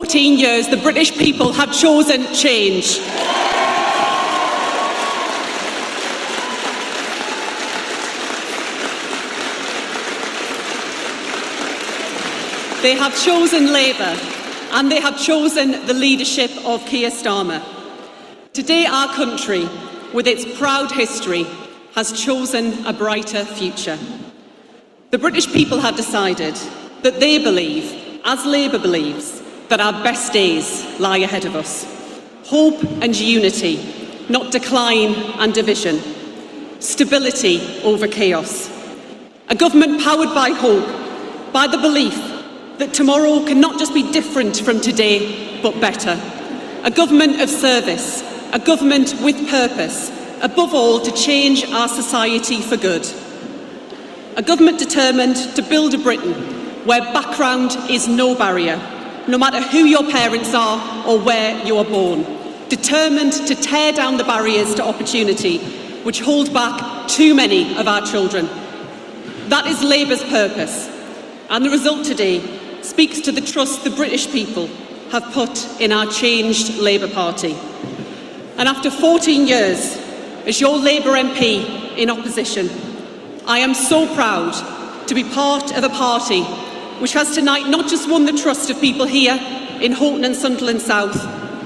14 years, the British people have chosen change. They have chosen Labour, and they have chosen the leadership of Keir Starmer. Today, our country, with its proud history, has chosen a brighter future. The British people have decided that they believe, as Labour believes, that our best days lie ahead of us. Hope and unity, not decline and division. Stability over chaos. A government powered by hope, by the belief that tomorrow can not just be different from today, but better. A government of service, a government with purpose, above all to change our society for good. A government determined to build a Britain where background is no barrier, no matter who your parents are or where you are born. Determined to tear down the barriers to opportunity which hold back too many of our children. That is Labour's purpose, and the result today speaks to the trust the British people have put in our changed Labour Party. And after 14 years as your Labour MP in opposition, I am so proud to be part of a party which has tonight not just won the trust of people here in Houghton and Sunderland South,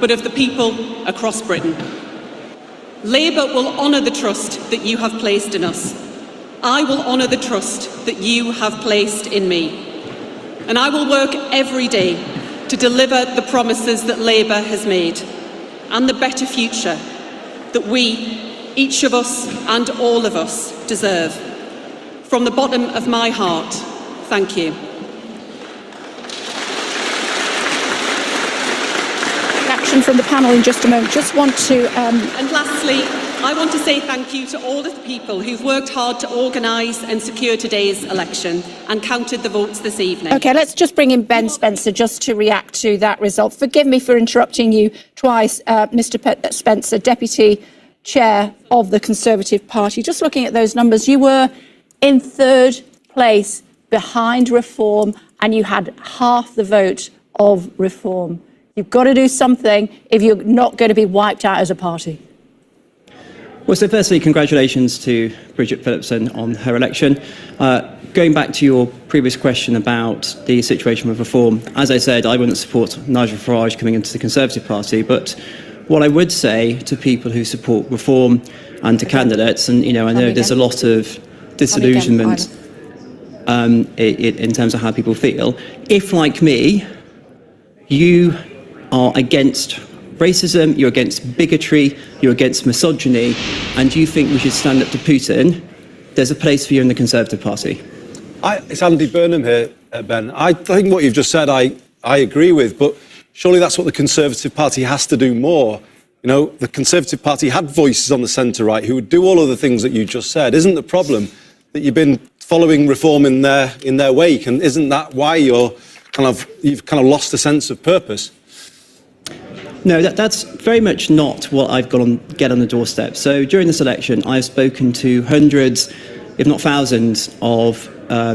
but of the people across Britain. Labour will honour the trust that you have placed in us. I will honour the trust that you have placed in me. And I will work every day to deliver the promises that Labour has made and the better future that we, each of us and all of us, deserve. From the bottom of my heart, thank you. Action from the panel in just a moment. Just want to... And lastly, I want to say thank you to all of the people who've worked hard to organise and secure today's election and counted the votes this evening. OK, let's just bring in Ben Spencer just to react to that result. Forgive me for interrupting you twice, Mr Spencer, Deputy Chair of the Conservative Party. Just looking at those numbers, you were in third place behind Reform and you had half the vote of Reform. You've got to do something if you're not going to be wiped out as a party. Well, so firstly, congratulations to Bridget Phillipson on her election. Going back to your previous question about the situation with Reform, as I said, I wouldn't support Nigel Farage coming into the Conservative Party, but what I would say to people who support Reform and to candidates, and I know there's a lot of disillusionment in terms of how people feel, if, like me, you are against racism, you're against bigotry, you're against misogyny, and you think we should stand up to Putin, there's a place for you in the Conservative Party. It's Andy Burnham here, Ben. I think what you've just said I agree with, but surely that's what the Conservative Party has to do more. The Conservative Party had voices on the centre-right who would do all of the things that you just said. Isn't the problem that you've been following Reform in their wake, and isn't that why you've kind of lost a sense of purpose? No, that's very much not what I've got on the doorstep. So during this election, I've spoken to hundreds, if not thousands, of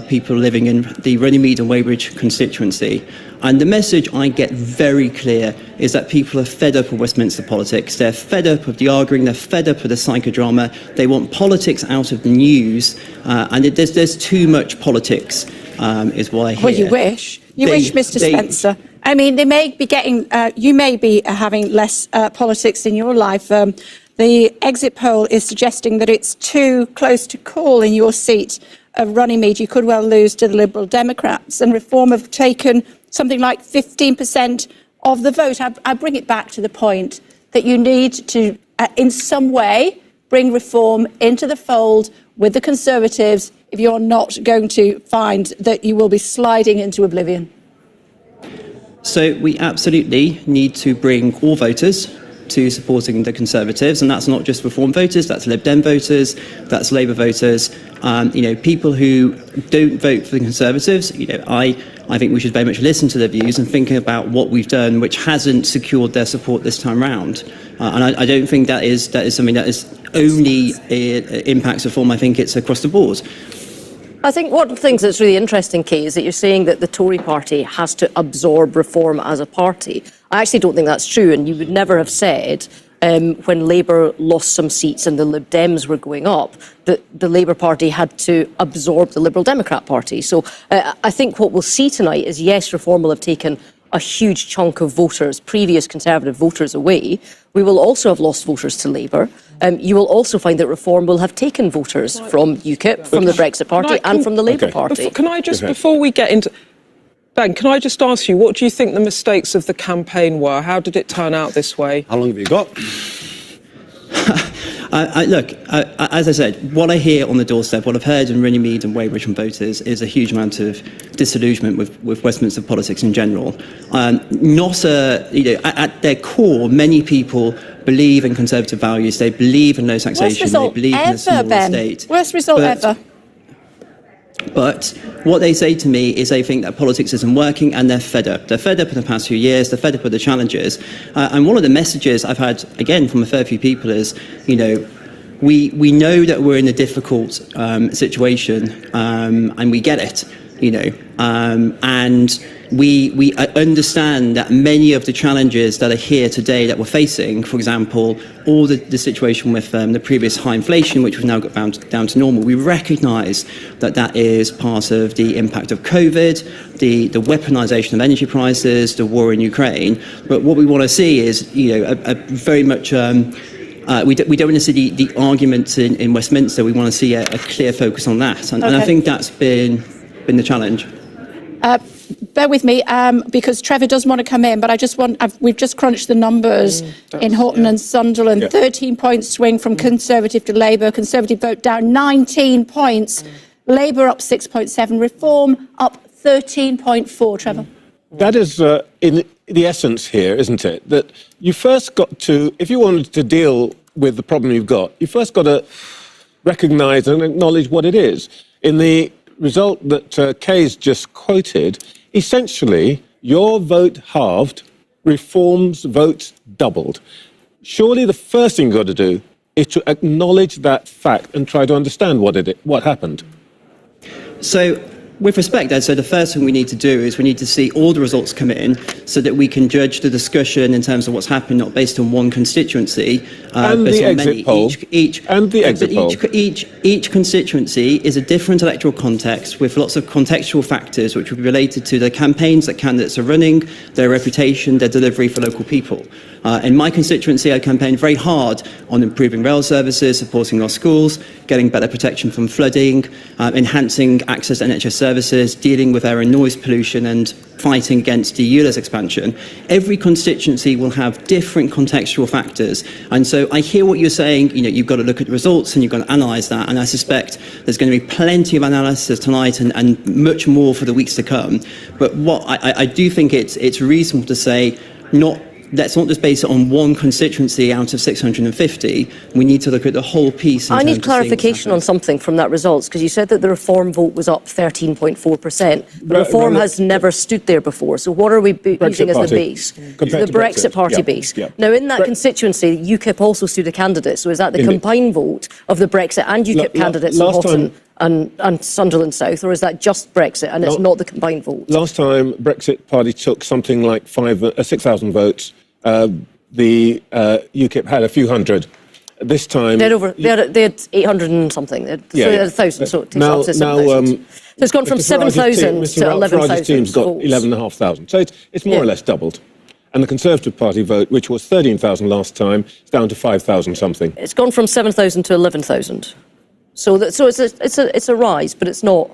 people living in the Runnymede and Weybridge constituency. And the message I get very clear is that people are fed up of Westminster politics. They're fed up of the arguing. They're fed up of the psychodrama. They want politics out of the news. And there's too much politics, is what I hear. Well, you wish. You wish, Mr Spencer. I mean, they may be getting, you may be having less politics in your life. The exit poll is suggesting that it's too close to call in your seat of Runnymede. You could well lose to the Liberal Democrats, and Reform have taken something like 15% of the vote. I bring it back to the point that you need to, in some way, bring Reform into the fold with the Conservatives if you're not going to find that you will be sliding into oblivion. So we absolutely need to bring all voters to supporting the Conservatives, and that's not just Reform voters, that's Lib Dem voters, that's Labour voters, people who don't vote for the Conservatives. I think we should very much listen to their views and think about what we've done which hasn't secured their support this time round. And I don't think that is something that is only impacts Reform. I think it's across the board. I think one of the things that's really interesting, Kay, is that you're saying that the Tory party has to absorb reform as a party. I actually don't think that's true, and you would never have said when Labour lost some seats and the Lib Dems were going up, that the Labour Party had to absorb the Liberal Democrat Party. So I think what we'll see tonight is, yes, reform will have taken a huge chunk of voters, previous Conservative voters, away. We will also have lost voters to Labour. You will also find that reform will have taken voters from UKIP, from the Brexit Party and from the Labour Party. Can I just, before we get into... Ben, can I just ask you, what do you think the mistakes of the campaign were? How did it turn out this way? How long have you got? Look, as I said, what I hear on the doorstep, what I've heard in Runnymede and Weybridge from voters is a huge amount of disillusionment with Westminster politics in general. At their core, many people believe in Conservative values, they believe in low taxation, they believe in a smaller state. Worst result ever. But what they say to me is they think that politics isn't working and they're fed up. They're fed up in the past few years, they're fed up with the challenges. And one of the messages I've had, again, from a fair few people is, we know that we're in a difficult situation and we get it, and we understand that many of the challenges that are here today that we're facing, for example, all the situation with the previous high inflation, which we've now got down to normal, we recognise that is part of the impact of COVID, the weaponisation of energy prices, the war in Ukraine. But what we want to see is, a very much... we don't want to see the arguments in Westminster. We want to see a clear focus on that. And I think that's been the challenge. Bear with me, because Trevor does want to come in, but we've just crunched the numbers in Horton and Sunderland. 13-point swing from Conservative to Labour. Conservative vote down 19 points. Labour up 6.7. Reform up 13.4. Trevor? That is in the essence here, isn't it? That you first got to, if you wanted to deal with the problem you've got, you first got to recognise and acknowledge what it is. In the result that Kay's just quoted, essentially, your vote halved, Reform's votes doubled. Surely the first thing you've got to do is to acknowledge that fact and try to understand what happened. So, with respect, Ed, so the first thing we need to do is we need to see all the results come in so that we can judge the discussion in terms of what's happened, not based on one constituency, and the exit poll. Each constituency is a different electoral context with lots of contextual factors which will be related to the campaigns that candidates are running, their reputation, their delivery for local people. In my constituency, I campaigned very hard on improving rail services, supporting our schools, getting better protection from flooding, enhancing access to NHS services, dealing with air and noise pollution and fighting against the ULEZ expansion. Every constituency will have different contextual factors. And so I hear what you're saying, you've got to look at the results and you've got to analyse that. And I suspect there's going to be plenty of analysis tonight and much more for the weeks to come. But what I do think it's reasonable to say, let's not just base it on one constituency out of 650. We need to look at the whole piece. I need clarification on something from that results, because you said that the Reform vote was up 13.4%. The Reform has never stood there before. So what are we using as the base? The Brexit Party base. Yeah. Now, in that constituency, UKIP also stood a candidate. So is that the combined vote of the Brexit and UKIP candidates in Horton and Sunderland South, or is that just Brexit and it's not the combined vote? Last time, Brexit Party took something like 6,000 votes. The UKIP had a few hundred. This time... They had 800 and something. They had 1,000, so it takes up to 7,000. So it's gone from 7,000 to 11,000 team's got 11,500. So it's more or less doubled. And the Conservative Party vote, which was 13,000 last time, is down to 5,000 something. It's gone from 7,000 to 11,000. So it's a rise, but it's not,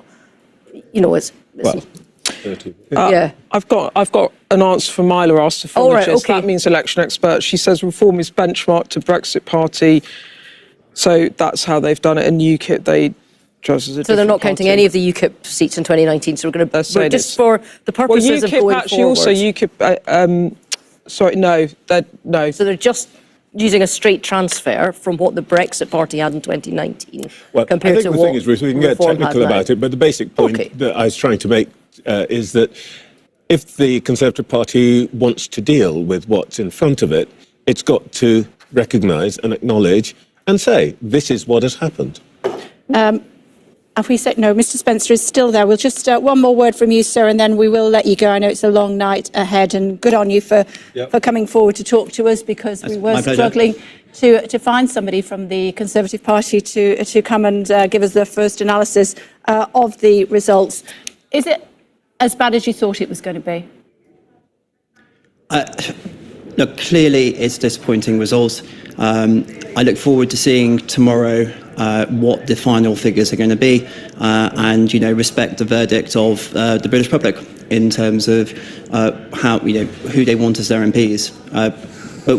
I've got an answer from Myla, our psephologist. That means election expert. She says Reform is benchmarked to Brexit Party. So that's how they've done it. In UKIP, so they're not counting any of the UKIP seats in 2019. So we're going to just for the purposes of going actually forward. Also UKIP. No. So they're just using a straight transfer from what the Brexit Party had in 2019 compared to what the thing is, Ruth, we can get technical about it, but the basic point that I was trying to make is that if the Conservative Party wants to deal with what's in front of it, it's got to recognise and acknowledge and say, this is what has happened. Have we said no? Mr. Spencer is still there. We'll just one more word from you, sir, and then we will let you go. I know it's a long night ahead, and good on you for coming forward to talk to us, because we were struggling to find somebody from the Conservative Party to come and give us the first analysis of the results. Is it as bad as you thought it was going to be? Look, clearly it's disappointing results. I look forward to seeing tomorrow what the final figures are going to be, and respect the verdict of the British public in terms of how who they want as their MPs. But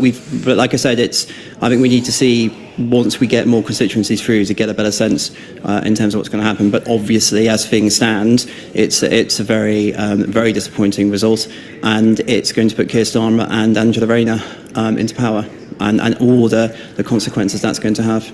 like I said, I think we need to see, once we get more constituencies through, to get a better sense in terms of what's going to happen. But obviously, as things stand, it's a very very disappointing result, and it's going to put Keir Starmer and Angela Rayner into power, and all the consequences that's going to have.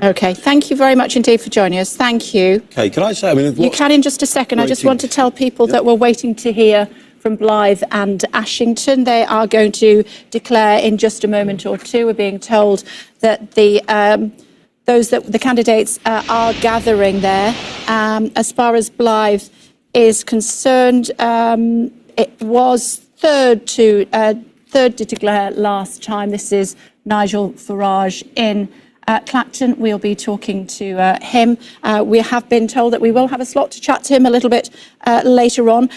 Okay, thank you very much indeed for joining us. Thank you. Okay, can I say, you can in just a second. I just want to tell people that we're waiting to hear from Blyth and Ashington. They are going to declare in just a moment or two. We're being told that the candidates are gathering there. As far as Blyth is concerned, it was third to declare last time. This is Nigel Farage in Clacton. We'll be talking to him. We have been told that we will have a slot to chat to him a little bit later on.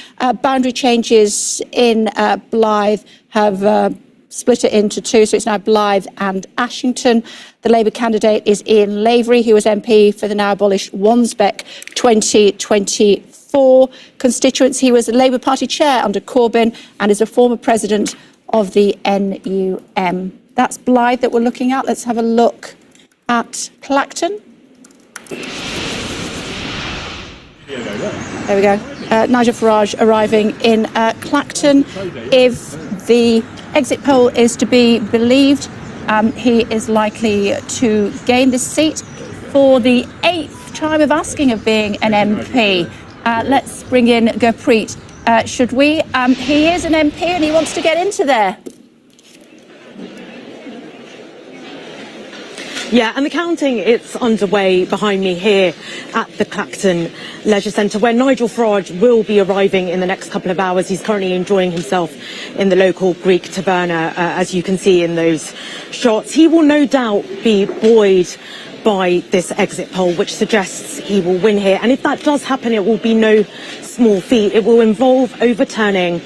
Boundary changes in Blyth have split it into two, so it's now Blyth and Ashington. The Labour candidate is Ian Lavery, who was MP for the now abolished Wansbeck 2024 constituency. He was a Labour Party chair under Corbyn and is a former president of the NUM. That's Blyth that we're looking at. Let's have a look at Clacton. There we go. Nigel Farage arriving in Clacton. If the exit poll is to be believed, he is likely to gain this seat for the 8th time of asking of being an MP. Let's bring in Gurpreet. Should we? He is an MP and he wants to get into there. Yeah, and the counting, it's underway behind me here at the Clacton Leisure Centre, where Nigel Farage will be arriving in the next couple of hours. He's currently enjoying himself in the local Greek taverna, as you can see in those shots. He will no doubt be buoyed by this exit poll, which suggests he will win here. And if that does happen, it will be no small feat. It will involve overturning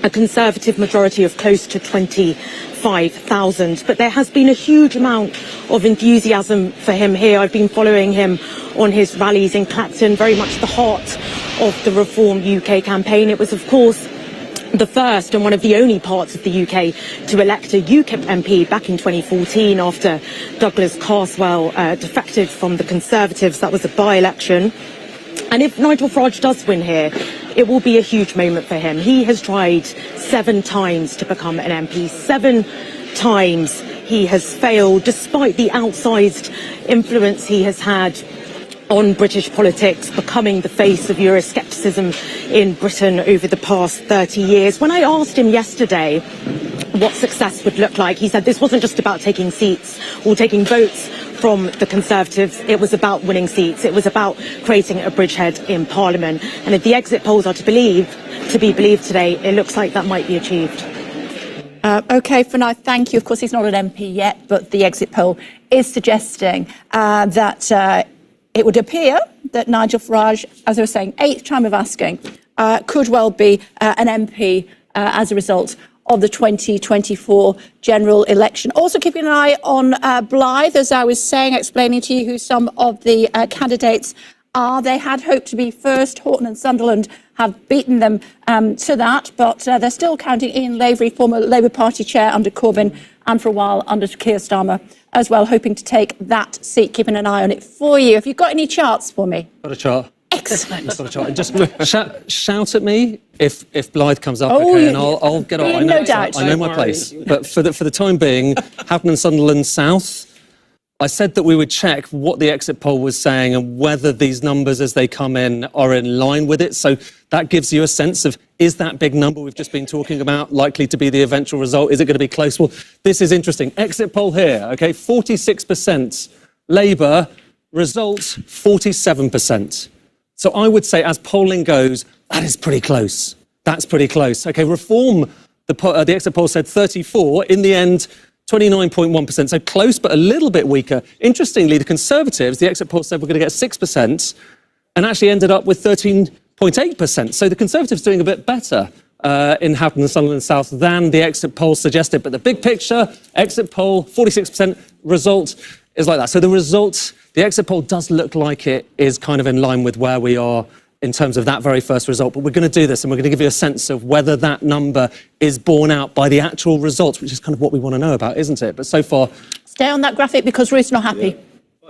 a Conservative majority of close to 25,000. But there has been a huge amount of enthusiasm for him here. I've been following him on his rallies in Clacton, very much the heart of the Reform UK campaign. It was, of course, the first and one of the only parts of the UK to elect a UKIP MP back in 2014 after Douglas Carswell defected from the Conservatives. That was a by-election. And if Nigel Farage does win here, it will be a huge moment for him. He has tried 7 times to become an MP. 7 times he has failed, despite the outsized influence he has had on British politics, becoming the face of Euroscepticism in Britain over the past 30 years. When I asked him yesterday what success would look like, he said this wasn't just about taking seats or taking votes from the Conservatives. It was about winning seats. It was about creating a bridgehead in Parliament. And if the exit polls are to be believed today, it looks like that might be achieved. OK, for now, thank you. Of course, he's not an MP yet, but the exit poll is suggesting that it would appear that Nigel Farage, as I was saying, 8th time of asking, could well be an MP as a result of the 2024 general election. Also keeping an eye on Blyth, as I was saying, explaining to you who some of the candidates are. They had hoped to be first. Horton and Sunderland have beaten them to that, but they're still counting Ian Lavery, former Labour Party chair under Corbyn, and for a while under Keir Starmer as well, hoping to take that seat, keeping an eye on it for you. Have you got any charts for me? Got a chart. Excellent. Got a chart. And just shout at me if Blyth comes up, okay, and I'll get on. No doubt. I know my place. But for the time being, Houghton and Sunderland South. I said that we would check what the exit poll was saying and whether these numbers as they come in are in line with it. So that gives you a sense of, is that big number we've just been talking about likely to be the eventual result? Is it going to be close? Well, this is interesting. Exit poll here, okay, 46% Labour, Result, 47%. So I would say, as polling goes, that is pretty close. That's pretty close. OK, Reform, the exit poll said 34. In the end, 29.1%. So close, but a little bit weaker. Interestingly, the Conservatives, the exit poll said we're going to get 6% and actually ended up with 13.8%. So the Conservatives doing a bit better in Houghton and Sunderland South than the exit poll suggested. But the big picture, exit poll, 46%, result is like that. So the result, the exit poll does look like it is kind of in line with where we are in terms of that very first result. But we're going to do this and we're going to give you a sense of whether that number is borne out by the actual results, which is kind of what we want to know about, isn't it? But so far... Stay on that graphic because Ruth's not happy.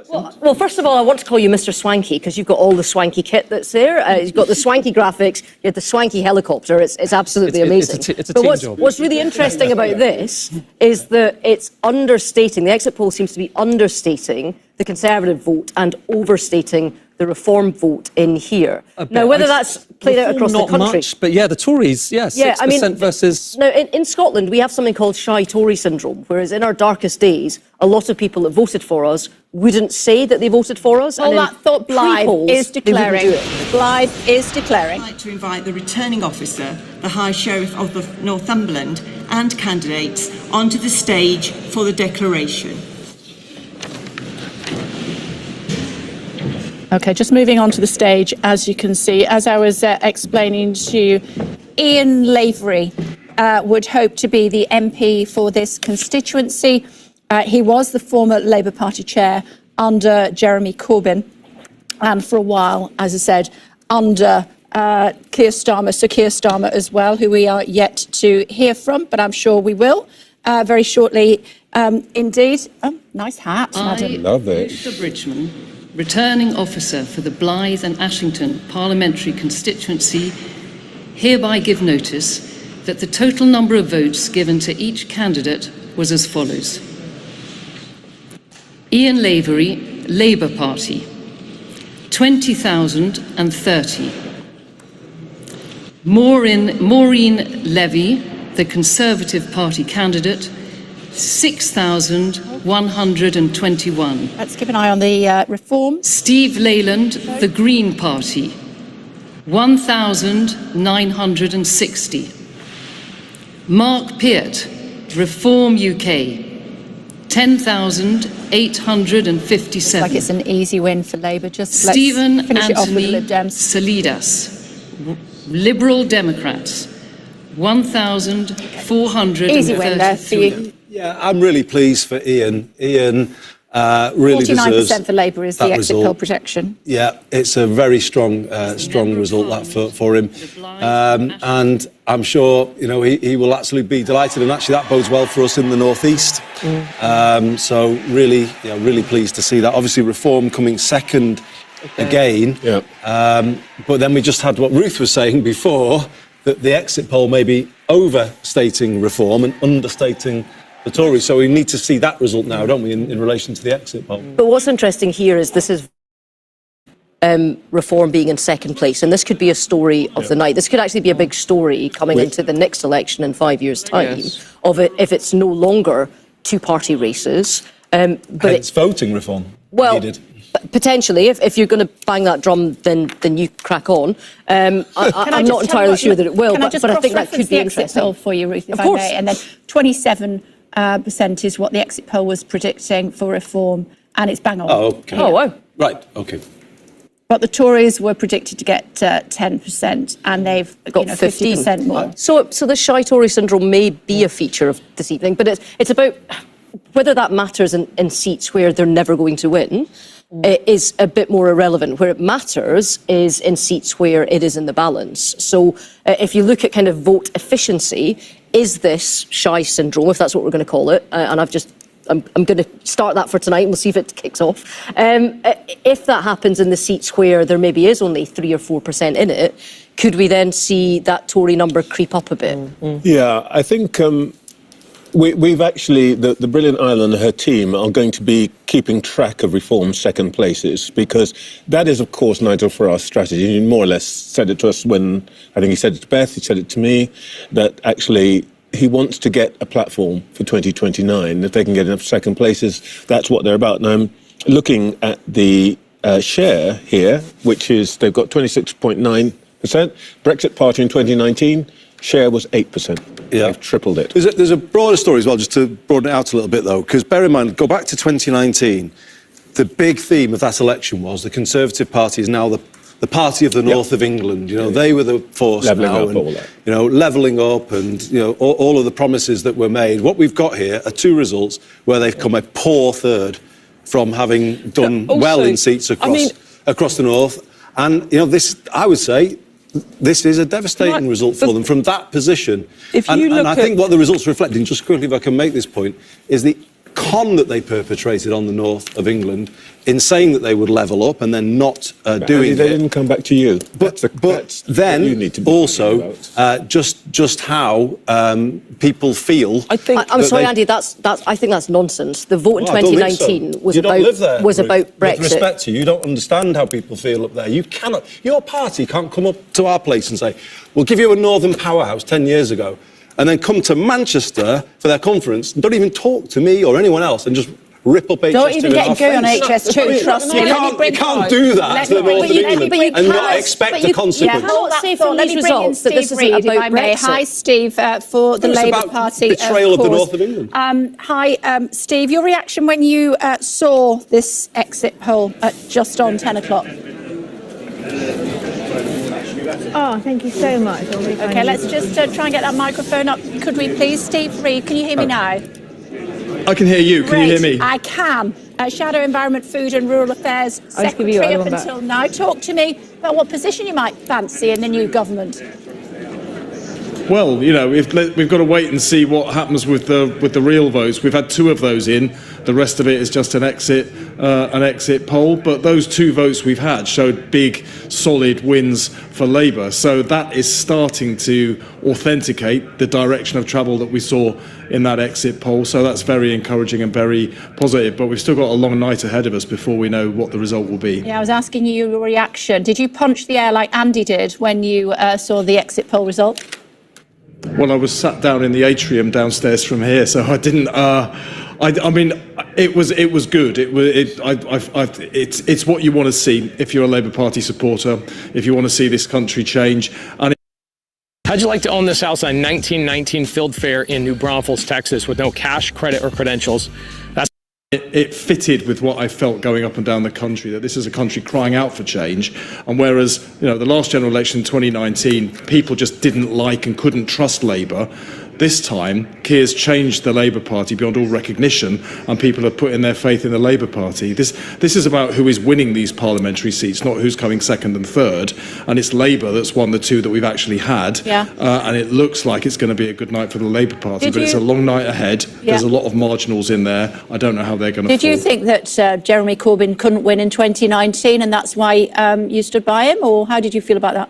Well, first of all, I want to call you Mr. Swanky because you've got all the swanky kit that's there. You've got the swanky graphics, you have the swanky helicopter. It's absolutely amazing. It's a team job. What's really interesting about this is that it's understating, the exit poll seems to be understating the Conservative vote and overstating the Reform vote in here. Now, whether that's played out across the country... Not much, but yeah, the Tories, 6% versus... Now, in Scotland, we have something called shy Tory syndrome, whereas in our darkest days, a lot of people that voted for us wouldn't say that they voted for us. Well, that thought Blythe is declaring. Blythe is declaring. I'd like to invite the returning officer, the High Sheriff of the Northumberland, and candidates onto the stage for the declaration. OK, just moving on to the stage, as you can see, as I was explaining to you, Ian Lavery would hope to be the MP for this constituency. He was the former Labour Party chair under Jeremy Corbyn, and for a while, as I said, under Keir Starmer, Sir Keir Starmer as well, who we are yet to hear from, but I'm sure we will very shortly indeed. Oh, nice hat, madam. Love it. Mr. Bridgman, returning officer for the Blythe and Ashington parliamentary constituency, hereby give notice that the total number of votes given to each candidate was as follows. Ian Lavery, Labour Party, 20,030. Maureen Levy, the Conservative Party candidate, 6,121. Let's keep an eye on the Reform. Steve Leyland, the Green Party, 1,960. Mark Peart, Reform UK, 10,857. Like it's an easy win for Labour. Just Stephen let's finish it off with the Anthony Lib Dems. Salidas, Liberal Democrats, 1,433. Easy win there for you. Yeah, I'm really pleased for Ian. Ian really deserves 49% for Labour is the that exit result. poll projection. Yeah, it's a very strong result that for him, and I'm sure he will actually be delighted. And actually, that bodes well for us in the northeast. So really pleased to see that. Obviously, Reform coming second again. Yeah. But then we just had what Ruth was saying before, that the exit poll may be overstating Reform and understating the Tories. So we need to see that result now, don't we, in relation to the exit poll? But what's interesting here is this is Reform being in second place, and this could be a story of the night. This could actually be a big story coming into the next election in 5 years' time, of it if it's no longer two-party races. But it's voting reform needed. Potentially, if you're going to bang that drum, then you crack on. I'm not entirely sure that it will, but I think that could be interesting. Poll for you, Ruth, if Of course. I may. And then 27% is what the exit poll was predicting for Reform, and it's bang on. Oh, okay. Oh, wow. Right, okay. But the Tories were predicted to get 10%, and they've got 50% more. So the shy Tory syndrome may be a feature of this evening, but it's about whether that matters in seats where they're never going to win. Is a bit more irrelevant. Where it matters is in seats where it is in the balance. So if you look at kind of vote efficiency, is this shy syndrome, if that's what we're going to call it, and I'm going to start that for tonight and we'll see if it kicks off. If that happens in the seats where there maybe is only 3 or 4% in it, could we then see that Tory number creep up a bit? Yeah, I think we've actually, the brilliant Isla and her team are going to be keeping track of Reform's second places, because that is, of course, Nigel Farage's strategy. He more or less said it to us when, I think he said it to Beth, he said it to me, that actually he wants to get a platform for 2029. If they can get enough second places, that's what they're about. Now, looking at the share here, which is they've got 26.9%. Brexit Party in 2019, share was 8%. Yeah. They've tripled it. There's a broader story as well, just to broaden it out a little bit, though, because bear in mind, go back to 2019, the big theme of that election was the Conservative Party is now the party of the north of England. You know, they were the force Levelling now, up and, all that. you know, levelling up, and you know, all of the promises that were made. What we've got here are two results where they've come a poor third from having done well in seats across the north. And you know, this, I would say, this is a devastating result for them from that position. And I think what the results are reflecting, just quickly if I can make this point, is the con that they perpetrated on the north of England in saying that they would level up and then not doing it. They didn't come back to you. But then you need to be also just how people feel. I'm sorry, Andy. I think that's nonsense. The vote in 2019 was about Brexit. With respect to you, don't understand how people feel up there. You cannot. Your party can't come up to our place and say, "We'll give you a northern powerhouse 10 years ago," and then come to Manchester for their conference and don't even talk to me or anyone else and just rip up HS2. Don't even get going on HS2, trust me. You can't do that to the north of England and not expect a consequence. Yeah, hold that thought. Let me bring in Steve Reid, if I may. Hi, Steve, for the Labour Party. Betrayal of the north of England. Hi, Steve. Your reaction when you saw this exit poll at just on 10 o'clock? Oh, thank you so much. Okay, let's just try and get that microphone up. Could we please? Steve Reid, can you hear me now? I can hear you. Can you hear me? I can. Shadow Environment, Food and Rural Affairs Secretary up until now. Talk to me about what position you might fancy in the new government. Well, you know, we've got to wait and see what happens with the real votes. We've had 2 of those in. The rest of it is just an exit poll. But those 2 votes we've had showed big, solid wins for Labour. So that is starting to authenticate the direction of travel that we saw in that exit poll. So that's very encouraging and very positive. But we've still got a long night ahead of us before we know what the result will be. Yeah, I was asking you your reaction. Did you punch the air like Andy did when you saw the exit poll result? Well, I was sat down in the atrium downstairs from here, so I didn't. I mean, it was good. It's what you want to see if you're a Labour Party supporter. If you want to see this country change. And how'd you like to own this house on 1919 Field Fair in New Braunfels, Texas, with no cash, credit, or credentials? It fitted with what I felt going up and down the country, that this is a country crying out for change. And whereas, you know, the last general election in 2019, people just didn't like and couldn't trust Labour, this time, Keir's changed the Labour Party beyond all recognition, and people are putting their faith in the Labour Party. This is about who is winning these parliamentary seats, not who's coming second and third. And it's Labour that's won the 2 that we've actually had. Yeah. And it looks like it's going to be a good night for the Labour Party, but it's a long night ahead. Yeah. There's a lot of marginals in there. I don't know how they're going to Did you think that Jeremy Corbyn couldn't win in 2019 and that's why you stood by him, or how did you feel about that?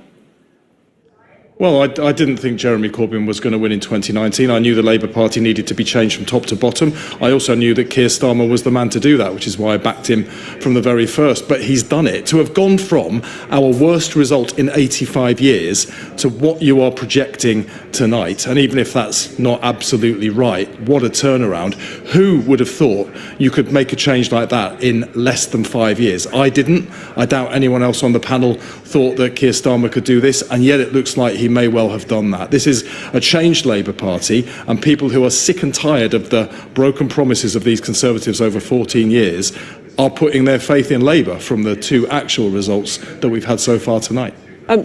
Well, I didn't think Jeremy Corbyn was going to win in 2019. I knew the Labour Party needed to be changed from top to bottom. I also knew that Keir Starmer was the man to do that, which is why I backed him from the very first. But he's done it. To have gone from our worst result in 85 years to what you are projecting tonight, and even if that's not absolutely right, what a turnaround. Who would have thought you could make a change like that in less than 5 years? I didn't. I doubt anyone else on the panel thought that Keir Starmer could do this, and yet it looks like he may well have done that. This is a changed Labour Party, and people who are sick and tired of the broken promises of these Conservatives over 14 years are putting their faith in Labour from the 2 actual results that we've had so far tonight.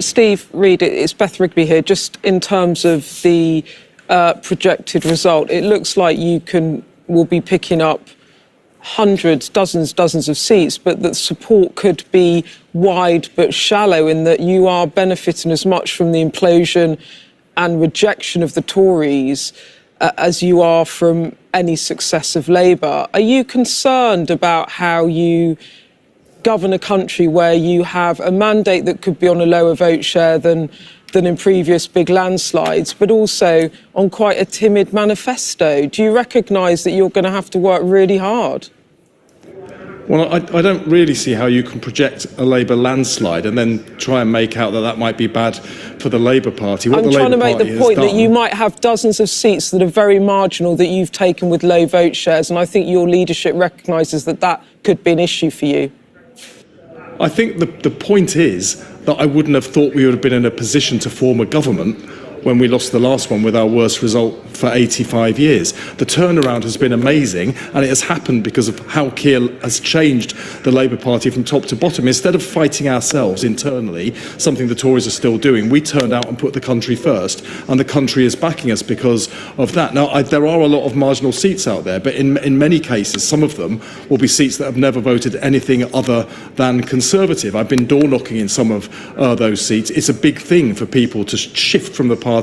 Steve Reid, it's Beth Rigby here. Just in terms of the projected result, it looks like you will be picking up hundreds, dozens of seats, but that support could be wide but shallow, in that you are benefiting as much from the implosion and rejection of the Tories as you are from any success of Labour. Are you concerned about how you govern a country where you have a mandate that could be on a lower vote share than in previous big landslides, but also on quite a timid manifesto? Do you recognise that you're going to have to work really hard? Well, I don't really see how you can project a Labour landslide and then try and make out that that might be bad for the Labour Party. I'm trying to make the point that you might have dozens of seats that are very marginal that you've taken with low vote shares, and I think your leadership recognises that that could be an issue for you. I think the point is that I wouldn't have thought we would have been in a position to form a government when we lost the last one with our worst result for 85 years. The turnaround has been amazing, and it has happened because of how Keir has changed the Labour Party from top to bottom. Instead of fighting ourselves internally, something the Tories are still doing, we turned out and put the country first, and the country is backing us because of that. Now, there are a lot of marginal seats out there, but in many cases, some of them will be seats that have never voted anything other than Conservative. I've been door knocking in some of those seats. It's a big thing for people to shift from the party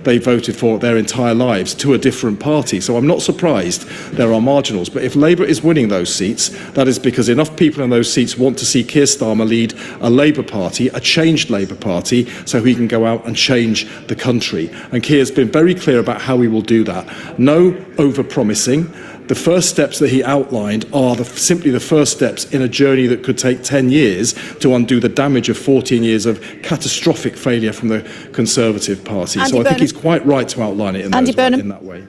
they voted for their entire lives to a different party. So I'm not surprised there are marginals. But if Labour is winning those seats, that is because enough people in those seats want to see Keir Starmer lead a Labour Party, a changed Labour Party, so he can go out and change the country. And Keir's been very clear about how he will do that. No over-promising. The first steps that he outlined are simply the first steps in a journey that could take 10 years to undo the damage of 14 years of catastrophic failure from the Conservative Party. So I think he's quite right to outline it in that way.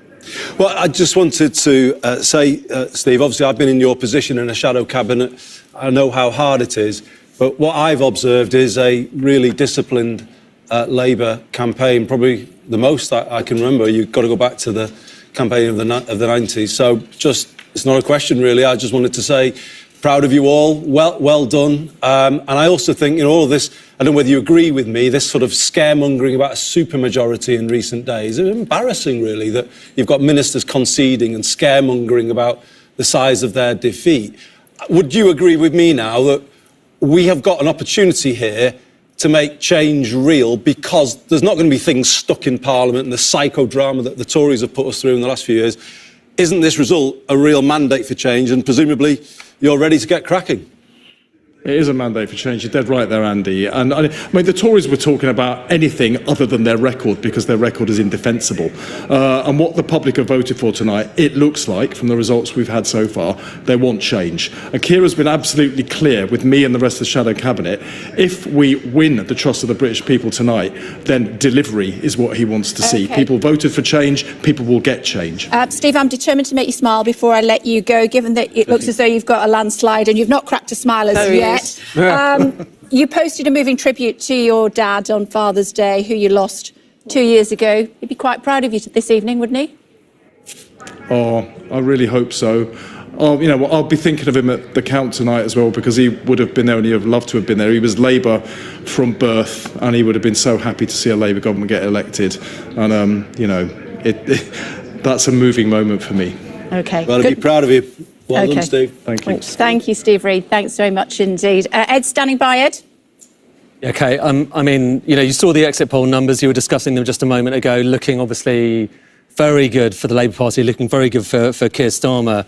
Well, I just wanted to say, Steve, obviously I've been in your position in a shadow cabinet. I know how hard it is. But what I've observed is a really disciplined Labour campaign, probably the most I can remember. You've got to go back to the campaign of the 90s. So it's not a question really. I just wanted to say, proud of you all. Well done. And I also think, all of this, I don't know whether you agree with me, this sort of scaremongering about a supermajority in recent days. It's embarrassing really that you've got ministers conceding and scaremongering about the size of their defeat. Would you agree with me now that we have got an opportunity here to make change real, because there's not going to be things stuck in Parliament and the psychodrama that the Tories have put us through in the last few years? Isn't this result a real mandate for change, and presumably you're ready to get cracking? It is a mandate for change. You're dead right there, Andy. And I mean, the Tories were talking about anything other than their record, because their record is indefensible. And what the public have voted for tonight, it looks like, from the results we've had so far, they want change. And Keir has been absolutely clear with me and the rest of the Shadow Cabinet, if we win the trust of the British people tonight, then delivery is what he wants to see. People voted for change, people will get change. Steve, I'm determined to make you smile before I let you go, given that it looks as though you've got a landslide and you've not cracked a smile as yet. You posted a moving tribute to your dad on Father's Day, who you lost 2 years ago. He'd be quite proud of you this evening, wouldn't he? Oh, I really hope so. I'll be thinking of him at the count tonight as well, because he would have been there and he would have loved to have been there. He was Labour from birth, and he would have been so happy to see a Labour government get elected. And, that's a moving moment for me. OK. Well, I'd be proud of you. Well done, Steve. Thank you. Thank you, Steve Reid. Thanks very much indeed. Ed, standing by, Ed? OK, I mean, you saw the exit poll numbers. You were discussing them just a moment ago, looking obviously very good for the Labour Party, looking very good for Keir Starmer.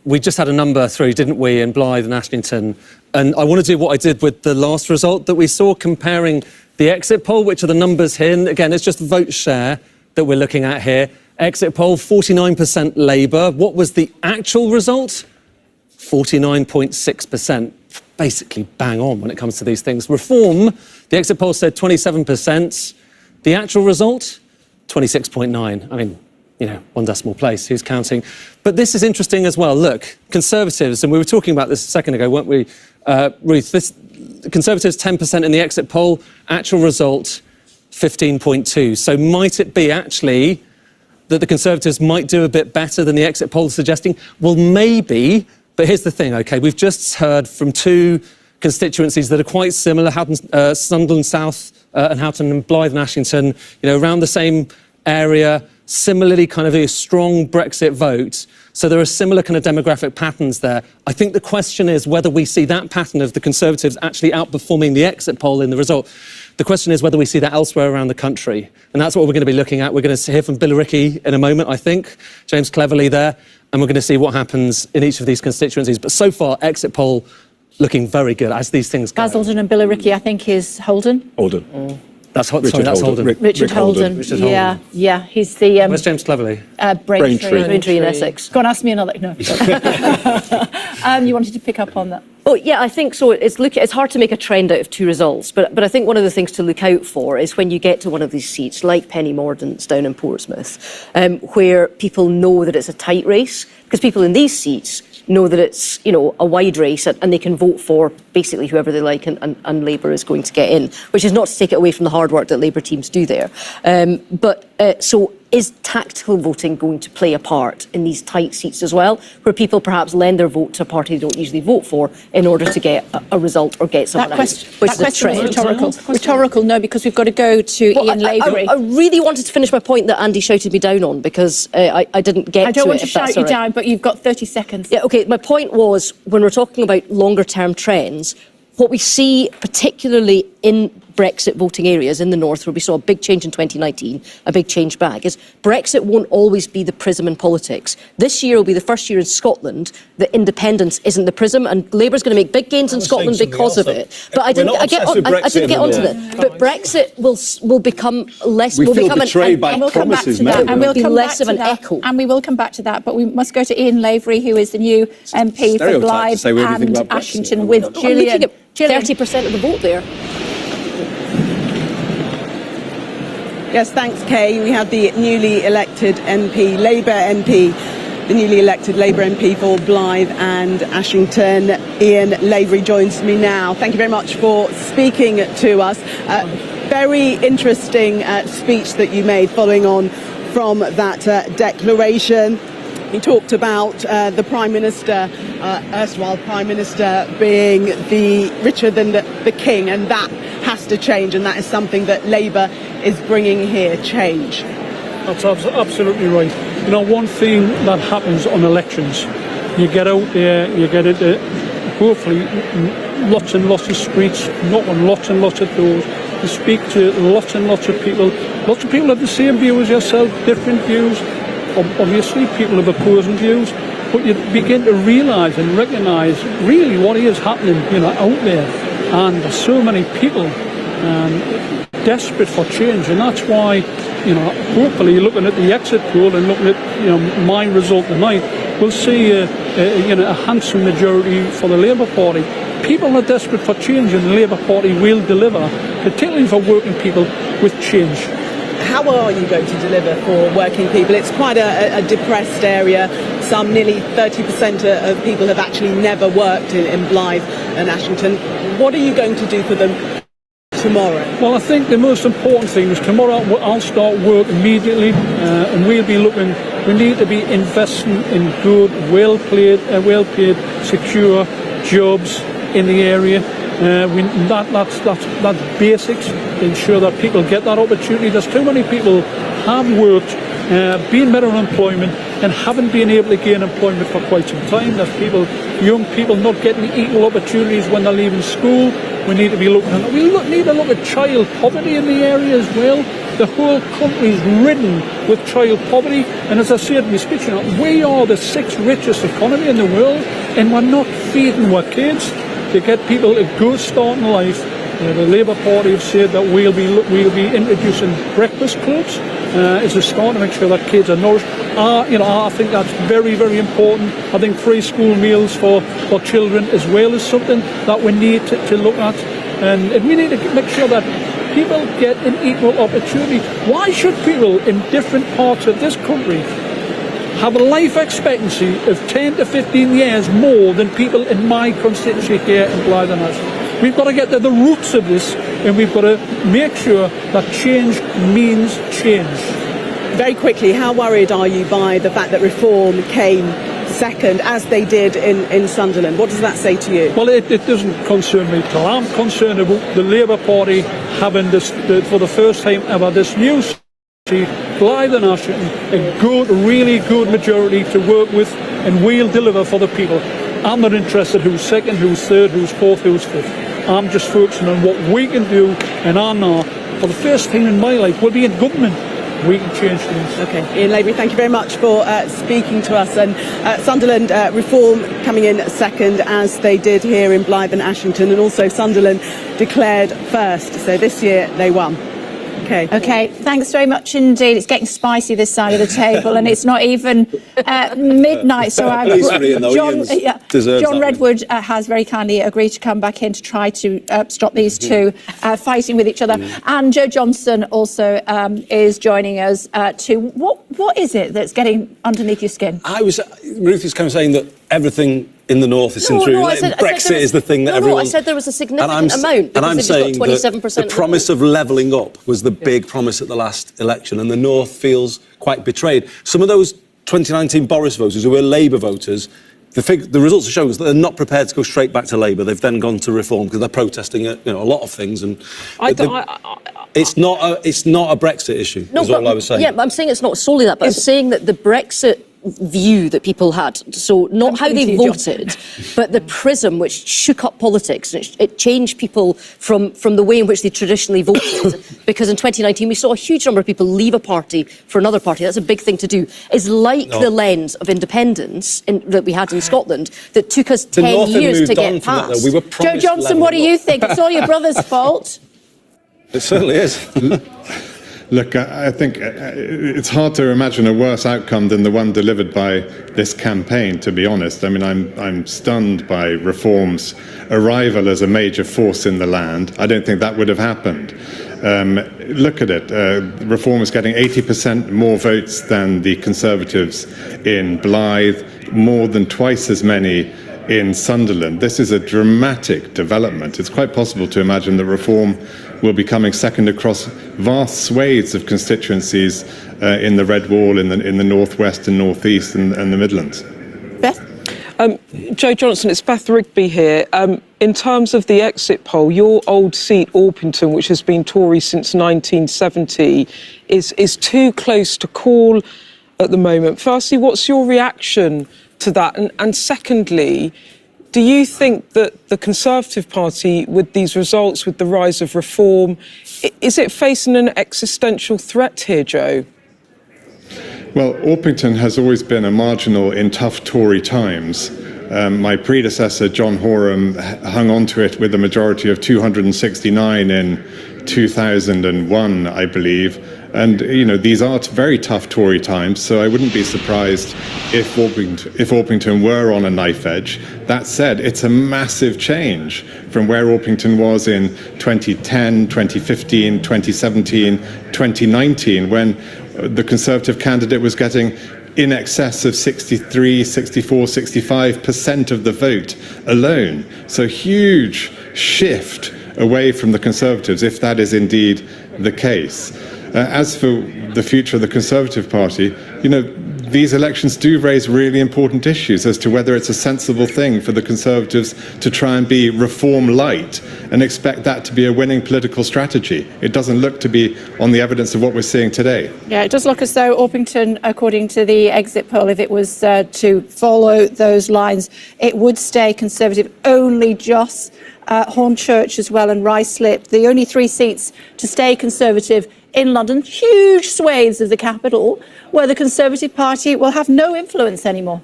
We just had a number through, didn't we, in Blyth and Ashington. And I want to do what I did with the last result that we saw, comparing the exit poll, which are the numbers here. And again, it's just vote share that we're looking at here. Exit poll, 49% Labour. What was the actual result? 49.6%. Basically bang on when it comes to these things. Reform, the exit poll said 27%. The actual result, 26.9. I mean, one decimal place, who's counting? But this is interesting as well. Look, Conservatives, and we were talking about this a second ago, weren't we, Ruth? Conservatives, 10% in the exit poll. Actual result, 15.2. So might it be actually that the Conservatives might do a bit better than the exit poll is suggesting? Well, maybe, but here's the thing, OK? We've just heard from two constituencies that are quite similar, Sunderland South and Houghton and Blyth and Ashington, around the same area, similarly kind of a strong Brexit vote. So there are similar kind of demographic patterns there. I think the question is whether we see that pattern of the Conservatives actually outperforming the exit poll in the result. The question is whether we see that elsewhere around the country. And that's what we're going to be looking at. We're going to hear from Billericay in a moment, I think. James Cleverly there. And we're going to see what happens in each of these constituencies. But so far, exit poll looking very good as these things go. Basildon and Billericay, I think, is Holden. Holden. That's Richard Holden. Richard Holden. Richard Holden. Yeah. He's the Where's James Cleverly? Braintree in Essex. Go on, ask me another. No. You wanted to pick up on that. Oh, yeah, I think so. It's hard to make a trend out of two results, but I think one of the things to look out for is when you get to one of these seats, like Penny Mordaunt's down in Portsmouth, where people know that it's a tight race, because people in these seats know that it's, a wide race and they can vote for basically whoever they like and Labour is going to get in, which is not to take it away from the hard work that Labour teams do there. So is tactical voting going to play a part in these tight seats as well, where people perhaps lend their vote to a party they don't usually vote for in order to get a result or get someone out, which is a trend? Rhetorical, no, because we've got to go to Ian Lavery. I really wanted to finish my point that Andy shouted me down on because I didn't get to it. I don't want to if that's shout you all right. down, but you've got 30 seconds. Yeah, OK, my point was, when we're talking about longer-term trends, what we see particularly in Brexit voting areas in the north, where we saw a big change in 2019, a big change back, is Brexit won't always be the prism in politics. This year will be the first year in Scotland that independence isn't the prism, and Labour's going to make big gains in Scotland because of it. But I didn't get onto that. But Brexit will become less. We will feel become betrayed by promises made. And we'll be come less back of an to that, echo. and we will come back to that. But we must go to Ian Lavery, who is the new MP for Stereotype to Blythe say we only think and about Brexit. Ashington, with I'm Gillian. looking at 30% of the vote there. Yes, thanks, Kay. We have the newly elected MP, Labour MP, the newly elected Labour MP for Blythe and Ashington. Ian Lavery joins me now. Thank you very much for speaking to us. Very interesting speech that you made following on from that declaration. He talked about the Prime Minister, erstwhile Prime Minister, being richer than the King, and that has to change, and that is something that Labour is bringing here, change. That's absolutely right. One thing that happens on elections, you get out there, you get it, hopefully lots and lots of streets, knock on lots and lots of doors, you speak to lots and lots of people have the same view as yourself, different views. Obviously, people have opposing views, but you begin to realise and recognise really what is happening, out there. And there's so many people desperate for change, and that's why, hopefully, looking at the exit poll and looking at, my result tonight, we'll see a handsome majority for the Labour Party. People are desperate for change, and the Labour Party will deliver, particularly for working people, with change. How are you going to deliver for working people? It's quite a depressed area. Some nearly 30% of people have actually never worked in Blythe and Ashington. What are you going to do for them tomorrow? Well, I think the most important thing is tomorrow I'll start work immediately, and we'll be looking. We need to be investing in good, well-paid, secure jobs in the area. That's basics to ensure that people get that opportunity. There's too many people have worked, been better in employment, and haven't been able to gain employment for quite some time. There's young people not getting equal opportunities when they're leaving school. We need to be looking at. We need to look at child poverty in the area as well. The whole country is ridden with child poverty, and as I said in my speech, we are the 6th richest economy in the world, and we're not feeding our kids. To get people a good start in life, the Labour Party have said that we'll be introducing breakfast clubs as a start to make sure that kids are nourished. I think that's very, very important. I think free school meals for children as well is something that we need to look at, and we need to make sure that people get an equal opportunity. Why should people in different parts of this country have a life expectancy of 10 to 15 years more than people in my constituency here in Blythe and Ashington? We've got to get to the roots of this, and we've got to make sure that change means change. Very quickly, how worried are you by the fact that Reform came second, as they did in Sunderland? What does that say to you? Well, it doesn't concern me at all. I'm concerned about the Labour Party having this, for the first time ever, this new Blythe and Ashington, a good, really good majority to work with, and we'll deliver for the people. I'm not interested who's second, who's third, who's fourth, who's fifth. I'm just focusing on what we can do, and I know for the first time in my life we'll be in government. We can change things. Okay, Ian Lavery, thank you very much for speaking to us. And Sunderland Reform coming in second, as they did here in Blythe and Ashington, and also Sunderland declared first. So this year they won. Okay. Okay, thanks very much indeed. It's getting spicy this side of the table, and it's not even midnight. So Please, Maria, though, Ian's deserves John that Redwood has very kindly agreed to come back in to try to stop these two fighting with each other. And Joe Johnson also is joining us too. What is it that's getting underneath your skin? Ruth is kind of saying that everything in the north is through. Brexit is the thing that everyone. I said there was a significant amount. And I'm saying that 27% the promise of levelling up was the big promise at the last election, and the north feels quite betrayed. Some of those 2019 Boris voters who were Labour voters, the results are showing us that they're not prepared to go straight back to Labour. They've then gone to Reform because they're protesting a lot of things, and it's not a Brexit issue. Is all I was saying. Yeah, but I'm saying it's not solely that, but I'm saying that the Brexit view that people had, so not how they voted, but the prism which shook up politics, and it changed people from the way in which they traditionally voted. Because in 2019 we saw a huge number of people leave a party for another party. That's a big thing to do. It's like the lens of independence that we had in Scotland that took us 10 years to get past. Joe Johnson, what do you think? It's all your brother's fault. It certainly is. Look, I think it's hard to imagine a worse outcome than the one delivered by this campaign, to be honest. I mean, I'm stunned by Reform's arrival as a major force in the land. I don't think that would have happened. Look at it. Reform is getting 80% more votes than the Conservatives in Blyth, more than twice as many in Sunderland. This is a dramatic development. It's quite possible to imagine that Reform will be coming second across vast swathes of constituencies in the Red Wall, in the northwest and northeast and the Midlands. Beth? Joe Johnson, it's Beth Rigby here. In terms of the exit poll, your old seat, Orpington, which has been Tory since 1970, is too close to call at the moment. Firstly, what's your reaction to that? And secondly, do you think that the Conservative Party, with these results, with the rise of Reform, is it facing an existential threat here, Joe? Well, Orpington has always been a marginal in tough Tory times. My predecessor, John Horam, hung on to it with a majority of 269 in 2001, I believe. And, these are very tough Tory times, so I wouldn't be surprised if Orpington were on a knife edge. That said, it's a massive change from where Orpington was in 2010, 2015, 2017, 2019, when the Conservative candidate was getting in excess of 63, 64, 65% of the vote alone. So huge shift away from the Conservatives, if that is indeed the case. As for the future of the Conservative Party, these elections do raise really important issues as to whether it's a sensible thing for the Conservatives to try and be Reform light and expect that to be a winning political strategy. It doesn't look to be on the evidence of what we're seeing today. Yeah, it does look as though Orpington, according to the exit poll, if it was to follow those lines, it would stay Conservative. Only Joss, Hornchurch as well, and Ruislip, the only three seats to stay Conservative in London, huge swathes of the capital, where the Conservative Party will have no influence anymore.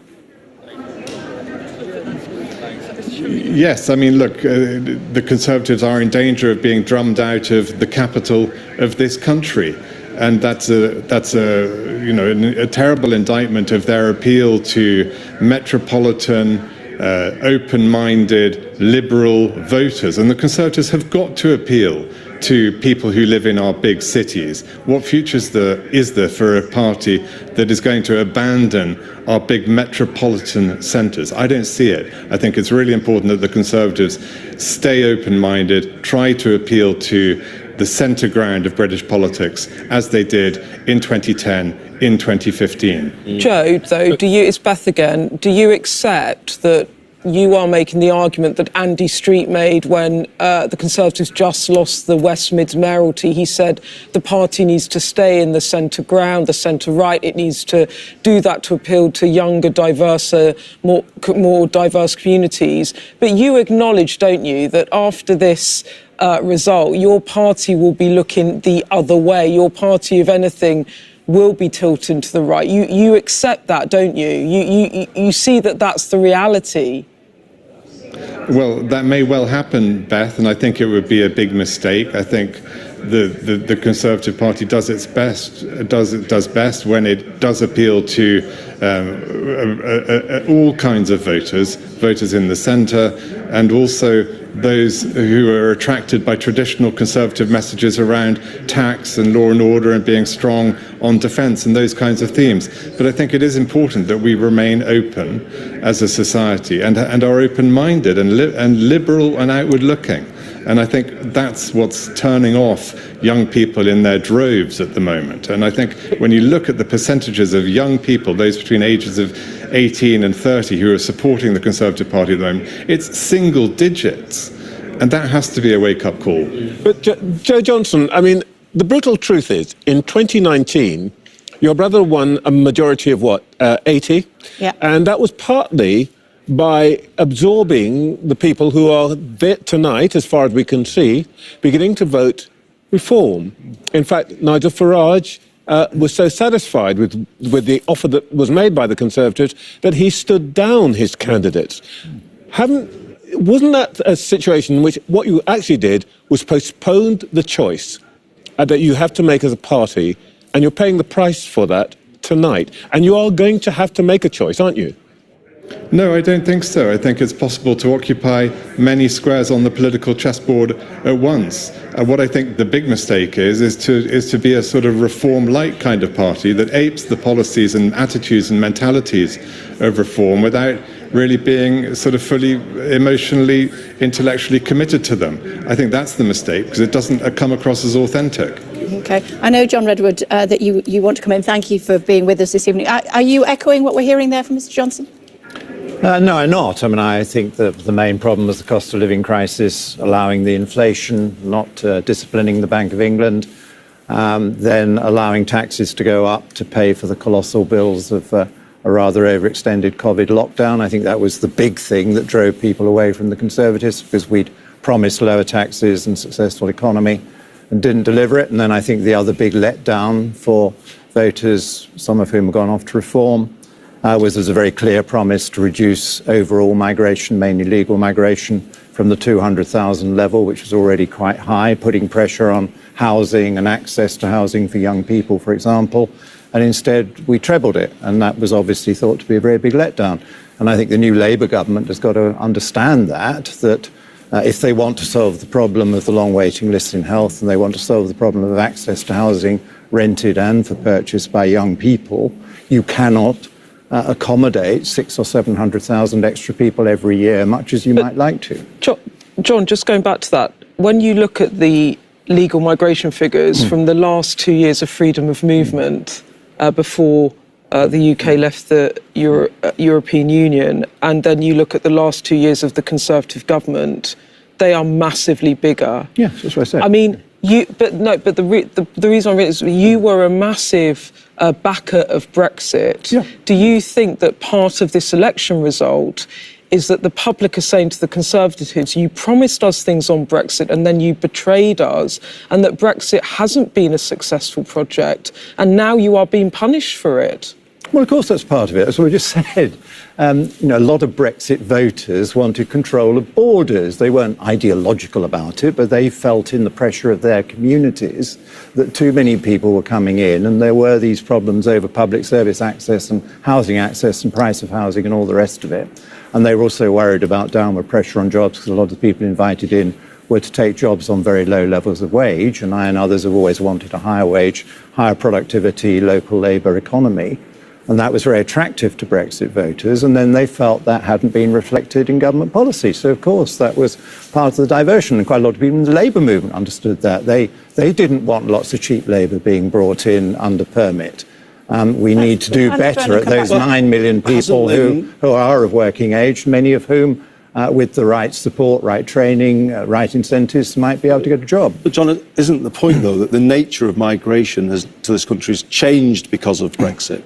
Yes, I mean, look, the Conservatives are in danger of being drummed out of the capital of this country. And that's a terrible indictment of their appeal to metropolitan, open-minded, liberal voters. And the Conservatives have got to appeal to people who live in our big cities. What future is there for a party that is going to abandon our big metropolitan centres? I don't see it. I think it's really important that the Conservatives stay open-minded, try to appeal to the centre ground of British politics, as they did in 2010, in 2015. Joe, though, it's Beth again, do you accept that you are making the argument that Andy Street made when the Conservatives just lost the West Mids mayoralty? He said the party needs to stay in the centre ground, the centre right. It needs to do that to appeal to younger, more diverse communities. But you acknowledge, don't you, that after this result, your party will be looking the other way. Your party, if anything, will be tilted to the right. You accept that, don't you? You see that that's the reality. Well, that may well happen, Beth, and I think it would be a big mistake. I think the Conservative Party does its best, does best when it does appeal to all kinds of voters in the centre, and also those who are attracted by traditional Conservative messages around tax and law and order and being strong on defence and those kinds of themes. But I think it is important that we remain open as a society and are open-minded and liberal and outward-looking. And I think that's what's turning off young people in their droves at the moment. And I think when you look at the percentages of young people, those between ages of 18 and 30 who are supporting the Conservative Party at the moment, it's single digits. And that has to be a wake-up call. But Joe Johnson, I mean, the brutal truth is, in 2019, your brother won a majority of what, 80? Yeah. And that was partly by absorbing the people who are there tonight, as far as we can see, beginning to vote reform. In fact, Nigel Farage was so satisfied with the offer that was made by the Conservatives that he stood down his candidates. Wasn't that a situation in which what you actually did was postponed the choice that you have to make as a party, and you're paying the price for that tonight? And you are going to have to make a choice, aren't you? No, I don't think so. I think it's possible to occupy many squares on the political chessboard at once. What I think the big mistake is to be a sort of reform-like kind of party that apes the policies and attitudes and mentalities of reform without really being sort of fully emotionally, intellectually committed to them. I think that's the mistake, because it doesn't come across as authentic. Okay. I know, John Redwood, that you want to come in. Thank you for being with us this evening. Are you echoing what we're hearing there from Mr. Johnson? No, I'm not. I mean, I think that the main problem was the cost of living crisis, allowing the inflation, not disciplining the Bank of England, then allowing taxes to go up to pay for the colossal bills of a rather overextended COVID lockdown. I think that was the big thing that drove people away from the Conservatives, because we'd promised lower taxes and successful economy and didn't deliver it. And then I think the other big letdown for voters, some of whom have gone off to reform, was a very clear promise to reduce overall migration, mainly legal migration, from the 200,000 level, which was already quite high, putting pressure on housing and access to housing for young people, for example. And instead, we trebled it. And that was obviously thought to be a very big letdown. And I think the new Labour government has got to understand that if they want to solve the problem of the long waiting list in health, and they want to solve the problem of access to housing, rented and for purchase by young people, you cannot accommodate 600,000 or 700,000 extra people every year, much as you might like to. John, just going back to that, when you look at the legal migration figures from the last 2 years of freedom of movement before the UK left the European Union, and then you look at the last 2 years of the Conservative government, they are massively bigger. Yes, that's what I said. I mean, the reason I read it is you were a massive backer of Brexit. Yeah. Do you think that part of this election result is that the public are saying to the Conservatives, you promised us things on Brexit and then you betrayed us, and that Brexit hasn't been a successful project, and now you are being punished for it? Well, of course, that's part of it. As we just said, a lot of Brexit voters wanted control of borders. They weren't ideological about it, but they felt in the pressure of their communities that too many people were coming in, and there were these problems over public service access and housing access and price of housing and all the rest of it. And they were also worried about downward pressure on jobs, because a lot of the people invited in were to take jobs on very low levels of wage, and I and others have always wanted a higher wage, higher productivity, local labour economy. And that was very attractive to Brexit voters. And then they felt that hadn't been reflected in government policy. So, of course, that was part of the diversion. And quite a lot of people in the Labour movement understood that. They didn't want lots of cheap labour being brought in under permit. We need to do better at those 9 million people who are of working age, many of whom, with the right support, right training, right incentives, might be able to get a job. But, John, isn't the point, though, that the nature of migration to this country has changed because of Brexit?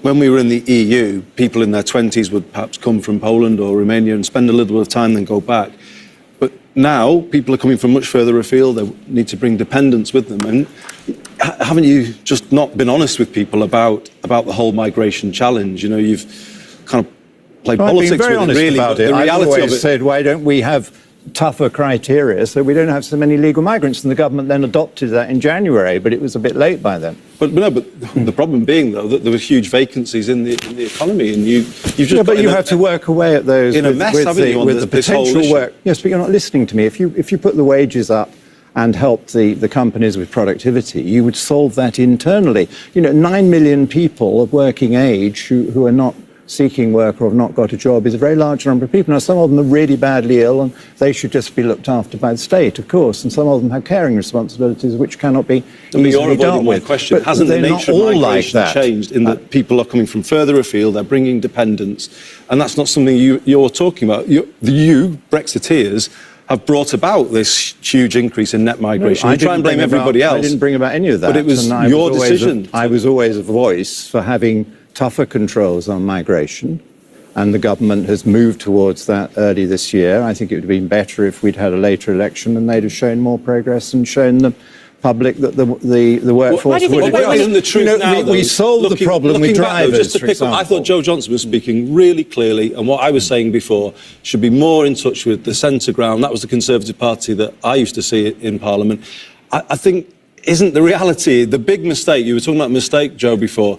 When we were in the EU, people in their 20s would perhaps come from Poland or Romania and spend a little bit of time, then go back. But now, people are coming from much further afield. They need to bring dependents with them. And haven't you just not been honest with people about the whole migration challenge? You know, you've kind of played politics with it, really. About it. The reality I've always of it. said, why don't we have tougher criteria so we don't have so many legal migrants. And the government then adopted that in January, but it was a bit late by then. But the problem being, though, that there were huge vacancies in the economy, and you've just but you have to work away at those in a mess, haven't you, on with the this whole potential issue? work. Yes, but you're not listening to me. If you put the wages up and help the companies with productivity, you would solve that internally. 9 million people of working age who are not seeking work or have not got a job is a very large number of people. Now, some of them are really badly ill and they should just be looked after by the state, of course, and some of them have caring responsibilities which cannot be easily dealt with. My question. But Hasn't the they're nature not of all like migration that. changed in that people are coming from further afield, they're bringing dependence, and that's not something you're talking about. You, Brexiteers, have brought about this huge increase in net migration. You try and blame everybody else. I didn't bring about any of that. But it was your decision. I was always a voice for having tougher controls on migration, and the government has moved towards that early this year. I think it would have been better if we'd had a later election and they'd have shown more progress and shown the public that the workforce would Why isn't the truth now, we solved the problem with drivers, for example. I thought Joe Johnson was speaking really clearly, and what I was saying before should be more in touch with the centre ground. That was the Conservative Party that I used to see in Parliament. I think, isn't the reality, the big mistake, you were talking about mistake, Joe, before,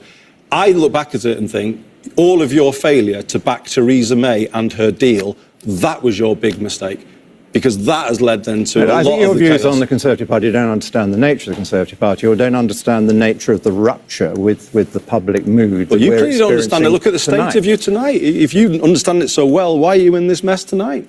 I look back at it and think, all of your failure to back Theresa May and her deal, that was your big mistake. Because that has led then to a lot of the chaos. I think your views on the Conservative Party don't understand the nature of the Conservative Party, or don't understand the nature of the rupture with the public mood. Well, you clearly don't understand it. Look at the state of you tonight. If you understand it so well, why are you in this mess tonight?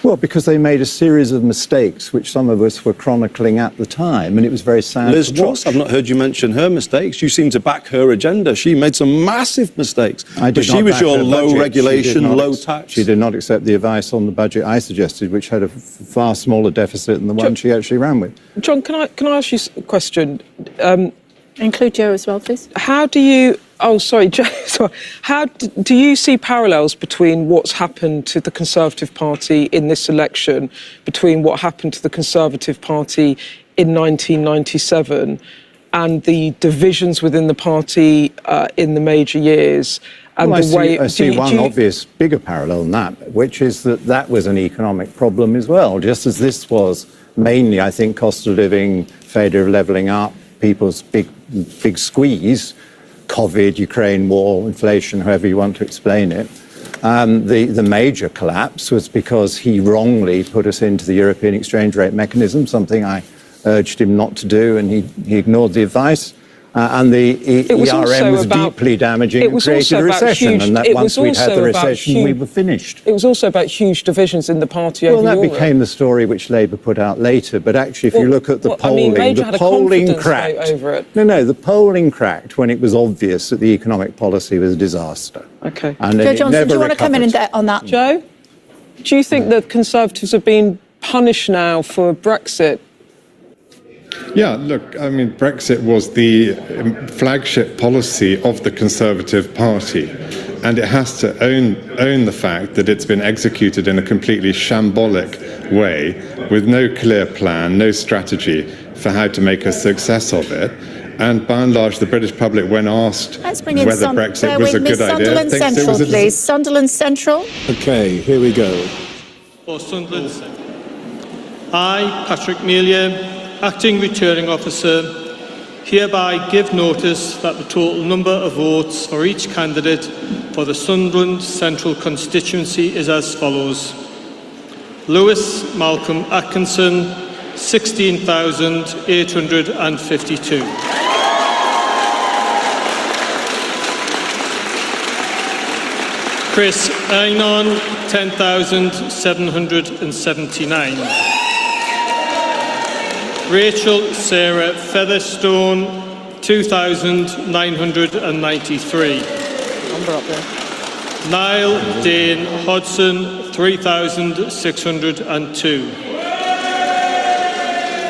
Well, because they made a series of mistakes, which some of us were chronicling at the time, and it was very sad. Liz Truss, I've not heard you mention her mistakes. You seem to back her agenda. She made some massive mistakes. But she was your low regulation, low tax. She did not accept the advice on the budget I suggested, which had a far smaller deficit than the one she actually ran with. John, can I ask you a question? Include Joe as well, please. How do you... Oh, sorry, Joe. Sorry. How do you see parallels between what's happened to the Conservative Party in this election, between what happened to the Conservative Party in 1997 and the divisions within the party in the major years? And well, the way I see one obvious bigger parallel in that, which is that was an economic problem as well, just as this was mainly, I think, cost of living, failure of levelling up, people's big squeeze, COVID, Ukraine war, inflation, however you want to explain it. The major collapse was because he wrongly put us into the European exchange rate mechanism, something I urged him not to do, and he ignored the advice. And the ERM was deeply damaging and created a recession. And that once we'd had the recession, we were finished. It was also about huge divisions in the party over Well, that Europe. became the story which Labour put out later. But actually, if you look at the polling, the polling cracked. Over it. No, the polling cracked when it was obvious that the economic policy was a disaster. Okay. And Joe Johnson, do you want to come in on that? Joe, do you think that Conservatives are being punished now for Brexit? Yeah, look, I mean, Brexit was the flagship policy of the Conservative Party, and it has to own the fact that it's been executed in a completely shambolic way, with no clear plan, no strategy for how to make a success of it. And by and large, the British public, when asked Let's bring in whether Brexit was a good idea, Sunderland thinks it Central, was a please. Sunderland Central. Okay, here we go. For Sunderland Central. I, Patrick Melia, Acting Returning Officer, hereby give notice that the total number of votes for each candidate for the Sunderland Central constituency is as follows. Lewis Malcolm Atkinson, 16,852. Chris Einon, 10,779. Rachel Sarah Featherstone, 2,993. Number up there. Niall Dane Hodson, 3,602.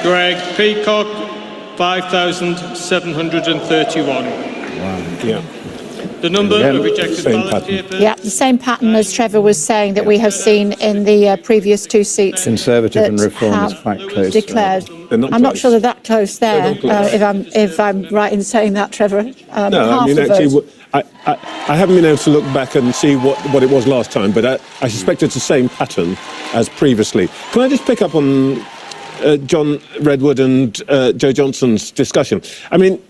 Greg Peacock, 5,731. Yeah. The number of rejected ballot papers... Yeah, the same pattern as Trevor was saying that we have seen in the previous two seats. Conservative and that Reform is have quite close. declared. I'm not sure they're that close there, if I'm right in saying that, Trevor. No, I mean, actually, I haven't been able to look back and see what it was last time, but I suspect it's the same pattern as previously. Can I just pick up on John Redwood and Joe Johnson's discussion? I mean,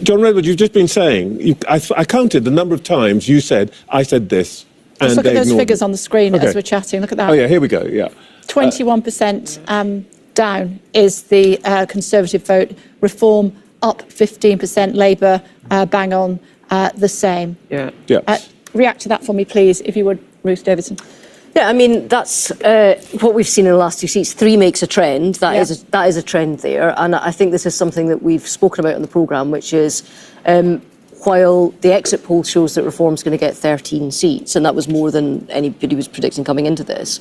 John Redwood, you've just been saying, I counted the number of times you said, I said this, and Let's look at those figures on the screen as we're chatting. Look at that. Oh, yeah, here we go, yeah. 21% down is the Conservative vote. Reform up 15%. Labour bang on the same. Yeah. React to that for me, please, if you would, Ruth Davidson. Yeah, I mean, that's what we've seen in the last two seats. 3 makes a trend. That is a trend there. And I think this is something that we've spoken about on the programme, which is while the exit poll shows that Reform's going to get 13 seats, and that was more than anybody was predicting coming into this,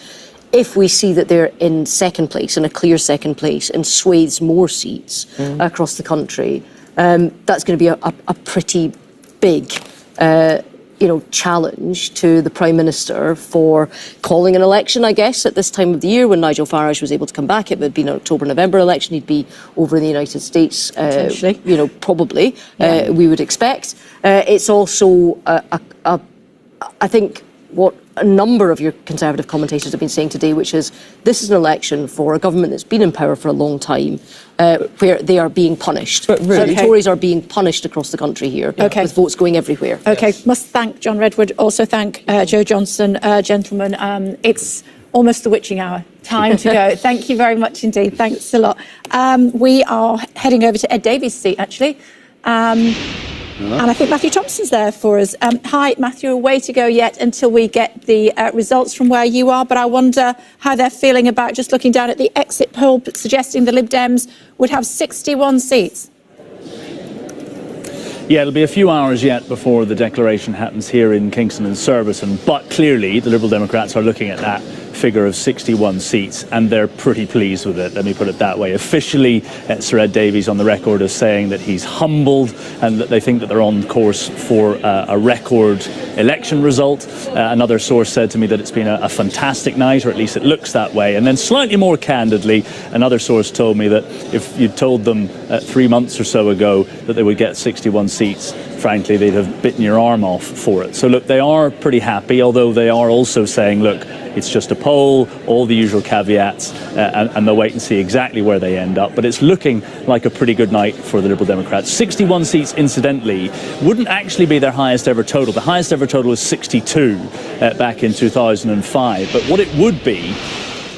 if we see that they're in second place, in a clear second place, and swathes more seats across the country, that's going to be a pretty big challenge to the Prime Minister for calling an election, I guess, at this time of the year when Nigel Farage was able to come back. It would be an October-November election. He'd be over in the United States, probably, we would expect. It's also, I think, what a number of your Conservative commentators have been saying today, which is this is an election for a government that's been in power for a long time, where they are being punished. But really, the Tories are being punished across the country here, with votes going everywhere. OK, must thank John Redwood, also thank Joe Johnson. Gentlemen, it's almost the witching hour. Time to go. Thank you very much indeed. Thanks a lot. We are heading over to Ed Davies' seat, actually. And I think Matthew Thompson's there for us. Hi, Matthew, a way to go yet until we get the results from where you are, but I wonder how they're feeling about just looking down at the exit poll suggesting the Lib Dems would have 61 seats. Yeah, it'll be a few hours yet before the declaration happens here in Kingston and Surbiton, but clearly the Liberal Democrats are looking at that figure of 61 seats, and they're pretty pleased with it, let me put it that way. Officially, Sir Ed Davies on the record as saying that he's humbled and that they think that they're on course for a record election result. Another source said to me that it's been a fantastic night, or at least it looks that way. And then slightly more candidly, another source told me that if you'd told them 3 months or so ago that they would get 61 seats, frankly, they'd have bitten your arm off for it. So look, they are pretty happy, although they are also saying, look, it's just a poll, all the usual caveats, and they'll wait and see exactly where they end up. But it's looking like a pretty good night for the Liberal Democrats. 61 seats, incidentally, wouldn't actually be their highest ever total. The highest ever total was 62 back in 2005. But what it would be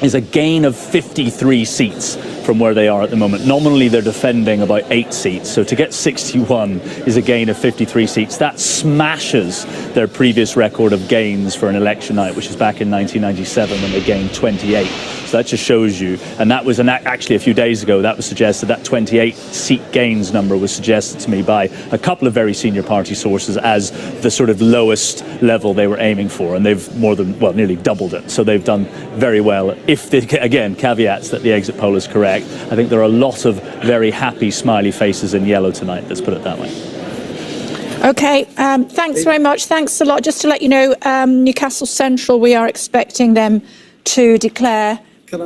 is a gain of 53 seats from where they are at the moment. Nominally, they're defending about 8 seats. So to get 61 is a gain of 53 seats. That smashes their previous record of gains for an election night, which is back in 1997 when they gained 28. So that just shows you. And that was actually a few days ago, that was suggested, that 28 seat gains number was suggested to me by a couple of very senior party sources as the sort of lowest level they were aiming for. And they've nearly doubled it. So they've done very well. If they, again, caveats that the exit poll is correct. I think there are a lot of very happy, smiley faces in yellow tonight, let's put it that way. OK, thanks very much. Thanks a lot. Just to let you know, Newcastle Central, we are expecting them to declare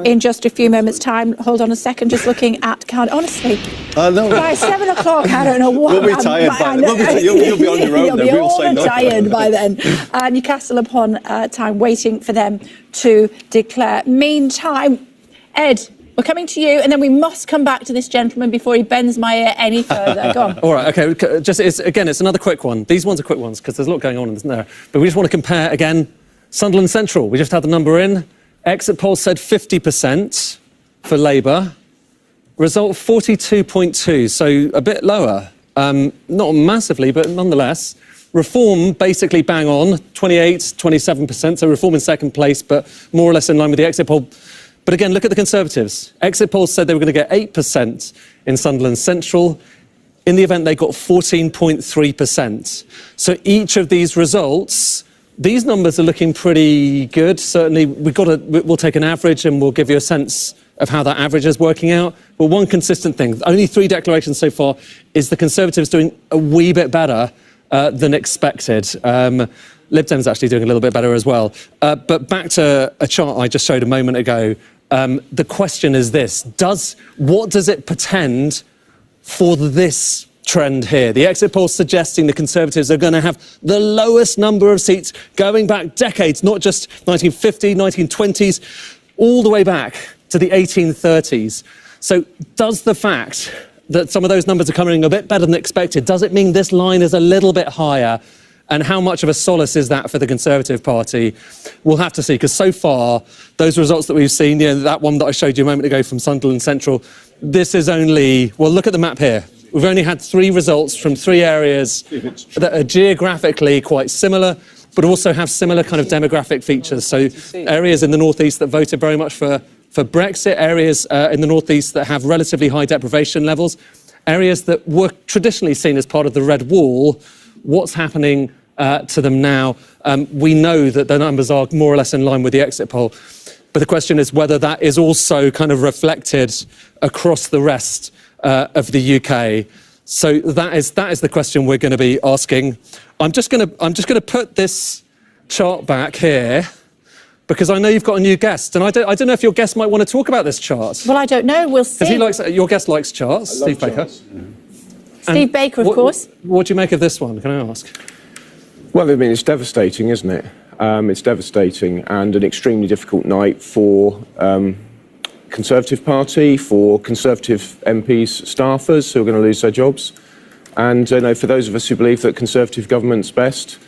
in just a few moments' time. Hold on a second, just looking at count. Honestly, by 7 o'clock, I don't know what. We'll be tired by then. You'll be on your own. You'll be all tired by then. Newcastle upon time, waiting for them to declare. Meantime, Ed, we're coming to you, and then we must come back to this gentleman before he bends my ear any further. Go on. All right, OK. It's another quick one. These ones are quick ones because there's a lot going on, isn't there? But we just want to compare, again, Sunderland Central. We just had the number in. Exit poll said 50% for Labour. Result 42.2, so a bit lower. Not massively, but nonetheless. Reform basically bang on, 28, 27%. So Reform in second place, but more or less in line with the exit poll. But again, look at the Conservatives. Exit polls said they were going to get 8% in Sunderland Central. In the event, they got 14.3%. So each of these results, these numbers are looking pretty good. Certainly, we'll take an average and we'll give you a sense of how that average is working out. But one consistent thing, only 3 declarations so far, is the Conservatives doing a wee bit better than expected. Lib Dem's actually doing a little bit better as well. But back to a chart I just showed a moment ago. The question is this: what does it portend for this trend here? The exit polls suggesting the Conservatives are going to have the lowest number of seats going back decades, not just 1950s, 1920s, all the way back to the 1830s. So does the fact that some of those numbers are coming a bit better than expected, does it mean this line is a little bit higher? And how much of a solace is that for the Conservative Party? We'll have to see, because so far, those results that we've seen, that one that I showed you a moment ago from Sunderland Central, this is only, well, look at the map here. We've only had 3 results from 3 areas that are geographically quite similar, but also have similar kind of demographic features. So areas in the northeast that voted very much for Brexit, areas in the northeast that have relatively high deprivation levels, areas that were traditionally seen as part of the Red Wall. What's happening to them now? We know that the numbers are more or less in line with the exit poll, but the question is whether that is also kind of reflected across the rest of the UK. So that is the question we're going to be asking. I'm just going to put this chart back here, because I know you've got a new guest, and I don't know if your guest might want to talk about this chart. Well, I don't know. We'll see. Because your guest likes charts, Steve Baker. Steve Baker, of course. What do you make of this one, can I ask? Well, I mean, it's devastating, isn't it? It's devastating, and an extremely difficult night for Conservative Party, for Conservative MPs, staffers who are going to lose their jobs. And for those of us who believe that Conservative government's best,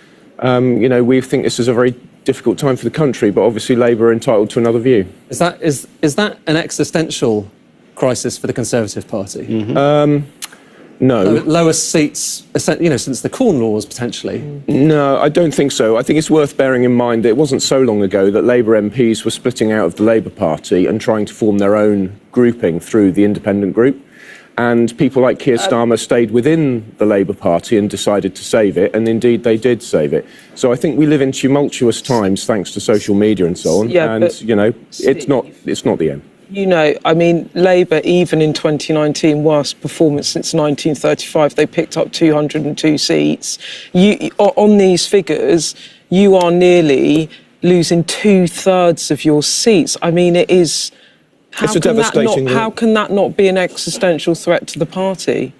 we think this is a very difficult time for the country, but obviously Labour are entitled to another view. Is that an existential crisis for the Conservative Party? Mm-hmm. No. Lowest seats, since the Corn Laws, potentially? No, I don't think so. I think it's worth bearing in mind that it wasn't so long ago that Labour MPs were splitting out of the Labour Party and trying to form their own grouping through the independent group. And people like Keir Starmer stayed within the Labour Party and decided to save it, and indeed they did save it. So I think we live in tumultuous times thanks to social media and so on. Yeah, and it's not the end. I mean, Labour, even in 2019, worst performance since 1935, they picked up 202 seats. On these figures, you are nearly losing 2/3 of your seats. I mean, it is. How can that not be an existential threat to the party?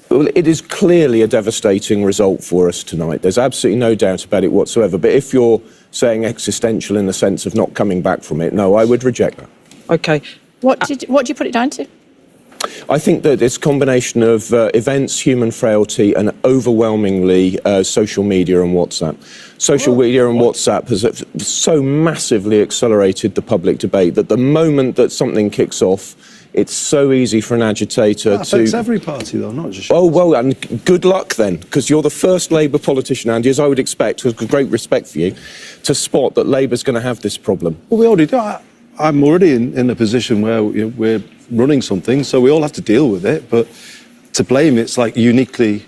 Well, it is clearly a devastating result for us tonight. There's absolutely no doubt about it whatsoever. But if you're saying existential in the sense of not coming back from it, no, I would reject that. Okay. What do you put it down to? I think that it's a combination of events, human frailty, and overwhelmingly social media and WhatsApp. Social media and WhatsApp has so massively accelerated the public debate that the moment that something kicks off, it's so easy for an agitator that affects every party, though, not just. Oh, well, and good luck then, because you're the first Labour politician, Andy, as I would expect, with great respect for you, to spot that Labour's going to have this problem. Well, we already do. I'm already in a position where we're running something, so we all have to deal with it. But to blame it's like uniquely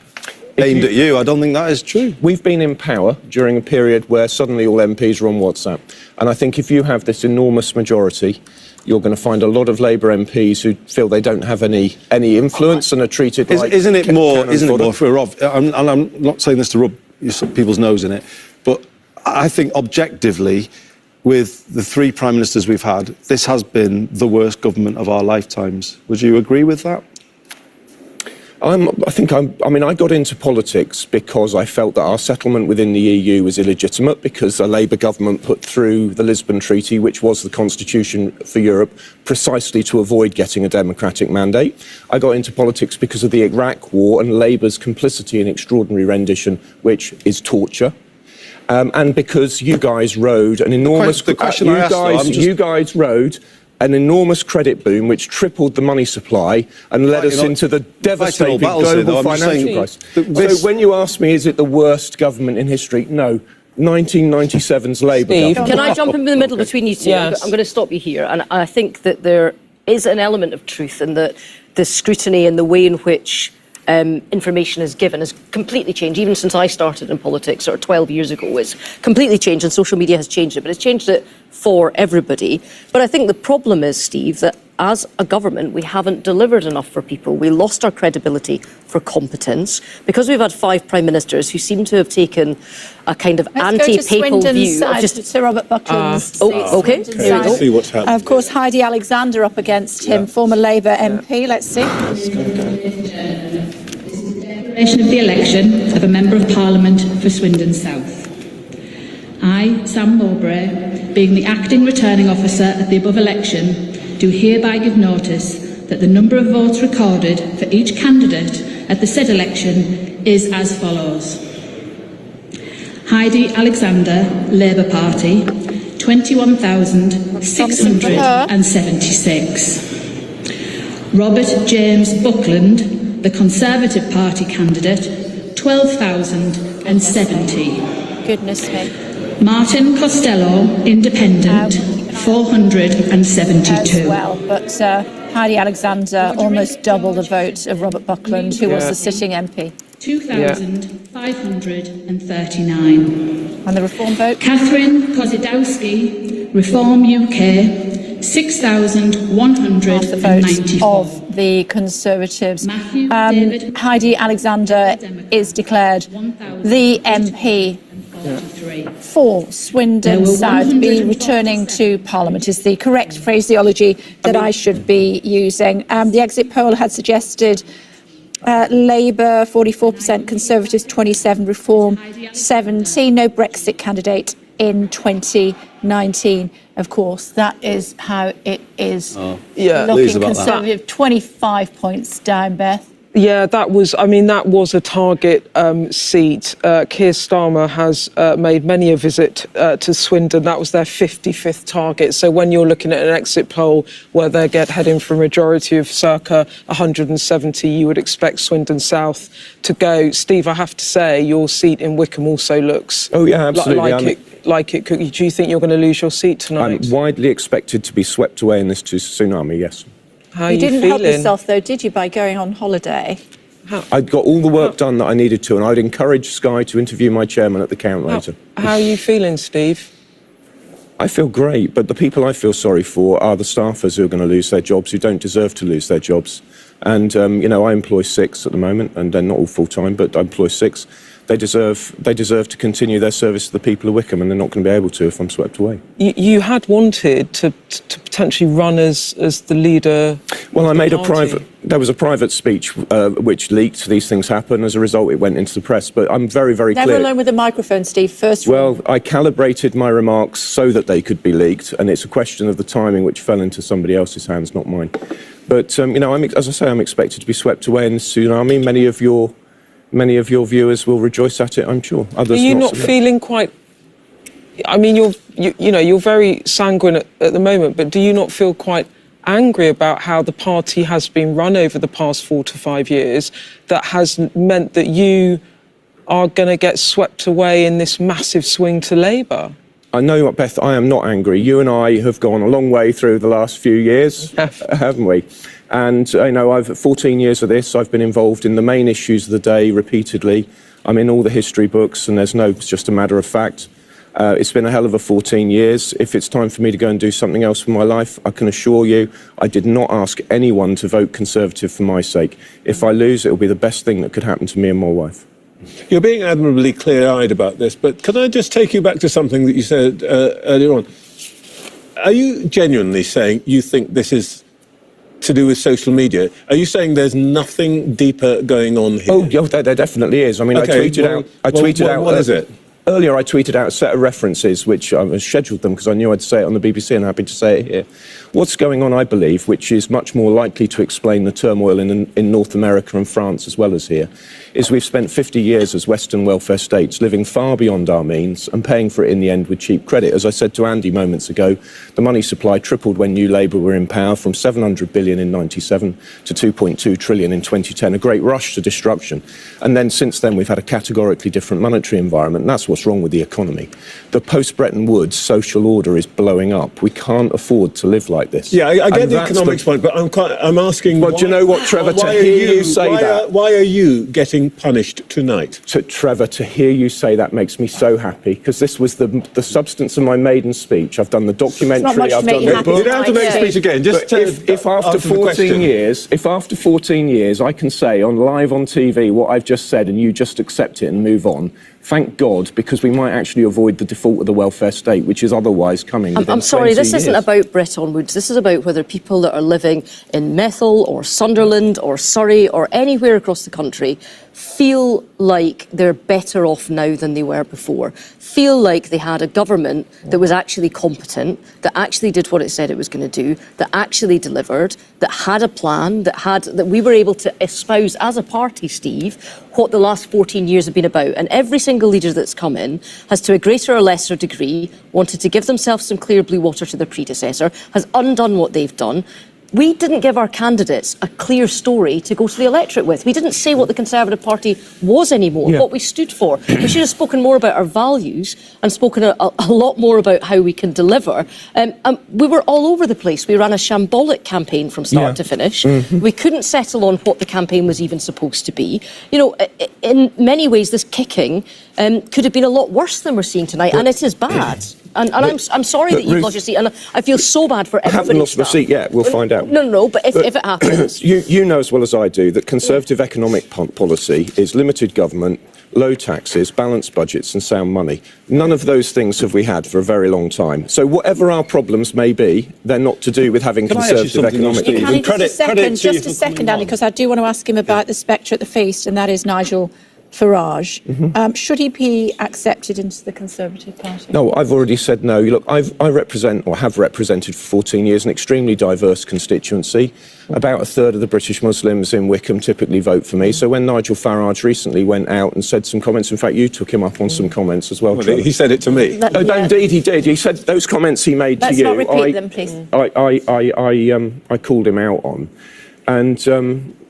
aimed at you, I don't think that is true. We've been in power during a period where suddenly all MPs are on WhatsApp. And I think if you have this enormous majority, you're going to find a lot of Labour MPs who feel they don't have any influence and are treated like... Isn't it more, if we're off, and I'm not saying this to rub people's nose in it, but I think objectively, with the 3 prime ministers we've had, this has been the worst government of our lifetimes. Would you agree with that? I got into politics because I felt that our settlement within the EU was illegitimate, because a Labour government put through the Lisbon Treaty, which was the constitution for Europe, precisely to avoid getting a democratic mandate. I got into politics because of the Iraq War and Labour's complicity in extraordinary rendition, which is torture. And because you guys rode an enormous... You guys rode an enormous credit boom which tripled the money supply and led us into the devastating global financial crisis. So when you ask me, is it the worst government in history? No. 1997's Labour government. Can I jump in the middle between you two? Yes. I'm going to stop you here. And I think that there is an element of truth in that the scrutiny and the way in which information is given has completely changed. Even since I started in politics, or 12 years ago, it's completely changed, and social media has changed it, but it's changed it for everybody. But I think the problem is, Steve, that as a government, we haven't delivered enough for people. We lost our credibility for competence because we've had 5 prime ministers who seem to have taken a kind of anti-papal view. Of just Sir Robert Buckland's okay. Here we Let's see what's happening. Of course, Heidi Alexander up against him, former Labour MP. Let's see. Declaration of the election of a Member of Parliament for Swindon South. I, Sam Mowbray, being the acting returning officer at the above election, do hereby give notice that the number of votes recorded for each candidate at the said election is as follows. Heidi Alexander, Labour Party, 21,676. Robert James Buckland, the Conservative Party candidate, 12,070. Goodness me. Martin Costello, Independent, 472. As well, but Heidi Alexander almost double the vote of Robert Buckland, who was the sitting MP. 2,539. And the Reform vote? Catherine Kozidowski, Reform UK, 6,194. Votes of the Conservatives. Heidi Alexander is declared the MP for Swindon South, be returning to Parliament is the correct phraseology that I should be using. The exit poll had suggested Labour 44%, Conservatives 27%, Reform 17%, no Brexit candidate in 2019. Of course, that is how it is looking. Conservative 25 points down, Beth. Yeah, that was a target seat. Keir Starmer has made many a visit to Swindon. That was their 55th target. So when you're looking at an exit poll where they get heading for a majority of circa 170, you would expect Swindon South to go. Steve, I have to say, your seat in Wickham also looks like it could. Do you think you're going to lose your seat tonight? I'm widely expected to be swept away in this tsunami, yes. How You didn't help feeling? yourself, though, did you, by going on holiday? I'd got all the work done that I needed to, and I'd encourage Sky to interview my chairman at the count later. How are you feeling, Steve? I feel great, but the people I feel sorry for are the staffers who are going to lose their jobs, who don't deserve to lose their jobs. And, I employ 6 at the moment, and they're not all full-time, but I employ 6. They deserve to continue their service to the people of Wickham, and they're not going to be able to if I'm swept away. You had wanted to potentially run as the leader. Well, I made there was a private speech which leaked. These things happen. As a result, it went into the press. But I'm very, very clear. Never alone with the microphone, Steve. First Well, I calibrated my remarks so that they could be leaked, and it's a question of the timing which fell into somebody else's hands, not mine. But, as I say, I'm expected to be swept away in the tsunami. Many of your viewers will rejoice at it, I'm sure. Others Are you not feeling quite? I mean, you're very sanguine at the moment, but do you not feel quite angry about how the party has been run over the past 4 to 5 years? That has meant that you are going to get swept away in this massive swing to Labour. I know, Beth, I am not angry. You and I have gone a long way through the last few years, haven't we? And, I've 14 years of this. I've been involved in the main issues of the day repeatedly. I'm in all the history books, and it's just a matter of fact. It's been a hell of a 14 years. If it's time for me to go and do something else for my life, I can assure you I did not ask anyone to vote Conservative for my sake. If I lose, it will be the best thing that could happen to me and my wife. You're being admirably clear-eyed about this, but can I just take you back to something that you said earlier on? Are you genuinely saying you think this is to do with social media? Are you saying there's nothing deeper going on here? Oh, there definitely is. I mean, Okay, I tweeted out. What is it? Earlier, I tweeted out a set of references, which I scheduled them because I knew I'd say it on the BBC, and I'm happy to say it here. What's going on, I believe, which is much more likely to explain the turmoil in North America and France as well as here, is we've spent 50 years as Western welfare states living far beyond our means and paying for it in the end with cheap credit. As I said to Andy moments ago, the money supply tripled when New Labour were in power, from 700 billion in 97 to 2.2 trillion in 2010, a great rush to destruction. And then since then, we've had a categorically different monetary environment, and that's what's wrong with the economy. The post-Bretton Woods social order is blowing up. We can't afford to live like this. Yeah, I get the economics point, but I'm asking. Well, do you know what, Trevor? To hear you say that, why are you getting being punished tonight. Trevor, to hear you say that makes me so happy, because this was the substance of my maiden speech. I've done the documentary, I've done the book. You don't have to make a speech again. Just if after 14 years, if after 14 years I can say live on TV what I've just said and you just accept it and move on, thank God, because we might actually avoid the default of the welfare state, which is otherwise coming. I'm sorry, this isn't about Bretton Woods. This is about whether people that are living in Methil or Sunderland or Surrey or anywhere across the country feel like they're better off now than they were before, feel like they had a government that was actually competent, that actually did what it said it was going to do, that actually delivered, that had a plan, that we were able to espouse as a party, Steve, what the last 14 years have been about. And every single leader that's come in has, to a greater or lesser degree, wanted to give themselves some clear blue water to their predecessor, has undone what they've done. We didn't give our candidates a clear story to go to the electorate with. We didn't say what the Conservative Party was anymore, what we stood for. We should have spoken more about our values and spoken a lot more about how we can deliver. We were all over the place. We ran a shambolic campaign from start to finish. We couldn't settle on what the campaign was even supposed to be. You know, in many ways, this kicking could have been a lot worse than we're seeing tonight, and it is bad. And I'm sorry that you've lost your seat, and I feel so bad for everybody. I haven't lost my seat yet. We'll find out. No, but if it happens. You know as well as I do that Conservative economic policy is limited government, low taxes, balanced budgets and sound money. None of those things have we had for a very long time. So whatever our problems may be, they're not to do with having Conservative economic policy. Just a second, Andy, because I do want to ask him about the spectre at the feast, and that is Nigel Farage. Should he be accepted into the Conservative Party? No, I've already said no. Look, I represent, or have represented for 14 years, an extremely diverse constituency. About a third of the British Muslims in Wickham typically vote for me. So when Nigel Farage recently went out and said some comments, in fact, you took him up on some comments as well. He said it to me. Indeed, he did. He said those comments he made to you. Let's not repeat them, please. I called him out on. And,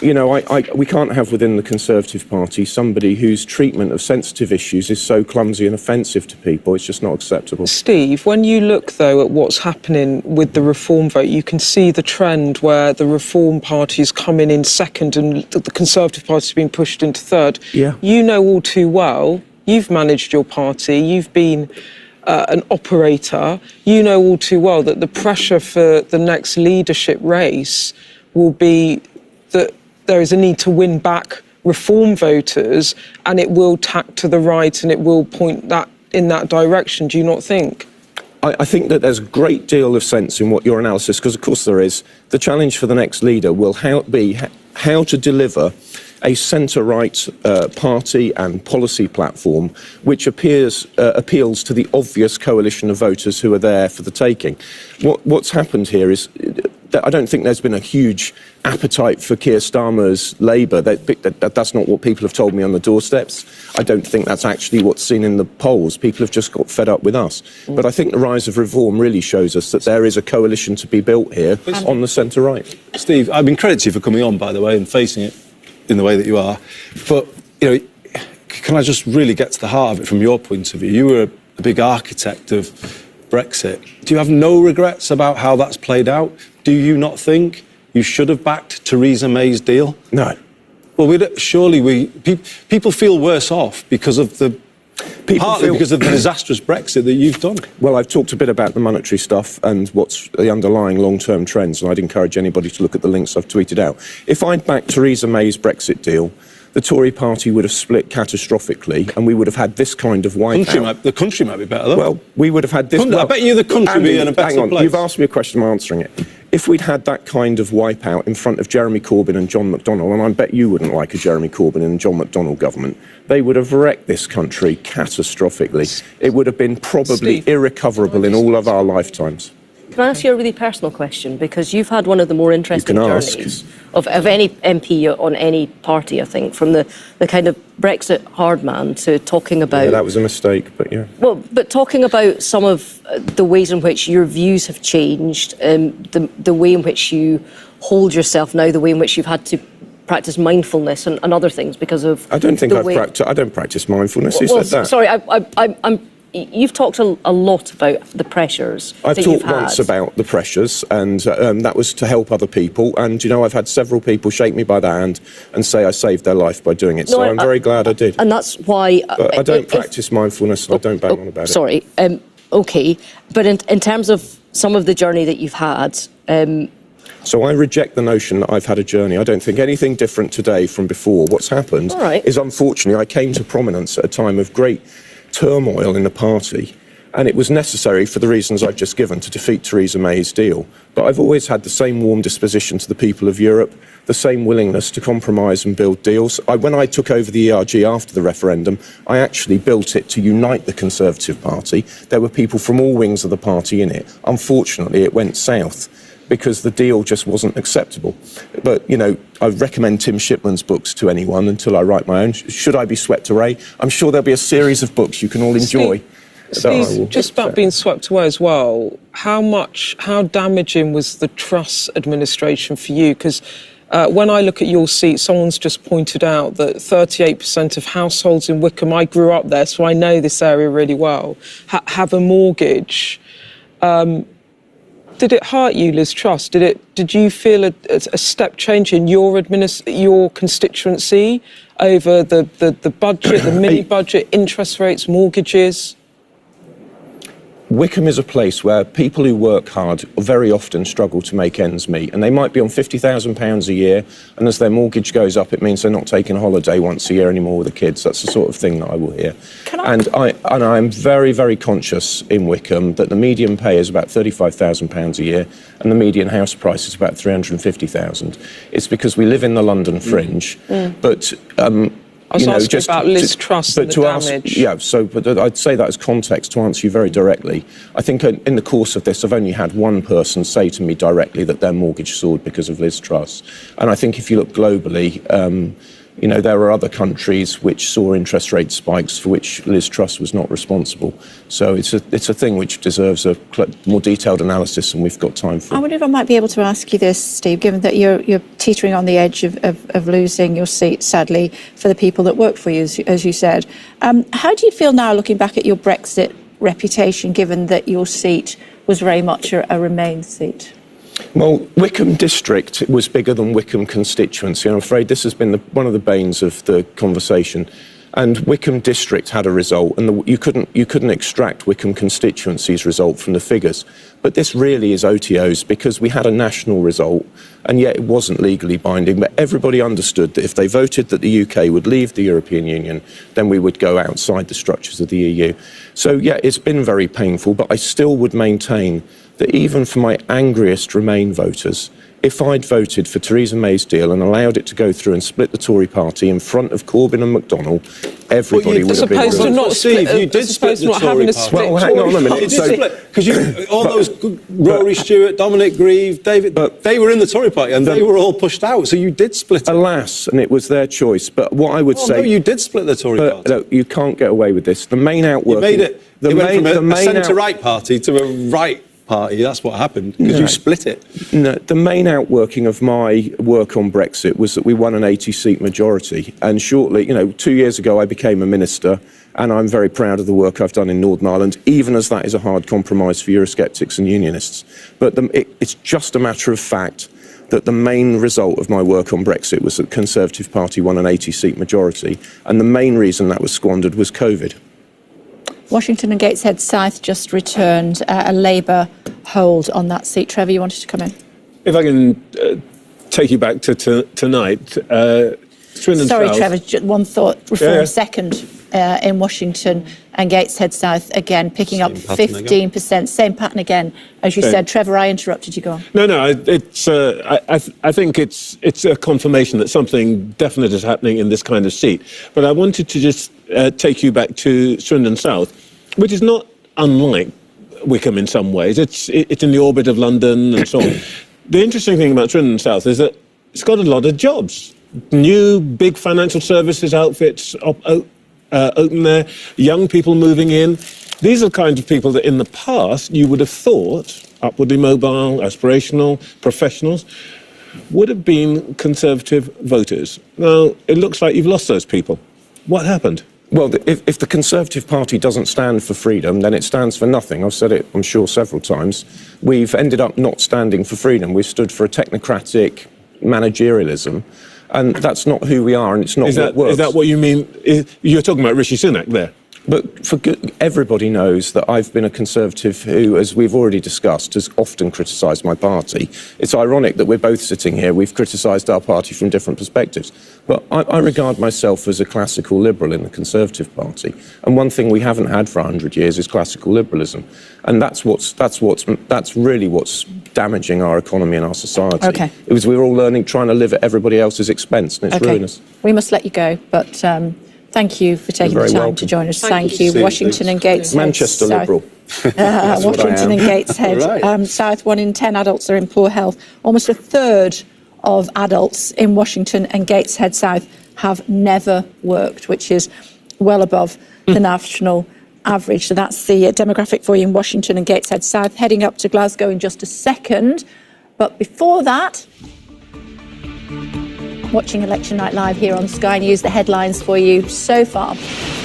we can't have within the Conservative Party somebody whose treatment of sensitive issues is so clumsy and offensive to people. It's just not acceptable. Steve, when you look, though, at what's happening with the Reform vote, you can see the trend where the Reform Party is coming in second and the Conservative Party is being pushed into third. Yeah. You know all too well, you've managed your party, you've been an operator, you know all too well that the pressure for the next leadership race will be that there is a need to win back Reform voters, and it will tack to the right and it will point that in that direction. Do you not think? I think that there's a great deal of sense in what your analysis, because of course there is. The challenge for the next leader will be how to deliver a centre-right party and policy platform which appeals to the obvious coalition of voters who are there for the taking. What's happened here is that I don't think there's been a huge appetite for Keir Starmer's Labour. That's not what people have told me on the doorsteps. I don't think that's actually what's seen in the polls. People have just got fed up with us. But I think the rise of Reform really shows us that there is a coalition to be built here on the centre-right. Steve, I mean, credit to you for coming on, by the way, and facing it in the way that you are. But, can I just really get to the heart of it from your point of view? You were a big architect of Brexit. Do you have no regrets about how that's played out? Do you not think you should have backed Theresa May's deal? No. Well, people feel worse off because of because of the disastrous Brexit that you've done. Well, I've talked a bit about the monetary stuff and what's the underlying long-term trends, and I'd encourage anybody to look at the links I've tweeted out. If I'd backed Theresa May's Brexit deal, the Tory party would have split catastrophically, and we would have had this kind of wipeout. The country might be better, though. Well, we would have had this. I bet you the country would be in a better place. You've asked me a question, I'm answering it. If we'd had that kind of wipeout in front of Jeremy Corbyn and John McDonnell, and I bet you wouldn't like a Jeremy Corbyn and John McDonnell government, they would have wrecked this country catastrophically. It would have been probably irrecoverable in all of our lifetimes. Can I ask you a really personal question? Because you've had one of the more interesting journeys of any MP on any party, I think, from the kind of Brexit hard man to talking about... Yeah, that was a mistake, but yeah. Well, but talking about some of the ways in which your views have changed, the way in which you hold yourself now, the way in which you've had to practice mindfulness and other things because of... I don't think I don't practice mindfulness. Who said that? Sorry, I'm you've talked a lot about the pressures I've that you've talked had. once about the pressures, and that was to help other people. And, you know, I've had several people shake me by the hand and say I saved their life by doing it. So I'm very glad I did. And that's why... But I don't practice mindfulness. I don't bang on about it. Sorry. OK. But in terms of some of the journey that you've had... So I reject the notion that I've had a journey. I don't think anything different today from before. What's happened is, unfortunately, I came to prominence at a time of great turmoil in the party, and it was necessary for the reasons I've just given to defeat Theresa May's deal. But I've always had the same warm disposition to the people of Europe, the same willingness to compromise and build deals. When I took over the ERG after the referendum, I actually built it to unite the Conservative Party. There were people from all wings of the party in it. Unfortunately, it went south, because the deal just wasn't acceptable. But, you know, I recommend Tim Shipman's books to anyone until I write my own. Should I be swept away? I'm sure there'll be a series of books you can all enjoy. Steve, just about being swept away as well, how damaging was the Truss administration for you? Because when I look at your seat, someone's just pointed out that 38% of households in Wickham, I grew up there, so I know this area really well, have a mortgage. Did it hurt you, Liz Truss? Did you feel a step change in your constituency over the budget, the mini budget, interest rates, mortgages? Wickham is a place where people who work hard very often struggle to make ends meet, and they might be on £50,000 a year, and as their mortgage goes up, it means they're not taking a holiday once a year anymore with the kids. That's the sort of thing that I will hear. And I'm very, very conscious in Wickham that the median pay is about £35,000 a year, and the median house price is about £350,000. It's because we live in the London fringe, but... I was asking about Liz Truss and the damage. But I'd say that as context to answer you very directly. I think in the course of this, I've only had one person say to me directly that their mortgage soared because of Liz Truss. And I think if you look globally, you know, there are other countries which saw interest rate spikes for which Liz Truss was not responsible. So it's a thing which deserves a more detailed analysis than we've got time for. I wonder if I might be able to ask you this, Steve, given that you're teetering on the edge of losing your seat, sadly, for the people that work for you, as you said. How do you feel now, looking back at your Brexit reputation, given that your seat was very much a Remain seat? Well, Wickham District was bigger than Wickham constituency. I'm afraid this has been one of the banes of the conversation. And Wickham District had a result, and you couldn't extract Wickham constituency's result from the figures. But this really is OTOs, because we had a national result, and yet it wasn't legally binding. But everybody understood that if they voted that the UK would leave the European Union, then we would go outside the structures of the EU. So, yeah, it's been very painful, but I still would maintain that even for my angriest Remain voters, if I'd voted for Theresa May's deal and allowed it to go through and split the Tory party in front of Corbyn and McDonnell, everybody would have been... Steve, you did split the Tory party. Well, hang on a minute. Because all those Rory Stewart, Dominic Grieve, David, they were in the Tory party and they were all pushed out, so you did split it. Alas, and it was their choice. But what I would say... No, you did split the Tory party. No, you can't get away with this. The main outworking... You made it. It went from a centre-right party to a right party. That's what happened, because you split it. No, the main outworking of my work on Brexit was that we won an 80-seat majority. And shortly, 2 years ago, I became a minister, and I'm very proud of the work I've done in Northern Ireland, even as that is a hard compromise for Eurosceptics and Unionists. But it's just a matter of fact that the main result of my work on Brexit was that the Conservative Party won an 80-seat majority, and the main reason that was squandered was COVID. Washington and Gateshead South just returned a Labour hold on that seat. Trevor, you wanted to come in? If I can take you back to tonight, Swindon Sorry, South. Trevor, one thought. Reform second in Washington and Gateshead South, again, picking up 15%. Same pattern again, as you said. Trevor, I interrupted you. Go on. No, it's. I think it's a confirmation that something definite is happening in this kind of seat. But I wanted to just take you back to Swindon South, which is not unlike Wickham in some ways. It's in the orbit of London and so on. The interesting thing about Swindon South is that it's got a lot of jobs. New big financial services outfits open there, young people moving in. These are the kinds of people that in the past you would have thought, upwardly mobile, aspirational, professionals, would have been Conservative voters. Now, it looks like you've lost those people. What happened? Well, if the Conservative Party doesn't stand for freedom, then it stands for nothing. I've said it, I'm sure, several times. We've ended up not standing for freedom. We've stood for a technocratic managerialism, and that's not who we are, and it's not what works. Is that what you mean? You're talking about Rishi Sunak there? But everybody knows that I've been a Conservative who, as we've already discussed, has often criticised my party. It's ironic that we're both sitting here. We've criticised our party from different perspectives. But I regard myself as a classical liberal in the Conservative Party. And one thing we haven't had for 100 years is classical liberalism. And that's really what's damaging our economy and our society. Okay. It was we were all learning, trying to live at everybody else's expense, and it's ruinous. We must let you go, but thank you for taking the time to join us. Thank you. Washington and Gateshead. Manchester Liberal. Washington and Gateshead South, 1 in 10 adults are in poor health. Almost a third of adults in Washington and Gateshead South have never worked, which is well above the national average. So that's the demographic for you in Washington and Gateshead South. Heading up to Glasgow in just a second. But before that, watching Election Night Live here on Sky News, the headlines for you so far.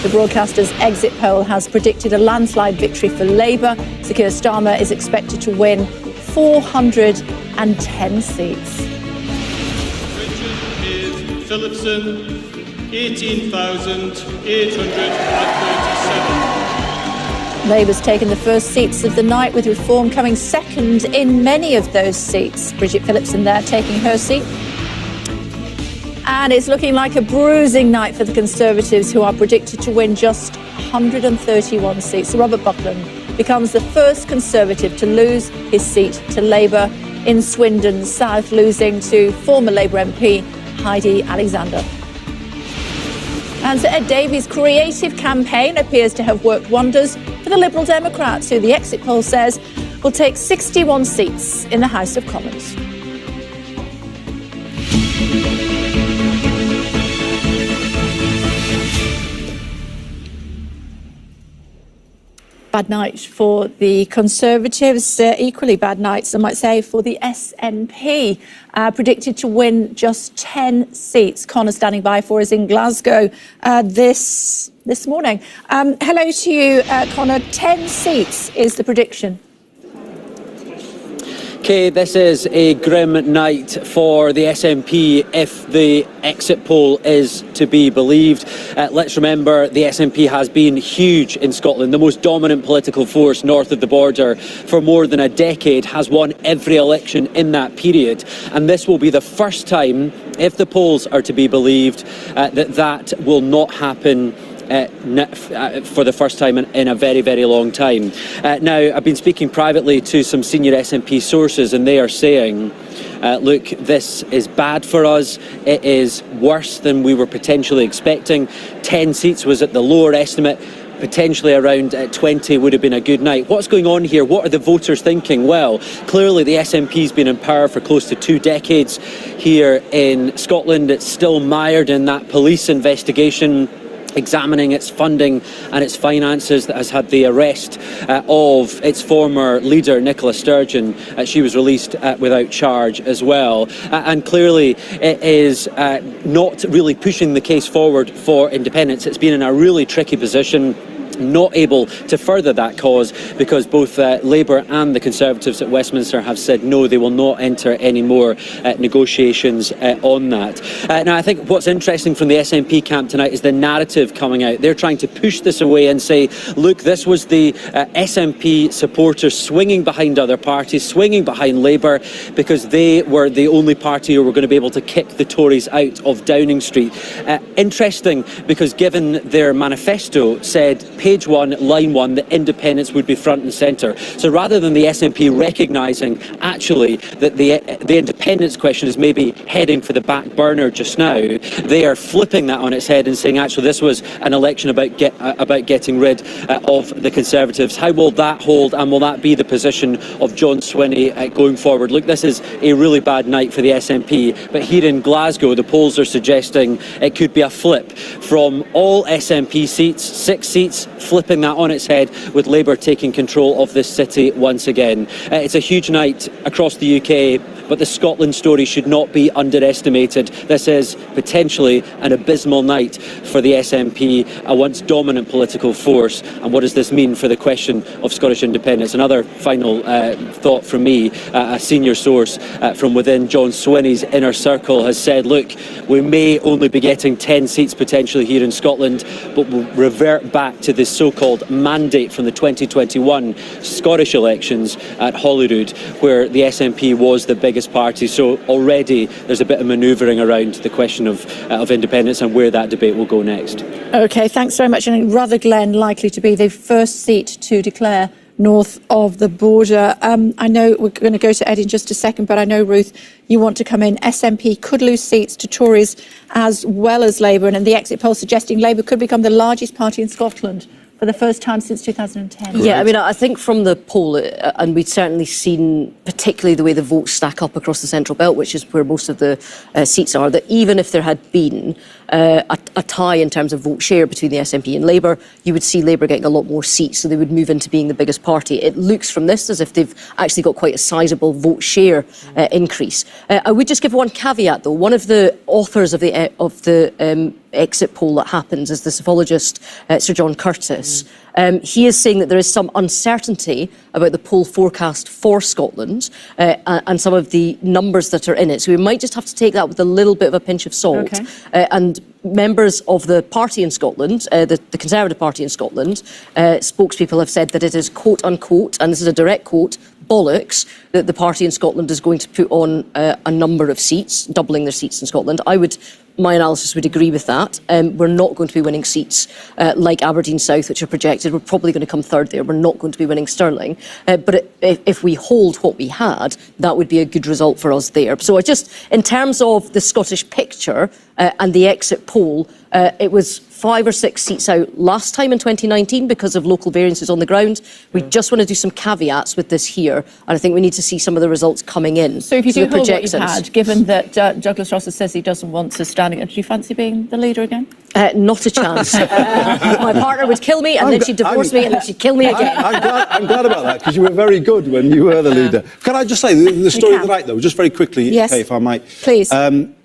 The broadcaster's exit poll has predicted a landslide victory for Labour. Sir Keir Starmer is expected to win 410 seats. Phillipson, 18,837. Labour's taken the first seats of the night, with Reform coming second in many of those seats. Bridget Phillipson there taking her seat. And it's looking like a bruising night for the Conservatives, who are predicted to win just 131 seats. So Robert Buckland becomes the first Conservative to lose his seat to Labour in Swindon South, losing to former Labour MP Heidi Alexander. And Sir Ed Davey's creative campaign appears to have worked wonders for the Liberal Democrats, who the exit poll says will take 61 seats in the House of Commons. Bad night for the Conservatives, equally bad nights, I might say, for the SNP, predicted to win just 10 seats. Connor standing by for us in Glasgow this morning. Hello to you, Connor. 10 seats is the prediction. Kay, this is a grim night for the SNP if the exit poll is to be believed. Let's remember the SNP has been huge in Scotland, the most dominant political force north of the border for more than a decade, has won every election in that period. And this will be the first time, if the polls are to be believed, that will not happen for the first time in a very, very long time. Now, I've been speaking privately to some senior SNP sources, and they are saying, look, this is bad for us. It is worse than we were potentially expecting. 10 seats was at the lower estimate. Potentially around 20 would have been a good night. What's going on here? What are the voters thinking? Well, clearly the SNP's been in power for close to 2 decades here in Scotland. It's still mired in that police investigation examining its funding and its finances that has had the arrest of its former leader, Nicola Sturgeon. She was released without charge as well. And clearly it is not really pushing the case forward for independence. It's been in a really tricky position, not able to further that cause, because both Labour and the Conservatives at Westminster have said no, they will not enter any more negotiations on that. Now, I think what's interesting from the SNP camp tonight is the narrative coming out. They're trying to push this away and say, look, this was the SNP supporters swinging behind other parties, swinging behind Labour, because they were the only party who were going to be able to kick the Tories out of Downing Street. Interesting, because given their manifesto said, page 1, line 1, that independence would be front and centre. So rather than the SNP recognising actually that the independence question is maybe heading for the back burner just now, they are flipping that on its head and saying actually this was an election about getting rid of the Conservatives. How will that hold, and will that be the position of John Swinney going forward? Look, this is a really bad night for the SNP, but here in Glasgow the polls are suggesting it could be a flip from all SNP seats, 6 seats, flipping that on its head with Labour taking control of this city once again. It's a huge night across the UK but the Scotland story should not be underestimated. This is potentially an abysmal night for the SNP, a once dominant political force. And what does this mean for the question of Scottish independence? Another final thought from me, a senior source from within John Swinney's inner circle has said, look, we may only be getting 10 seats potentially here in Scotland, but we'll revert back to this so-called mandate from the 2021 Scottish elections at Holyrood, where the SNP was the biggest party. So already there's a bit of manoeuvring around the question of independence and where that debate will go next. OK, thanks very much. And Rutherglen likely to be the first seat to declare north of the border. I know we're going to go to Ed in just a second, but I know, Ruth, you want to come in. SNP could lose seats to Tories as well as Labour, and the exit poll suggesting Labour could become the largest party in Scotland for the first time since 2010. Yeah, I mean, I think from the poll, and we'd certainly seen particularly the way the votes stack up across the Central Belt, which is where most of the seats are, that even if there had been a tie in terms of vote share between the SNP and Labour, you would see Labour getting a lot more seats, so they would move into being the biggest party. It looks from this as if they've actually got quite a sizable vote share increase. I would just give one caveat, though. One of the authors of the exit poll that happens is the psephologist Sir John Curtis. He is saying that there is some uncertainty about the poll forecast for Scotland and some of the numbers that are in it. So we might just have to take that with a little bit of a pinch of salt. Okay. And members of the party in Scotland, the Conservative Party in Scotland, spokespeople have said that it is quote unquote, and this is a direct quote, bollocks that the party in Scotland is going to put on a number of seats, doubling their seats in Scotland. My analysis would agree with that. We're not going to be winning seats like Aberdeen South, which are projected. We're probably going to come third there. We're not going to be winning Stirling. But if we hold what we had, that would be a good result for us there. So in terms of the Scottish picture and the exit poll, it was 5 or 6 seats out last time in 2019 because of local variances on the ground. We just want to do some caveats with this here, and I think we need to see some of the results coming in. So if you do hold what you've had, given that Douglas Ross says he doesn't want to stand again, do you fancy being the leader again? Not a chance. My partner would kill me, and then she'd divorce me, and then she'd kill me again. I'm glad about that, because you were very good when you were the leader. Can I just say, the story of the night, though, just very quickly, yes. okay, if I might. Please.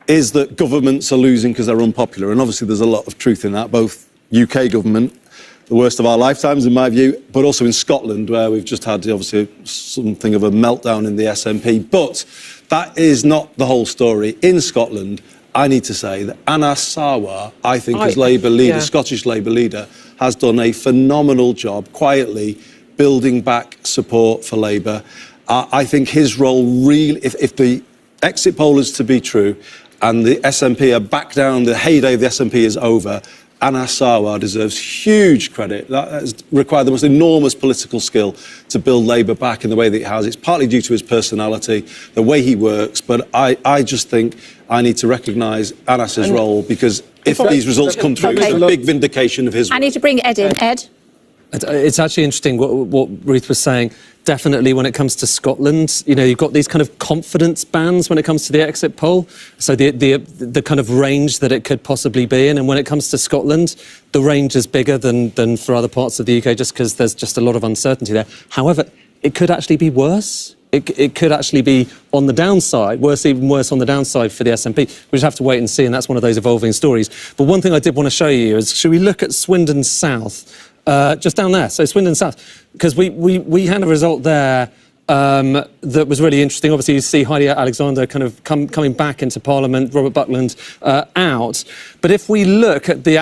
Is that governments are losing because they're unpopular. And obviously there's a lot of truth in that, both UK government, the worst of our lifetimes in my view, but also in Scotland, where we've just had obviously something of a meltdown in the SNP. But that is not the whole story. In Scotland, I need to say that Anas Sarwar, I think as Labour leader, Scottish Labour leader, has done a phenomenal job quietly building back support for Labour. I think his role really, if the exit poll is to be true, and the SNP are back down, the heyday of the SNP is over, Anas Sarwar deserves huge credit. That has required the most enormous political skill to build Labour back in the way that it has. It's partly due to his personality, the way he works, but I just think I need to recognise Anas's role, because if these results come through, it's a big vindication of his work. I need to bring Ed in. Ed? It's actually interesting what Ruth was saying. Definitely when it comes to Scotland, you've got these kind of confidence bands when it comes to the exit poll. So the kind of range that it could possibly be in. And when it comes to Scotland, the range is bigger than for other parts of the UK, just because there's just a lot of uncertainty there. However, it could actually be worse. It could actually be on the downside, even worse on the downside for the SNP. We just have to wait and see, and that's one of those evolving stories. But one thing I did want to show you is, should we look at Swindon South? Just down there, so Swindon South, because we had a result there that was really interesting. Obviously, you see Heidi Alexander kind of coming back into Parliament, Robert Buckland out. But if we look at the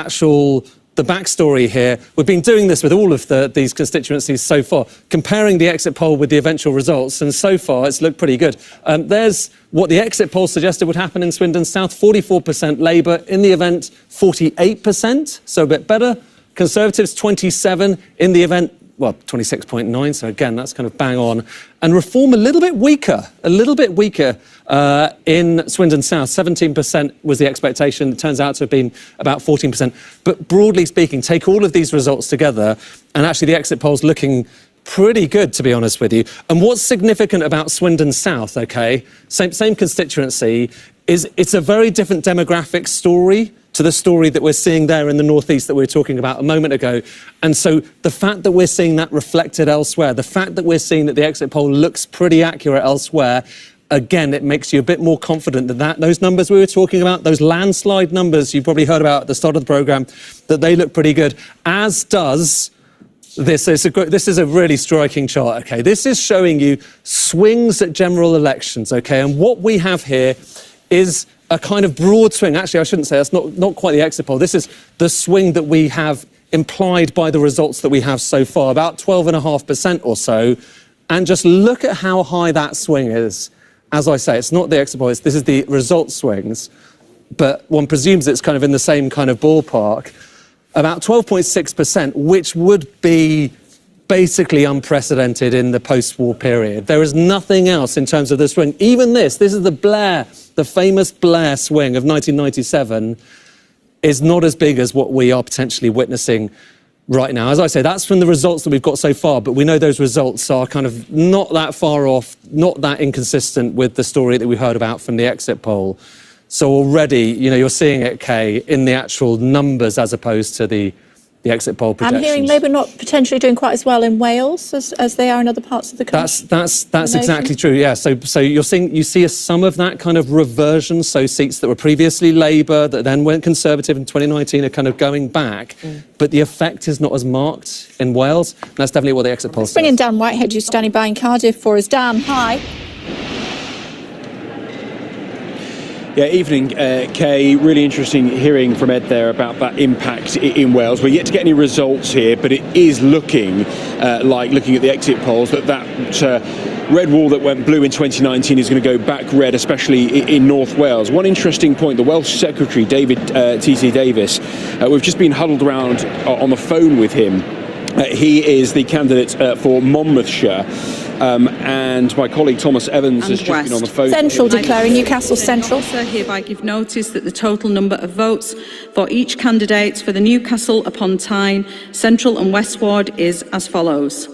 backstory here, we've been doing this with all of these constituencies so far, comparing the exit poll with the eventual results, and so far it's looked pretty good. There's what the exit poll suggested would happen in Swindon South, 44% Labour, in the event 48%, so a bit better. Conservatives 27, in the event, well, 26.9, so again, that's kind of bang on. And Reform a little bit weaker in Swindon South. 17% was the expectation. It turns out to have been about 14%. But broadly speaking, take all of these results together, and actually the exit poll's looking pretty good, to be honest with you. And what's significant about Swindon South, okay, same constituency, is it's a very different demographic story to the story that we're seeing there in the northeast that we were talking about a moment ago. And so the fact that we're seeing that reflected elsewhere, the fact that we're seeing that the exit poll looks pretty accurate elsewhere, again, it makes you a bit more confident that those numbers we were talking about, those landslide numbers you probably heard about at the start of the programme, that they look pretty good, as does this. This is a really striking chart, okay? This is showing you swings at general elections, okay? And what we have here is a kind of broad swing. Actually, I shouldn't say that's not quite the exit poll. This is the swing that we have implied by the results that we have so far, about 12.5% or so. And just look at how high that swing is. As I say, it's not the exit poll, this is the result swings, but one presumes it's kind of in the same kind of ballpark. About 12.6%, which would be basically unprecedented in the post-war period. There is nothing else in terms of the swing. Even this is the famous Blair swing of 1997, is not as big as what we are potentially witnessing right now. As I say, that's from the results that we've got so far, but we know those results are kind of not that far off, not that inconsistent with the story that we heard about from the exit poll. So already, you're seeing it, Kay, in the actual numbers as opposed to the exit poll projections. I'm hearing Labour not potentially doing quite as well in Wales as they are in other parts of the country. That's exactly true. Yeah. So you see some of that kind of reversion. So seats that were previously Labour that then went Conservative in 2019 are kind of going back, but the effect is not as marked in Wales. And that's definitely what the exit poll says. Bring in Dan Whitehead, who's standing by in Cardiff for us. Dan, hi. Yeah, evening, Kay. Really interesting hearing from Ed there about that impact in Wales. We're yet to get any results here, but it is looking like, looking at the exit polls, that red wall that went blue in 2019 is going to go back red, especially in North Wales. One interesting point, the Welsh Secretary, David T.C. Davis, we've just been huddled around on the phone with him. He is the candidate for Monmouthshire. And my colleague Thomas Evans has just been on the phone. Central declaring Newcastle Central. I hereby give notice that the total number of votes for each candidate for the Newcastle upon Tyne, Central and West Ward is as follows.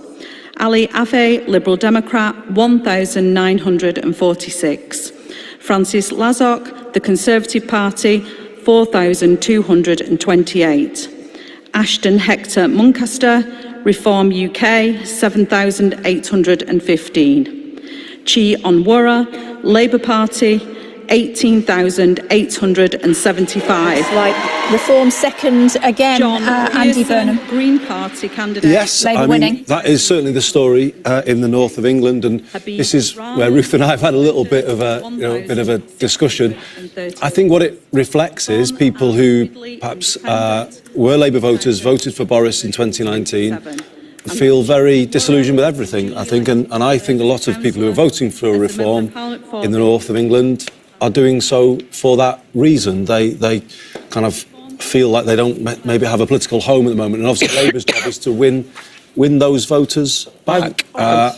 Ali Afe, Liberal Democrat, 1,946. Francis Lazok, the Conservative Party, 4,228. Ashton Hector Muncaster, Reform UK, 7,815. Chi Onwurah, Labour Party, 18,875. Like Reform second again, Andy Burnham. Green Party candidate. Yes, Labour winning. That is certainly the story in the north of England, and this is where Ruth and I have had a little bit of a discussion. I think what it reflects is people who perhaps were Labour voters, voted for Boris in 2019, feel very disillusioned with everything, I think, and I think a lot of people who are voting for a reform in the north of England are doing so for that reason. They kind of feel like they don't maybe have a political home at the moment, and obviously Labour's job is to win those voters back,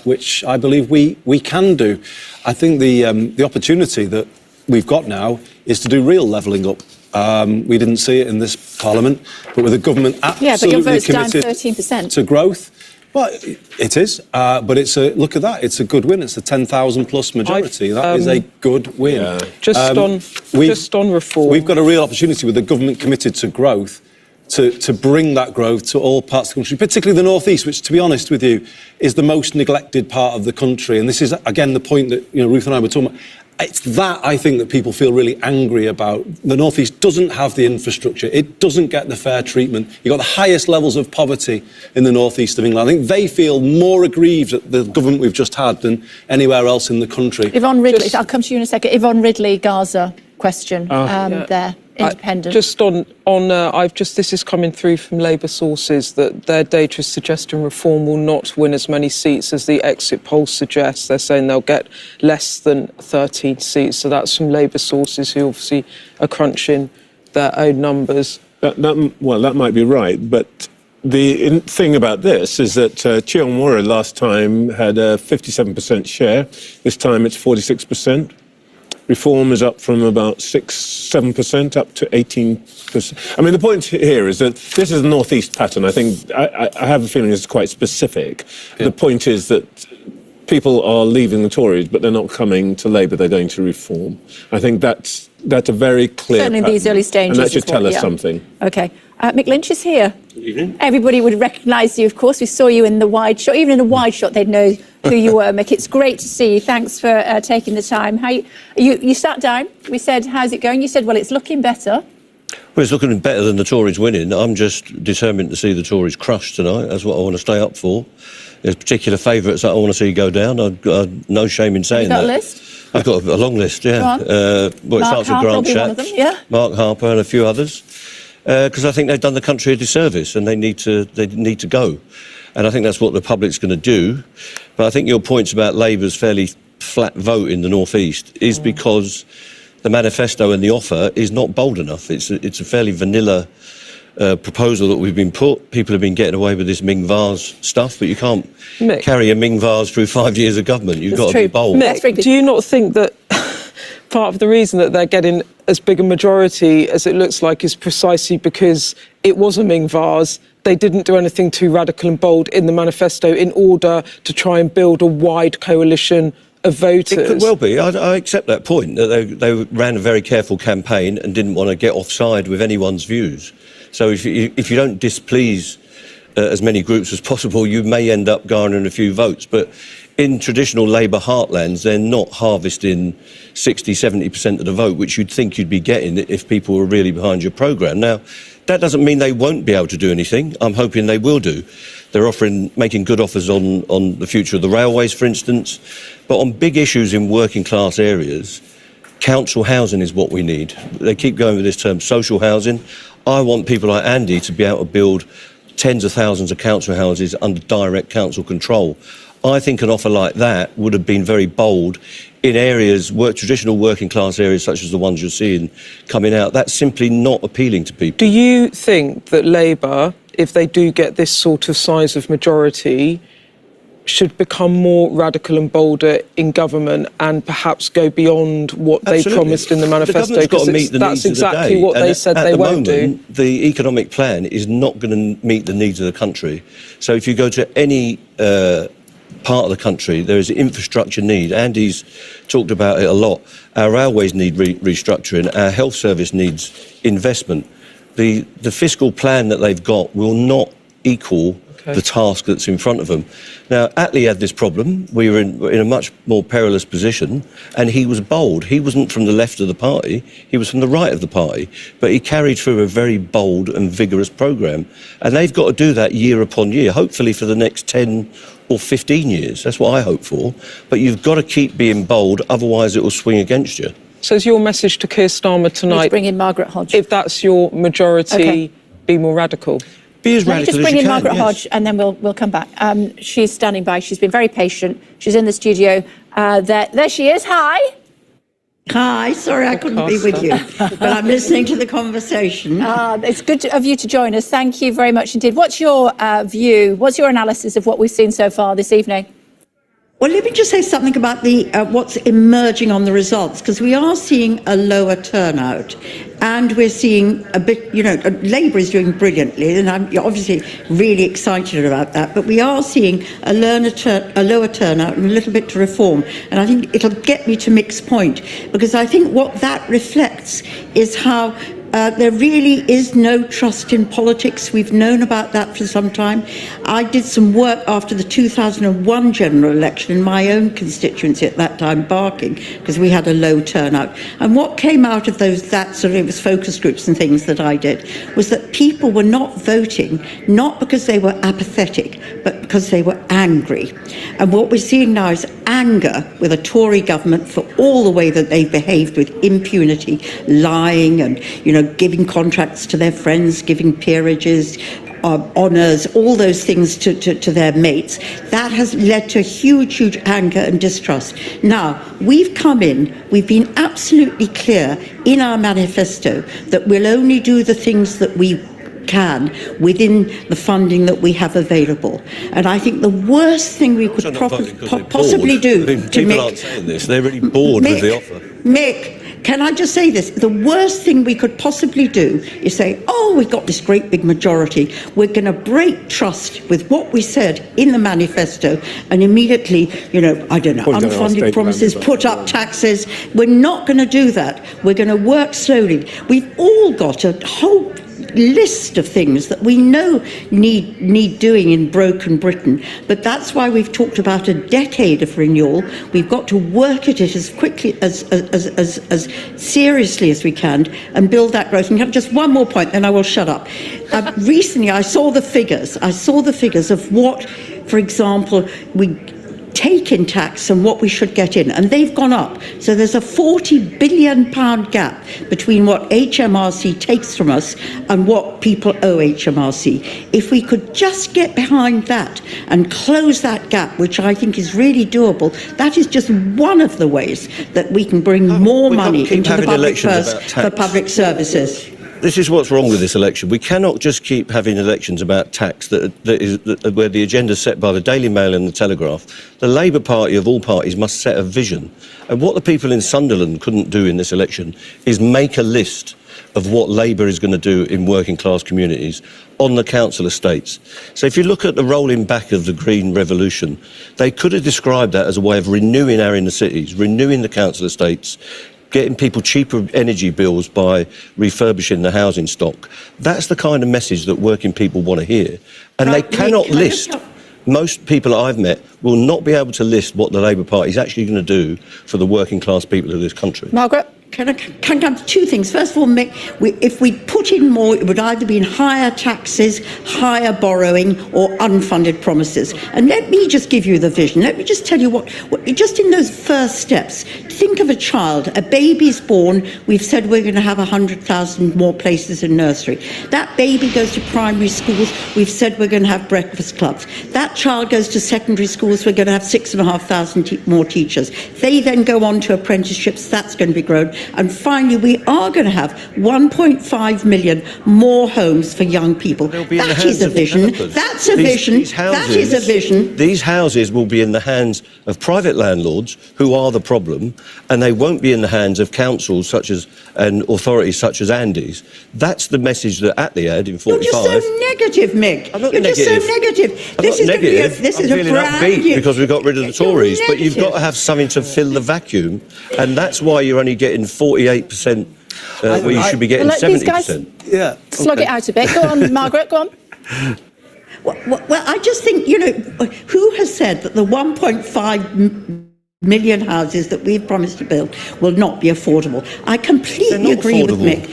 which I believe we can do. I think the opportunity that we've got now is to do real levelling up. We didn't see it in this Parliament, but with the government absolutely committed to growth. Well, it is, but look at that. It's a good win. It's a 10,000 plus majority. That is a good win. Yeah. Just on reform, we've got a real opportunity with the government committed to growth to bring that growth to all parts of the country, particularly the North East, which, to be honest with you, is the most neglected part of the country. And this is, again, the point that Ruth and I were talking about. It's that, I think, that people feel really angry about. The North East doesn't have the infrastructure. It doesn't get the fair treatment. You've got the highest levels of poverty in the North East of England. I think they feel more aggrieved at the government we've just had than anywhere else in the country. Yvonne Ridley, I'll come to you in a second. Yvonne Ridley, Gaza question there. Independent. This is coming through from Labour sources that their data is suggesting Reform will not win as many seats as the exit polls suggest. They're saying they'll get less than 13 seats. So that's from Labour sources who obviously are crunching their own numbers. That might be right, but the thing about this is that Chi Onwurah last time had a 57% share. This time it's 46%. Reform is up from about 6-7% up to 18%. I mean, the point here is that this is a North East pattern. I think I have a feeling it's quite specific. Yeah. The point is that people are leaving the Tories, but they're not coming to Labour. They're going to Reform. I think that's a very clear certainly pattern, these early stages. and that should tell us something. Okay. Mick Lynch is here. Good evening. Everybody would recognise you, of course. We saw you in the wide shot. Even in a wide shot, they'd know who you were, Mick. It's great to see you. Thanks for taking the time. You sat down. We said, how's it going? You said, well, it's looking better. Well, it's looking better than the Tories winning. I'm just determined to see the Tories crushed tonight. That's what I want to stay up for. There's particular favourites that I want to see go down. I've got no shame in saying that. Have you got a list? I've got a long list, yeah. Go on. Well, it Mark starts Harper with will Grant be one of them, Shapps, yeah. Mark Harper and a few others, because I think they've done the country a disservice and they need to go. And I think that's what the public's going to do. But I think your points about Labour's fairly flat vote in the North East is because the manifesto and the offer is not bold enough. It's a fairly vanilla proposal that we've been put. People have been getting away with this Ming Vase stuff, but you can't carry a Ming Vase through 5 years of government. You've got to be bold. Mick, do you not think that part of the reason that they're getting as big a majority as it looks like is precisely because it was a Ming Vase? They didn't do anything too radical and bold in the manifesto in order to try and build a wide coalition of voters. It could well be. I accept that point, that they ran a very careful campaign and didn't want to get offside with anyone's views. So if you don't displease as many groups as possible, you may end up garnering a few votes. But in traditional Labour heartlands, they're not harvesting 60, 70% of the vote, which you'd think you'd be getting if people were really behind your programme. Now, that doesn't mean they won't be able to do anything. I'm hoping they will do. They're making good offers on the future of the railways, for instance. But on big issues in working class areas, council housing is what we need. They keep going with this term, social housing. I want people like Andy to be able to build tens of thousands of council houses under direct council control. I think an offer like that would have been very bold in areas, traditional working class areas such as the ones you're seeing coming out. That's simply not appealing to people. Do you think that Labour, if they do get this sort of size of majority, should become more radical and bolder in government and perhaps go beyond what they promised in the manifesto? The government's got to meet the that's needs of the exactly day. what they said they won't do. At the moment, the economic plan is not going to meet the needs of the country. So if you go to any part of the country, there is an infrastructure need. Andy's talked about it a lot. Our railways need restructuring. Our health service needs investment. The fiscal plan that they've got will not equal the task that's in front of them. Now, Attlee had this problem. We were in a much more perilous position, and he was bold. He wasn't from the left of the party, he was from the right of the party, but he carried through a very bold and vigorous programme. And they've got to do that year upon year, hopefully for the next 10 or 15 years. That's what I hope for. But you've got to keep being bold, otherwise it will swing against you. So is your message to Keir Starmer tonight, bring in Margaret Hodge. If that's your majority, be more radical? Be as Let me radical just bring as in you can, Margaret yes. Hodge and then we'll come back. She's standing by. She's been very patient. She's in the studio. There she is. Hi. Hi, sorry I couldn't be with you, but I'm listening to the conversation. It's good of you to join us. Thank you very much indeed. What's your view? What's your analysis of what we've seen so far this evening? Well, let me just say something about the what's emerging on the results, because we are seeing a lower turnout, and we're seeing a bit, Labour is doing brilliantly, and I'm obviously really excited about that, but we are seeing a lower turnout and a little bit to reform, and I think it'll get me to Mick's point, because I think what that reflects is how there really is no trust in politics. We've known about that for some time. I did some work after the 2001 general election in my own constituency at that time, Barking, because we had a low turnout. And what came out of it was focus groups and things that I did, was that people were not voting, not because they were apathetic, but because they were angry. And what we're seeing now is anger with a Tory government for all the way that they've behaved with impunity, lying and, giving contracts to their friends, giving peerages, honours, all those things to their mates. That has led to huge anger and distrust. Now, we've been absolutely clear in our manifesto that we'll only do the things that we can within the funding that we have available. And I think the worst thing we could possibly do to people aren't saying this, they're really bored with the offer. Mick, can I just say this? The worst thing we could possibly do is say, we've got this great big majority. We're going to break trust with what we said in the manifesto and immediately, unfunded promises, put up taxes. We're not going to do that. We're going to work slowly. We've all got a whole list of things that we know need doing in broken Britain. But that's why we've talked about a decade of renewal. We've got to work at it as quickly, as seriously as we can, and build that growth. And just one more point, then I will shut up. Recently, I saw the figures. I saw the figures of what, for example, we take in tax and what we should get in, and they've gone up. So there's a £40 billion gap between what HMRC takes from us and what people owe HMRC. If we could just get behind that and close that gap, which I think is really doable, that is just one of the ways that we can bring more money into the public purse for public services. This is what's wrong with this election. We cannot just keep having elections about tax where the agenda is set by the Daily Mail and the Telegraph. The Labour Party of all parties must set a vision. And what the people in Sunderland couldn't do in this election is make a list of what Labour is going to do in working class communities on the council estates. So if you look at the rolling back of the Green Revolution, they could have described that as a way of renewing our inner cities, renewing the council estates, getting people cheaper energy bills by refurbishing the housing stock. That's the kind of message that working people want to hear. And they cannot list, most people I've met will not be able to list what the Labour Party is actually going to do for the working class people of this country. Margaret? Can I come to two things? First of all, if we put in more, it would either be in higher taxes, higher borrowing, or unfunded promises. And let me just give you the vision. Let me just tell you what just in those first steps, think of a child. A baby's born. We've said we're going to have 100,000 more places in nursery. That baby goes to primary schools. We've said we're going to have breakfast clubs. That child goes to secondary schools. We're going to have 6,500 more teachers. They then go on to apprenticeships. That's going to be grown. And finally, we are going to have 1.5 million more homes for young people. That is a vision. That's a vision. That is a vision. These houses will be in the hands of private landlords who are the problem, and they won't be in the hands of councils such as and authorities such as Andy's. That's the message that Attlee had in 45. You're just so negative, Mick. You're just so negative. This is a brand new... because we got rid of the Tories, but you've got to have something to fill the vacuum, and that's why you're only getting 48%, where you should be getting 70%. Yeah. Slug it out a bit. Go on, Margaret, go on. Well, I just think, who has said that the 1.5 million houses that we've promised to build will not be affordable? I completely agree with Mick.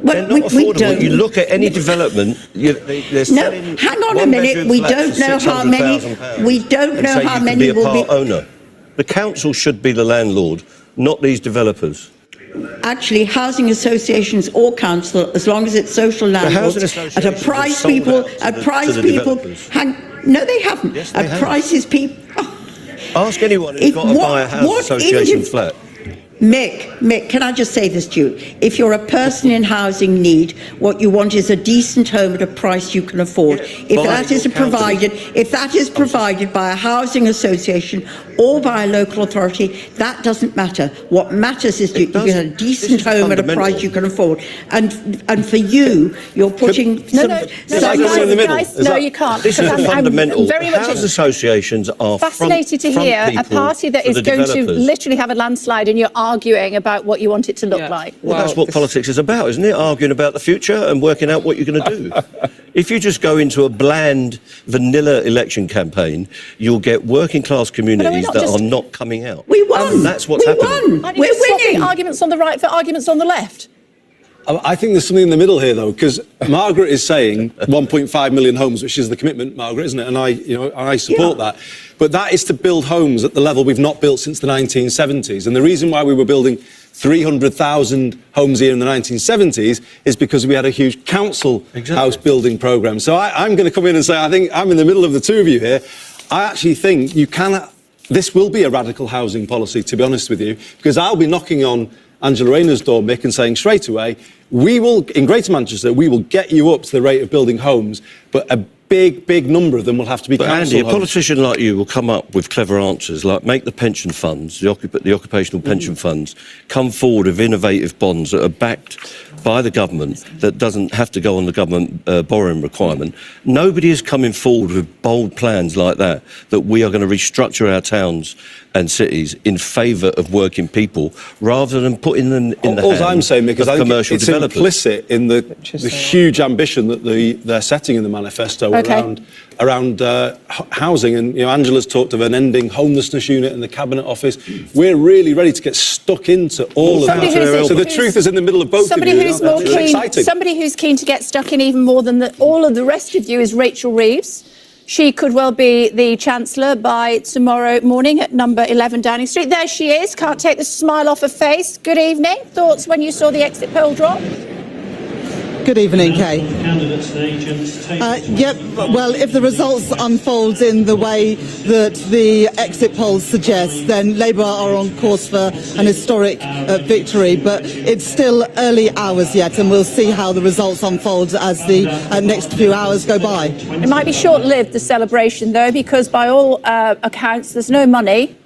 Well, they're not affordable. You look at any development, they're selling. Hang on a minute. We don't know how many. We don't know how many will be. Owner. The council should be the landlord, not these developers. Actually, housing associations or council, as long as it's social landlords, at a price people, no, they haven't. Yes, they at prices people. Ask anyone who's got to buy a house association flat. Mick, can I just say this to you? If you're a person in housing need, what you want is a decent home at a price you can afford. If that is provided by a housing association or by a local authority, that doesn't matter. What matters is you get a decent home at a price you can afford. And for you, you're putting... No, you can't. This is the fundamental. Very much Housing associations are fascinated to hear a party that is going to literally have a landslide, and you're arguing about what you want it to look like. Well, that's what politics is about, isn't it? Arguing about the future and working out what you're going to do. If you just go into a bland, vanilla election campaign, you'll get working class communities that are not coming out. We won. And that's what's happening. We're winning. Arguments on the right for arguments on the left. I think there's something in the middle here, though, because Margaret is saying 1.5 million homes, which is the commitment, Margaret, isn't it? And I support that. But that is to build homes at the level we've not built since the 1970s. And the reason why we were building 300,000 homes here in the 1970s is because we had a huge council house building programme. So I'm going to come in and say, I think I'm in the middle of the two of you here. I actually think this will be a radical housing policy, to be honest with you, because I'll be knocking on Angela Rayner's door, Mick, and saying straight away, in Greater Manchester, we will get you up to the rate of building homes, but a big number of them will have to be But council Andy, a homes. politician like you will come up with clever answers, like make the pension funds, the occupational pension funds, come forward with innovative bonds that are backed by the government, that doesn't have to go on the government borrowing requirement. Nobody is coming forward with bold plans like that we are going to restructure our towns and cities in favour of working people, rather than putting them in the All hands I'm saying, because of I think commercial it's developers. implicit in the huge ambition that they're setting in the manifesto around housing. And Angela's talked of an ending homelessness unit in the Cabinet Office. We're really ready to get stuck into all of that. So the truth is in the middle of both of you. It's exciting. Somebody who's keen to get stuck in even more than all of the rest of you is Rachel Reeves. She could well be the Chancellor by tomorrow morning at number 11 Downing Street. There she is. Can't take the smile off her face. Good evening. Thoughts when you saw the exit poll drop? Good evening, Kay. Well, if the results unfold in the way that the exit polls suggest, then Labour are on course for an historic victory. But it's still early hours yet, and we'll see how the results unfold as the next few hours go by. It might be short-lived, the celebration, though, because by all accounts, there's no money.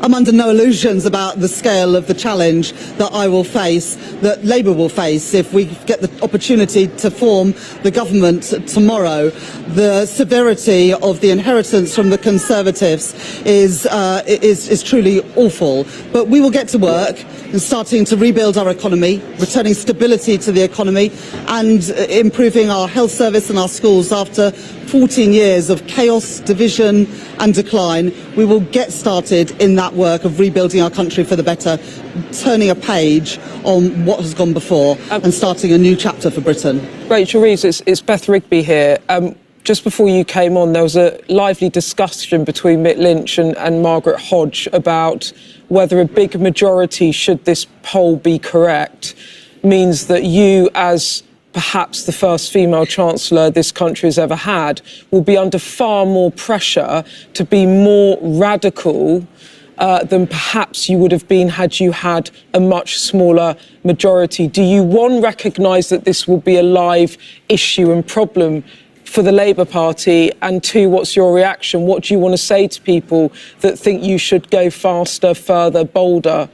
I'm under no illusions about the scale of the challenge that I will face, that Labour will face if we get the opportunity to form the government tomorrow. The severity of the inheritance from the Conservatives is truly awful. But we will get to work in starting to rebuild our economy, returning stability to the economy, and improving our health service and our schools after 14 years of chaos, division and decline. We will get started in that work of rebuilding our country for the better, turning a page on what has gone before and starting a new chapter for Britain. Rachel Reeves, it's Beth Rigby here. Just before you came on, there was a lively discussion between Mick Lynch and Margaret Hodge about whether a big majority, should this poll be correct, means that you, as perhaps the first female Chancellor this country has ever had, will be under far more pressure to be more radical than perhaps you would have been had you had a much smaller majority. Do you, one, recognise that this will be a live issue and problem for the Labour Party, and two, what's your reaction? What do you want to say to people that think you should go faster, further, bolder?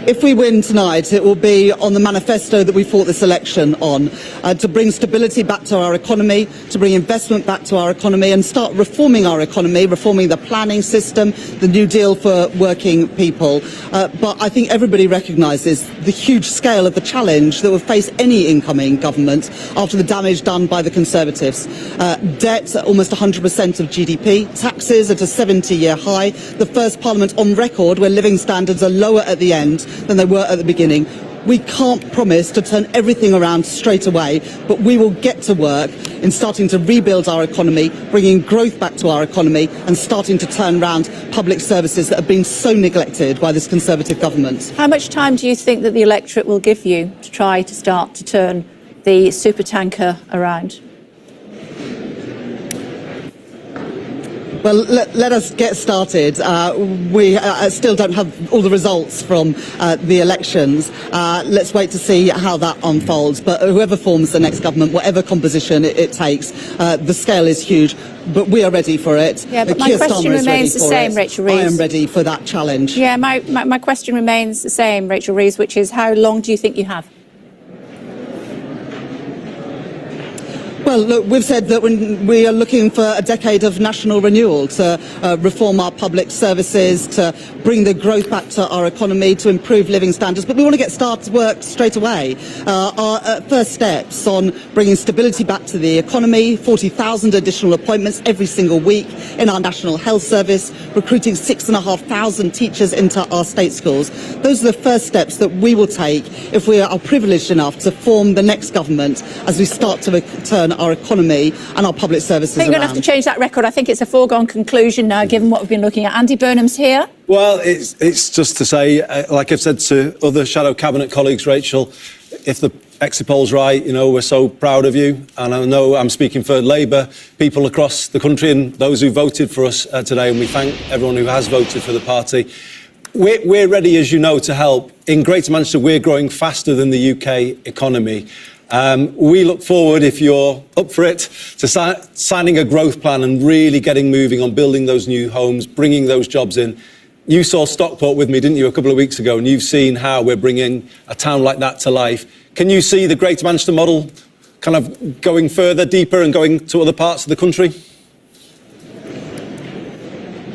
If we win tonight, it will be on the manifesto that we fought this election on, to bring stability back to our economy, to bring investment back to our economy and start reforming our economy, reforming the planning system, the New Deal for working people. But I think everybody recognises the huge scale of the challenge that will face any incoming government after the damage done by the Conservatives. Debt at almost 100% of GDP, taxes at a 70-year high, the first parliament on record where living standards are lower at the end than they were at the beginning. We can't promise to turn everything around straight away, but we will get to work in starting to rebuild our economy, bringing growth back to our economy and starting to turn around public services that have been so neglected by this Conservative government. How much time do you think that the electorate will give you to try to start to turn the supertanker around? Well, let us get started. We still don't have all the results from the elections. Let's wait to see how that unfolds. But whoever forms the next government, whatever composition it takes, the scale is huge. But we are ready for it. Yeah, but my question remains the same, Rachel Reeves. I am ready for that challenge. Yeah, my question remains the same, Rachel Reeves, which is how long do you think you have? Well, look, we've said that we are looking for a decade of national renewal to reform our public services, to bring the growth back to our economy, to improve living standards. But we want to get started work straight away. Our first steps on bringing stability back to the economy, 40,000 additional appointments every single week in our National Health Service, recruiting 6,500 teachers into our state schools. Those are the first steps that we will take if we are privileged enough to form the next government as we start to turn our economy and our public services I think around. we're going to have to change that record. I think it's a foregone conclusion now, given what we've been looking at. Andy Burnham's here. Well, it's just to say, like I've said to other shadow cabinet colleagues, Rachel, if the exit poll's right, we're so proud of you. And I know I'm speaking for Labour, people across the country and those who voted for us today. And we thank everyone who has voted for the party. we're ready, as you know, to help. In Greater Manchester, we're growing faster than the UK economy. We look forward, if you're up for it, to signing a growth plan and really getting moving on building those new homes, bringing those jobs in. You saw Stockport with me, didn't you, a couple of weeks ago, and you've seen how we're bringing a town like that to life. Can you see the Greater Manchester model kind of going further, deeper, and going to other parts of the country?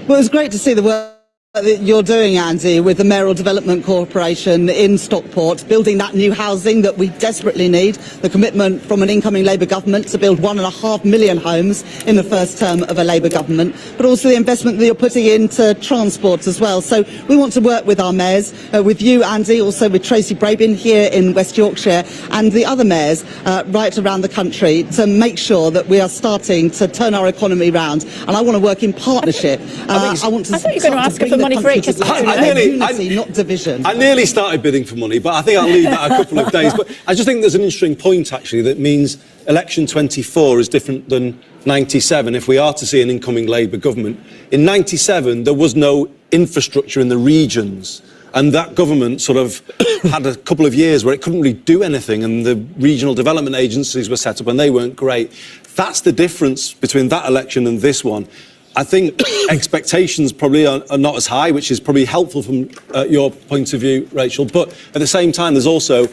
Well, it's great to see the work that you're doing, Andy, with the Mayoral Development Corporation in Stockport, building that new housing that we desperately need, the commitment from an incoming Labour government to build 1.5 million homes in the first term of a Labour government, but also the investment that you're putting into transport as well. So we want to work with our mayors, with you, Andy, also with Tracy Brabin here in West Yorkshire, and the other mayors right around the country, to make sure that we are starting to turn our economy round. And I want to work in partnership. I thought you were going to ask her for money for unity, not division. I nearly started bidding for money, but I think I'll leave that a couple of days. But I just think there's an interesting point, actually, that means election 24 is different than 97 if we are to see an incoming Labour government. In 97, there was no infrastructure in the regions. And that government sort of had a couple of years where it couldn't really do anything, and the regional development agencies were set up and they weren't great. That's the difference between that election and this one. I think expectations probably are not as high, which is probably helpful from your point of view, Rachel. But at the same time, there's also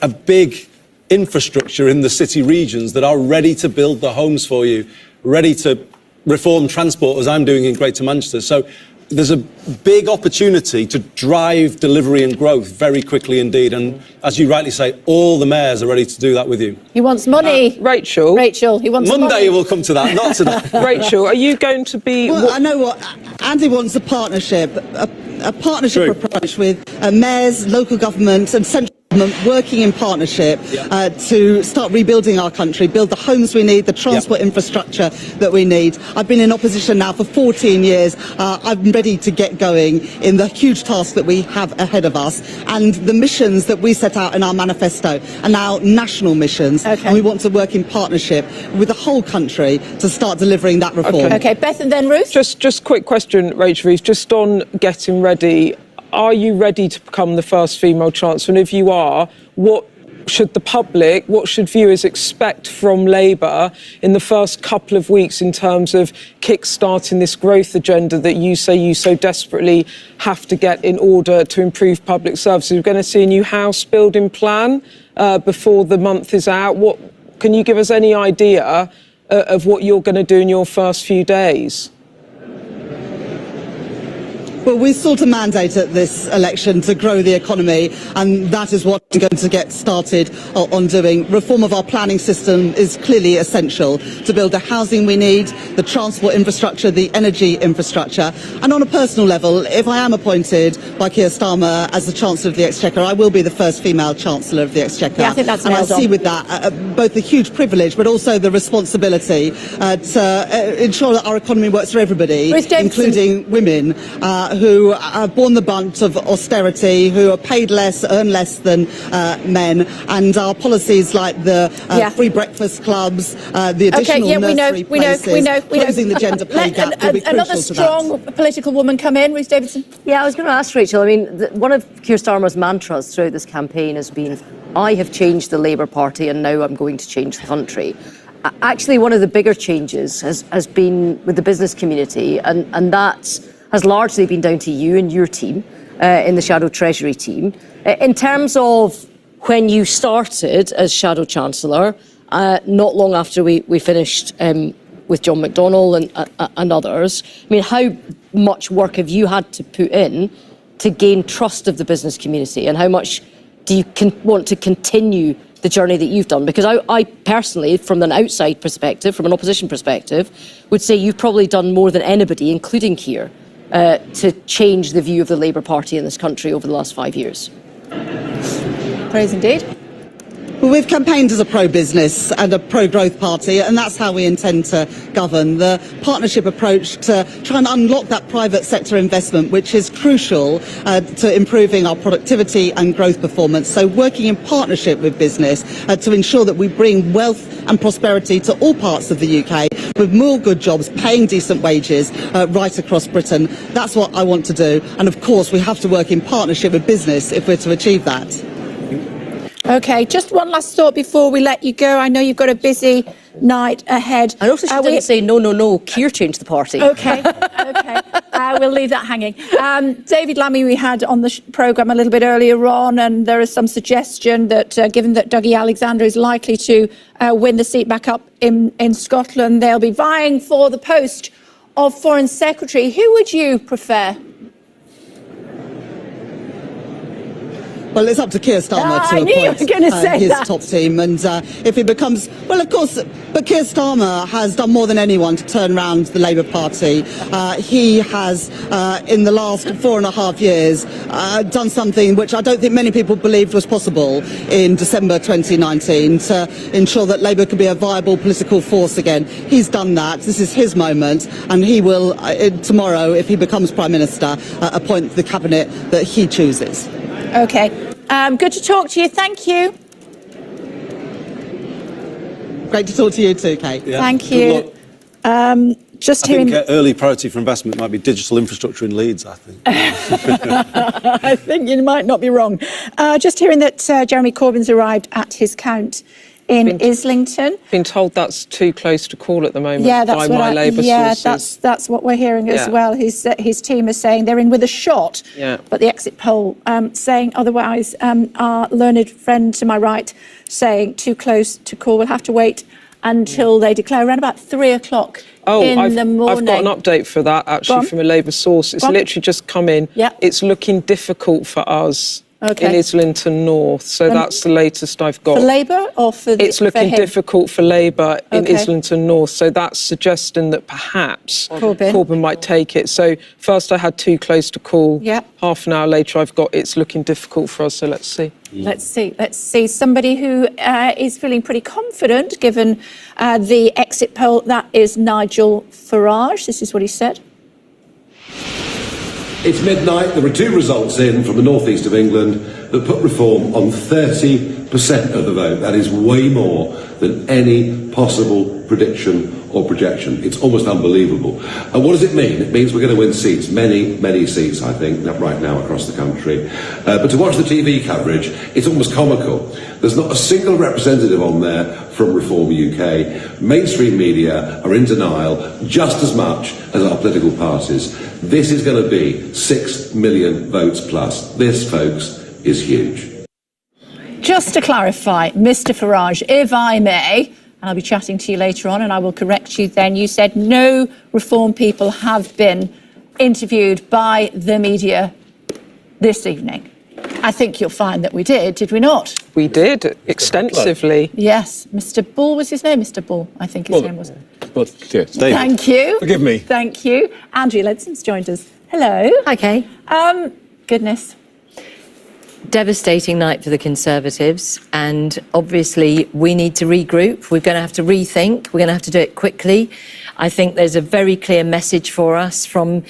a big infrastructure in the city regions that are ready to build the homes for you, ready to reform transport, as I'm doing in Greater Manchester. So there's a big opportunity to drive delivery and growth very quickly indeed. And as you rightly say, all the mayors are ready to do that with you. He wants money. Rachel, he wants Monday money. we'll come to that, not today. Rachel, are you going to be... Well, I know what Andy wants: a partnership, a partnership approach with mayors, local government and central government working in partnership to start rebuilding our country, build the homes we need, the transport infrastructure that we need. I've been in opposition now for 14 years. I'm ready to get going in the huge task that we have ahead of us, and the missions that we set out in our manifesto are now national missions, and we want to work in partnership with the whole country to start delivering that reform. Okay, Beth and then Ruth. Just quick question, Rachel, just on getting ready. Are you ready to become the first female chancellor? And if you are, what should the public, what should viewers expect from Labour in the first couple of weeks in terms of kick-starting this growth agenda that you say you so desperately have to get in order to improve public services? We're going to see a new house building plan before the month is out. Can you give us any idea of what you're going to do in your first few days? Well, we sought a mandate at this election to grow the economy, and that is what we're going to get started on doing. Reform of our planning system is clearly essential to build the housing we need, the transport infrastructure, the energy infrastructure. And on a personal level, if I am appointed by Keir Starmer as the Chancellor of the Exchequer, I will be the first female Chancellor of the Exchequer. Yeah, I think that's and I nailed on. see with that both the huge privilege but also the responsibility to ensure that our economy works for everybody, including women who have borne the brunt of austerity, who are paid less, earn less than men, and our policies like the free breakfast clubs, the additional nursery places, closing the gender pay gap will be crucial another to strong political woman come in, Ruth Davidson. Yeah, I was going to ask Rachel. I mean, one of Keir Starmer's mantras throughout this campaign has been, I have changed the Labour Party and now I'm going to change the country. Actually, one of the bigger changes has been with the business community, and that has largely been down to you and your team in the Shadow Treasury team. In terms of when you started as Shadow Chancellor, not long after we finished with John McDonnell and others, I mean, how much work have you had to put in to gain trust of the business community, and how much do you want to continue the journey that you've done? Because I personally, from an outside perspective, from an opposition perspective, would say you've probably done more than anybody, including Keir, to change the view of the Labour Party in this country over the last 5 years. Praise indeed. Well, we've campaigned as a pro-business and a pro-growth party, and that's how we intend to govern. The partnership approach to try and unlock that private sector investment, which is crucial to improving our productivity and growth performance. So working in partnership with business to ensure that we bring wealth and prosperity to all parts of the UK with more good jobs, paying decent wages right across Britain. That's what I want to do. And of course, we have to work in partnership with business if we're to achieve that. Okay, just one last thought before we let you go. I know you've got a busy night ahead. I also didn't say no, Keir changed the party. Okay, we'll leave that hanging. David Lammy we had on the programme a little bit earlier on, and there is some suggestion that given that Dougie Alexander is likely to win the seat back up in Scotland, they'll be vying for the post of Foreign Secretary. Who would you prefer? Well, it's up to Keir Starmer to I knew you were appoint gonna say his that. top team, and if he becomes, well, of course, but Keir Starmer has done more than anyone to turn around the Labour Party. He has, in the last 4.5 years, done something which I don't think many people believed was possible in December 2019 to ensure that Labour could be a viable political force again. He's done that. This is his moment, and he will, tomorrow, if he becomes Prime Minister, appoint the cabinet that he chooses. Okay, good to talk to you. Thank you. Great to talk to you too, Kate. Yeah. Thank you. Just I hearing. think early priority for investment might be digital infrastructure in Leeds, I think. I think you might not be wrong. Just hearing that Jeremy Corbyn's arrived at his count in Islington. Been told that's too close to call at the moment That's by my Labour sources. that's what we're hearing as well. His team is saying they're in with a shot, but the exit poll saying otherwise. Our learned friend to my right saying too close to call. We'll have to wait until they declare around about 3 o'clock in the morning. I've got an update for that actually from a Labour source. It's literally just come in. It's looking difficult for us. In Islington North, so that's the latest I've got. For Labour or for the, It's looking for him? difficult for Labour in Islington North, so that's suggesting that perhaps Corbyn might take it. So first I had too close to call. Half an hour later I've got it's looking difficult for us, so let's see. Let's see. Somebody who is feeling pretty confident given the exit poll, that is Nigel Farage. This is what he said. It's midnight. There are two results in from the northeast of England that put Reform on 30% of the vote. That is way more than any possible prediction or projection. It's almost unbelievable. And what does it mean? It means we're going to win seats, many seats, I think, right now across the country. But to watch the TV coverage, it's almost comical. There's not a single representative on there from Reform UK. Mainstream media are in denial just as much as our political parties. This is going to be 6 million votes plus. This, folks, is huge. Just to clarify, Mr. Farage, if I may, and I'll be chatting to you later on and I will correct you then, you said no Reform people have been interviewed by the media this evening. I think you'll find that we did we not? We did, extensively. Yes, Mr. Bull was his name, Mr. Bull, I think his name was. Yes, Thank you. Forgive me. Thank you. Andrea Leadson's joined us. Hello. Hi, Kay. Goodness. Devastating night for the Conservatives, and obviously we need to regroup. We're going to have to rethink. We're going to have to do it quickly. I think there's a very clear message for us from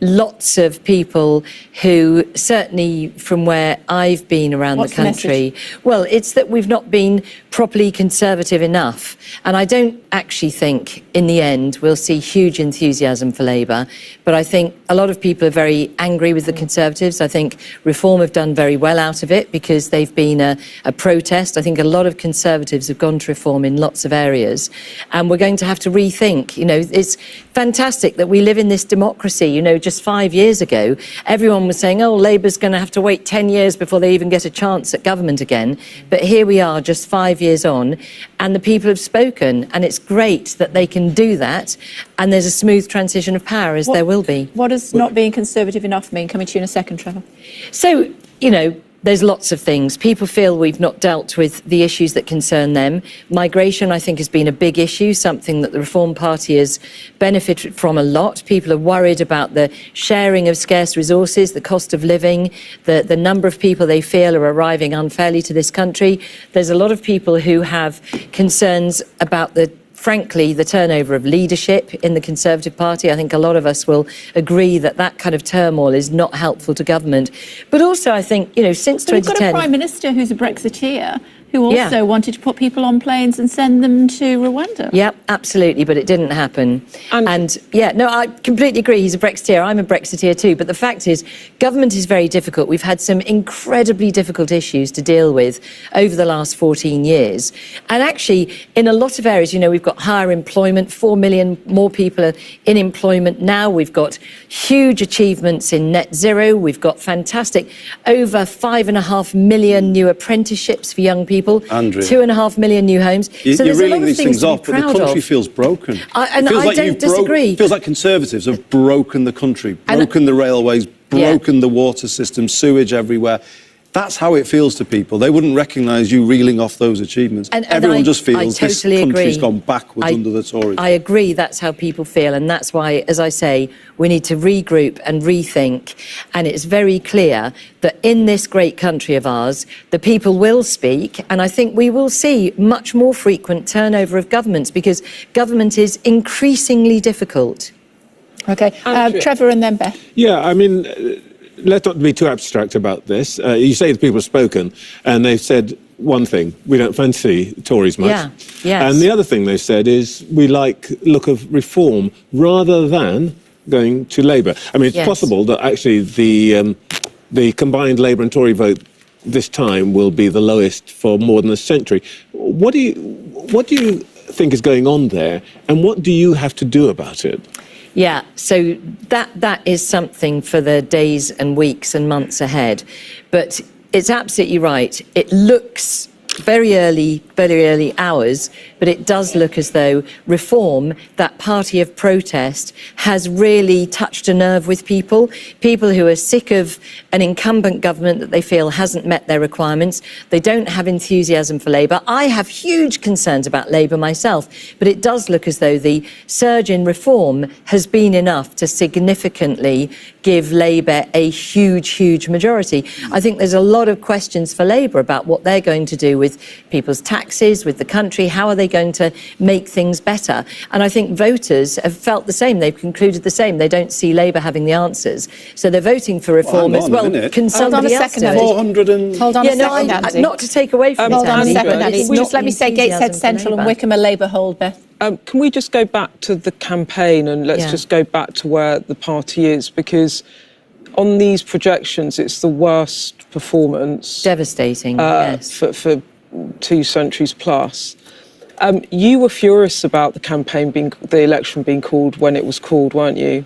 lots of people who, certainly from where I've been around the country, well, it's that we've not been properly Conservative enough. And I don't actually think, in the end, we'll see huge enthusiasm for Labour. But I think a lot of people are very angry with the Conservatives. I think Reform have done very well out of it because they've been a protest. I think a lot of Conservatives have gone to Reform in lots of areas. And we're going to have to rethink. You know, it's fantastic that we live in this democracy. You know, just 5 years ago, everyone was saying, oh, Labour's going to have to wait 10 years before they even get a chance at government again. But here we are, just 5 years on, and the people have spoken. And it's great that they can do that. And there's a smooth transition of power, as there will be. What does not being Conservative enough mean? Coming to you in a second, Trevor. So, you know, There's lots of things. People feel we've not dealt with the issues that concern them. Migration, I think, has been a big issue, something that the Reform Party has benefited from a lot. People are worried about the sharing of scarce resources, the cost of living, the number of people they feel are arriving unfairly to this country. There's a lot of people who have concerns about frankly, the turnover of leadership in the Conservative Party. I think a lot of us will agree that that kind of turmoil is not helpful to government. But also, I think, since 2010... We've got a Prime Minister who's a Brexiteer who also wanted to put people on planes and send them to Rwanda. Yeah, absolutely, but it didn't happen. And I completely agree. He's a Brexiteer. I'm a Brexiteer too. But the fact is, government is very difficult. We've had some incredibly difficult issues to deal with over the last 14 years. And actually, in a lot of areas, we've got higher employment, 4 million more people are in employment now. We've got huge achievements in net zero. We've got fantastic, over 5.5 million new apprenticeships for young people. Andrea, 2.5 million new homes. You're reeling these things off, but the country feels broken. I don't disagree. It feels like Conservatives have broken the country, broken the railways, broken the water system, sewage everywhere. That's how it feels to people. They wouldn't recognise you reeling off those achievements. Everyone just feels this country's gone backwards under the Tories. I agree, that's how people feel, and that's why, as I say, we need to regroup and rethink. And it's very clear that in this great country of ours, the people will speak, and I think we will see much more frequent turnover of governments because government is increasingly difficult. OK, Trevor and then Beth. Yeah, I mean... let's not be too abstract about this. You say the people have spoken, and they've said one thing: we don't fancy Tories much. Yeah, yes. And the other thing they said is we like the look of reform rather than going to Labour. I mean, it's possible that actually the combined Labour and Tory vote this time will be the lowest for more than a century. What do you think is going on there, and what do you have to do about it? Yeah, so that is something for the days and weeks and months ahead. But it's absolutely right. It looks very early hours, but it does look as though Reform, that party of protest, has really touched a nerve with people who are sick of an incumbent government that they feel hasn't met their requirements. They don't have enthusiasm for Labour. I have huge concerns about Labour myself, but it does look as though the surge in Reform has been enough to significantly give Labour a huge majority. I think there's a lot of questions for Labour about what they're going to do with people's taxes, with the country. How are they going to make things better? And I think voters have felt the same. They've concluded the same. They don't see Labour having the answers. So they're voting for Reform as well. Can somebody else do it? 400 and... Hold on a second, Andy. Not to take away from Hold on a second, Andy. It's Just let me say Gateshead Central and Wickham are Labour hold, Beth. Can we just go back to the campaign and let's just go back to where the party is? Because on these projections, it's the worst performance. Devastating, yes. For 2 centuries plus. You were furious about the election being called when it was called, weren't you?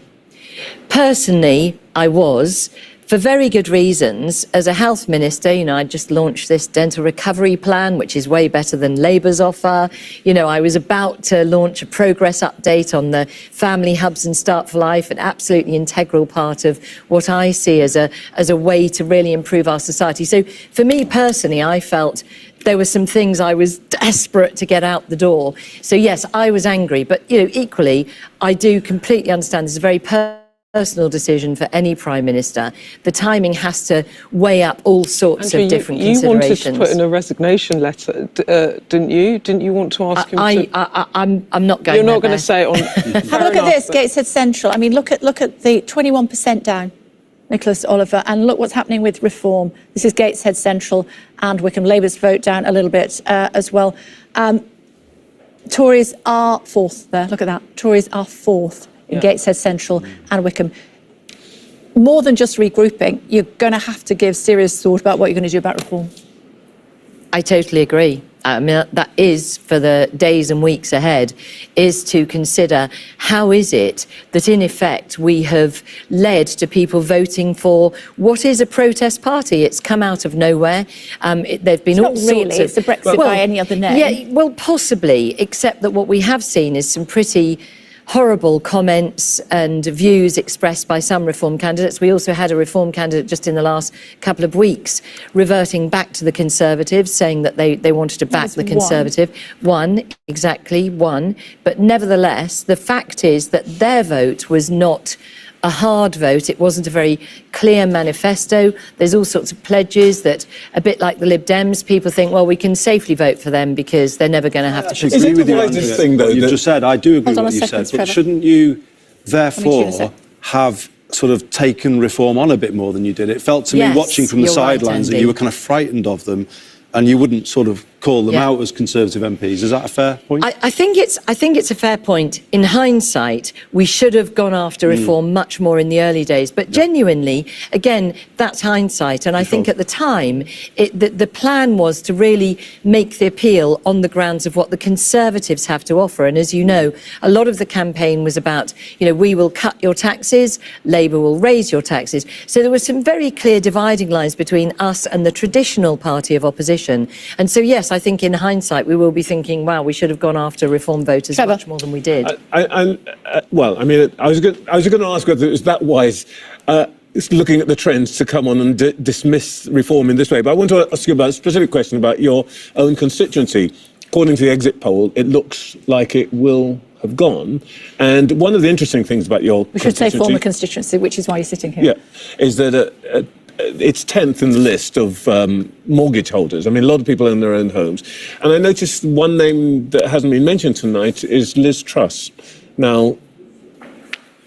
Personally, I was. For very good reasons. As a health minister, I just launched this dental recovery plan, which is way better than Labour's offer. I was about to launch a progress update on the family hubs and Start for Life, an absolutely integral part of what I see as a way to really improve our society. So for me personally, I felt there were some things I was desperate to get out the door. So yes, I was angry, but equally, I do completely understand this is a very personal decision for any Prime Minister. The timing has to weigh up all sorts of different considerations. You wanted to put in a resignation letter, didn't you? Didn't you want to ask him to... I'm not going You're not going to say it on... Have a look at this, Gateshead Central. I mean, look at the 21% down, Nicholas Oliver, and look what's happening with Reform. This is Gateshead Central and Wickham. Labour's vote down a little bit as well. Tories are fourth there. Look at that. Tories are fourth in Gateshead Central and Wickham. More than just regrouping, you're going to have to give serious thought about what you're going to do about Reform. I totally agree. I mean, that is, for the days and weeks ahead, is to consider how is it that, in effect, we have led to people voting for what is a protest party. It's come out of nowhere. There've been all sorts of... It's a Brexit by any other name. Yeah, well, possibly, except that what we have seen is some pretty horrible comments and views expressed by some Reform candidates. We also had a Reform candidate just in the last couple of weeks reverting back to the Conservatives, saying that they wanted to back the Conservative. One, but nevertheless, the fact is that their vote was not a hard vote. It wasn't a very clear manifesto. There's all sorts of pledges that, a bit like the Lib Dems, people think, well, we can safely vote for them because they're never going to have to. Is it the wisest thing, though, you just said? I do agree with what you said, but shouldn't you, therefore, have sort of taken Reform on a bit more than you did? It felt to me, watching from the sidelines, that you were kind of frightened of them, and you wouldn't sort of call them out as Conservative MPs. Is that a fair point? I think it's a fair point. In hindsight, we should have gone after Reform much more in the early days. But genuinely, again, that's hindsight. And I think at the time, the plan was to really make the appeal on the grounds of what the Conservatives have to offer. And as you know, a lot of the campaign was about, we will cut your taxes, Labour will raise your taxes. So there were some very clear dividing lines between us and the traditional party of opposition. And so, yes, I think in hindsight, we will be thinking, wow, we should have gone after Reform voters much more than we did. I was going to ask whether it was that wise, looking at the trends, to come on and dismiss Reform in this way. But I want to ask you about a specific question about your own constituency. According to the exit poll, it looks like it will have gone. And one of the interesting things about your We should say former constituency, which is why you're sitting here. Yeah, is that it's 10th in the list of mortgage holders. I mean, a lot of people own their own homes. And I noticed one name that hasn't been mentioned tonight is Liz Truss. Now,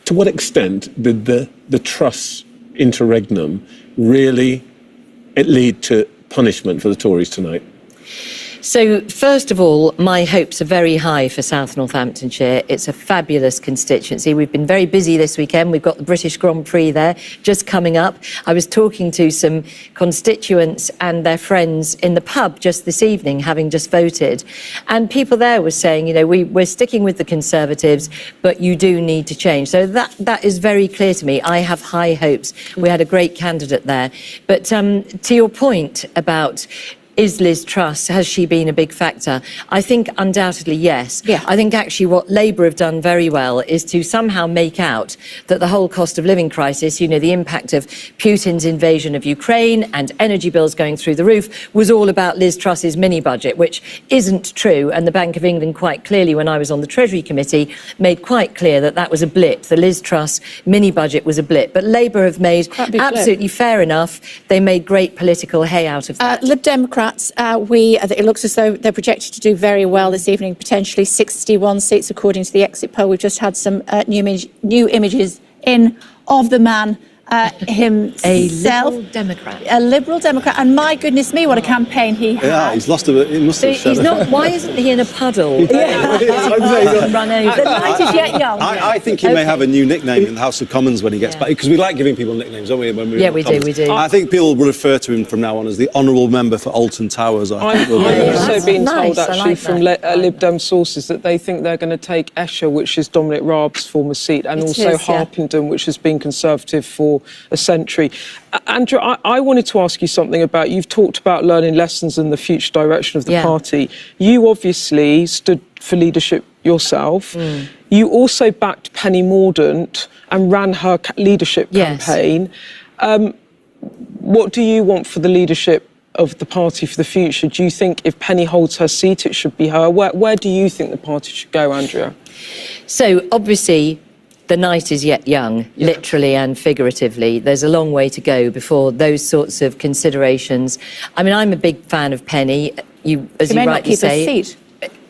to what extent did the Truss interregnum really lead to punishment for the Tories tonight? So, first of all, my hopes are very high for South Northamptonshire. It's a fabulous constituency. We've been very busy this weekend. We've got the British Grand Prix there just coming up. I was talking to some constituents and their friends in the pub just this evening, having just voted. And people there were saying, we're sticking with the Conservatives, but you do need to change. So that is very clear to me. I have high hopes. We had a great candidate there. But to your point about, is Liz Truss, has she been a big factor? I think undoubtedly yes. Yeah. I think actually what Labour have done very well is to somehow make out that the whole cost of living crisis, the impact of Putin's invasion of Ukraine and energy bills going through the roof, was all about Liz Truss's mini budget, which isn't true. And the Bank of England quite clearly, when I was on the Treasury Committee, made quite clear that that was a blip. The Liz Truss mini budget was a blip. But Labour have made absolutely fair enough. They made great political hay out of that. Lib Democrats, it looks as though they're projected to do very well this evening, potentially 61 seats according to the exit poll. We've just had some new images in of the man himself. A Liberal Democrat. A Liberal Democrat. And my goodness me, what a campaign he had. Yeah, he's lost a bit. He must have he's not. Why isn't he in a puddle? Run over. The night is yet young. I think he may have a new nickname in the House of Commons when he gets back, because we like giving people nicknames, don't we? When we're we do. I think people will refer to him from now on as the Honourable Member for Alton Towers. I've also been told, actually, from Lib Dem sources that they think they're going to take Esher, which is Dominic Raab's former seat, and also Harpenden, which has been Conservative for a century. Andrew, I wanted to ask you something about, you've talked about learning lessons and the future direction of the party. You obviously stood for leadership yourself. You also backed Penny Mordaunt and ran her leadership campaign. What do you want for the leadership of the party for the future? Do you think if Penny holds her seat, it should be her? Where do you think the party should go, Andrea? So, obviously, the night is yet young, literally and figuratively. There's a long way to go before those sorts of considerations. I mean, I'm a big fan of Penny, as you rightly say. She may not keep a seat.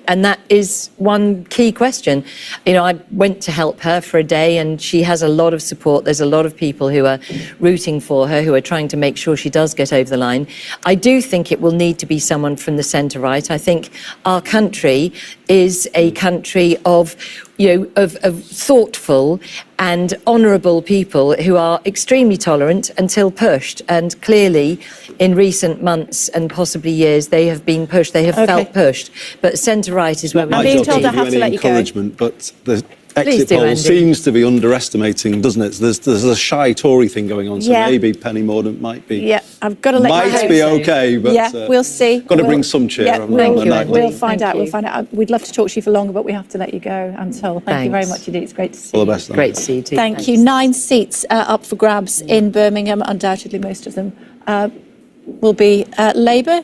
And that is one key question. I went to help her for a day, and she has a lot of support. There's a lot of people who are rooting for her, who are trying to make sure she does get over the line. I do think it will need to be someone from the centre-right. I think our country is a country of thoughtful and honourable people who are extremely tolerant until pushed. And clearly, in recent months and possibly years, they have been pushed. They have felt pushed. But centre-right is where we I'm being told I have to let you go. But the exit poll seems to be underestimating, doesn't it? There's a shy Tory thing going on, so maybe Penny Mordaunt might be. Yeah, I've got to let you know. Might be okay, but we'll see. Got to bring some cheer on the night. We'll find out. We'll find out. We'd love to talk to you for longer, but we have to let you go, I'm told. Thank you very much indeed. It's great to see you. All the best. Great to see you too. Thank you. 9 seats up for grabs in Birmingham. Undoubtedly, most of them will be Labour,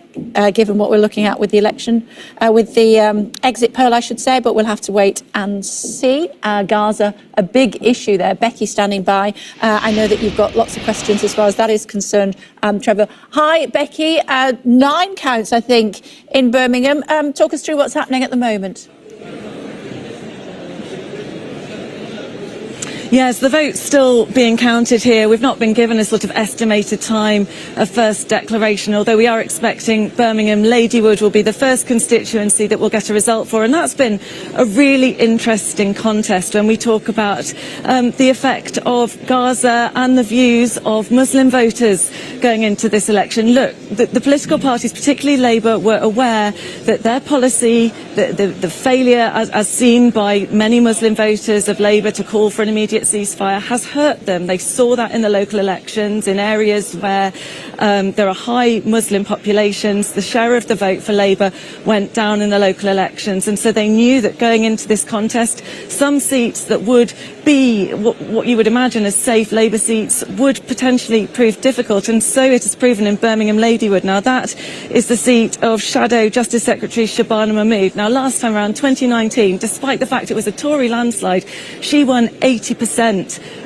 given what we're looking at with the election, with the exit poll, I should say, but we'll have to wait and see. Gaza, a big issue there. Becky standing by. I know that you've got lots of questions as far as that is concerned, Trevor. Hi, Becky. 9 counts, I think, in Birmingham. Talk us through what's happening at the moment. Yes, the vote's still being counted here. We've not been given a sort of estimated time of first declaration, although we are expecting Birmingham Ladywood will be the first constituency that we'll get a result for. And that's been a really interesting contest when we talk about the effect of Gaza and the views of Muslim voters going into this election. Look, the political parties, particularly Labour, were aware that their policy, the failure as seen by many Muslim voters of Labour to call for an immediate ceasefire has hurt them. They saw that in the local elections in areas where there are high Muslim populations. The share of the vote for Labour went down in the local elections, and so they knew that going into this contest, some seats that would be what you would imagine as safe Labour seats would potentially prove difficult, and so it has proven in Birmingham Ladywood. Now that is the seat of Shadow Justice Secretary Shabana Mahmood. Now last time around, 2019, despite the fact it was a Tory landslide, she won 80%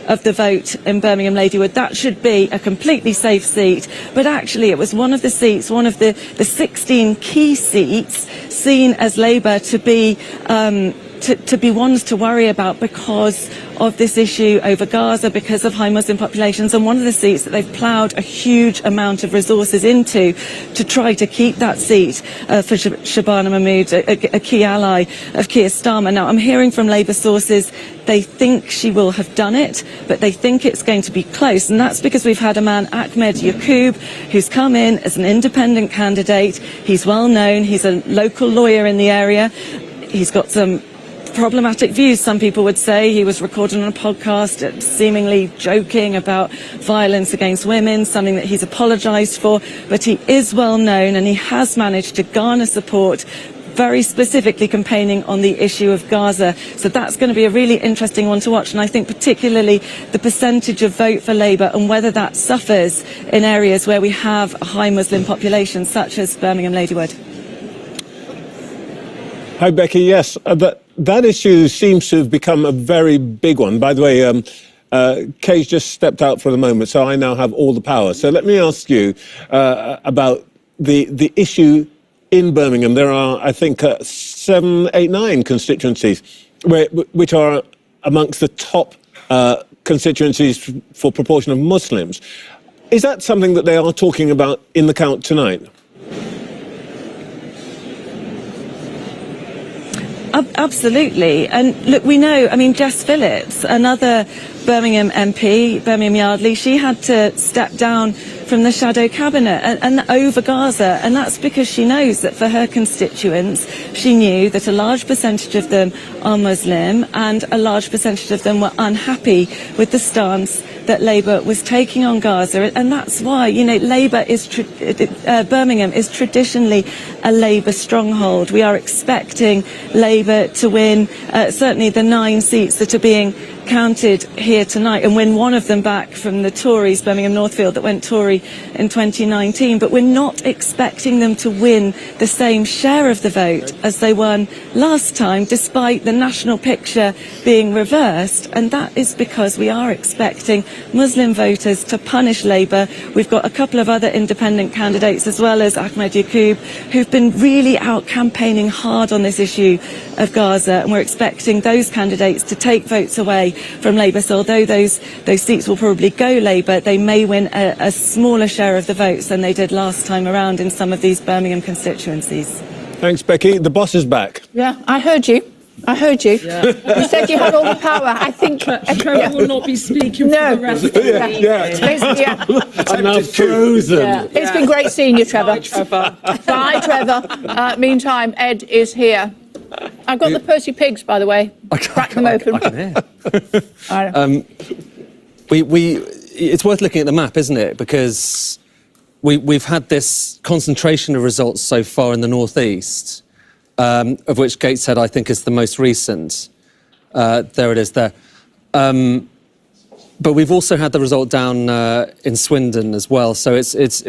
of the vote in Birmingham Ladywood. That should be a completely safe seat, but actually it was one of the seats, one of the 16 key seats seen as Labour to be ones to worry about because of this issue over Gaza, because of high Muslim populations, and one of the seats that they've ploughed a huge amount of resources into to try to keep that seat for Shabana Mahmood, a key ally of Keir Starmer. Now, I'm hearing from Labour sources they think she will have done it, but they think it's going to be close, and that's because we've had a man, Ahmed Yaqub, who's come in as an independent candidate. He's well known, he's a local lawyer in the area, he's got some problematic views, some people would say. He was recorded on a podcast seemingly joking about violence against women, something that he's apologised for, but he is well known and he has managed to garner support, very specifically campaigning on the issue of Gaza. So that's going to be a really interesting one to watch, and I think particularly the percentage of vote for Labour and whether that suffers in areas where we have a high Muslim population, such as Birmingham Ladywood. Hi, Becky. Yes, that issue seems to have become a very big one. By the way, Kay's just stepped out for the moment, so I now have all the power. So let me ask you about the issue in Birmingham. There are, I think, 7, 8, 9 constituencies which are amongst the top constituencies for proportion of Muslims. Is that something that they are talking about in the count tonight? Absolutely. And look, we know, I mean, Jess Phillips, another Birmingham MP, Birmingham Yardley, she had to step down from the shadow cabinet and over Gaza, and that's because she knows that for her constituents, she knew that a large percentage of them are Muslim and a large percentage of them were unhappy with the stance that Labour was taking on Gaza, and that's why, you know, Labour is Birmingham is traditionally a Labour stronghold. We are expecting Labour to win certainly the 9 seats that are being counted here tonight and win one of them back from the Tories, Birmingham Northfield, that went Tory in 2019. But we're not expecting them to win the same share of the vote as they won last time, despite the national picture being reversed. And that is because we are expecting Muslim voters to punish Labour. We've got a couple of other independent candidates, as well as Ahmed Yaqub, who've been really out campaigning hard on this issue of Gaza, and we're expecting those candidates to take votes away from Labour. So although those seats will probably go Labour, they may win a smaller share of the votes than they did last time around in some of these Birmingham constituencies. Thanks, Becky. The boss is back. Yeah, I heard you. Yeah. You said you had all the power. I think Trevor will not be speaking for the rest of the week. I'm now frozen. Yeah. It's been great seeing you, Trevor. Bye, Trevor. Meantime, Ed is here. I've got the Percy pigs, by the way. Crack them open. I can hear. I know. It's worth looking at the map, isn't it? Because we've had this concentration of results so far in the northeast, of which Gateshead, I think, is the most recent. There it is there. But we've also had the result down in Swindon as well. So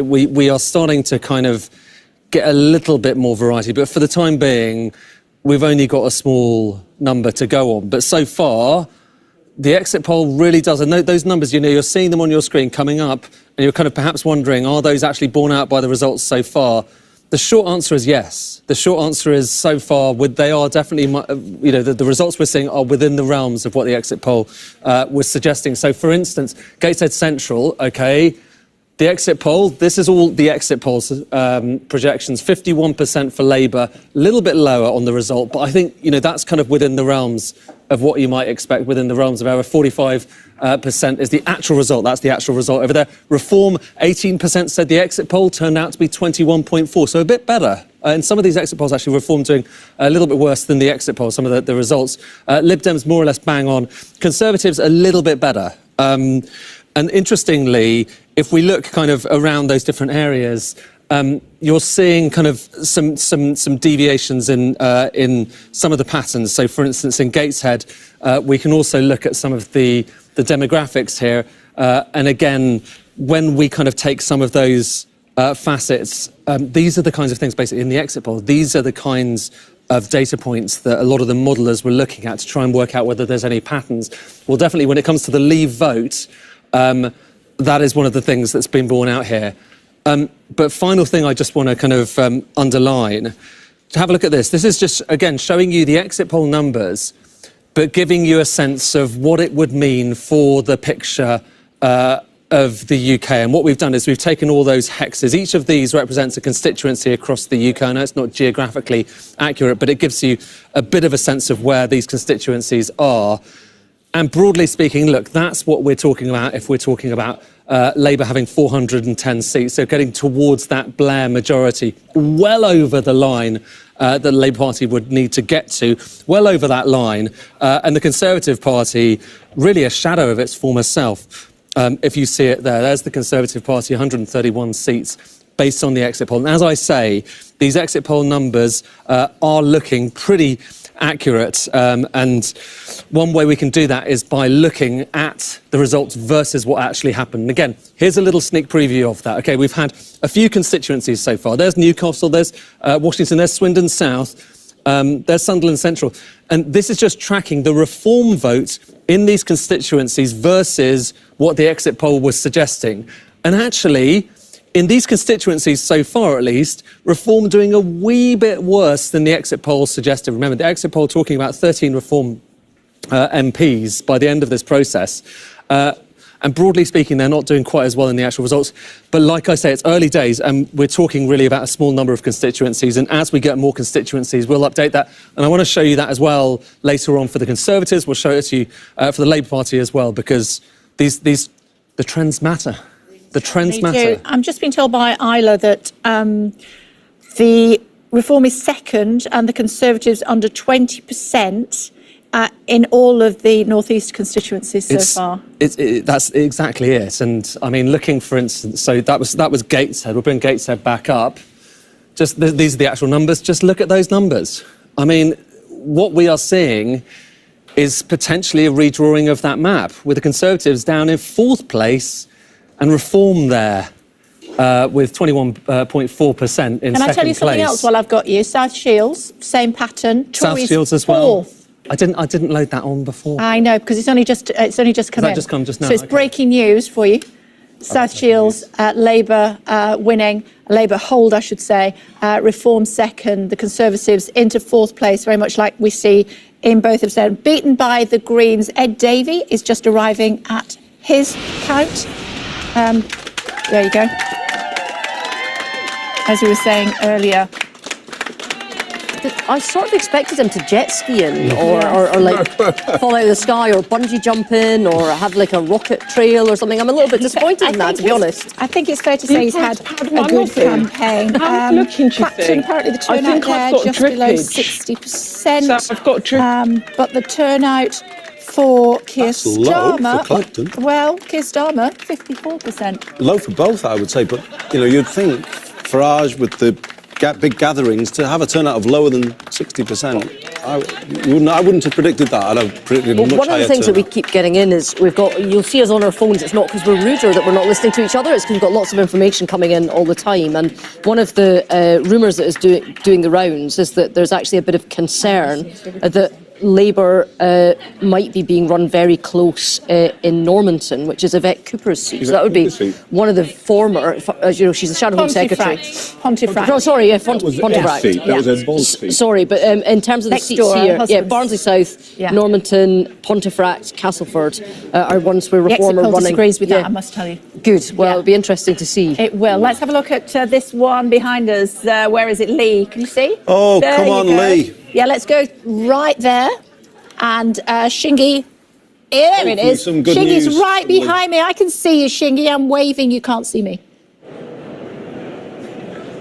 we are starting to kind of get a little bit more variety. But for the time being, we've only got a small number to go on. But so far, the exit poll really does. And those numbers, you're seeing them on your screen coming up, and you're kind of perhaps wondering, are those actually borne out by the results so far? The short answer is yes. The short answer is so far, they are definitely, the results we're seeing are within the realms of what the exit poll was suggesting. So, for instance, Gateshead Central, okay, the exit poll, this is all the exit polls projections, 51% for Labour, a little bit lower on the result, but I think, that's kind of within the realms of what you might expect, within the realms of error. 45% is the actual result. That's the actual result over there. Reform, 18% said the exit poll turned out to be 21.4, so a bit better. In some of these exit polls, actually, Reform doing a little bit worse than the exit poll, some of the results. Lib Dems more or less bang on. Conservatives a little bit better. And interestingly, if we look kind of around those different areas, you're seeing kind of some deviations in some of the patterns. So, for instance, in Gateshead, we can also look at some of the demographics here. And again, when we kind of take some of those facets, these are the kinds of things, basically, in the exit poll. These are the kinds of data points that a lot of the modellers were looking at to try and work out whether there's any patterns. Well, definitely, when it comes to the Leave vote, that is one of the things that's been borne out here. But final thing I just want to kind of underline, to have a look at this. This is just, again, showing you the exit poll numbers, but giving you a sense of what it would mean for the picture of the UK. And what we've done is we've taken all those hexes. Each of these represents a constituency across the UK. I know it's not geographically accurate, but it gives you a bit of a sense of where these constituencies are. And broadly speaking, look, that's what we're talking about if we're talking about Labour having 410 seats, so getting towards that Blair majority, well over the line that the Labour Party would need to get to, well over that line, and the Conservative Party really a shadow of its former self. If you see it there, there's the Conservative Party, 131 seats based on the exit poll. And as I say, these exit poll numbers are looking pretty accurate, and one way we can do that is by looking at the results versus what actually happened. And again, here's a little sneak preview of that. Okay, we've had a few constituencies so far. There's Newcastle, there's Washington, there's Swindon South, there's Sunderland Central, and this is just tracking the Reform vote in these constituencies versus what the exit poll was suggesting. And actually, in these constituencies so far, at least, Reform doing a wee bit worse than the exit poll suggested. Remember, the exit poll talking about 13 Reform MPs by the end of this process. And broadly speaking, they're not doing quite as well in the actual results. But like I say, it's early days, and we're talking really about a small number of constituencies. And as we get more constituencies, we'll update that. And I want to show you that as well later on for the Conservatives. We'll show it to you for the Labour Party as well, because the trends matter. The trends matter. I'm just being told by Isla that the Reform is second and the Conservatives under 20% in all of the North East constituencies so far. That's exactly it. And I mean, looking, for instance, so that was Gateshead. We'll bring Gateshead back up. These are the actual numbers. Just look at those numbers. I mean, what we are seeing is potentially a redrawing of that map, with the Conservatives down in fourth place and Reform there with 21.4% in second place. Can I tell you something else while I've got you? South Shields, same pattern. South Shields as well. I didn't load that on before. I know, because it's only just come in. That just come just now. So it's breaking news for you. South Shields, Labour winning, Labour hold, I should say. Reform second, the Conservatives into fourth place, very much like we see in both of them. Beaten by the Greens. Ed Davey is just arriving at his count. There you go. As we were saying earlier. I sort of expected him to jet ski in or like fall out of the sky or bungee jump in or have like a rocket trail or something. I'm a little bit disappointed in that, to be honest. I think it's fair to say he's had a good campaign. Clapton, apparently the turnout there just below 60%. So I've got but the turnout for Keir That's low Starmer, for Clapton. well, Keir Starmer, 54%. Low for both, I would say, but you'd think Farage with the big gatherings to have a turnout of lower than 60%. I wouldn't have predicted that. I'd have predicted much higher. One of the things that we keep getting in is you'll see us on our phones. It's not because we're rude or that we're not listening to each other. It's because we've got lots of information coming in all the time. And one of the rumours that is doing the rounds is that there's actually a bit of concern that Labour might be being run very close in Normanton, which is Yvette Cooper's seat. So that would be one of the former, she's the Shadow Home Secretary. Pontefract. No, sorry, Pontefract. That was Ed Ball's seat. Sorry, but in terms of the seats here, Barnsley South, Normanton, Pontefract, Castleford are ones where Reform are running. Disagrees with that, I must tell you. Good. Well, it'll be interesting to see. It will. Let's have a look at this one behind us. Where is it? Lee. Can you see? Oh, There come you on, go. Lee. Yeah, let's go right there. And Shingy, there it is. some good Shingy's news. right behind me. I can see you, Shingy. I'm waving. You can't see me.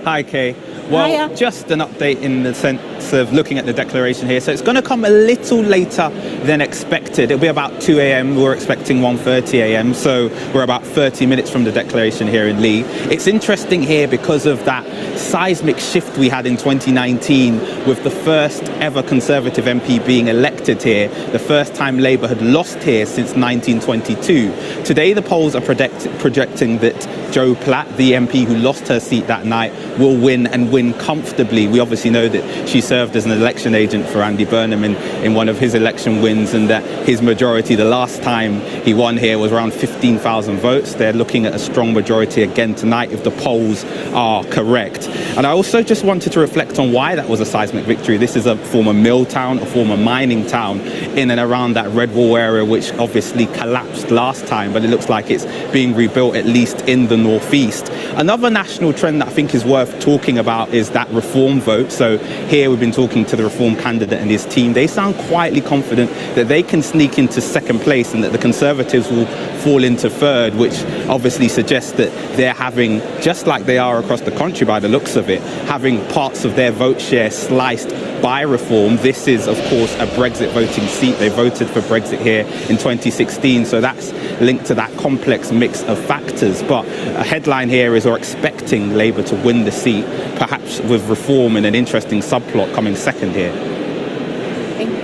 Hi, Kay. Well, Hiya. just an update in the sense of looking at the declaration here. So it's going to come a little later than expected. It'll be about 2 a.m. We're expecting 1:30 a.m. So we're about 30 minutes from the declaration here in Lee. It's interesting here because of that seismic shift we had in 2019 with the first ever Conservative MP being elected here, the first time Labour had lost here since 1922. Today the polls are projecting that Jo Platt, the MP who lost her seat that night, will win and win comfortably. We obviously know that she served as an election agent for Andy Burnham in one of his election wins, and that his majority the last time he won here was around 15,000 votes. They're looking at a strong majority again tonight if the polls are correct. And I also just wanted to reflect on why that was a seismic victory. This is a former mill town, a former mining town in and around that Red Wall area, which obviously collapsed last time, but it looks like it's being rebuilt at least in the northeast. Another national trend that I think is worth talking about is that Reform vote. So here we've been talking to the Reform candidate and his team. They sound quietly confident that they can sneak into second place and that the Conservatives will fall into third, which obviously suggests that they're having, just like they are across the country by the looks of it, having parts of their vote share sliced by Reform. This is, of course, a Brexit voting seat. They voted for Brexit here in 2016, so that's linked to that complex mix of factors. But a headline here is we're expecting Labour to win the seat, perhaps with Reform in an interesting subplot coming second here.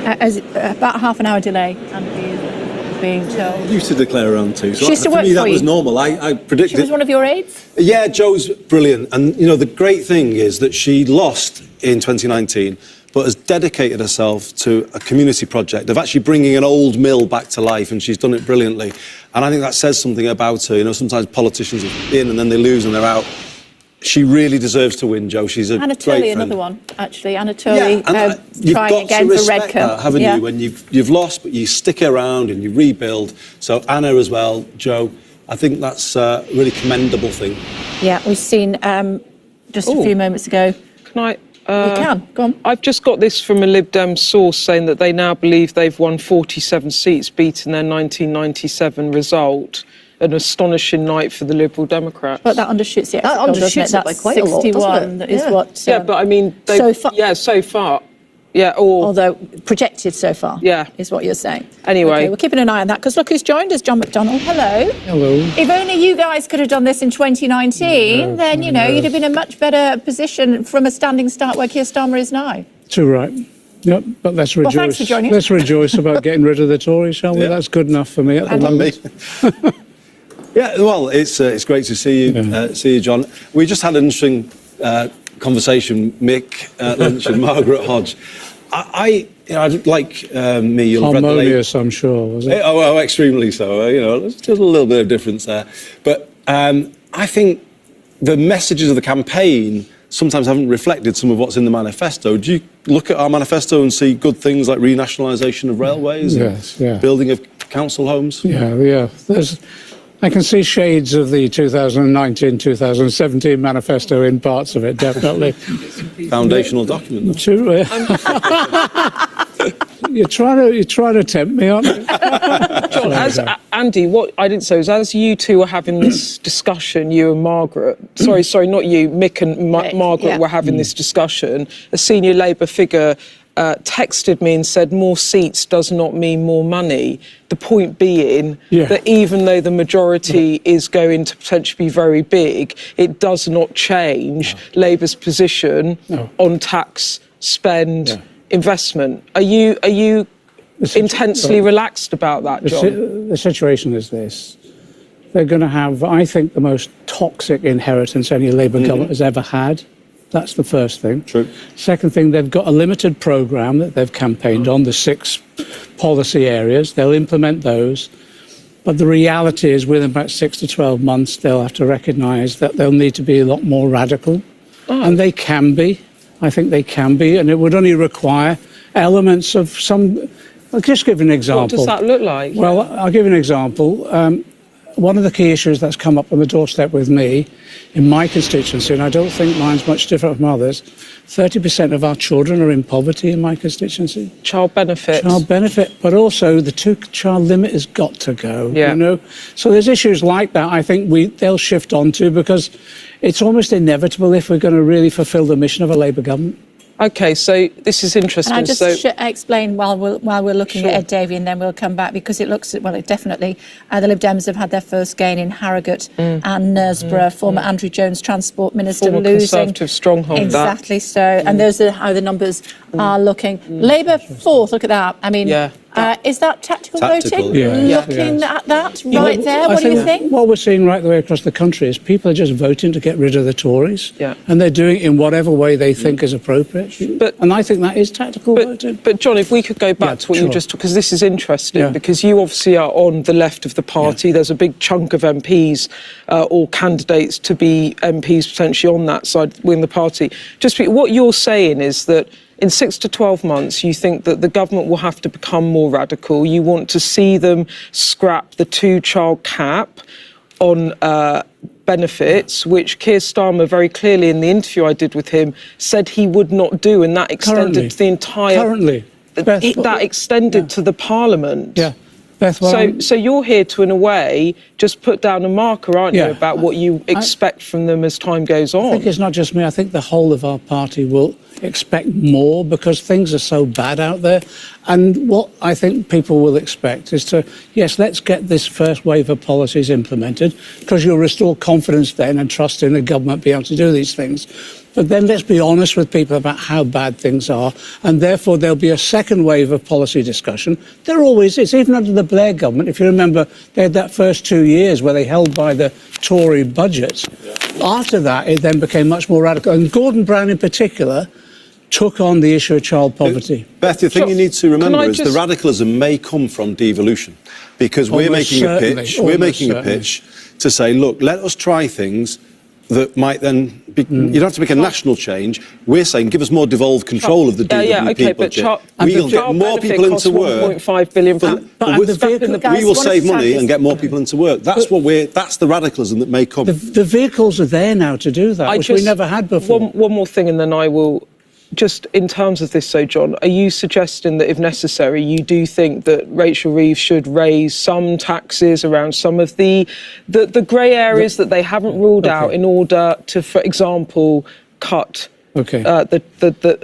About half an hour delay, Andy is being told. I used to declare around 2, so She used to for work me for that you. was normal. I predicted. She was one of your aides? Yeah, Jo's brilliant. And, the great thing is that she lost in 2019, but has dedicated herself to a community project of actually bringing an old mill back to life, and she's done it brilliantly. And I think that says something about her. Sometimes politicians are in and then they lose and they're out. She really deserves to win, Jo. She's a Anna great Turley, friend. another one, actually. Anna Turley You've trying got again to for respect Redcar. that, haven't you? When you've lost, but you stick around and you rebuild. So Anna as well, Jo, I think that's a really commendable thing. Yeah, we've seen just a few moments ago. Can I? You can, go on. I've just got this from a Lib Dem source saying that they now believe they've won 47 seats, beating their 1997 result. An astonishing night for the Liberal Democrats. But that undershoots the That exit poll, doesn't undershoots it by That's quite a lot, doesn't 61 it? is Yeah. what... Yeah, but I mean... so far. Yeah, so far. Yeah, Although projected so far, Yeah. is what you're saying. Anyway. Okay, we're keeping an eye on that, because look who's joined us, John McDonnell. Hello. Hello. If only you guys could have done this in 2019, then, you'd have been in a much better position from a standing start where Keir Starmer is now. Too right. Yep, but let's Well, rejoice. thanks for joining. Let's rejoice about getting rid of the Tories, shall we? Yeah. That's good enough for me at the moment. Yeah, well, it's great to see you, John. We just had an interesting conversation, Mick Lynch and Margaret Hodge. I'd like me. You'll have read the Harmonious, I'm sure, was it? Oh, extremely so. There's just a little bit of difference there. But I think the messages of the campaign sometimes haven't reflected some of what's in the manifesto. Do you look at our manifesto and see good things like renationalisation of railways, Yes, yeah. building of council homes? Yeah. I can see shades of the 2019-2017 manifesto in parts of it, definitely. Foundational document. True. You're trying to tempt me, aren't you? John, Andy, what I didn't say was, as you two were having this discussion, you and Margaret, sorry, not you, Mick and Margaret were having this discussion, a senior Labour figure texted me and said more seats does not mean more money. The point being that even though the majority is going to potentially be very big, it does not change Labour's position on tax, spend, investment. Are you intensely relaxed about that, John? The situation is this. They're going to have, I think, the most toxic inheritance any Labour government has ever had. That's the first thing. True. Second thing, they've got a limited programme that they've campaigned on, the 6 policy areas. They'll implement those. But the reality is, within about 6 to 12 months, they'll have to recognise that they'll need to be a lot more radical. And they can be. I think they can be. And it would only require elements of some... I'll just give an example. What does that look like? Well, I'll give you an example. One of the key issues that's come up on the doorstep with me in my constituency, and I don't think mine's much different from others, 30% of our children are in poverty in my constituency. Child benefit. Child benefit, but also the 2-child limit has got to go, you know? So there's issues like that I think they'll shift onto, because it's almost inevitable if we're going to really fulfil the mission of a Labour government. OK, so this is interesting. Can I just explain while we're looking at Ed Davey, and then we'll come back, because it looks, well, it definitely, the Lib Dems have had their first gain in Harrogate and Knaresborough, former Andrew Jones Transport Minister former losing. Conservative stronghold. Exactly so, and those are how the numbers are looking. Labour 4th, look at that. I mean, is that tactical voting? Looking at that right there, what do you think? What we're seeing right the way across the country is people are just voting to get rid of the Tories, and they're doing it in whatever way they think is appropriate. And I think that is tactical voting. But John, if we could go back to what you just, because this is interesting, because you obviously are on the left of the party. There's a big chunk of MPs or candidates to be MPs potentially on that side within the party. Just what you're saying is that in 6 to 12 months, you think that the government will have to become more radical. You want to see them scrap the 2-child cap on benefits, which Keir Starmer very clearly in the interview I did with him said he would not do, and that extended to the entire... that extended to the Parliament. Beth, so you're here to, in a way, just put down a marker, aren't you, about what you expect from them as time goes on? I think it's not just me. I think the whole of our party will expect more, because things are so bad out there. And what I think people will expect is to, yes, let's get this first wave of policies implemented, because you'll restore confidence then and trust in the government being able to do these things. But then let's be honest with people about how bad things are, and therefore there'll be a second wave of policy discussion. There always is, even under the Blair government. If you remember, they had that first 2 years where they held by the Tory budgets. After that, it then became much more radical. And Gordon Brown in particular took on the issue of child poverty. Beth, the thing you need to remember is the radicalism may come from devolution, because we're making a pitch to say, look, let us try things that might then be, you don't have to make a national change. We're saying give us more devolved control of the DWP budget. We'll get more people into work. £1.5 billion. We will save money and get more people into work. That's that's the radicalism that may come. The vehicles are there now to do that, which we never had before. One more thing, and then I will. Just in terms of this, so John, are you suggesting that if necessary, you do think that Rachel Reeves should raise some taxes around some of the grey areas that they haven't ruled out in order to, for example, cut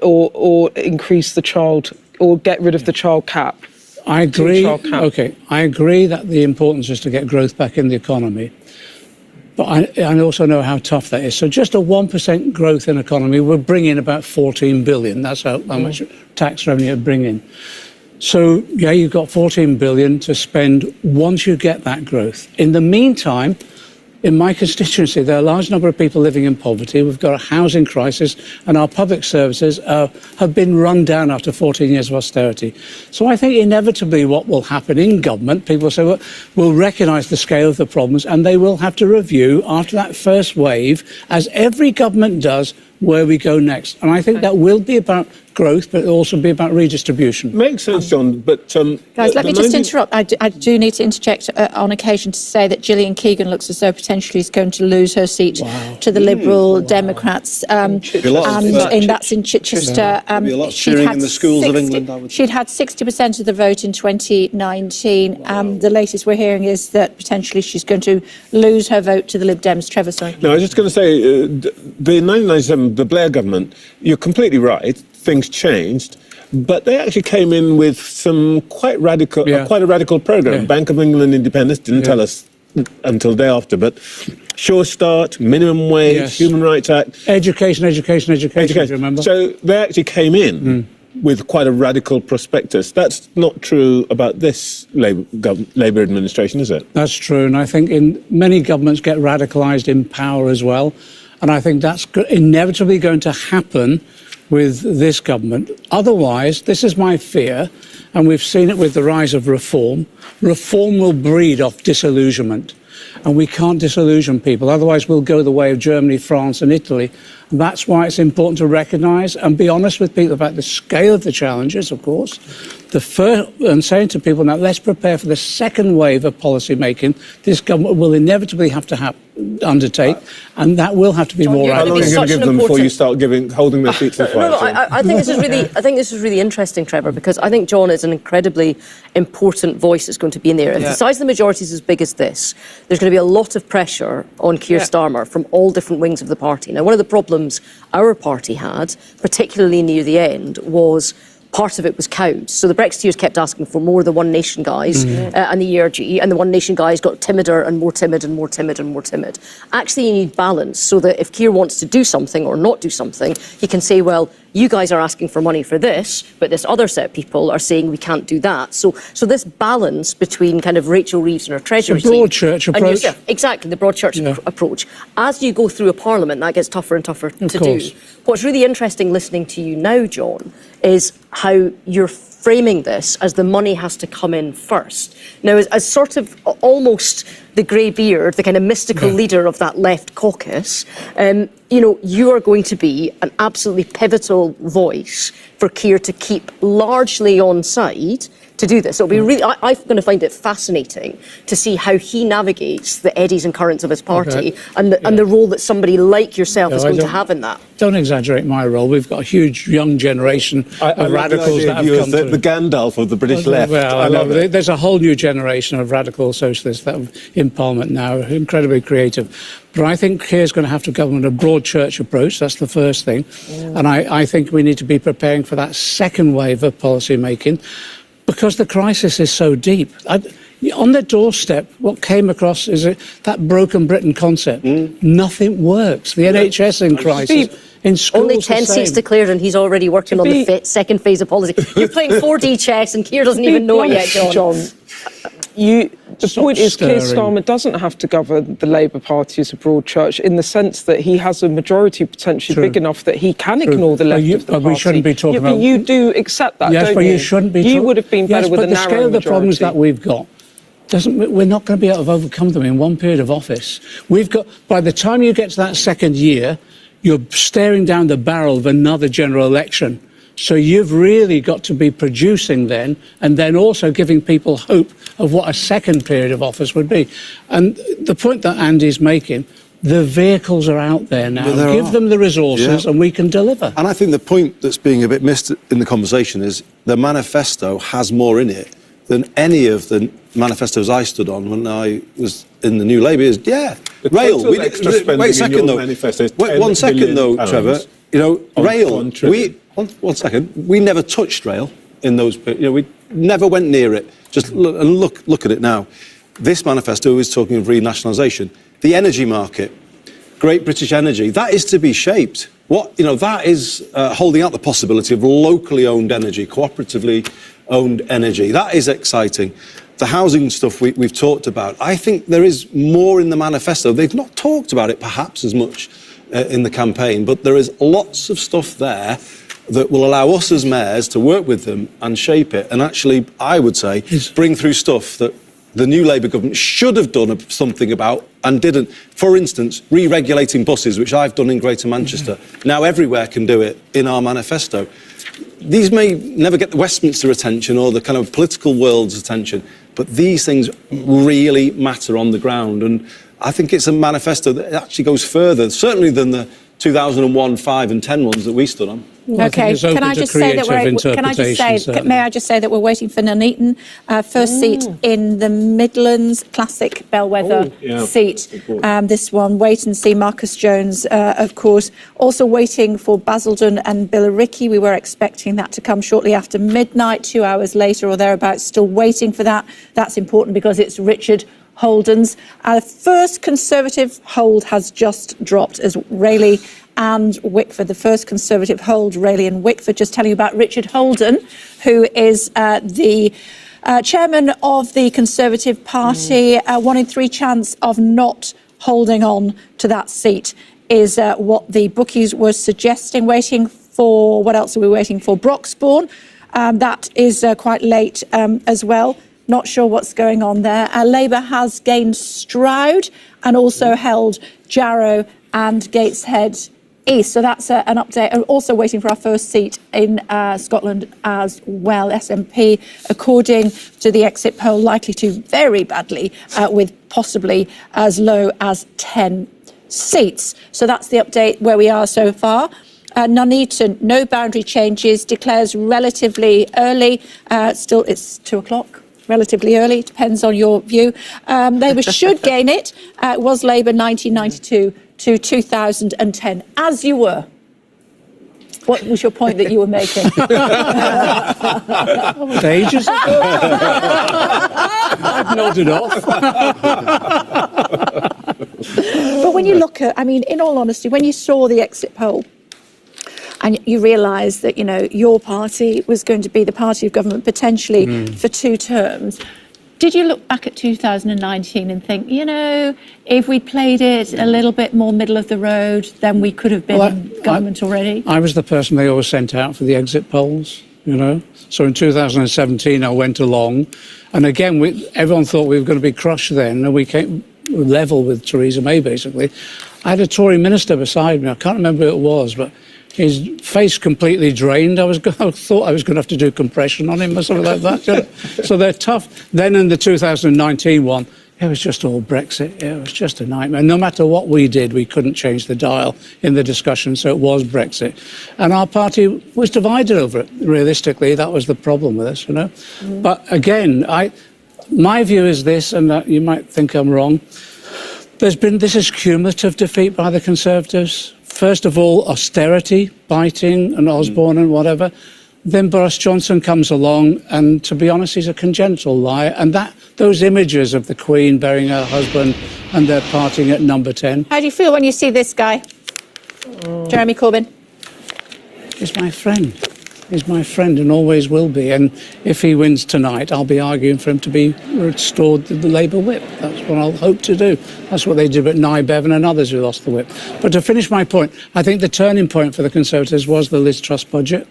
or increase the child or get rid of the child cap? I agree. I agree that the importance is to get growth back in the economy. But I also know how tough that is. So just a 1% growth in economy would bring in about 14 billion. That's how much tax revenue it would bring in. So, you've got 14 billion to spend once you get that growth. In the meantime, in my constituency, there are a large number of people living in poverty. We've got a housing crisis, and our public services have been run down after 14 years of austerity. So I think inevitably what will happen in government, people say, well, will recognise the scale of the problems, and they will have to review after that first wave, as every government does, where we go next. And I think that will be about growth, but it'll also be about redistribution. Makes sense, John, but... Guys, let me just interrupt. I do need to interject on occasion to say that Gillian Keegan looks as though potentially is going to lose her seat to the Liberal Democrats. And that's in Chichester. There'll be a lot of cheering in the schools of England, I would say. She'd had 60% of the vote in 2019. The latest we're hearing is that potentially she's going to lose her vote to the Lib Dems. Trevor, sorry. No, I was just going to say, the 1997, the Blair government, you're completely right, things changed, but they actually came in with some quite a radical programme. Bank of England independence didn't tell us until the day after, but Sure Start, minimum wage, Human Rights Act. Education, remember? So they actually came in with quite a radical prospectus. That's not true about this Labour administration, is it? That's true, and I think many governments get radicalised in power as well, and I think that's inevitably going to happen with this government. Otherwise, this is my fear, and we've seen it with the rise of reform. Reform will breed off disillusionment, and we can't disillusion people. Otherwise, we'll go the way of Germany, France and Italy. And that's why it's important to recognise and be honest with people about the scale of the challenges, of course. And saying to people, now let's prepare for the second wave of policy making this government will inevitably have to undertake, and that will have to be more How long are you going to give them before you start holding their feet to the fire? No, I think this is really interesting, Trevor, because I think John is an incredibly important voice that's going to be in there. If the size of the majority is as big as this, there's going to be a lot of pressure on Keir Starmer from all different wings of the party. Now, one of the problems our party had, particularly near the end, was part of it was cows. So the Brexiteers kept asking for more of the One Nation guys and the ERG, and the One Nation guys got timider and more timid and more timid and more timid. Actually, you need balance so that if Keir wants to do something or not do something, he can say, well, you guys are asking for money for this, but this other set of people are saying we can't do that. So this balance between kind of Rachel Reeves and her Treasury team... The broad church approach. Exactly, the broad church approach. As you go through a parliament, that gets tougher and tougher to do. What's really interesting listening to you now, John, is how you're framing this as the money has to come in first. Now, as sort of almost the greybeard, the kind of mystical leader of that left caucus, you are going to be an absolutely pivotal voice for Keir to keep largely on side to do this. So it'll be really, I'm going to find it fascinating to see how he navigates the eddies and currents of his party and the role that somebody like yourself is going to have in that. Don't exaggerate my role. We've got a huge young generation of radicals that have come through. The Gandalf of the British left. Well, I love it. There's a whole new generation of radical socialists that are in Parliament now, incredibly creative. But I think Keir's going to have to govern a broad church approach. That's the first thing. And I think we need to be preparing for that second wave of policy making, because the crisis is so deep. On their doorstep, what came across is that broken Britain concept. Nothing works. The NHS in crisis. In schools, only 10 seats declared, and he's already working on the second phase of policy. You're playing 4D chess, and Keir doesn't even know it yet, John. The point is, Keir Starmer doesn't have to govern the Labour Party as a broad church in the sense that he has a majority potentially big enough that he can ignore the left of the party. We shouldn't be talking about... But you do accept that, yes, don't but you? you shouldn't be... You would have been better with a narrow majority. Yes, but the scale of the problems that we've got, we're not going to be able to overcome them in one period of office. By the time you get to that second year, you're staring down the barrel of another general election. So you've really got to be producing then, and then also giving people hope of what a second period of office would be. And the point that Andy's making, the vehicles are out there now. Give them the resources and we can deliver. And I think the point that's being a bit missed in the conversation is the manifesto has more in it than any of the manifestos I stood on when I was in the New Labour. Rail. Wait a second though. One second though, Trevor. Rail. One second. We never touched rail in those. We never went near it. Just look at it now. This manifesto is talking of renationalisation. The energy market, Great British Energy, that is to be shaped. That is holding out the possibility of locally owned energy, cooperatively owned energy. That is exciting. The housing stuff we've talked about. I think there is more in the manifesto. They've not talked about it perhaps as much in the campaign, but there is lots of stuff there that will allow us as mayors to work with them and shape it, and actually, I would say, bring through stuff that the new Labour government should have done something about and didn't. For instance, re-regulating buses, which I've done in Greater Manchester. Now everywhere can do it in our manifesto. These may never get the Westminster attention or the kind of political world's attention, but these things really matter on the ground. And I think it's a manifesto that actually goes further, certainly than the 2001, 5 and 10 ones that we stood on. Well, Okay, can I just say that may I just say that we're waiting for Nuneaton, first seat in the Midlands, classic bellwether seat. This one, wait and see. Marcus Jones, of course. Also waiting for Basildon and Billericay. We were expecting that to come shortly after midnight, 2 hours later or thereabouts. Still waiting for that. That's important because it's Richard Holden's. Our first Conservative hold has just dropped as Rayleigh and Wickford. The first Conservative hold, Rayleigh and Wickford. Just telling you about Richard Holden, who is the chairman of the Conservative Party. 1 in 3 chance of not holding on to that seat is what the bookies were suggesting. Waiting for, what else are we waiting for? Broxbourne. That is quite late as well. Not sure what's going on there. Labour has gained Stroud and also held Jarrow and Gateshead East. So that's an update. And also waiting for our first seat in Scotland as well. SNP, according to the exit poll, likely to very badly with possibly as low as 10 seats. So that's the update where we are so far. Nuneaton, no boundary changes, declares relatively early. Still, it's 2 o'clock. Relatively early, depends on your view. Labour should gain it. It was Labour 1992 to 2010, as you were. What was your point that you were making? That was ages ago. I've nodded off. But when you look at, I mean, in all honesty, when you saw the exit poll, and you realise that, you know, your party was going to be the party of government potentially for 2 terms. Did you look back at 2019 and think, you know, if we played it a little bit more middle of the road, then we could have been in government already? I was the person they always sent out for the exit polls, you know. So in 2017, I went along. And again, everyone thought we were going to be crushed then. And we came level with Theresa May, basically. I had a Tory minister beside me. I can't remember who it was, but his face completely drained. I thought I was going to have to do compression on him or something like that. So they're tough. Then in the 2019 one, it was just all Brexit. It was just a nightmare. No matter what we did, we couldn't change the dial in the discussion, so it was Brexit. And our party was divided over it, realistically. That was the problem with us, you know. But again, my view is this, and you might think I'm wrong. This is cumulative defeat by the Conservatives. First of all, austerity, biting, and Osborne and whatever. Then Boris Johnson comes along, and to be honest, he's a congenital liar. And those images of the Queen burying her husband and they're partying at Number 10. How do you feel when you see this guy, Jeremy Corbyn? He's my friend. He's my friend and always will be. And if he wins tonight, I'll be arguing for him to be restored to the Labour whip. That's what I'll hope to do. That's what they did with Nye Bevan and others who lost the whip. But to finish my point, I think the turning point for the Conservatives was the Liz Truss budget.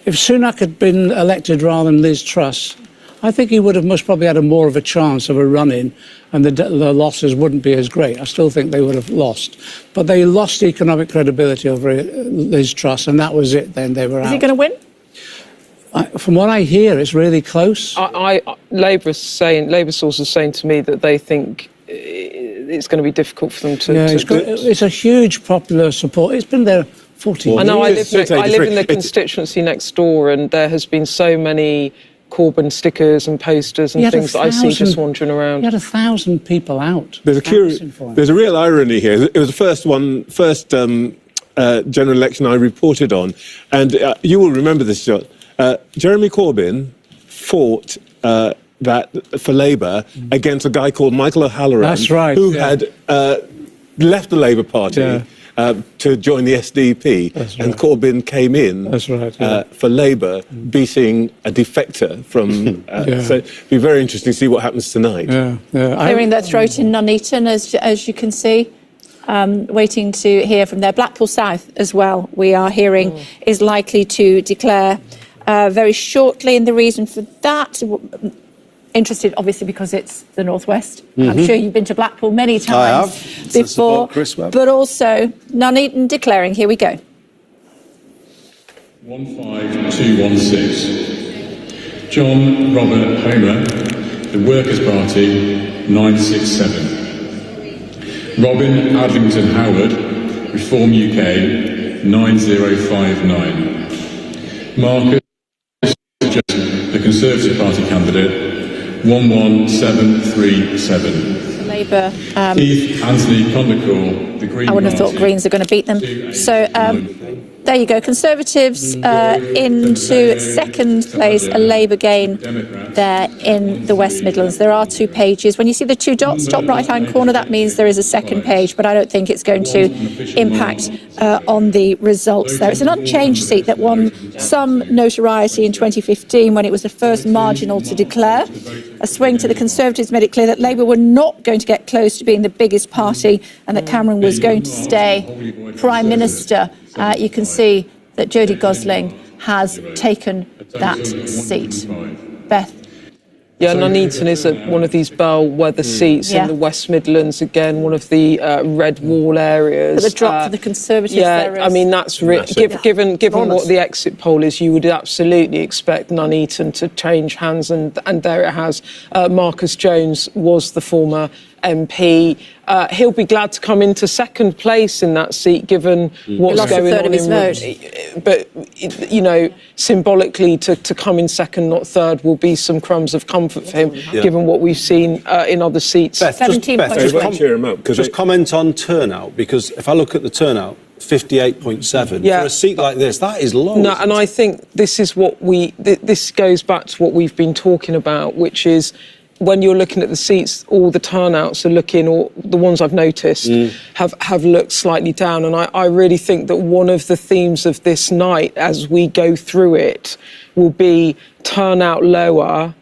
If Sunak had been elected rather than Liz Truss, I think he would have most probably had more of a chance of a run-in and the losses wouldn't be as great. I still think they would have lost. But they lost economic credibility over Liz Truss, and that was it then. They were out. Is he going to win? From what I hear, it's really close. Labour sources saying to me that they think it's going to be difficult for them to. Yeah, it's a huge popular support. It's been there 40 years. I know. I live in the constituency next door, and there has been so many Corbyn stickers and posters and things that I see just wandering around. You had 1,000 people out. There's a real irony here. It was the first general election I reported on, and you will remember this, John. Jeremy Corbyn fought for Labour against a guy called Michael O'Halloran, that's right, who had left the Labour Party to join the SDP, and Corbyn came in for Labour, beating a defector from. So it'll be very interesting to see what happens tonight. Clearing their throat in Nuneaton, as you can see. Waiting to hear from there. Blackpool South as well, we are hearing, is likely to declare very shortly, and the reason for that, interested, obviously, because it's the Northwest. I'm sure you've been to Blackpool many times I have. To before. support Chris Webb. But also, Nuneaton declaring. Here we go. 15216. John Robert Homer, The Workers' Party, 967. Robin Adlington Howard, Reform UK, 9059. Marcus, the Conservative Party candidate, 11737. Labour. Keith Anthony Condacore, the Green I wouldn't have Party. thought Greens are going to beat them. So there you go. Conservatives into second place, a Labour gain there in the West Midlands. There are 2 pages. When you see the 2 dots, top right-hand corner, that means there is a second page, but I don't think it's going to impact on the results there. It's an unchanged seat that won some notoriety in 2015 when it was the first marginal to declare. A swing to the Conservatives made it clear that Labour were not going to get close to being the biggest party and that Cameron was going to stay Prime Minister. You can see that Jodie Gosling has taken that seat. Beth. Yeah, Nuneaton is one of these bellwether seats in the West Midlands. Again, one of the red wall areas. But the drop for the Conservatives there is... I mean, that's given what the exit poll is, you would absolutely expect Nuneaton to change hands, and there it has. Marcus Jones was the former MP. He'll be glad to come into second place in that seat, given what's going on. But you know, symbolically, to come in second, not third, will be some crumbs of comfort for him, given what we've seen in other seats. Beth, just comment on turnout, because if I look at the turnout, 58.7 for a seat like this, that is low. No, and I think this is what this goes back to what we've been talking about, which is, when you're looking at the seats, all the turnouts are looking, or the ones I've noticed, have looked slightly down. And I really think that one of the themes of this night, as we go through it, will be turnout lower,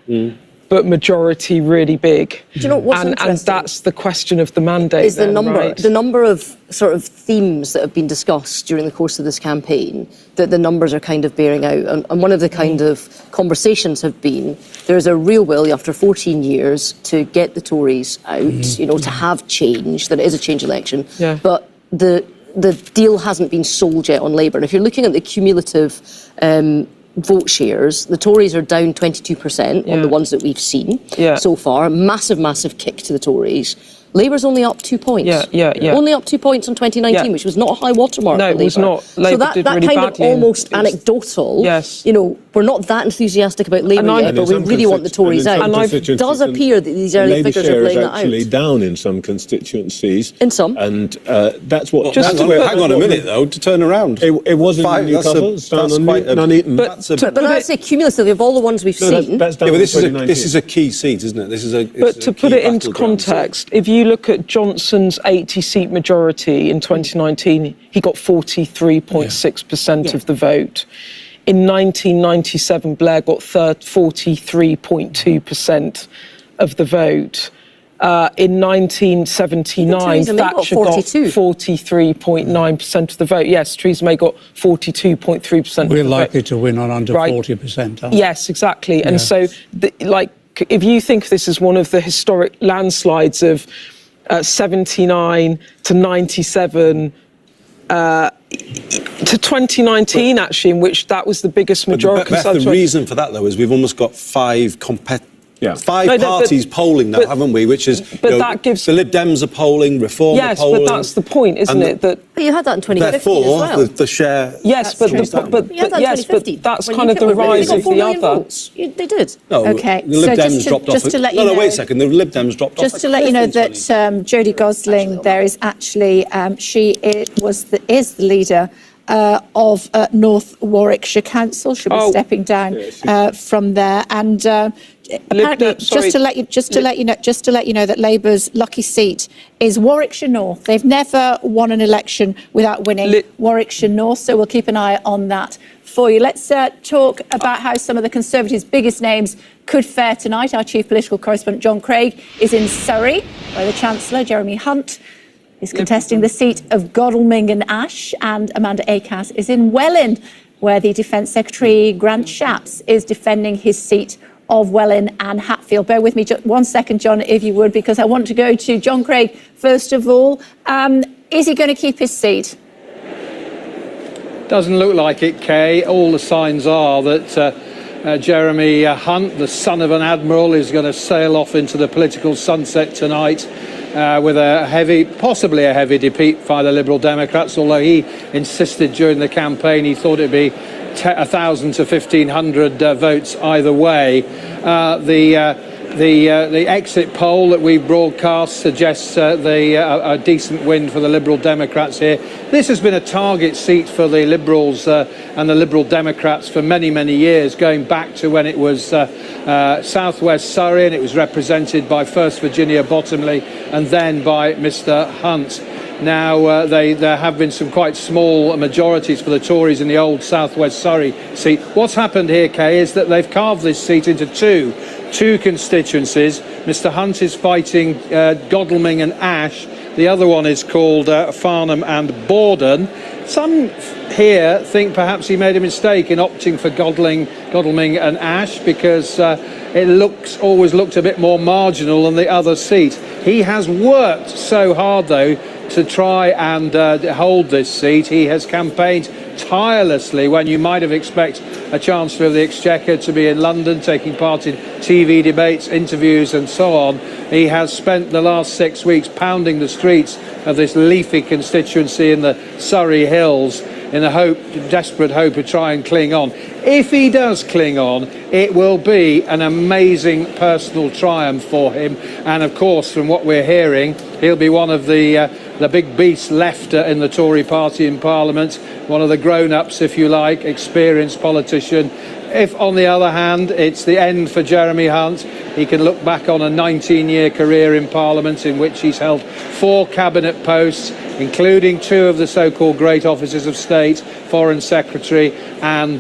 but majority really big. Do you know what's interesting? And that's the question of the mandate. Is the number of sort of themes that have been discussed during the course of this campaign, that the numbers are kind of bearing out. And one of the kind of conversations have been, there's a real will after 14 years to get the Tories out, you know, to have change, that it is a change election. But the deal hasn't been sold yet on Labour. And if you're looking at the cumulative vote shares, the Tories are down 22% on the ones that we've seen so far. Massive kick to the Tories. Labour's only up 2 points. Only up 2 points on 2019, which was not a high watermark for Labour. No, it was not. Labour so that really kind of almost anecdotal, you know, we're not that enthusiastic about Labour yet, but we really want the Tories out. And it does appear that these early figures are playing that out. Labour share is actually down in some constituencies. In some. And that's what... hang on a minute, though, to turn around. It wasn't Newcastle, it's down on Nuneaton. But I'd say cumulatively, of all the ones we've seen... But this is a key seat, isn't it? But to put it into context, if you look at Johnson's 80-seat majority in 2019, he got 43.6% of the vote. In 1997, Blair got 43.2% of the vote. In 1979, Thatcher got 43.9% of the vote. Yes, Theresa May got 42.3%. We're likely to win on under 40%, aren't we? Yes, exactly. And so, if you think of this as one of the historic landslides of 79 to 97 to 2019, actually, in which that was the biggest majority. Beth, the reason for that, though, is we've almost got five parties polling now, haven't we? Which is, that gives the Lib Dems are polling, Reform are polling. Yes, but that's the point, isn't it? That but you had that in 2015 therefore, as well. the share. Yes, but that's kind of the rise of the other. They did. No, Okay, the Lib so Dems dropped off. just to let you know, wait a second. The Lib Dems dropped off. Just to let you know that Jodie Gosling there is actually she is the leader of North Warwickshire Council. She'll be stepping down from there, and apparently, just to let you know that Labour's lucky seat is Warwickshire North. They've never won an election without winning Warwickshire North, so we'll keep an eye on that for you. Let's talk about how some of the Conservatives' biggest names could fare tonight. Our chief political correspondent John Craig is in Surrey, where the Chancellor Jeremy Hunt is contesting the seat of Godalming and Ash, and Amanda Akas is in Welland, where the Defence Secretary Grant Shapps is defending his seat of Welwyn and Hatfield. Bear with me just 1 second, John, if you would, because I want to go to John Craig first of all. Is he going to keep his seat? Doesn't look like it, Kay. All the signs are that Jeremy Hunt, the son of an admiral, is going to sail off into the political sunset tonight with possibly a heavy defeat by the Liberal Democrats, although he insisted during the campaign he thought it'd be 1,000 to 1,500 votes either way. The exit poll that we broadcast suggests a decent win for the Liberal Democrats here. This has been a target seat for the Liberals and the Liberal Democrats for many, many years, going back to when it was South West Surrey, and it was represented by first Virginia Bottomley and then by Mr Hunt. Now, there have been some quite small majorities for the Tories in the old South West Surrey seat. What's happened here, Kay, is that they've carved this seat into two constituencies. Mr Hunt is fighting Godalming and Ash. The other one is called Farnham and Borden. Some here think perhaps he made a mistake in opting for Godalming and Ash because it always looked a bit more marginal than the other seat. He has worked so hard, though, to try and hold this seat. He has campaigned tirelessly when you might have expected a Chancellor of the Exchequer to be in London taking part in TV debates, interviews and so on. He has spent the last 6 weeks pounding the streets of this leafy constituency in the Surrey Hills in a desperate hope to try and cling on. If he does cling on, it will be an amazing personal triumph for him. And of course, from what we're hearing, he'll be one of the big beasts left in the Tory party in Parliament, one of the grown-ups, if you like, experienced politician. If, on the other hand, it's the end for Jeremy Hunt, he can look back on a 19-year career in Parliament in which he's held 4 cabinet posts, including 2 of the so-called great offices of state, Foreign Secretary and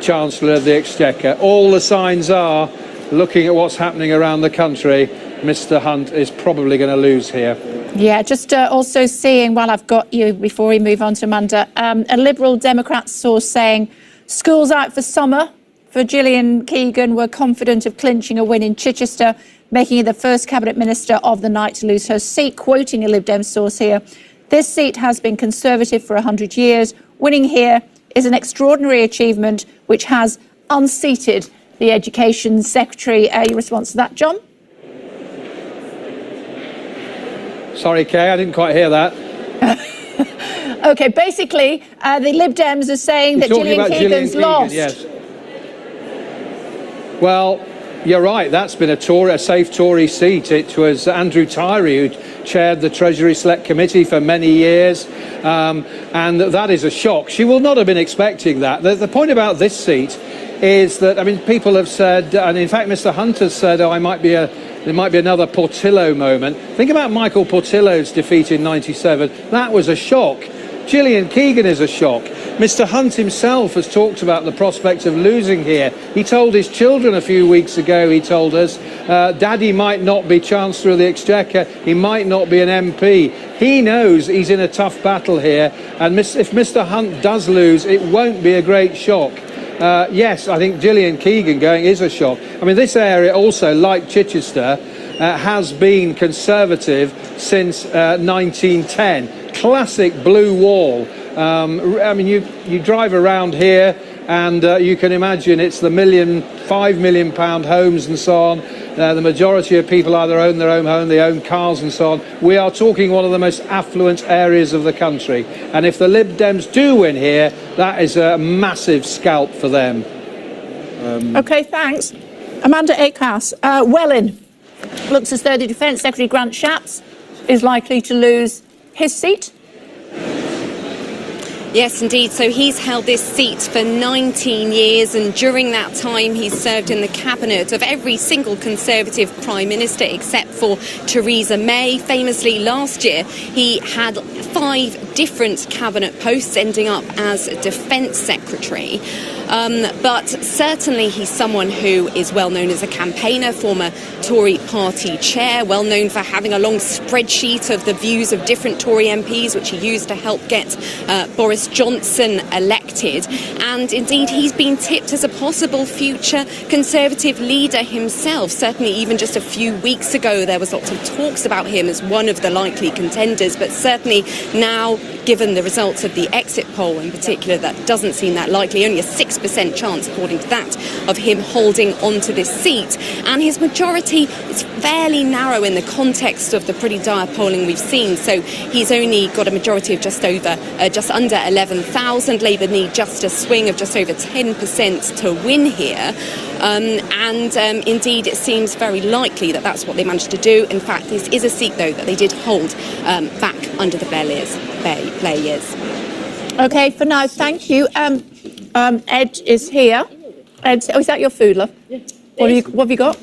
Chancellor of the Exchequer. All the signs are, looking at what's happening around the country, Mr Hunt is probably going to lose here. Yeah, just also seeing, while I've got you, before we move on to Amanda, a Liberal Democrat source saying schools out for summer for Gillian Keegan. Were confident of clinching a win in Chichester, making her the first cabinet minister of the night to lose her seat. Quoting a Lib Dem source here, this seat has been Conservative for 100 years. Winning here is an extraordinary achievement which has unseated the Education Secretary. Your response to that, John? Sorry, Kay, I didn't quite hear that. OK, basically, the Lib Dems are saying that Gillian Keegan's lost. Yes. Well, you're right, that's been a safe Tory seat. It was Andrew Tyree who chaired the Treasury Select Committee for many years, and that is a shock. She will not have been expecting that. The point about this seat is that, I mean, people have said, and in fact Mr Hunt has said, there might be another Portillo moment. Think about Michael Portillo's defeat in '97. That was a shock. Gillian Keegan is a shock. Mr Hunt himself has talked about the prospect of losing here. He told his children a few weeks ago, he told us, Daddy might not be Chancellor of the Exchequer, he might not be an MP. He knows he's in a tough battle here, and if Mr Hunt does lose, it won't be a great shock. Yes, I think Gillian Keegan going is a shock. I mean, this area also, like Chichester, has been Conservative since 1910. Classic blue wall. I mean, you drive around here and you can imagine it's the £5 million homes and so on. The majority of people either own their own home, they own cars and so on. We are talking one of the most affluent areas of the country. And if the Lib Dems do win here, that is a massive scalp for them. OK, thanks. Amanda Akehouse. Welwyn, looks as though the Defence Secretary Grant Shapps is likely to lose his seat. Yes, indeed. So he's held this seat for 19 years, and during that time he's served in the cabinet of every single Conservative Prime Minister except for Theresa May. Famously, last year he had 5 different cabinet posts, ending up as Defence Secretary. But certainly he's someone who is well known as a campaigner, former Tory party chair, well known for having a long spreadsheet of the views of different Tory MPs, which he used to help get Boris Johnson elected. And indeed, he's been tipped as a possible future Conservative leader himself. Certainly, even just a few weeks ago, there was lots of talks about him as one of the likely contenders. But certainly now, given the results of the exit poll in particular, that doesn't seem that likely. Only a 6% chance, according to that, of him holding onto this seat. And his majority is fairly narrow in the context of the pretty dire polling we've seen. So he's only got a majority of just under 11,000. Labour need just a swing of just over 10% to win here. Indeed, it seems very likely that that's what they managed to do. In fact, this is a seat, though, that they did hold back under the Blair years. OK, for now, thank you. Ed is here. Ed, is that your food, love? Yeah. What have you got?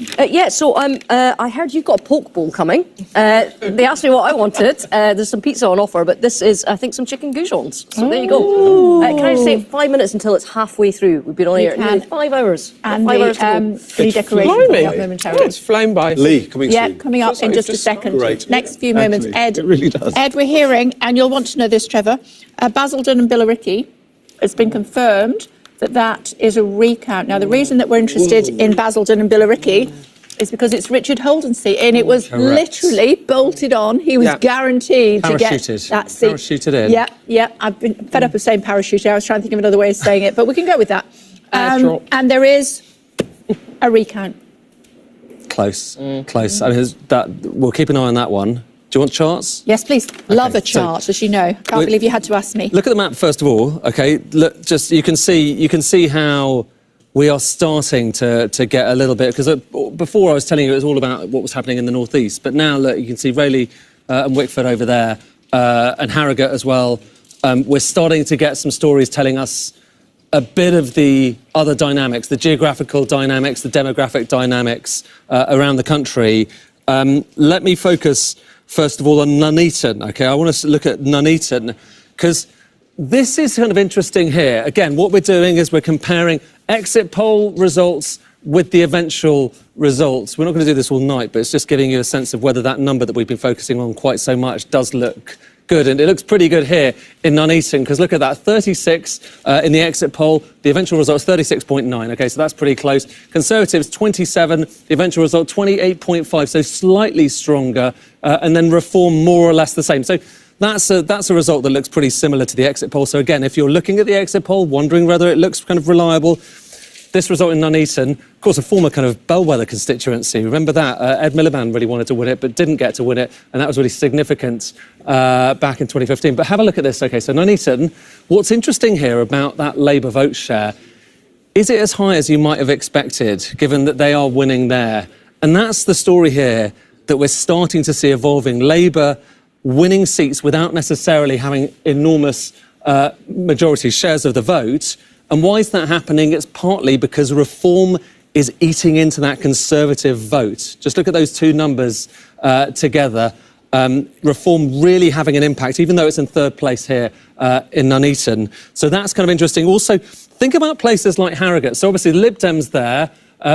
So I heard you've got a poke bowl coming. They asked me what I wanted. There's some pizza on offer, but this is, I think, some chicken goujons. So there you go. Can I just say 5 minutes until it's halfway through? We've been on here nearly 5 hours. And 5 hours to go. the decoration coming up momentarily. It's flown by. Lee, coming soon. Yeah, coming up in just a second. Great. Next few moments, Ed. It really does. Ed, we're hearing, and you'll want to know this, Trevor, Basildon and Billericay, it's been confirmed that is a recount. Now, the reason that we're interested in Basildon and Billericay is because it's Richard Holden's seat, and it was literally bolted on. He was guaranteed to get that seat. Parachuted in. Yeah. I've been fed up of saying parachuted. I was trying to think of another way of saying it, but we can go with that. And there is a recount. Close. I mean, we'll keep an eye on that one. Do you want charts? Yes, please. Love a chart, as you know. Can't believe you had to ask me. Look at the map first of all. Okay, look, just you can see how we are starting to get a little bit, because before I was telling you it was all about what was happening in the northeast, but now look, you can see Rayleigh and Wickford over there, and Harrogate as well. We're starting to get some stories telling us a bit of the other dynamics, the geographical dynamics, the demographic dynamics around the country. Let me focus first of all on Nuneaton. Okay, I want to look at Nuneaton because this is kind of interesting here. Again, what we're doing is we're comparing exit poll results with the eventual results. We're not going to do this all night, but it's just giving you a sense of whether that number that we've been focusing on quite so much does look good. And it looks pretty good here in Nuneaton, because look at that, 36 in the exit poll. The eventual result is 36.9. Okay, so that's pretty close. Conservatives, 27. The eventual result, 28.5, so slightly stronger. And then Reform, more or less the same. So that's a result that looks pretty similar to the exit poll. So again, if you're looking at the exit poll, wondering whether it looks kind of reliable, this result in Nuneaton, of course, a former kind of bellwether constituency. Remember that? Ed Miliband really wanted to win it, but didn't get to win it. And that was really significant back in 2015. But have a look at this. OK, so Nuneaton, what's interesting here about that Labour vote share, is it as high as you might have expected, given that they are winning there? And that's the story here that we're starting to see evolving. Labour winning seats without necessarily having enormous majority shares of the vote. And why is that happening? It's partly because Reform is eating into that Conservative vote. Just look at those two numbers together. Reform really having an impact, even though it's in third place here in Nuneaton. So that's kind of interesting. Also, think about places like Harrogate. So obviously the Lib Dems there,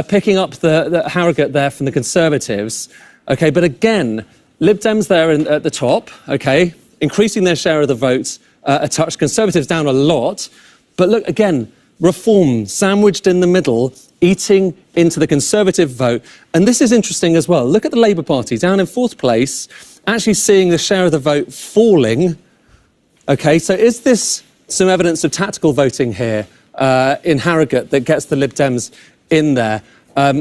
picking up the Harrogate there from the Conservatives. OK, but again, Lib Dems there at the top, OK, increasing their share of the vote a touch. Conservatives down a lot. But look, again, Reform sandwiched in the middle, eating into the Conservative vote. And this is interesting as well. Look at the Labour Party down in fourth place, actually seeing the share of the vote falling. OK, so is this some evidence of tactical voting here in Harrogate that gets the Lib Dems in there?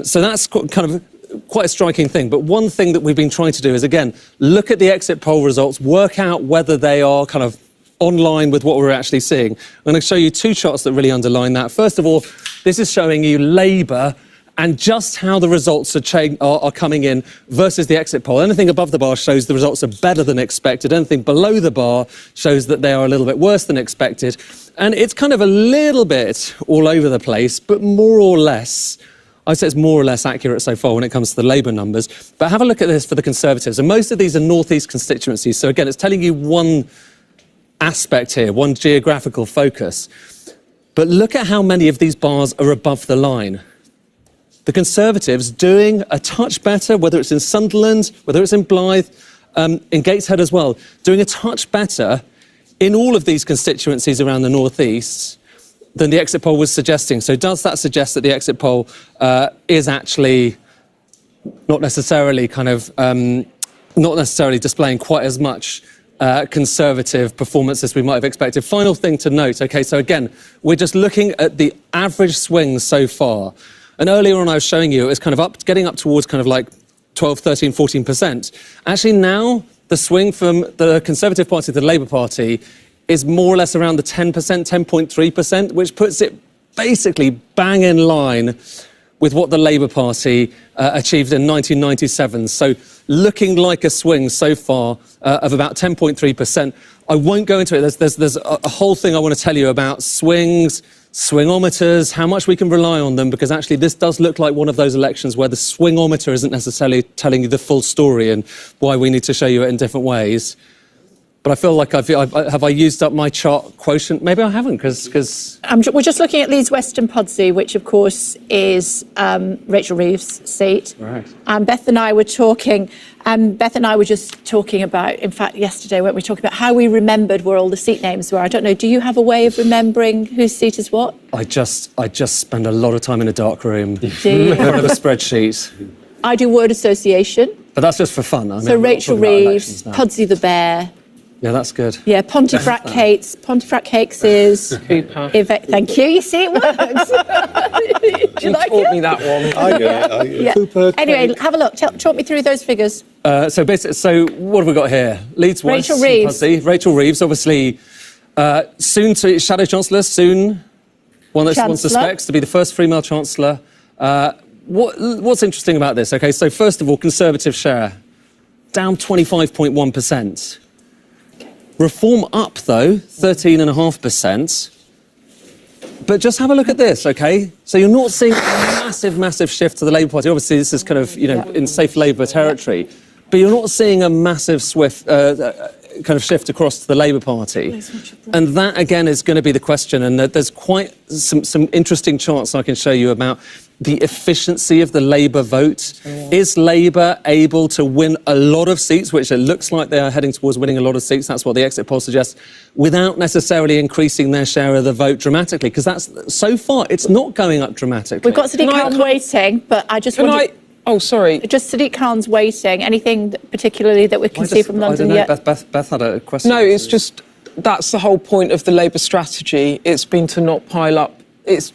So that's kind of quite a striking thing. But one thing that we've been trying to do is, again, look at the exit poll results, work out whether they are kind of online with what we're actually seeing. I'm going to show you two charts that really underline that. First of all, this is showing you Labour and just how the results are coming in versus the exit poll. Anything above the bar shows the results are better than expected. Anything below the bar shows that they are a little bit worse than expected. And it's kind of a little bit all over the place, but more or less, I'd say it's more or less accurate so far when it comes to the Labour numbers. But have a look at this for the Conservatives. And most of these are northeast constituencies. So again, it's telling you one aspect here, one geographical focus. But look at how many of these bars are above the line. The Conservatives doing a touch better, whether it's in Sunderland, whether it's in Blyth, in Gateshead as well, doing a touch better in all of these constituencies around the North East than the exit poll was suggesting. So does that suggest that the exit poll is actually not necessarily not necessarily displaying quite as much Conservative performance as we might have expected? Final thing to note, okay, so again, we're just looking at the average swings so far. And earlier on I was showing you it was kind of getting up towards kind of like 12, 13, 14%. Actually now, the swing from the Conservative Party to the Labour Party is more or less around the 10%, 10.3%, which puts it basically bang in line with what the Labour Party achieved in 1997. So looking like a swing so far of about 10.3%. I won't go into it. There's a whole thing I want to tell you about swings, swingometers, how much we can rely on them, because actually this does look like one of those elections where the swingometer isn't necessarily telling you the full story and why we need to show you it in different ways. But I feel like have I used up my chart quotient? Maybe I haven't, because we're just looking at Leeds Western Podsey, which of course is Rachel Reeves' seat. Right. And Beth and I were talking, just talking about, in fact, yesterday, weren't we talking about how we remembered where all the seat names were? I don't know, do you have a way of remembering whose seat is what? I just spend a lot of time in a dark room Do you? with a spreadsheet. I do word association. But that's just for fun. I mean, So I'm not Rachel talking about Reeves, elections now. Pudsey the Bear. Yeah, that's good. Yeah, Pontefract Cakes. Pontefract Cakes is... Cooper. Thank you, you see, it works. Do you like taught it? me that one. I get it. Yeah. Cooper. Anyway, have a look. Talk me through those figures. So what have we got here? Leeds West, Rachel Reeves. Pudsey. Rachel Reeves, obviously, soon to Shadow Chancellor, soon. One suspects to be the first female Chancellor. What's interesting about this? Okay, so first of all, Conservative share down 25.1%. Reform up, though, 13.5%. But just have a look at this, okay? So you're not seeing a massive shift to the Labour Party. Obviously, this is kind of, in safe Labour territory. But you're not seeing a massive kind of shift across to the Labour Party. And that, again, is going to be the question. And there's quite some interesting charts I can show you about the efficiency of the Labour vote. Is Labour able to win a lot of seats, which it looks like they are heading towards winning a lot of seats, that's what the exit poll suggests, without necessarily increasing their share of the vote dramatically? Because so far, it's not going up dramatically. We've got Sadiq Khan waiting, but I just want Oh, sorry. Just Sadiq Khan's waiting. Anything particularly that we can see from London yet? Beth had a question. No, it's just, that's the whole point of the Labour strategy. It's been to not pile up.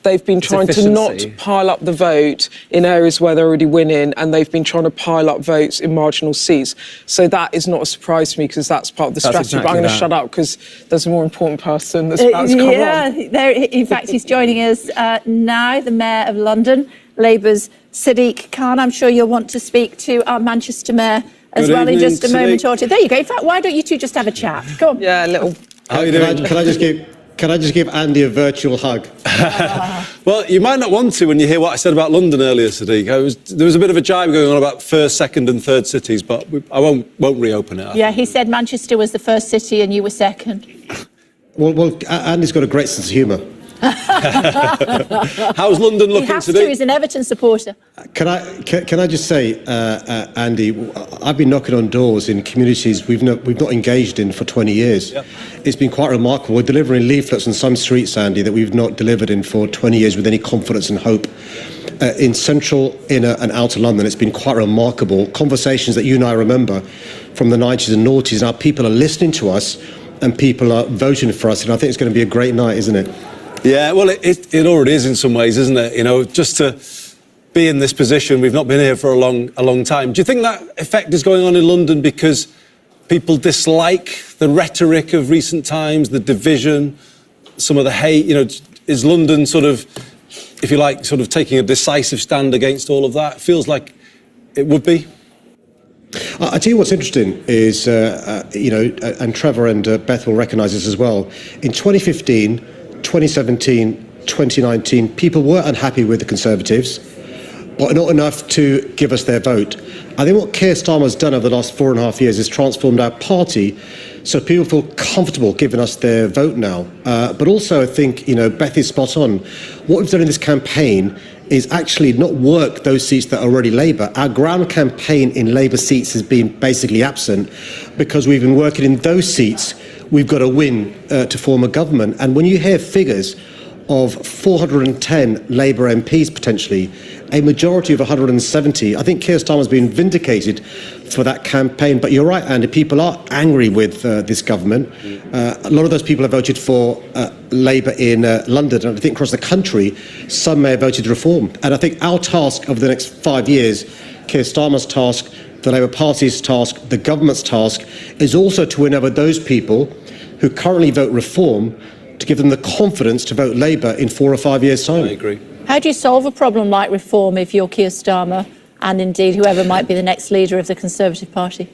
They've been trying to not pile up the vote in areas where they're already winning, and they've been trying to pile up votes in marginal seats. So that is not a surprise to me, because that's part of the strategy. But I'm going to shut up because there's a more important person that's about to come on. In fact, he's joining us now, the Mayor of London, Labour's Sadiq Khan. I'm sure you'll want to speak to our Manchester Mayor as well in just a moment or two. There you go. In fact, why don't you two just have a chat? Come on. Yeah, a little. How are you doing? Can I just give Andy a virtual hug? Well, you might not want to when you hear what I said about London earlier, Sadiq. There was a bit of a jibe going on about first, second and third cities, but I won't reopen it. Yeah, he said Manchester was the first city and you were second. Well, Andy's got a great sense of humour. How's London looking He has today? to, he's an Everton supporter. Can I just say, Andy, I've been knocking on doors in communities we've not engaged in for 20 years. Yeah. It's been quite remarkable. We're delivering leaflets on some streets, Andy, that we've not delivered in for 20 years with any confidence and hope. In central, inner and outer London, it's been quite remarkable. Conversations that you and I remember from the 90s and noughties. Now people are listening to us and people are voting for us, and I think it's going to be a great night, isn't it? Yeah, well, it already is in some ways, isn't it? You know, just to be in this position, we've not been here for a long time. Do you think that effect is going on in London because people dislike the rhetoric of recent times, the division, some of the hate? You know, is London sort of, if you like, sort of taking a decisive stand against all of that? It feels like it would be. I tell you what's interesting is, and Trevor and Beth will recognise this as well. In 2015, 2017, 2019, people were unhappy with the Conservatives, but not enough to give us their vote. I think what Keir Starmer's done over the last 4.5 years is transformed our party So people feel comfortable giving us their vote now. But also, I think, Beth is spot on. What we've done in this campaign is actually not work those seats that are already Labour. Our ground campaign in Labour seats has been basically absent because we've been working in those seats. We've got to win to form a government. And when you hear figures of 410 Labour MPs potentially, a majority of 170, I think Keir Starmer's been vindicated for that campaign. But you're right, Andy, people are angry with this government. A lot of those people have voted for Labour in London, and I think across the country, some may have voted Reform. And I think our task over the next 5 years, Keir Starmer's task, the Labour Party's task, the government's task, is also to win over those people who currently vote Reform, to give them the confidence to vote Labour in 4 or 5 years' time. I agree. How do you solve a problem like Reform if you're Keir Starmer and indeed whoever might be the next leader of the Conservative Party?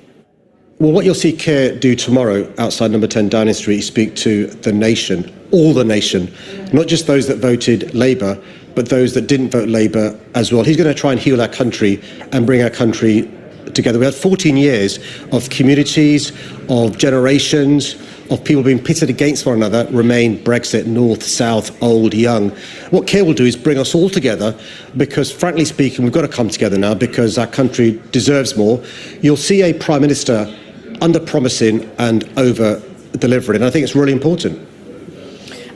Well, what you'll see Keir do tomorrow outside number 10 Downing Street is speak to the nation, all the nation, not just those that voted Labour, but those that didn't vote Labour as well. He's going to try and heal our country and bring our country together. We had 14 years of communities, of generations, of people being pitted against one another, Remain, Brexit, North, South, old, young. What Keir will do is bring us all together because, frankly speaking, we've got to come together now because our country deserves more. You'll see a Prime Minister under-promising and over-delivering, and I think it's really important.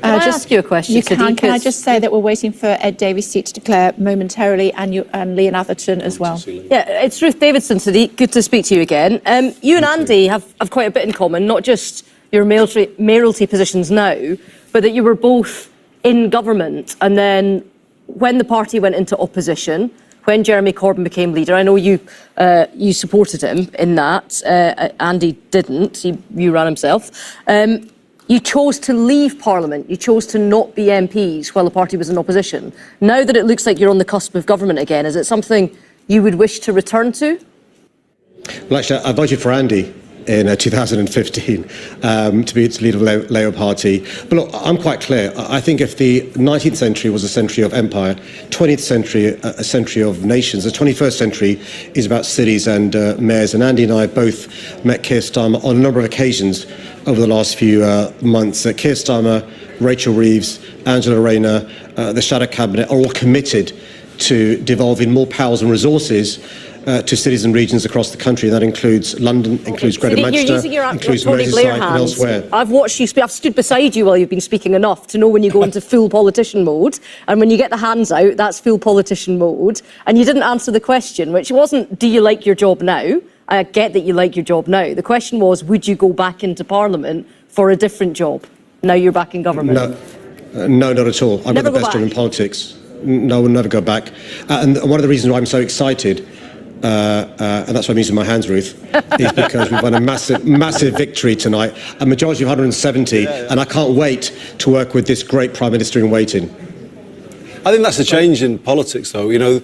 Can I ask you a question? You can. Can I just say that we're waiting for Ed Davies' seat to declare momentarily, and Leon Atherton as well. Yeah, it's Ruth Davidson, Sadiq. Good to speak to you again. You and Andy have quite a bit in common, not just your mayoralty positions now, but that you were both in government, and then when the party went into opposition, when Jeremy Corbyn became leader, I know you supported him in that. Andy didn't. You ran himself. You chose to leave Parliament. You chose to not be MPs while the party was in opposition. Now that it looks like you're on the cusp of government again, is it something you would wish to return to? Well, actually, I voted for Andy in 2015 to be leader of the Labour Party. But look, I'm quite clear. I think if the 19th century was a century of empire, 20th century a century of nations, the 21st century is about cities and mayors. And Andy and I both met Keir Starmer on a number of occasions over the last few months. Keir Starmer, Rachel Reeves, Angela Rayner, the Shadow Cabinet are all committed to devolving more powers and resources to cities and regions across the country. That includes London, includes Greater Manchester, includes Merseyside and elsewhere. I've watched you speak. I've stood beside you while you've been speaking enough to know when you go into full politician mode, and when you get the hands out, that's full politician mode. And you didn't answer the question, which wasn't, do you like your job now? I get that you like your job now. The question was, would you go back into Parliament for a different job? Now you're back in government. No, not at all. I've got the best job in politics. No, I will never go back. And one of the reasons why I'm so excited, and that's why I'm using my hands, Ruth, is because we've won a massive victory tonight, a majority of 170, and I can't wait to work with this great Prime Minister in waiting. I think that's a change in politics, though. You know,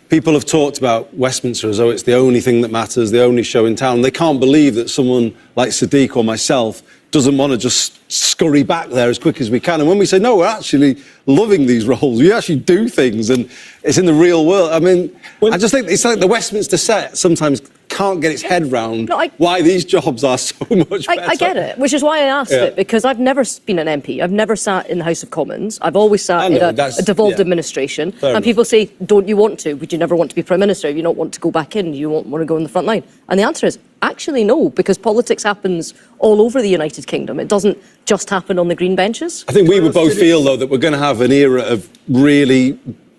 people have talked about Westminster as though it's the only thing that matters, the only show in town. They can't believe that someone like Sadiq or myself doesn't want to just scurry back there as quick as we can. And when we say, no, we're actually loving these roles, we actually do things, and it's in the real world. I mean, I just think it's like the Westminster set sometimes can't get its head round why these jobs are so much better. I get it, which is why I asked it, because I've never been an MP. I've never sat in the House of Commons. I've always sat in a devolved administration. And people say, don't you want to? Would you never want to be Prime Minister? Do you not want to go back in? Do you want to go in the front line? And the answer is, actually no, because politics happens all over the United Kingdom. It doesn't just happen on the green benches. I think we would both feel, though, that we're going to have an era of really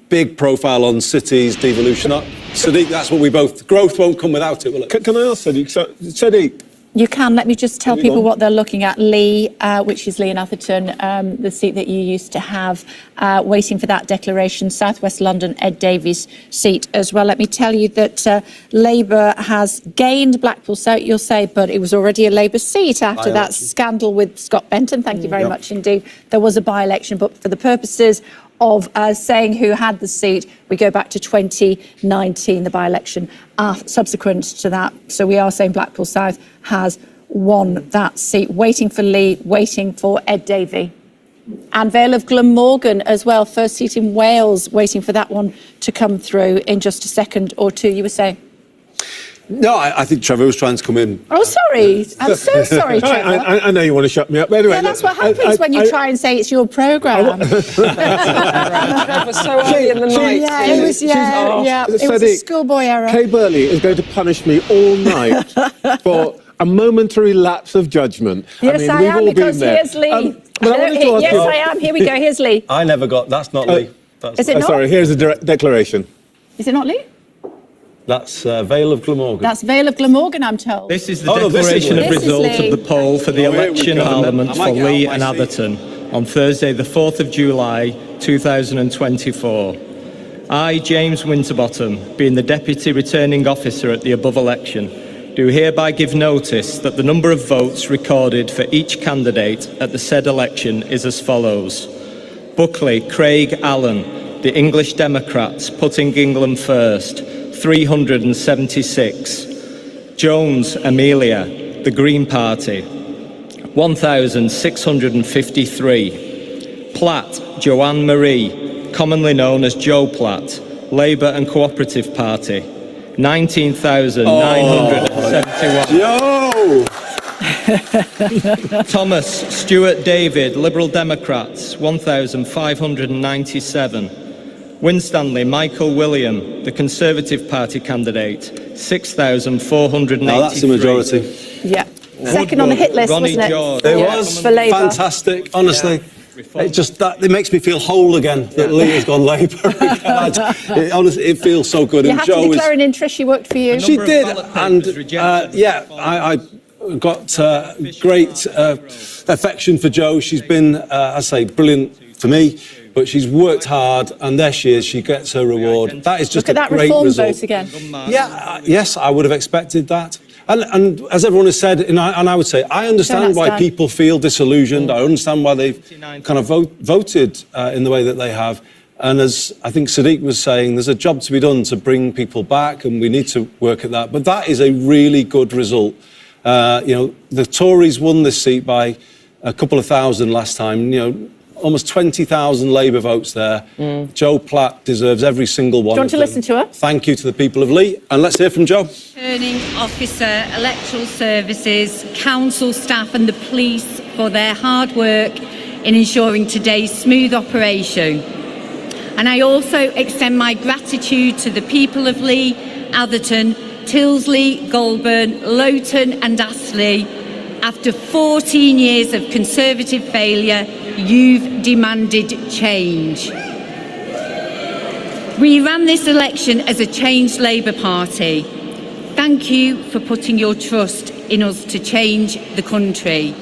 big profile on cities, devolution. Sadiq, that's what we both... Growth won't come without it, will it? Can I ask Sadiq? Sadiq, You can. Let me just tell people what they're looking at. Lee, which is Leon Atherton, the seat that you used to have, waiting for that declaration. South West London, Ed Davies' seat as well. Let me tell you that Labour has gained Blackpool South, you'll say, but it was already a Labour seat after that scandal with Scott Benton. Thank you very much indeed. There was a by-election, but for the purposes of saying who had the seat, we go back to 2019, the by-election subsequent to that. So we are saying Blackpool South has won that seat. Waiting for Lee, waiting for Ed Davey. And Vale of Glamorgan as well, first seat in Wales, waiting for that one to come through in just a second or two. You were saying? No, I think Trevor was trying to come in. Oh, sorry. I'm so sorry, Trevor. I know you want to shut me up, but anyway. Yeah, that's what happens when you try and say it's your programme. Trevor, so early in the night. Yeah, it was. It was a schoolboy error. Kay Burley is going to punish me all night for a momentary lapse of judgment. Yes, I we've am, all because been there. here's Lee. But I wanted to ask Yes, you- I am. Here we go. Here's Lee. I never got. That's not Lee. That's, Is it not? Sorry, here's a declaration. Is it not Lee? that's Vale of Glamorgan. That's Vale of Glamorgan, I'm told. This is the Oh, no, this is declaration Lee. of This is results Lee. of the poll for the Oh, here we election go. Parliament I for might get Lee out and my seat. Atherton on Thursday, the 4th of July 2024. I, James Winterbottom, being the Deputy Returning Officer at the above election, do hereby give notice that the number of votes recorded for each candidate at the said election is as follows. Buckley Craig Allen, the English Democrats, putting England first, 376. Jones Amelia, the Green Party, 1,653. Platt Joanne Marie, commonly known as Joe Platt, Labour and Cooperative Party, 19,971. Yo! Thomas Stuart David, Liberal Democrats, 1,597. Winstanley Michael William, the Conservative Party candidate, 6,483. Now that's the majority. Yeah. Second on the hit list, Ronnie wasn't it? George. It Yeah, was for Labour. fantastic, honestly. It just it makes me feel whole again that Lee has gone Labour. Honestly, it feels so good. You And have Jo to is, declare an interest. She worked for you. she did, and I got great affection for Jo. She's been, I say, brilliant for me. But she's worked hard, and there she is. She gets her reward. That is just Look at a that great reform result. vote again. Yeah, yes, I would have expected that. And as everyone has said, and I would say, I understand why people feel disillusioned. I understand why they've kind of voted in the way that they have. And as I think Sadiq was saying, there's a job to be done to bring people back, and we need to work at that. But that is a really good result. The Tories won this seat by a couple of thousand last time. Almost 20,000 Labour votes there. Jo Platt deserves every single one. Do you want to listen to her? Thank you to the people of Lee, and let's hear from Jo. Returning Officer, Electoral Services, Council staff and the police for their hard work in ensuring today's smooth operation. And I also extend my gratitude to the people of Lee, Atherton, Tyldesley, Goulburn, Loughton and Astley. After 14 years of Conservative failure, you've demanded change. We ran this election as a changed Labour Party. Thank you for putting your trust in us to change the country.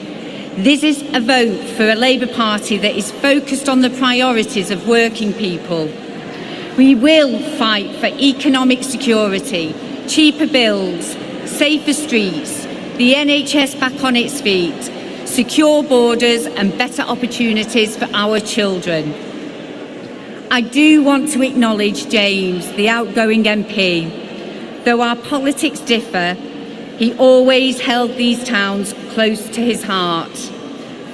This is a vote for a Labour Party that is focused on the priorities of working people. We will fight for economic security, cheaper bills, safer streets, the NHS back on its feet, secure borders and better opportunities for our children. I do want to acknowledge James, the outgoing MP. Though our politics differ, he always held these towns close to his heart.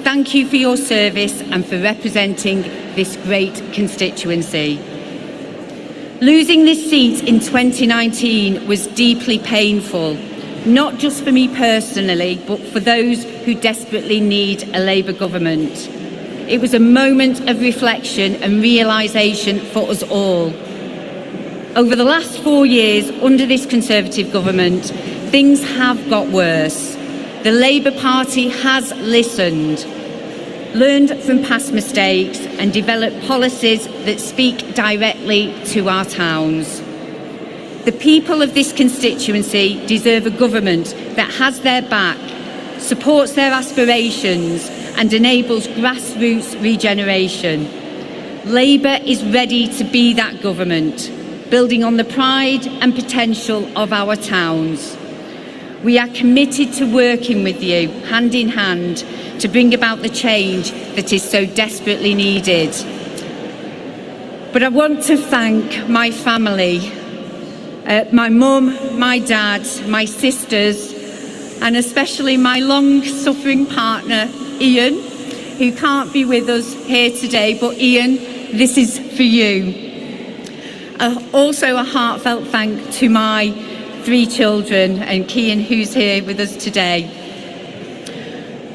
Thank you for your service and for representing this great constituency. Losing this seat in 2019 was deeply painful. Not just for me personally, but for those who desperately need a Labour government. It was a moment of reflection and realisation for us all. Over the last 4 years, under this Conservative government, things have got worse. The Labour Party has listened, learned from past mistakes and developed policies that speak directly to our towns. The people of this constituency deserve a government that has their back, supports their aspirations and enables grassroots regeneration. Labour is ready to be that government, building on the pride and potential of our towns. We are committed to working with you, hand in hand, to bring about the change that is so desperately needed. But I want to thank my family, my mum, my dad, my sisters, and especially my long-suffering partner, Ian, who can't be with us here today, but Ian, this is for you. Also a heartfelt thank to my 3 children, and Cian, who's here with us today.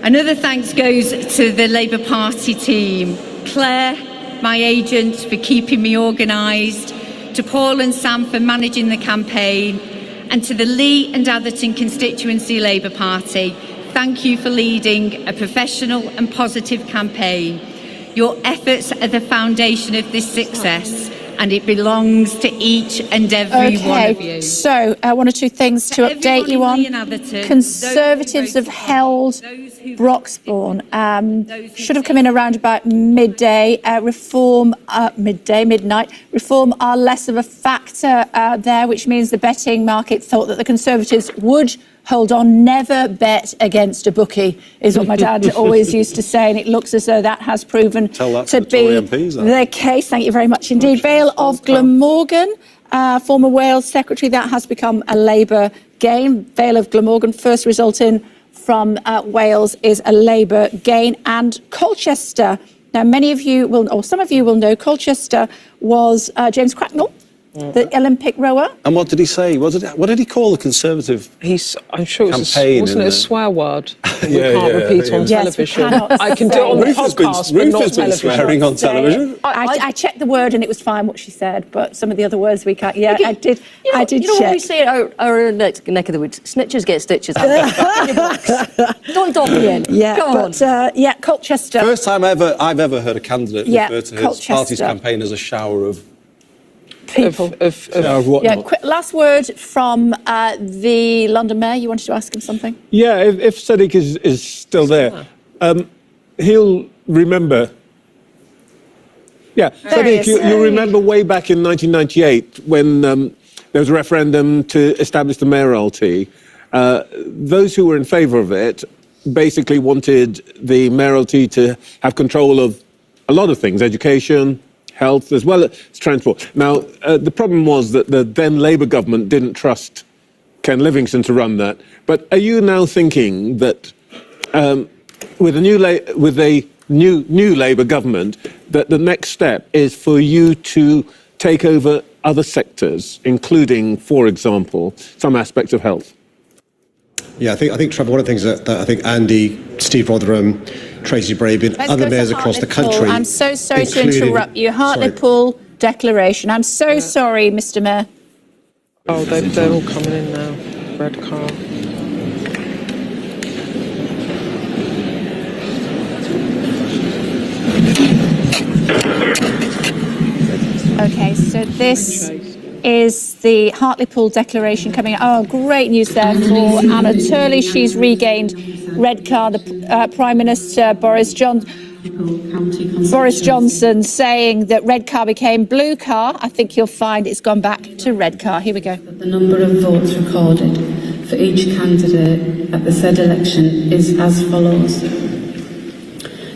Another thanks goes to the Labour Party team, Claire, my agent, for keeping me organised, to Paul and Sam for managing the campaign, and to the Lee and Atherton constituency Labour Party. Thank you for leading a professional and positive campaign. Your efforts are the foundation of this success, and it belongs to each and every one of you. So, one or two things to update you on. Conservatives have held Broxbourne. Should have come in around about midday. Midnight. Reform are less of a factor there, which means the betting market thought that the Conservatives would hold on. Never bet against a bookie, is what my dad always used to say, and it looks as though that has proven to be the case. Thank you very much indeed. Vale of Glamorgan, former Wales secretary, that has become a Labour gain. Vale of Glamorgan, first result in from Wales, is a Labour gain. And Colchester, now many of you will, or some of you will know, Colchester was James Cracknell, the Olympic rower. And what did he say? What did he call the Conservative I'm sure it was campaign? wasn't it a swear word that we can't repeat on Yes, we television? cannot I can do it on the podcast, but Ruth not has been television. swearing on television. I checked the word and it was fine what she said, but some of the other words we can't. Yeah, I did. I did You know what we check. say in our neck of the woods? Snitches get stitches. Don't dock me in. Yeah, Come on. but Colchester. First time I've ever heard a candidate refer to his Colchester. party's campaign as a shower of people. Of what Yeah, not. last word from the London Mayor. You wanted to ask him something? Yeah, if Sadiq is still there, he'll remember. Yeah, There he Sadiq, is. you'll remember way back in 1998 when there was a referendum to establish the mayoralty. Those who were in favour of it basically wanted the mayoralty to have control of a lot of things, education, health, as well as transport. Now, the problem was that the then Labour government didn't trust Ken Livingstone to run that. But are you now thinking that with a new Labour government, that the next step is for you to take over other sectors, including, for example, some aspects of health? Yeah, I think Trevor, one of the things that I think Andy, Steve Rotherham, Tracy Brabin, Let's other go to mayors across the Hartlepool. country. I'm so sorry to including- interrupt you. Sorry. Hartlepool declaration. I'm so sorry, Mr. Mayor. Oh, they're all coming in now. Red car. Okay, so this is the Hartlepool declaration coming out. Oh, great news there for Anna Turley. She's regained red car. The Prime Minister Boris Johnson saying that red car became blue car. I think you'll find it's gone back to red car. Here we go. The number of votes recorded for each candidate at the said election is as follows.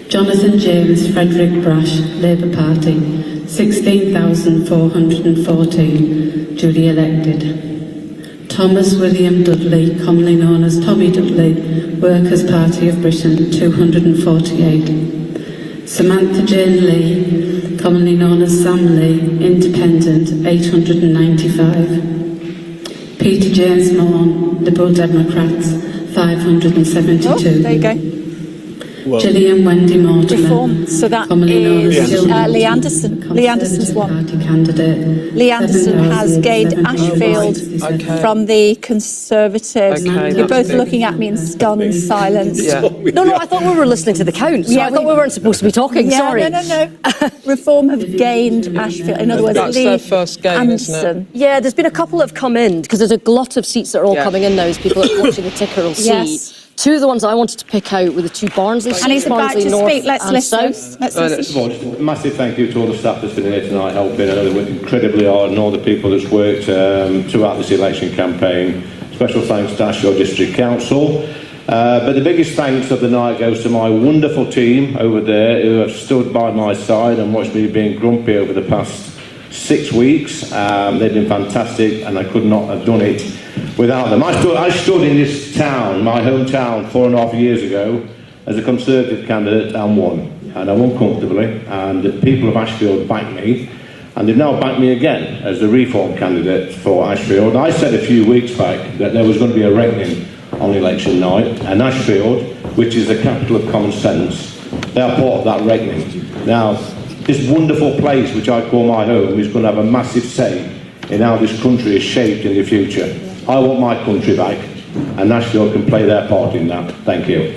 Jonathan James Frederick Brash, Labour Party, 16,414, duly elected. Thomas William Dudley, commonly known as Tommy Dudley, Workers' Party of Britain, 248. Samantha Jane Lee, commonly known as Sam Lee, Independent, 895. Peter James Malone, Liberal Democrats, 572. Oh, there you go. Gillian Wendy Mortimer, Reform. So that commonly known is as Lee Anderson. Lee Anderson's one. Party candidate. Lee Anderson has gained Ashfield from the Conservatives. Okay, You're that's both looking at me in stunned silence. Yeah. No, I thought we were listening to the counts. Yeah, I thought we weren't supposed to be talking. Yeah, Sorry. No. Reform have gained Ashfield. In other words, That's Lee their first gain, isn't it? Anderson. Yeah, there's been a couple that have come in because there's a lot of seats that are all Yeah. coming in now as people are watching the ticker will see. Yes. Two of the ones I wanted to pick out were the two Barnsley seats, And he's about Barnsley to North speak. Let's and listen. South. Let's listen. Massive thank you to all the staff that's been here tonight helping. I know they worked incredibly hard and all the people that's worked throughout this election campaign. Special thanks to Ashfield District Council. But the biggest thanks of the night goes to my wonderful team over there who have stood by my side and watched me being grumpy over the past 6 weeks. They've been fantastic and I could not have done it without them. I stood in this town, my hometown, 4.5 years ago as a Conservative candidate and won. And I won comfortably and the people of Ashfield backed me. and they've now backed me again as the Reform candidate for Ashfield. I said a few weeks back that there was going to be a reckoning on election night, and Ashfield, which is the capital of common sense, they are part of that reckoning. Now, this wonderful place, which I call my home, is going to have a massive say in how this country is shaped in the future. I want my country back, and Ashfield can play their part in that. Thank you.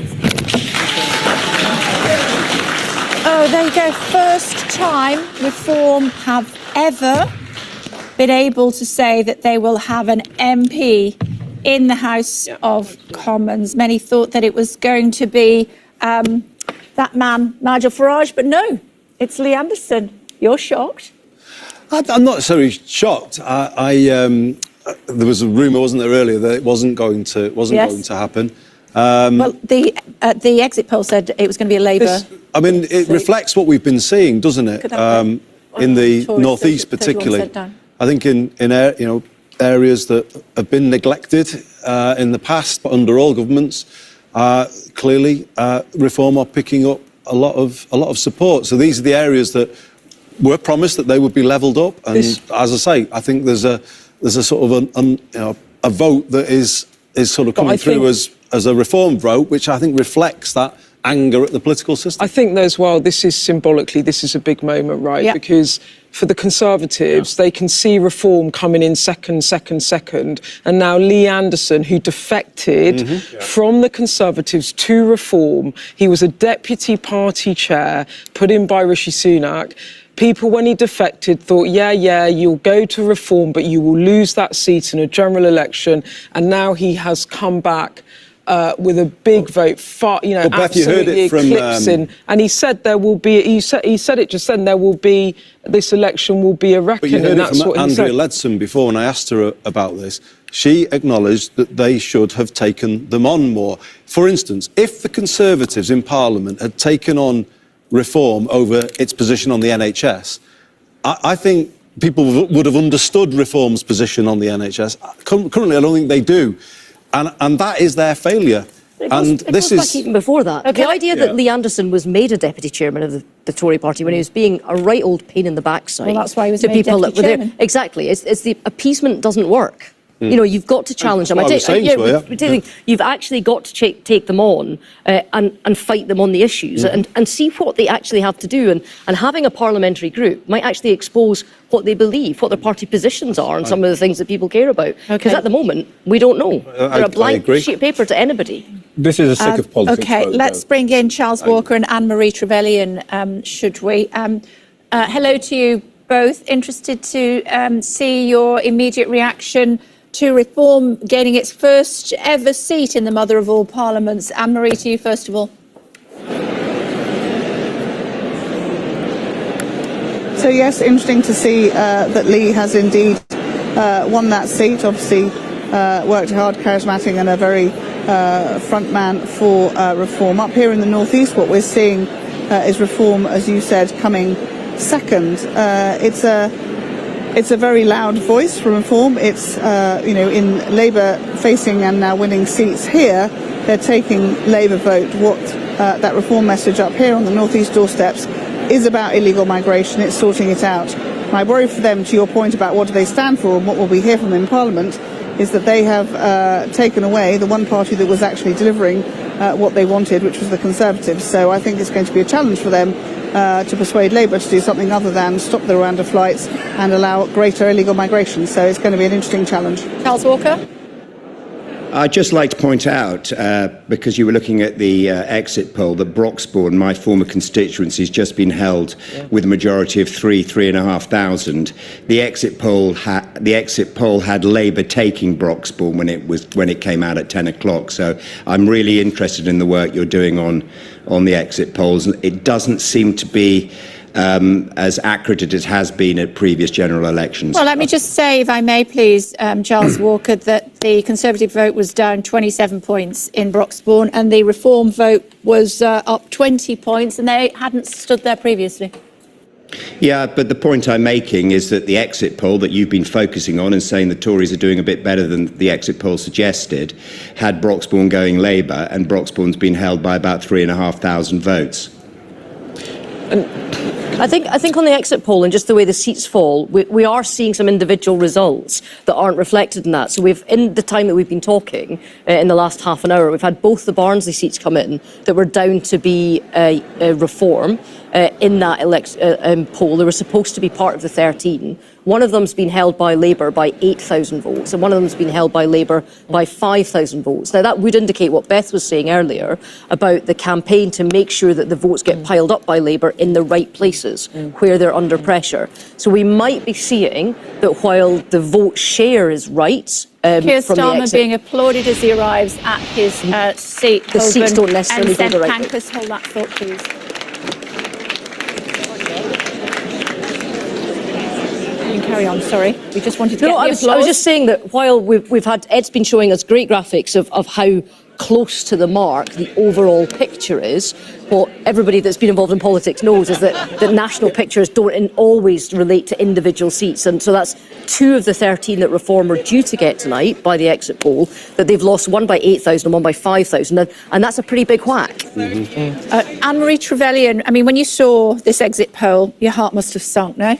Oh, there you go. First time Reform have ever been able to say that they will have an MP in the House of Commons. Many thought that it was going to be that man, Nigel Farage, but no, it's Lee Anderson. You're shocked? I'm not necessarily shocked. There was a rumour, wasn't there, earlier that it wasn't going to happen. Well, the exit poll said it was going to be a Labour. I mean, it reflects what we've been seeing, doesn't it? In the northeast, particularly. I think in areas that have been neglected in the past, but under all governments, clearly Reform are picking up a lot of support. So these are the areas that were promised that they would be levelled up, and as I say, I think there's a sort of a vote that is sort of coming through as a Reform vote, which I think reflects that anger at the political system. I think as well, this is a big moment, right? Yeah. Because for the Conservatives, they can see Reform coming in second, and now Lee Anderson, who defected from the Conservatives to Reform, he was a deputy party chair put in by Rishi Sunak. People, when he defected, thought, yeah, you'll go to Reform, but you will lose that seat in a general election. And now he has come back with a big vote, Beth, you heard it from, eclipsing. And he said there will be. He said it just then. There will be. This election will be a reckoning. But you heard that's it from what Andrea he said. Leadsom before, when I asked her about this. She acknowledged that they should have taken them on more. For instance, if the Conservatives in Parliament had taken on Reform over its position on the NHS, I think people would have understood Reform's position on the NHS. Currently, I don't think they do. And that is their failure. It goes back even before that. Okay. The idea that Lee Anderson was made a deputy chairman of the Tory party when he was being a right old pain in the backside. Well, that's why he was to made people deputy that were there. chairman. Exactly. It's the appeasement doesn't work. You've got to challenge them. You've actually got to take them on and fight them on the issues and see what they actually have to do. And having a parliamentary group might actually expose what they believe, what their party positions are, and some of the things that people care about. Because at the moment, we don't know. They're a blank sheet of paper to anybody. This is a sick of politics. Okay, let's bring in Charles Walker and Anne-Marie Trevelyan, should we? Hello to you both. Interested to see your immediate reaction to Reform gaining its first ever seat in the mother of all parliaments. Anne-Marie, to you first of all. So yes, interesting to see that Lee has indeed won that seat. Obviously worked hard, charismatic, and a very front man for Reform. Up here in the northeast, what we're seeing is Reform, as you said, coming second. It's a very loud voice from Reform. It's, in Labour facing and now winning seats here, they're taking Labour vote. What that Reform message up here on the northeast doorsteps is about illegal migration. It's sorting it out. My worry for them, to your point about what do they stand for and what will we hear from them in Parliament, is that they have taken away the one party that was actually delivering what they wanted, which was the Conservatives. So I think it's going to be a challenge for them to persuade Labour to do something other than stop the Rwanda flights and allow greater illegal migration. So it's going to be an interesting challenge. Charles Walker? I'd just like to point out, because you were looking at the exit poll, that Broxbourne, my former constituency, has just been held with a majority of 3,500. The exit poll had Labour taking Broxbourne when it came out at 10 o'clock. So I'm really interested in the work you're doing on the exit polls. It doesn't seem to be as accurate as it has been at previous general elections. Well, let me just say, if I may please, Charles Walker, that the Conservative vote was down 27 points in Broxbourne and the Reform vote was up 20 points, and they hadn't stood there previously. Yeah, but the point I'm making is that the exit poll that you've been focusing on and saying the Tories are doing a bit better than the exit poll suggested had Broxbourne going Labour, and Broxbourne's been held by about 3,500 votes. I think on the exit poll and just the way the seats fall, we are seeing some individual results that aren't reflected in that. So in the time that we've been talking, in the last half an hour, we've had both the Barnsley seats come in that were down to be a reform in that poll. They were supposed to be part of the 13. One of them's been held by Labour by 8,000 votes, and one of them's been held by Labour by 5,000 votes. Now, that would indicate what Beth was saying earlier about the campaign to make sure that the votes get piled up by Labour in the right places where they're under pressure. So we might be seeing that while the vote share is right, Keir from the Starmer exit, being applauded as he arrives at his seat. the seats don't necessarily go the right way. Pancras, hold that thought, please. You can carry on, sorry. We just wanted to get the applause. I was just saying that while we've had, Ed's been showing us great graphics of how close to the mark the overall picture is, what everybody that's been involved in politics knows is that national pictures don't always relate to individual seats. And so that's 2 of the 13 that Reform are due to get tonight by the exit poll, that they've lost, one by 8,000 and one by 5,000. And that's a pretty big whack. Anne-Marie Trevelyan, I mean, when you saw this exit poll, your heart must have sunk, no?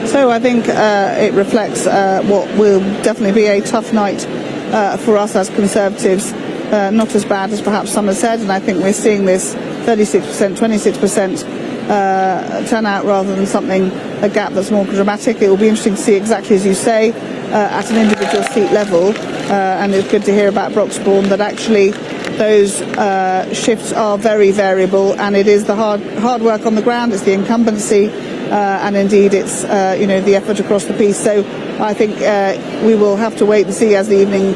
So I think it reflects what will definitely be a tough night for us as Conservatives. Not as bad as perhaps some have said, and I think we're seeing this 36%, 26% turnout rather than a gap that's more dramatic. It will be interesting to see exactly as you say at an individual seat level, and it's good to hear about Broxbourne that actually those shifts are very variable, and it is the hard work on the ground, it's the incumbency, and indeed it's the effort across the piece. So I think we will have to wait and see as the evening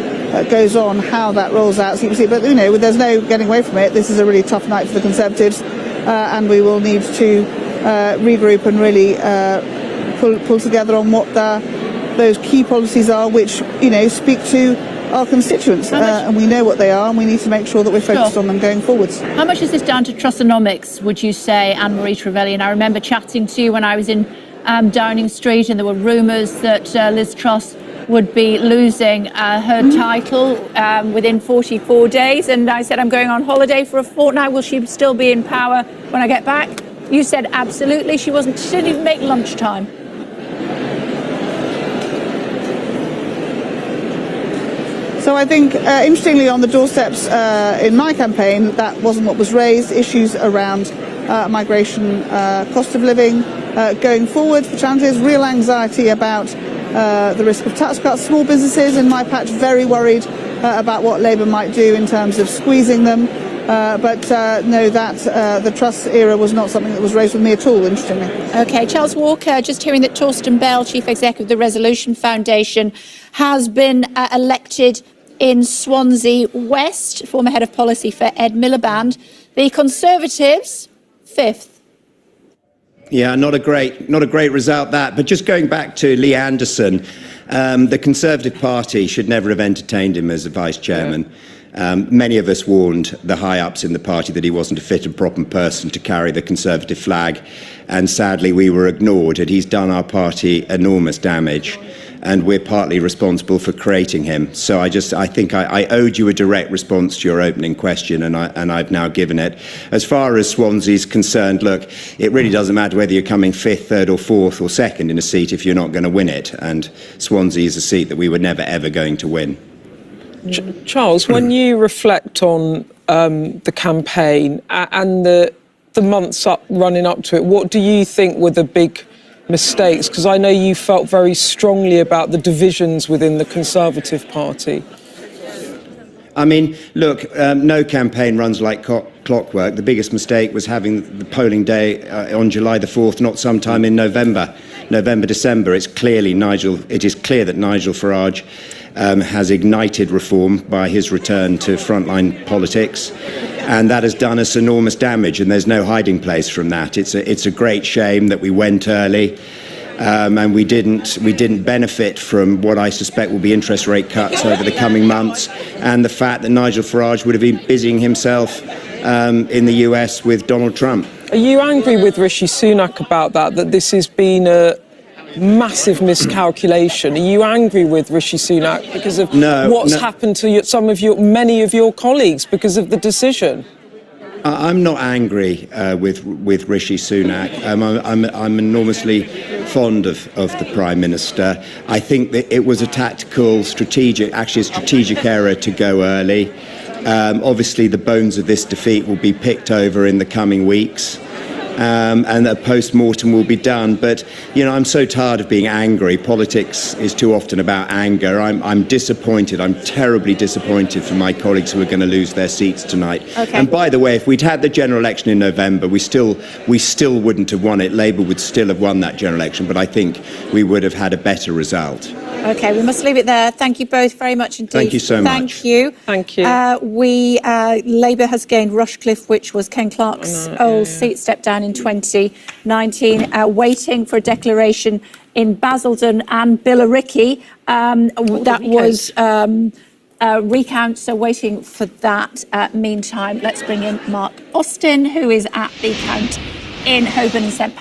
goes on how that rolls out. But there's no getting away from it. This is a really tough night for the Conservatives, and we will need to regroup and really pull together on what those key policies are, which speak to our constituents, and we know what they are, and we need to make sure that we're focused on them going forwards. How much is this down to Trussonomics, would you say, Anne-Marie Trevelyan? I remember chatting to you when I was in Downing Street, and there were rumours that Liz Truss would be losing her title within 44 days, and I said, I'm going on holiday for a fortnight, will she still be in power when I get back? You said absolutely, she didn't even make lunchtime. So I think, interestingly, on the doorsteps in my campaign, that wasn't what was raised. Issues around migration, cost of living, going forward for challenges, real anxiety about the risk of tax cuts. Small businesses in my patch very worried about what Labour might do in terms of squeezing them. But the Truss era was not something that was raised with me at all, interestingly. OK, Charles Walker, just hearing that Torsten Bell, Chief Executive of the Resolution Foundation, has been elected in Swansea West, former head of policy for Ed Miliband. The Conservatives, 5th. Yeah, not a great result that. But just going back to Lee Anderson, the Conservative Party should never have entertained him as a vice chairman. Many of us warned the high-ups in the party that he wasn't a fit and proper person to carry the Conservative flag, and sadly we were ignored, and he's done our party enormous damage, and we're partly responsible for creating him. So I think I owed you a direct response to your opening question, and I've now given it. As far as Swansea's concerned, look, it really doesn't matter whether you're coming 5th, 3rd or 4th or 2nd in a seat if you're not going to win it, and Swansea is a seat that we were never ever going to win. Charles, when you reflect on the campaign and the months running up to it, what do you think were the big mistakes? Because I know you felt very strongly about the divisions within the Conservative Party. I mean, look, no campaign runs like clockwork. The biggest mistake was having the polling day on July the 4th, not sometime in November, December. It is clear that Nigel Farage has ignited reform by his return to frontline politics, and that has done us enormous damage, and there's no hiding place from that. It's a great shame that we went early, and we didn't benefit from what I suspect will be interest rate cuts over the coming months, and the fact that Nigel Farage would have been busying himself in the US with Donald Trump. Are you angry with Rishi Sunak about that this has been a massive miscalculation? Are you angry with Rishi Sunak because of what's happened to many of your colleagues because of the decision? I'm not angry with Rishi Sunak. I'm enormously fond of the Prime Minister. I think that it was a strategic error to go early. Obviously, the bones of this defeat will be picked over in the coming weeks. And a post-mortem will be done. But, I'm so tired of being angry. Politics is too often about anger. I'm disappointed. I'm terribly disappointed for my colleagues who are going to lose their seats tonight. Okay. And by the way, if we'd had the general election in November, we still wouldn't have won it. Labour would still have won that general election, but I think we would have had a better result. Okay, we must leave it there. Thank you both very much indeed. Thank you so much. Thank you. Thank you. Labour has gained Rushcliffe, which was Ken Clarke's old seat, stepped down in 2019, waiting for a declaration in Basildon and Billericay. That was recount, so waiting for that. Meantime, let's bring in Mark Austin, who is at the count in Holborn and St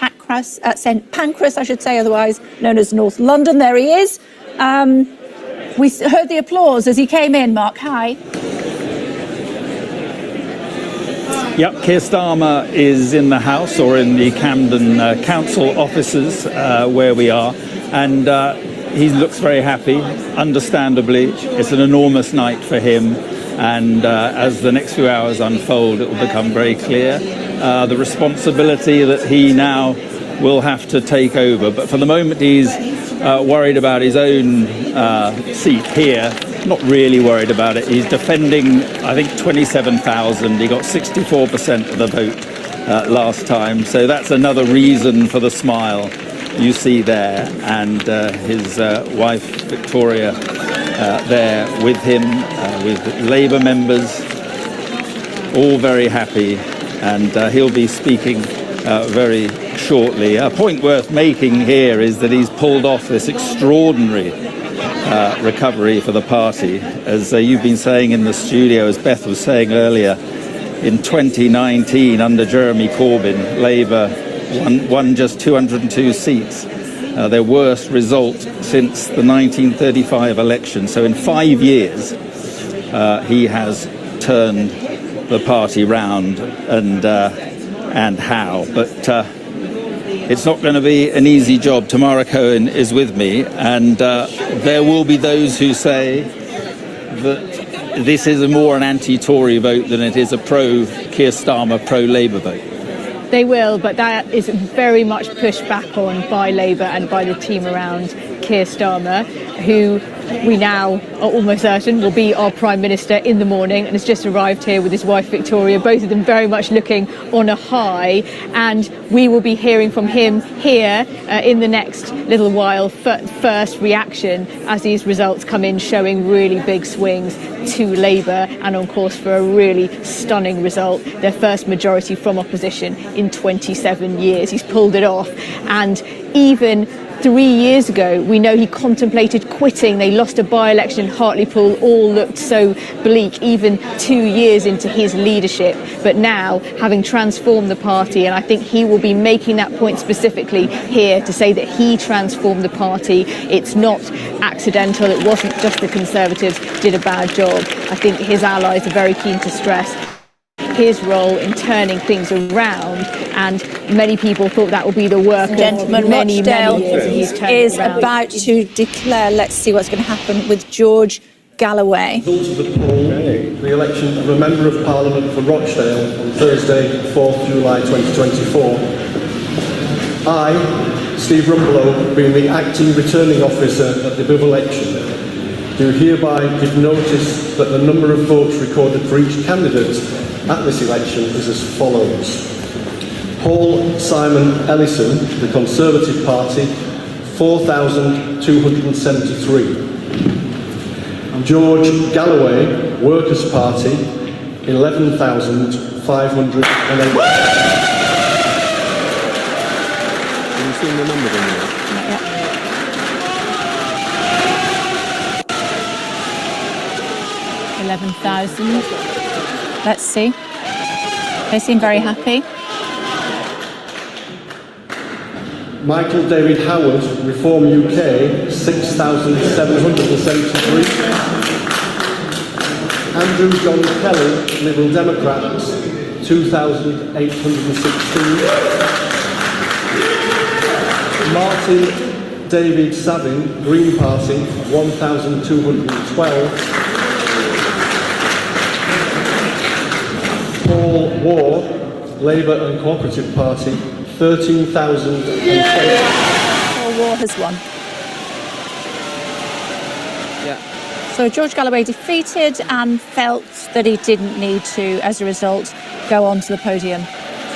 Pancras, I should say, otherwise known as North London. There he is. We heard the applause as he came in. Mark, hi. Yep, Keir Starmer is in the House or in the Camden Council offices where we are, and he looks very happy, understandably. It's an enormous night for him, and as the next few hours unfold, it will become very clear the responsibility that he now will have to take over. But for the moment, he's worried about his own seat here. Not really worried about it. He's defending, I think, 27,000. He got 64% of the vote last time. So that's another reason for the smile you see there. And his wife, Victoria, there with him, with Labour members, all very happy. And he'll be speaking very shortly. A point worth making here is that he's pulled off this extraordinary recovery for the party. As you've been saying in the studio, as Beth was saying earlier, in 2019 under Jeremy Corbyn, Labour won just 202 seats, their worst result since the 1935 election. So in 5 years he has turned the party round, and how. But it's not going to be an easy job. Tamara Cohen is with me, and there will be those who say that this is more an anti-Tory vote than it is a pro-Keir Starmer, pro-Labour vote. They will, but that is very much pushed back on by Labour and by the team around Keir Starmer, who we now are almost certain will be our Prime Minister in the morning, and has just arrived here with his wife Victoria, both of them very much looking on a high, and we will be hearing from him here in the next little while, first reaction as these results come in showing really big swings to Labour, and on course for a really stunning result, their first majority from opposition in 27 years. He's pulled it off, and even 3 years ago, we know he contemplated quitting. They lost a by-election in Hartlepool. All looked so bleak, even 2 years into his leadership. But now, having transformed the party, and I think he will be making that point specifically here to say that he transformed the party. It's not accidental. It wasn't just the Conservatives did a bad job. I think his allies are very keen to stress his role in turning things around, and many people thought that would be the work of many years. Is about to declare. Let's see what's going to happen with George Galloway. Results of the poll, the election of a Member of Parliament for Rochdale on Thursday, 4th July 2024. I, Steve Rumblow, being the acting returning officer at the above election, do hereby give notice that the number of votes recorded for each candidate at this election is as follows. Paul Simon Ellison, the Conservative Party, 4,273. George Galloway, Workers' Party, 11,508. Have you seen the numbers on there? 11,000. Let's see. They seem very happy. Michael David Howard, Reform UK, 6,773. Andrew John Kelly, Liberal Democrats, 2,816. Martin David Savin, Green Party, 1,212. Paul Ward, Labour and Cooperative Party, 13,020. Paul Ward has won. Yeah. So George Galloway defeated and felt that he didn't need to, as a result, go onto the podium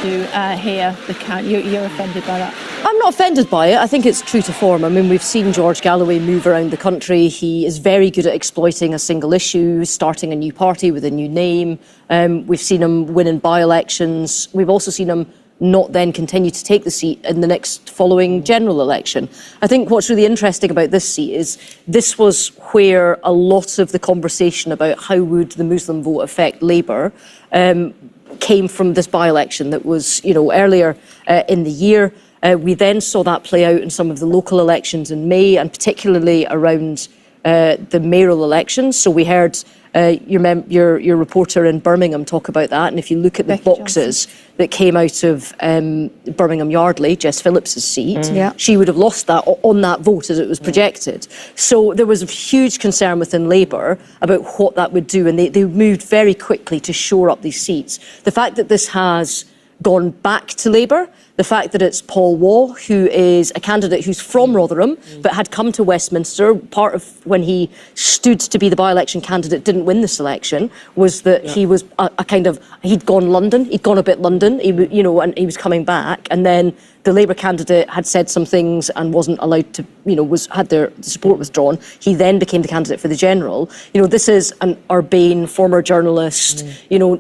to hear the count. You're offended by that? I'm not offended by it. I think it's true to form. I mean, we've seen George Galloway move around the country. He is very good at exploiting a single issue, starting a new party with a new name. We've seen him win in by-elections. We've also seen him not then continue to take the seat in the next following general election. I think what's really interesting about this seat is this was where a lot of the conversation about how would the Muslim vote affect Labour came from this by-election that was, earlier in the year. We then saw that play out in some of the local elections in May, and particularly around the mayoral elections. So we heard your reporter in Birmingham talk about that. And if you look at the boxes that came out of Birmingham Yardley, Jess Phillips' seat, she would have lost that on that vote as it was projected. So there was a huge concern within Labour about what that would do, and they moved very quickly to shore up these seats. The fact that this has gone back to Labour, the fact that it's Paul Waugh, who is a candidate who's from Rotherham, but had come to Westminster. Part of when he stood to be the by-election candidate, didn't win this election, was that he was he'd gone London, he'd gone a bit London, and he was coming back. And then the Labour candidate had said some things and wasn't allowed to, had their support withdrawn. He then became the candidate for the general. This is an urbane former journalist,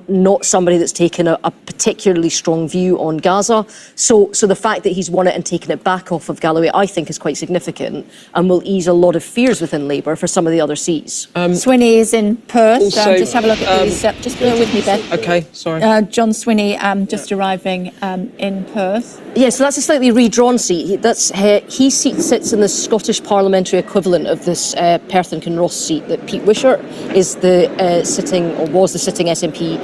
not somebody that's taken a particularly strong view on Gaza. So the fact that he's won it and taken it back off of Galloway, I think, is quite significant and will ease a lot of fears within Labour for some of the other seats. Swinney is in Perth. Also, just have a look at these. Just bear with me, Ben. Okay, sorry. John Swinney just arriving in Perth. Yes, so that's a slightly redrawn seat. He sits in the Scottish parliamentary equivalent of this Perth and Kinross seat that Pete Wishart is was the sitting SNP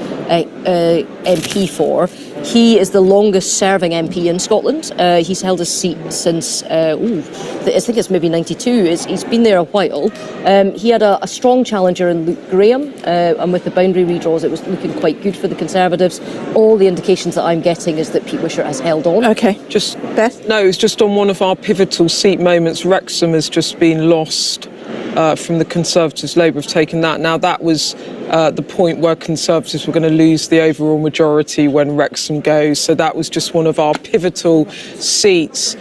MP for. He is the longest serving MP in Scotland. He's held his seat since, I think it's maybe 92. He's been there a while. He had a strong challenger in Luke Graham, and with the boundary redraws, it was looking quite good for the Conservatives. All the indications that I'm getting is that Pete Wishart has held on. Okay. Just Beth? No, it's just on one of our pivotal seat moments. Wrexham has just been lost from the Conservatives. Labour have taken that. Now, that was the point where Conservatives were going to lose the overall majority when Wrexham goes. So that was just one of our pivotal seats.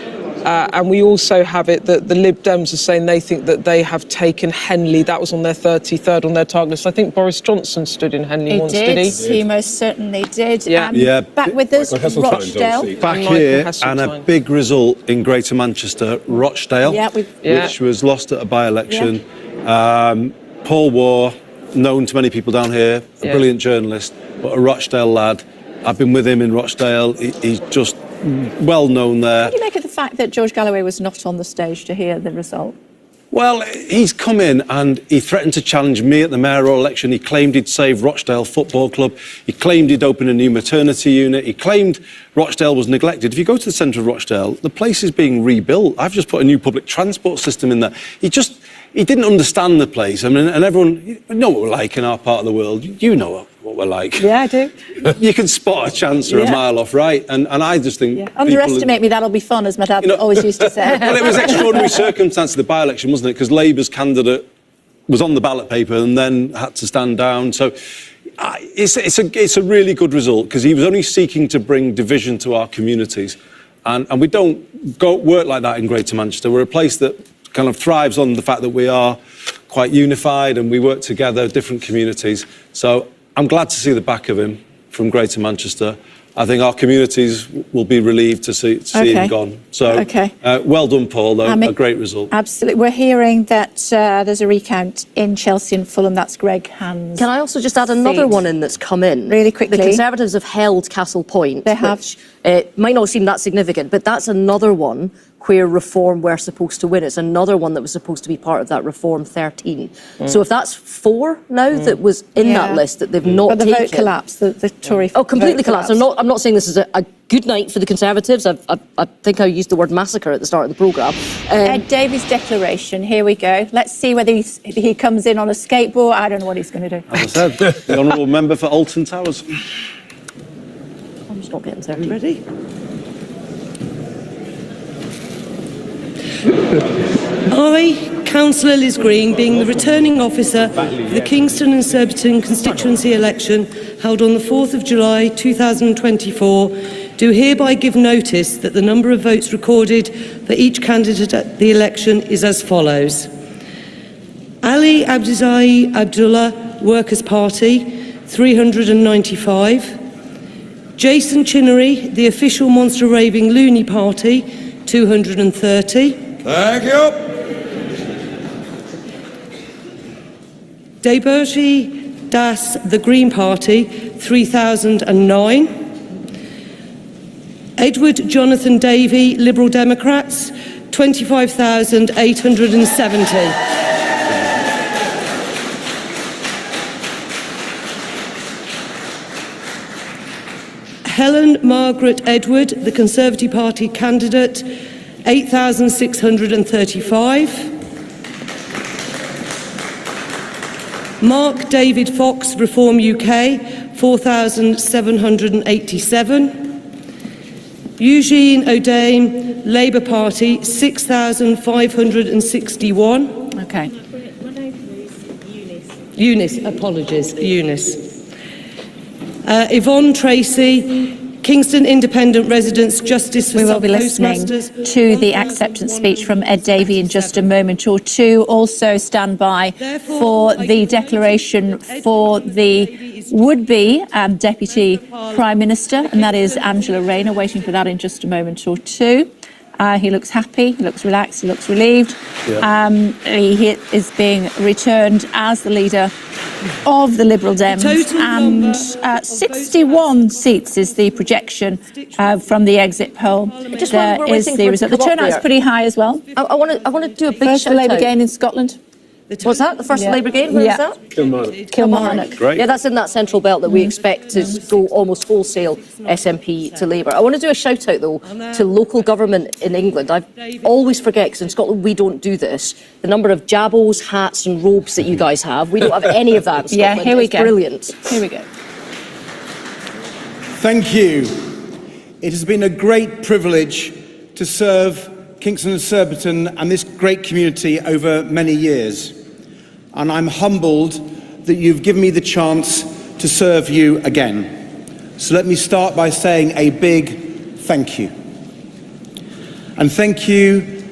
And we also have it that the Lib Dems are saying they think that they have taken Henley. That was on their 33rd on their target list. I think Boris Johnson stood in Henley once, did he? He most certainly did. Yeah. Back with us, Rochdale. Back here, and a big result in Greater Manchester, Rochdale, which was lost at a by-election. Paul Waugh, known to many people down here, a brilliant journalist, but a Rochdale lad. I've been with him in Rochdale. He's just well known there. What do you make of the fact that George Galloway was not on the stage to hear the result? Well, he's come in and he threatened to challenge me at the mayoral election. He claimed he'd save Rochdale Football Club. He claimed he'd open a new maternity unit. He claimed Rochdale was neglected. If you go to the centre of Rochdale, the place is being rebuilt. I've just put a new public transport system in there. He didn't understand the place. I mean, and everyone, you know what we're like in our part of the world. You know what we're like. Yeah, I do. You can spot a chancer a mile off, right? And I just think... Underestimate me, that'll be fun, as my dad always used to say. Well, it was extraordinary circumstance of the by-election, wasn't it? Because Labour's candidate was on the ballot paper and then had to stand down. So it's a really good result because he was only seeking to bring division to our communities. And we don't work like that in Greater Manchester. We're a place that kind of thrives on the fact that we are quite unified and we work together, different communities. So I'm glad to see the back of him from Greater Manchester. I think our communities will be relieved to see him gone. So well done, Paul, though. A great result. Absolutely. We're hearing that there's a recount in Chelsea and Fulham. That's Greg Hand's. Can I also just add another one in that's come in? Really quickly. The Conservatives have held Castle Point. They have. Which, might not seem that significant, but that's another one where reform were supposed to win. It's another one that was supposed to be part of that Reform 13. So if that's 4 now that was in that list that they've not But the taken. vote collapsed, the Tory Completely vote collapsed. I'm not saying this is a good night for the Conservatives. I think I used the word massacre at the start of the programme. Ed Davey's declaration, here we go. Let's see whether he comes in on a skateboard. I don't know what he's going to do. As I said, the honourable member for Alton Towers. I'm just not getting there. Ready? I, Councillor Liz Green, being the returning officer for the Kingston and Surbiton constituency election held on the 4th of July 2024, do hereby give notice that the number of votes recorded for each candidate at the election is as follows. Ali Abdizai Abdullah, Workers' Party, 395. Jason Chinnery, the official Monster Raving Loony Party, 230. Thank you. Deberji Das, the Green Party, 3009. Edward Jonathan Davey, Liberal Democrats, 25,870. Helen Margaret Edward, the Conservative Party candidate, 8,635. Mark David Fox, Reform UK, 4,787. Eugene O'Dane, Labour Party, 6,561. Okay. Eunice, apologies, Eunice. Yvonne Tracy, Kingston Independent Residents Justice for We will be listening Postmasters. to the acceptance speech from Ed Davey in just a moment or two. Also stand by for the declaration for the would-be Deputy Prime Minister, and that is Angela Rayner, waiting for that in just a moment or two. He looks happy, he looks relaxed, he looks relieved. He is being returned as the leader of the Liberal Dems, and 61 seats is the projection from the exit poll. Just while we're waiting for it to result. The come up turnout's there. pretty high as well. I want to do a big First shout Labour out. gain in Scotland. What's that? The first Yeah. Labour gain? Where Yeah. is that? Kilmarnock. Great. Yeah, that's in that central belt that we expect to go almost wholesale SNP to Labour. I want to do a shout out though to local government in England. I always forget, because in Scotland we don't do this, the number of jabos, hats and robes that you guys have. We don't have any of that in Yeah, Scotland. here we It's go. Brilliant. Here we go. Thank you. It has been a great privilege to serve Kingston and Surbiton and this great community over many years. And I'm humbled that you've given me the chance to serve you again. So let me start by saying a big thank you. And thank you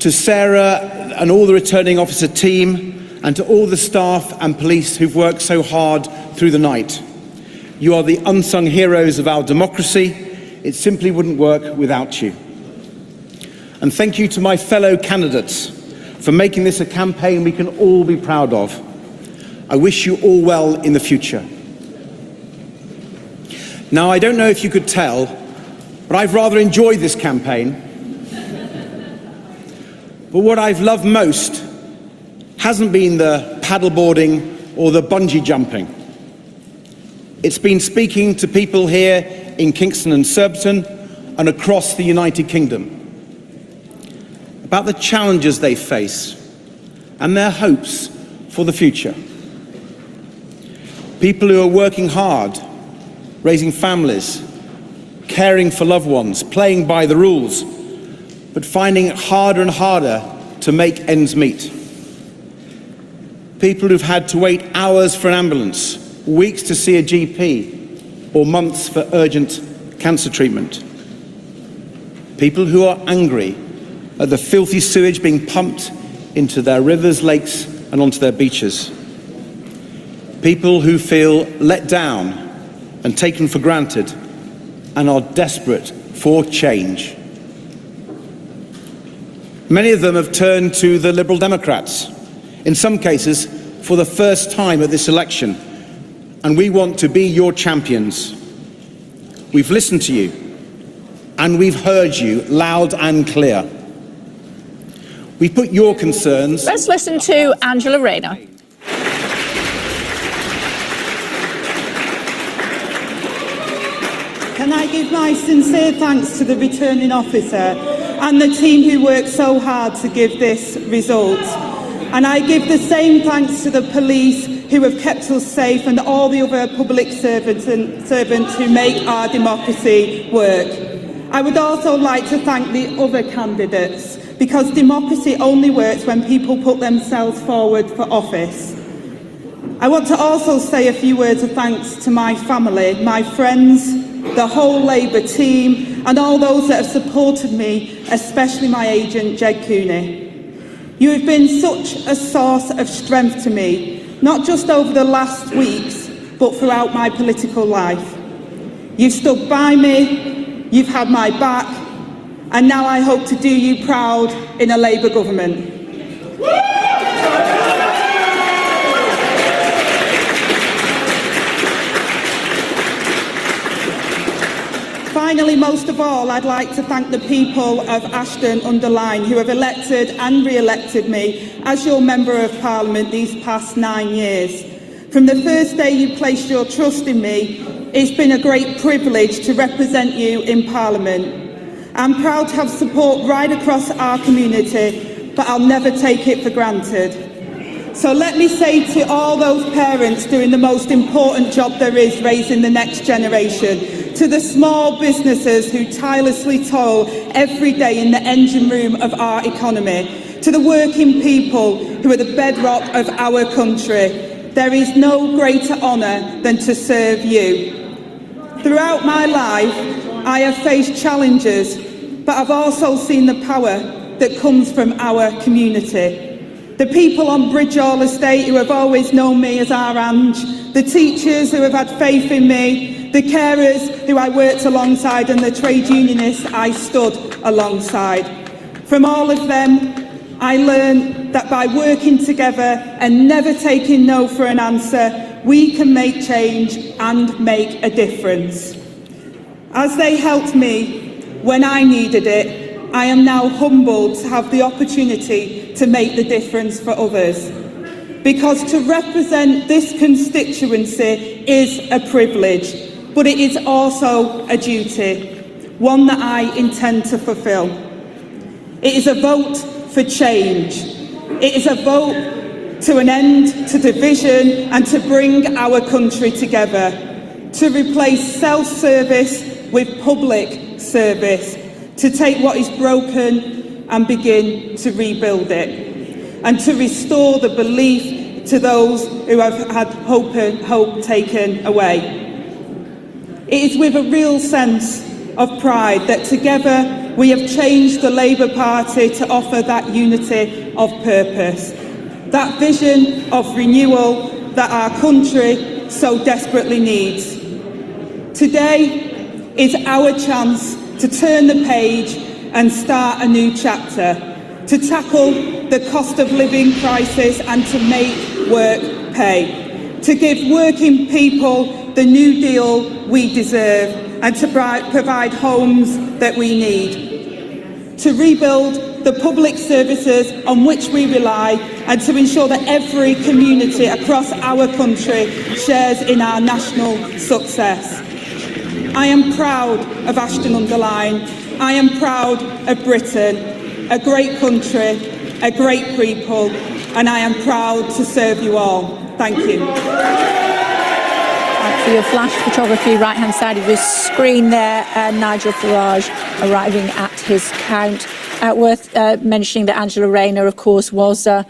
to Sarah and all the returning officer team, and to all the staff and police who've worked so hard through the night. You are the unsung heroes of our democracy. It simply wouldn't work without you. And thank you to my fellow candidates for making this a campaign we can all be proud of. I wish you all well in the future. Now, I don't know if you could tell, but I've rather enjoyed this campaign. But what I've loved most hasn't been the paddleboarding or the bungee jumping. It's been speaking to people here in Kingston and Surbiton and across the United Kingdom about the challenges they face and their hopes for the future. People who are working hard, raising families, caring for loved ones, playing by the rules, but finding it harder and harder to make ends meet. People who've had to wait hours for an ambulance, weeks to see a GP, or months for urgent cancer treatment. People who are angry at the filthy sewage being pumped into their rivers, lakes, and onto their beaches. People who feel let down and taken for granted and are desperate for change. Many of them have turned to the Liberal Democrats, in some cases for the first time at this election, and we want to be your champions. We've listened to you, and we've heard you loud and clear. We put your concerns. Let's listen to Angela Rayner. Can I give my sincere thanks to the returning officer and the team who worked so hard to give this result. And I give the same thanks to the police who have kept us safe and all the other public servants who make our democracy work. I would also like to thank the other candidates, because democracy only works when people put themselves forward for office. I want to also say a few words of thanks to my family, my friends, the whole Labour team, and all those that have supported me, especially my agent, Jed Cooney. You have been such a source of strength to me, not just over the last weeks, but throughout my political life. You've stood by me, you've had my back, and now I hope to do you proud in a Labour government. Finally, most of all, I'd like to thank the people of Ashton-under-Lyne who have elected and re-elected me as your Member of Parliament these past 9 years. From the first day you placed your trust in me, it's been a great privilege to represent you in Parliament. I'm proud to have support right across our community, but I'll never take it for granted. So let me say to all those parents doing the most important job there is, raising the next generation, to the small businesses who tirelessly toil every day in the engine room of our economy, to the working people who are the bedrock of our country, there is no greater honour than to serve you. Throughout my life, I have faced challenges, but I've also seen the power that comes from our community. The people on Bridgehall Estate who have always known me as our Ange, the teachers who have had faith in me, the carers who I worked alongside, and the trade unionists I stood alongside. From all of them, I learned that by working together and never taking no for an answer, we can make change and make a difference. As they helped me when I needed it, I am now humbled to have the opportunity to make the difference for others. Because to represent this constituency is a privilege, but it is also a duty, one that I intend to fulfil. It is a vote for change. It is a vote to an end to division and to bring our country together, to replace self-service with public service, to take what is broken and begin to rebuild it, and to restore the belief to those who have had hope taken away. It is with a real sense of pride that together we have changed the Labour Party to offer that unity of purpose, that vision of renewal that our country so desperately needs. Today is our chance to turn the page and start a new chapter, to tackle the cost of living crisis and to make work pay, to give working people the New Deal we deserve and to provide homes that we need, to rebuild the public services on which we rely and to ensure that every community across our country shares in our national success. I am proud of Ashton-under-Lyne. I am proud of Britain, a great country, a great people, and I am proud to serve you all. Thank you. For your flash photography, right-hand side of your screen there, Nigel Farage arriving at his count. Worth mentioning that Angela Rayner, of course, was a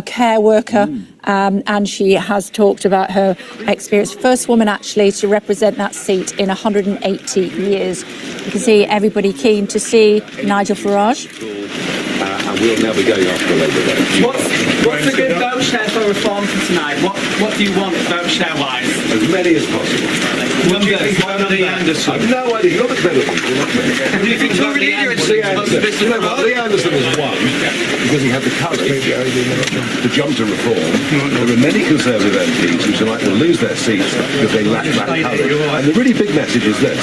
care worker, and she has talked about her experience. First woman, actually, to represent that seat in 180 years. You can see everybody keen to see Nigel Farage. And we'll now be going after the Labour vote. What's a good vote, Chef? for reform for tonight. What do you want vote share-wise? As many as possible. What do you think about Lee Anderson? I've no idea. You're the better people, not me. What do you think about Lee Anderson? Lee Anderson has won because he had the courage to jump to reform. There are many Conservative MPs who tonight will lose their seats because they lack that courage. And the really big message is this.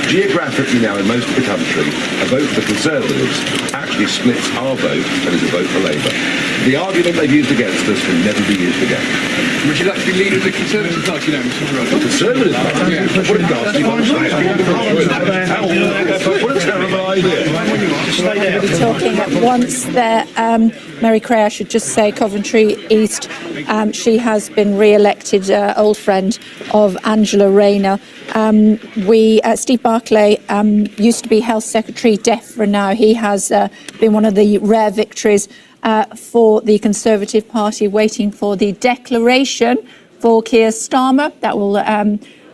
Geographically now in most of the country, a vote for Conservatives actually splits our vote and is a vote for Labour. The argument they've used against us can never be used again. Would you like to be leader of the Conservative Party now, Mr. Rogers? The Conservative Party? What a ghastly What a terrible idea. Talking at once there, Mary Cray, I should just say, Coventry East, she has been re-elected, old friend of Angela Rayner. Steve Barclay used to be Health Secretary, DEFRA now. He has been one of the rare victories for the Conservative Party, waiting for the declaration for Keir Starmer. That will,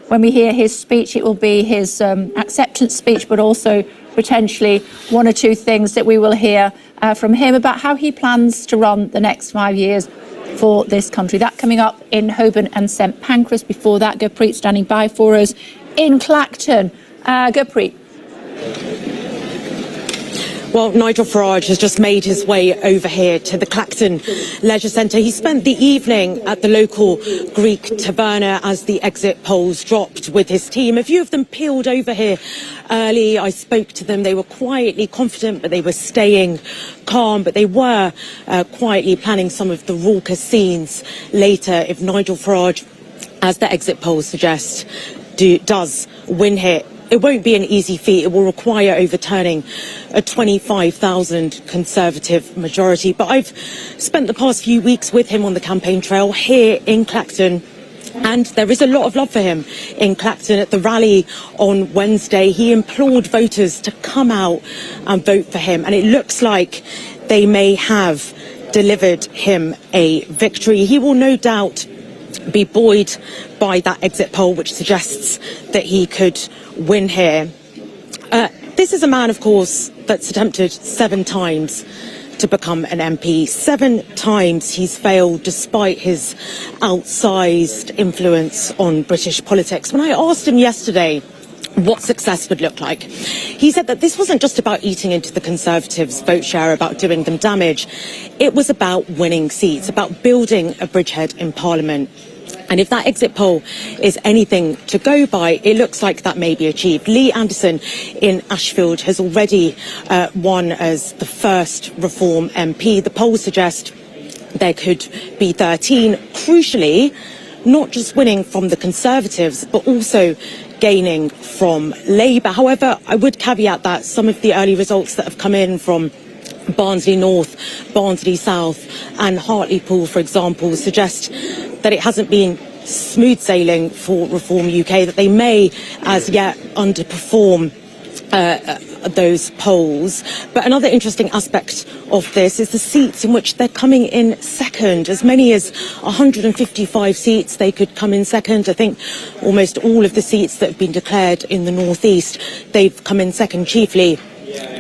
when we hear his speech, it will be his acceptance speech, but also potentially one or two things that we will hear from him about how he plans to run the next 5 years for this country. That coming up in Holborn and St Pancras. Before that, Gurpreet standing by for us in Clacton. Gurpreet. Well, Nigel Farage has just made his way over here to the Clacton Leisure Centre. He spent the evening at the local Greek taverna as the exit polls dropped with his team. A few of them peeled over here early. I spoke to them. They were quietly confident, but they were staying calm. But they were quietly planning some of the raucous scenes later if Nigel Farage, as the exit polls suggest, does win here. It won't be an easy feat. It will require overturning a 25,000 Conservative majority. But I've spent the past few weeks with him on the campaign trail here in Clacton. And there is a lot of love for him in Clacton. At the rally on Wednesday, he implored voters to come out and vote for him. And it looks like they may have delivered him a victory. He will no doubt be buoyed by that exit poll, which suggests that he could win here. This is a man, of course, that's attempted 7 times to become an MP. 7 times he's failed despite his outsized influence on British politics. When I asked him yesterday what success would look like, he said that this wasn't just about eating into the Conservatives' vote share, about doing them damage. It was about winning seats, about building a bridgehead in Parliament. And if that exit poll is anything to go by, it looks like that may be achieved. Lee Anderson in Ashfield has already won as the first Reform MP. The polls suggest there could be 13. Crucially, not just winning from the Conservatives, but also gaining from Labour. However, I would caveat that some of the early results that have come in from Barnsley North, Barnsley South and Hartlepool, for example, suggest that it hasn't been smooth sailing for Reform UK, that they may as yet underperform those polls. But another interesting aspect of this is the seats in which they're coming in second. As many as 155 seats they could come in second. I think almost all of the seats that have been declared in the North East, they've come in second, chiefly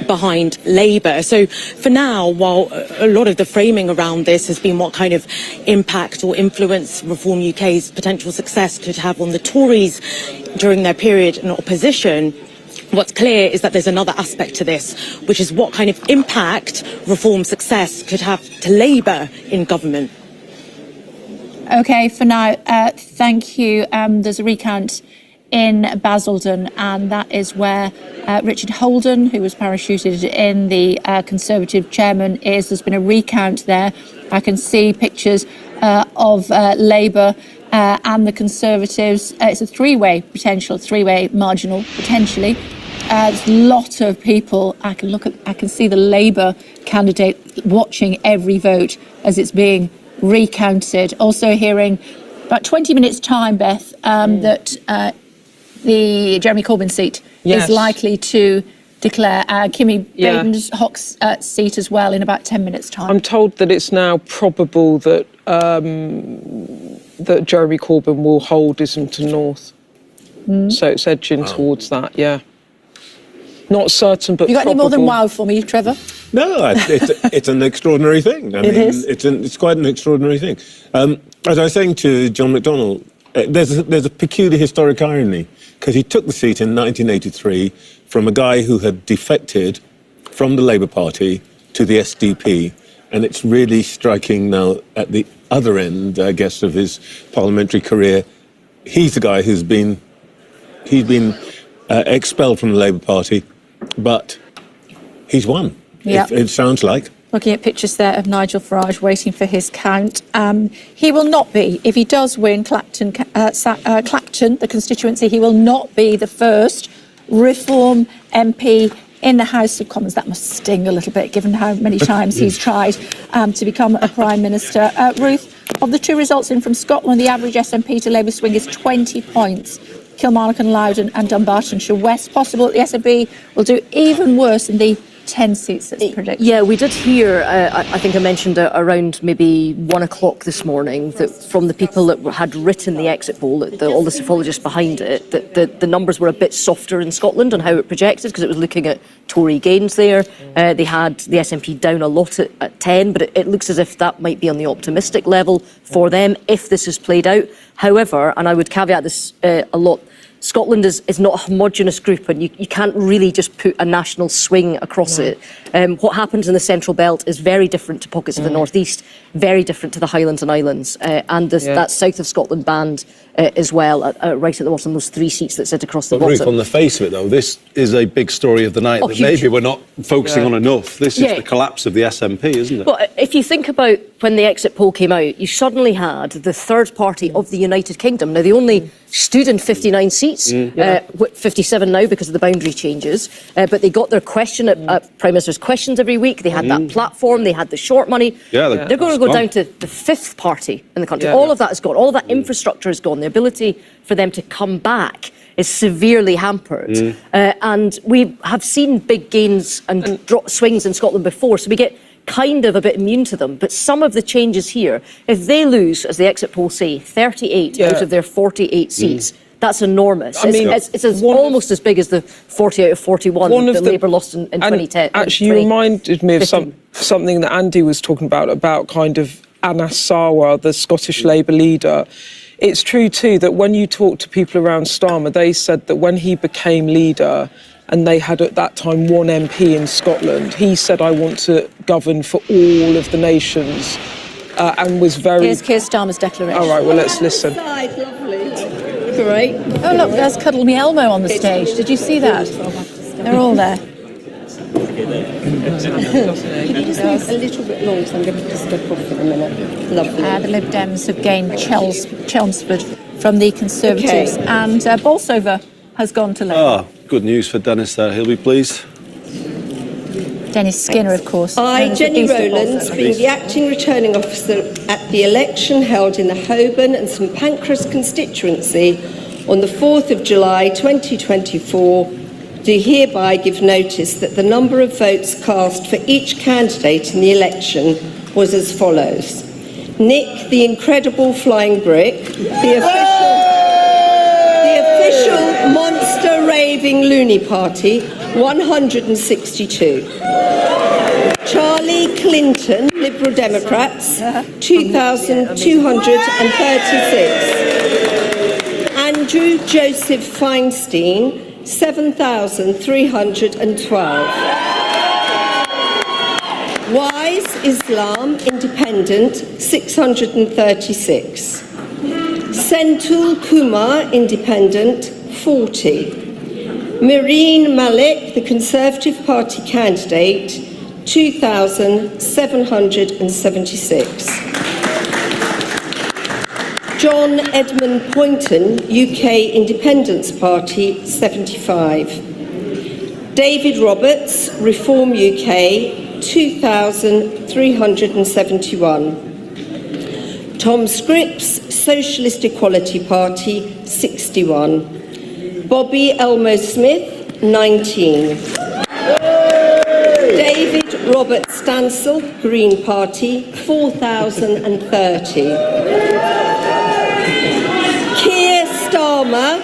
behind Labour. So for now, while a lot of the framing around this has been what kind of impact or influence Reform UK's potential success could have on the Tories during their period in opposition, what's clear is that there's another aspect to this, which is what kind of impact Reform success could have to Labour in government. OK, for now, thank you. There's a recount in Basildon, and that is where Richard Holden, who was parachuted in, the Conservative chairman, is. There's been a recount there. I can see pictures of Labour and the Conservatives. It's a three-way marginal, potentially. There's a lot of people. I can see the Labour candidate watching every vote as it's being recounted. Also hearing about 20 minutes' time, Beth, that the Jeremy Corbyn seat is likely to declare Kimmy Baden's seat as well in about 10 minutes' time. I'm told that it's now probable that that Jeremy Corbyn will hold Islington North. So it's edging towards that, Not certain, but You got any more than probable. wow for me, Trevor? No, it's an extraordinary thing. I It mean, is? It's quite an extraordinary thing. As I was saying to John McDonnell, there's a peculiar historic irony, because he took the seat in 1983 from a guy who had defected from the Labour Party to the SDP, and it's really striking now at the other end, I guess, of his parliamentary career. He's the guy who's been expelled from the Labour Party, but he's won. Yeah. It sounds like. Looking at pictures there of Nigel Farage waiting for his count. He will not be, if he does win Clacton, the constituency, he will not be the first Reform MP in the House of Commons. That must sting a little bit, given how many times he's tried to become a Prime Minister. Ruth, of the two results in from Scotland, the average SNP to Labour swing is 20 points. Kilmarnock and Loudoun and Dumbartonshire West. Possible that the SNP will do even worse in the 10 seats that's predicted. Yeah, we did hear, I think I mentioned around maybe 1 o'clock this morning, that from the people that had written the exit poll, all the psephologists behind it, that the numbers were a bit softer in Scotland on how it projected, because it was looking at Tory gains there. They had the SNP down a lot at 10, but it looks as if that might be on the optimistic level for them if this is played out. However, and I would caveat this a lot, Scotland is not a homogenous group, and you can't really just put a national swing across it. What happens in the Central Belt is very different to pockets of the North East, very different to the Highlands and Islands, and that South of Scotland band as well, right at the bottom, those 3 seats that sit across the But bottom. Ruth, on the face of it, though, this is a big story of the night that huge. maybe we're not focusing on enough. This is Yeah. the collapse of the SNP, isn't it? Well, if you think about when the exit poll came out, you suddenly had the third party of the United Kingdom. Now, they only stood in 59 seats, 57 now because of the boundary changes, but they got their question at Prime Minister's Questions every week. They had that platform, they had the short money. Yeah, they're going to go gone. down to the fifth party in the country. Yeah. All of that is gone. All of that infrastructure is gone. The ability for them to come back is severely hampered. And we have seen big gains and swings in Scotland before, so we get kind of a bit immune to them. But some of the changes here, if they lose, as the exit polls say, 38 out of their 48 seats, that's enormous. I mean, it's almost as big as the 40 out of 41 that Labour lost in 2010. Actually, you reminded me of something that Andy was talking about kind of Anas Sarwar, the Scottish Labour leader. It's true, too, that when you talk to people around Starmer, they said that when he became leader, and they had at that time 1 MP in Scotland, he said, I want to govern for all of the nations, and was very... Here's Keir Starmer's declaration. All right, well, let's listen. Great. Oh, look, there's Cuddle Me Elmo on the stage. Did you see that? They're all there. Can you just move a little bit long, so I'm going to just step off for a minute. Lovely. The Lib Dems have gained Chelmsford from the Conservatives, and Bolsover has gone to Labour. Good news for Dennis there. He'll be pleased. Dennis Skinner, of course. I, Jenny Rowlands, being the acting returning officer at the election held in the Holborn and St Pancras constituency on the 4th of July 2024, do hereby give notice that the number of votes cast for each candidate in the election was as follows. Nick, the Incredible Flying Brick, the official monster raving loony party, 162. Charlie Clinton, Liberal Democrats, 2,236. Andrew Joseph Feinstein, 7,312. Wise Islam Independent, 636. Senthil Kumar Independent, 40. Mireen Malik, the Conservative Party candidate, 2,776. John Edmund Poynton, UK Independence Party, 75. David Roberts, Reform UK, 2,371. Tom Scripps, Socialist Equality Party, 61. Bobby Elmo Smith, 19. David Robert Stansel, Green Party, 4,030. Keir Starmer,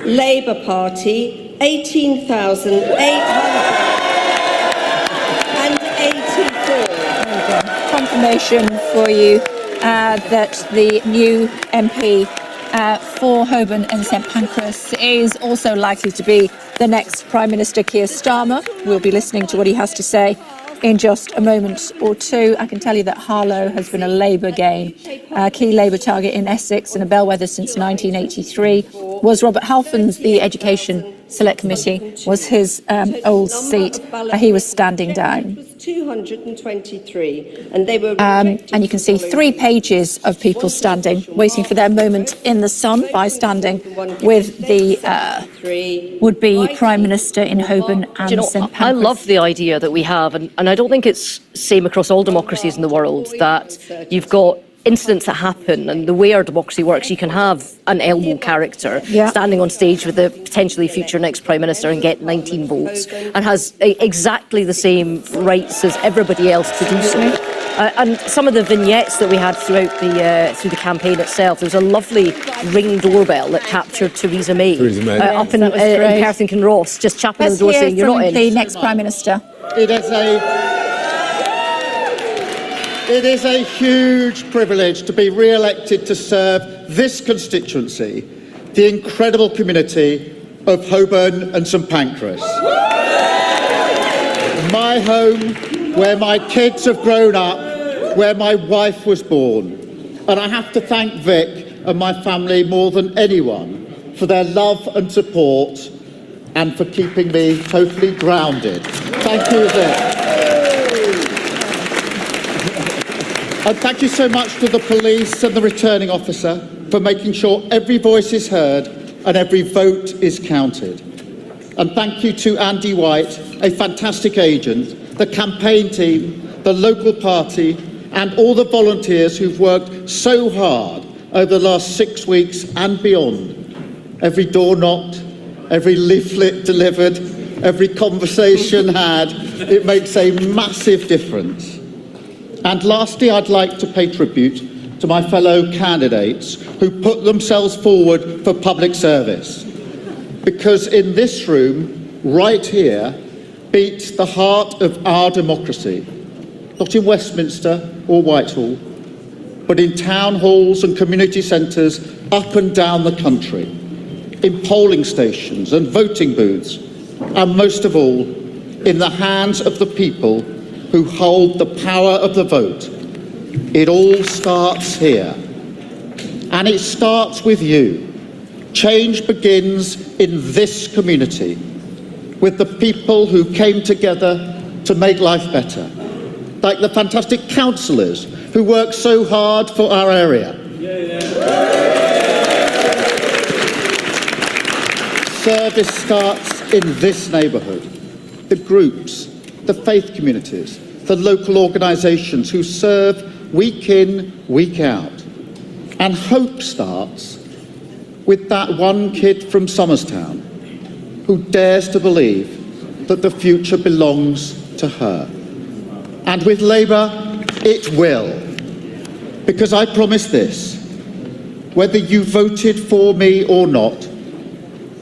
Labour Party, 18,884. Confirmation for you that the new MP for Holborn and St Pancras is also likely to be the next Prime Minister, Keir Starmer. We'll be listening to what he has to say in just a moment or two. I can tell you that Harlow has been a Labour gain. A key Labour target in Essex and a bellwether since 1983 was Robert Halfon's. The Education Select Committee was his old seat. He was standing down. 223, and they were. And you can see 3 pages of people standing, waiting for their moment in the sun by standing with the would-be Prime Minister in Holborn and Do you know, St Pancras. I love the idea that we have, and I don't think it's same across all democracies in the world, that you've got incidents that happen, and the way our democracy works, you can have an elbow character standing on stage with the potentially future next Prime Minister and get 19 votes and has exactly the same rights as everybody else to do so. And some of the vignettes that we had throughout through the campaign itself, there was a lovely ring doorbell that captured Theresa May, up in Perth and Kinross, just chapping on the door saying you're not in. The next Prime Minister. It is a huge privilege to be re-elected to serve this constituency, the incredible community of Holborn and St Pancras. My home, where my kids have grown up, where my wife was born. And I have to thank Vic and my family more than anyone for their love and support and for keeping me totally grounded. Thank you, Vic. And thank you so much to the police and the returning officer for making sure every voice is heard and every vote is counted. And thank you to Andy White, a fantastic agent, the campaign team, the local party, and all the volunteers who've worked so hard over the last 6 weeks and beyond. Every door knocked, every leaflet delivered, every conversation had, it makes a massive difference. And lastly, I'd like to pay tribute to my fellow candidates who put themselves forward for public service. Because in this room, right here, beats the heart of our democracy. Not in Westminster or Whitehall, but in town halls and community centres up and down the country, in polling stations and voting booths, and most of all, in the hands of the people who hold the power of the vote. It all starts here. And it starts with you. Change begins in this community, with the people who came together to make life better, like the fantastic councillors who work so hard for our area. Service starts in this neighbourhood. The groups, the faith communities, the local organisations who serve week in, week out. And hope starts with that one kid from Somerstown who dares to believe that the future belongs to her. And with Labour, it will. Because I promise this, whether you voted for me or not,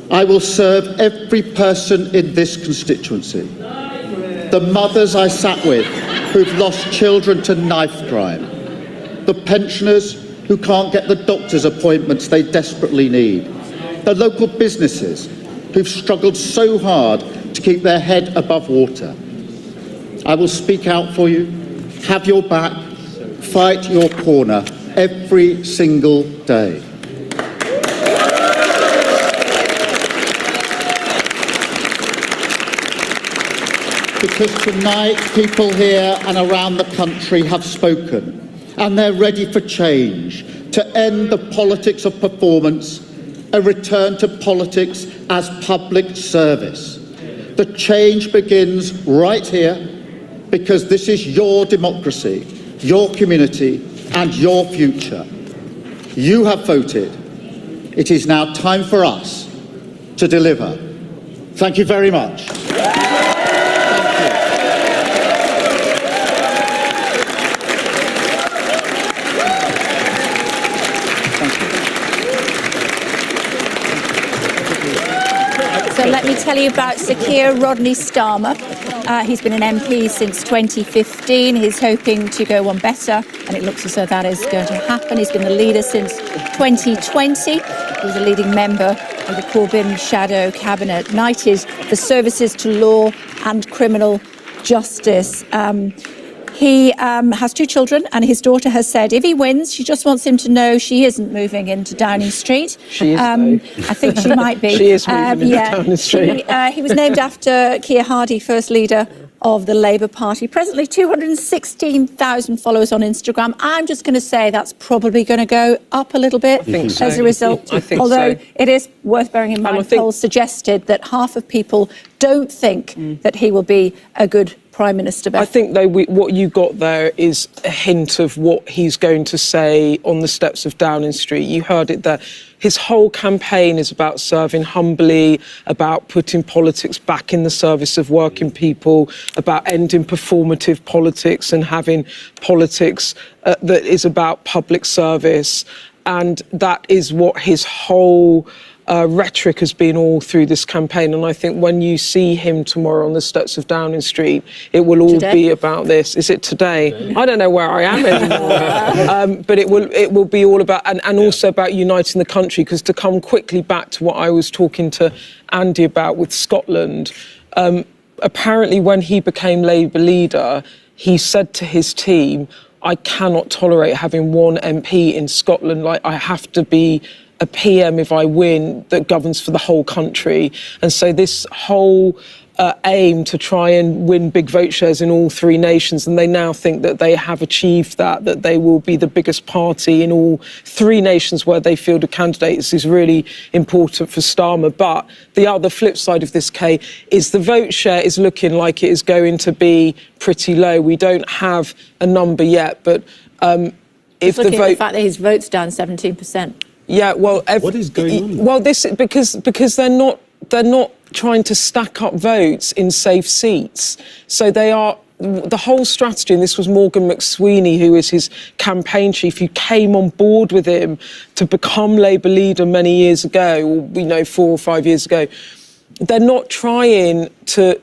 I will serve every person in this constituency. The mothers I sat with who've lost children to knife crime. The pensioners who can't get the doctor's appointments they desperately need. The local businesses who've struggled so hard to keep their head above water. I will speak out for you, have your back, fight your corner every single day. Because tonight, people here and around the country have spoken, and they're ready for change, to end the politics of performance, a return to politics as public service. The change begins right here, because this is your democracy, your community, and your future. You have voted. It is now time for us to deliver. Thank you very much. So So let me tell you about Sir Keir Rodney Starmer. He's been an MP since 2015. He's hoping to go one better, and it looks as though that is going to happen. He's been the leader since 2020. He was a leading member of the Corbyn Shadow Cabinet, knighted for services to law and criminal justice. He has 2 children, and his daughter has said if he wins, she just wants him to know she isn't moving into Downing Street. She is, I think she might be. She is moving into Downing Street. He was named after Keir Hardie, first leader of the Labour Party. Presently 216,000 followers on Instagram. I'm just going to say that's probably going to go up a little bit as a result. Although it is worth bearing in mind, polls suggested that half of people don't think that he will be a good Prime Minister. I think, though, what you got there is a hint of what he's going to say on the steps of Downing Street. You heard it there. His whole campaign is about serving humbly, about putting politics back in the service of working people, about ending performative politics and having politics that is about public service. And that is what his whole rhetoric has been all through this campaign. And I think when you see him tomorrow on the steps of Downing Street, it will all be about this. Is it today? I don't know where I am anymore. But it will be all about, and also about uniting the country, because to come quickly back to what I was talking to Andy about with Scotland, apparently when he became Labour leader, he said to his team, I cannot tolerate having one MP in Scotland. Like, I have to be a PM if I win that governs for the whole country. And so this whole aim to try and win big vote shares in all 3 nations, and they now think that they have achieved that they will be the biggest party in all 3 nations where they fielded candidates, is really important for Starmer. But the other flip side of this, Kay, is the vote share is looking like it is going to be pretty low. We don't have a number yet, but if the vote... the fact that his vote's down 17%. Yeah, well, what is going on? Well, this because they're not trying to stack up votes in safe seats. So they are. The whole strategy, and this was Morgan McSweeney, who is his campaign chief, who came on board with him to become Labour leader many years ago, 4 or 5 years ago. They're not trying to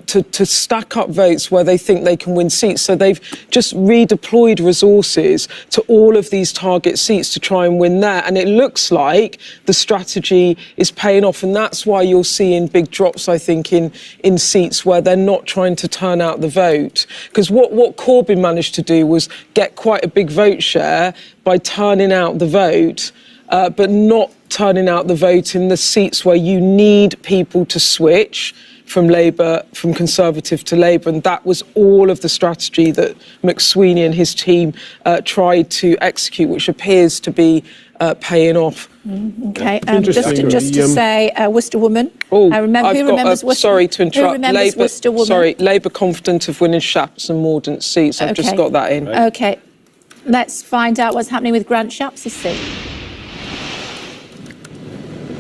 stack up votes where they think they can win seats. So they've just redeployed resources to all of these target seats to try and win there. And it looks like the strategy is paying off. And that's why you're seeing big drops, I think, in seats where they're not trying to turn out the vote. Because what Corbyn managed to do was get quite a big vote share by turning out the vote, but not turning out the vote in the seats where you need people to switch from Conservative to Labour. And that was all of the strategy that McSweeney and his team tried to execute, which appears to be paying off. Okay, just to say, Worcester woman. Oh, who remembers Worcester? Sorry to interrupt. Who remembers Worcester woman? Sorry, Labour confident of winning Shapps and Mordaunt seats. I've just got that in. Okay, let's find out what's happening with Grant Shapps' seat.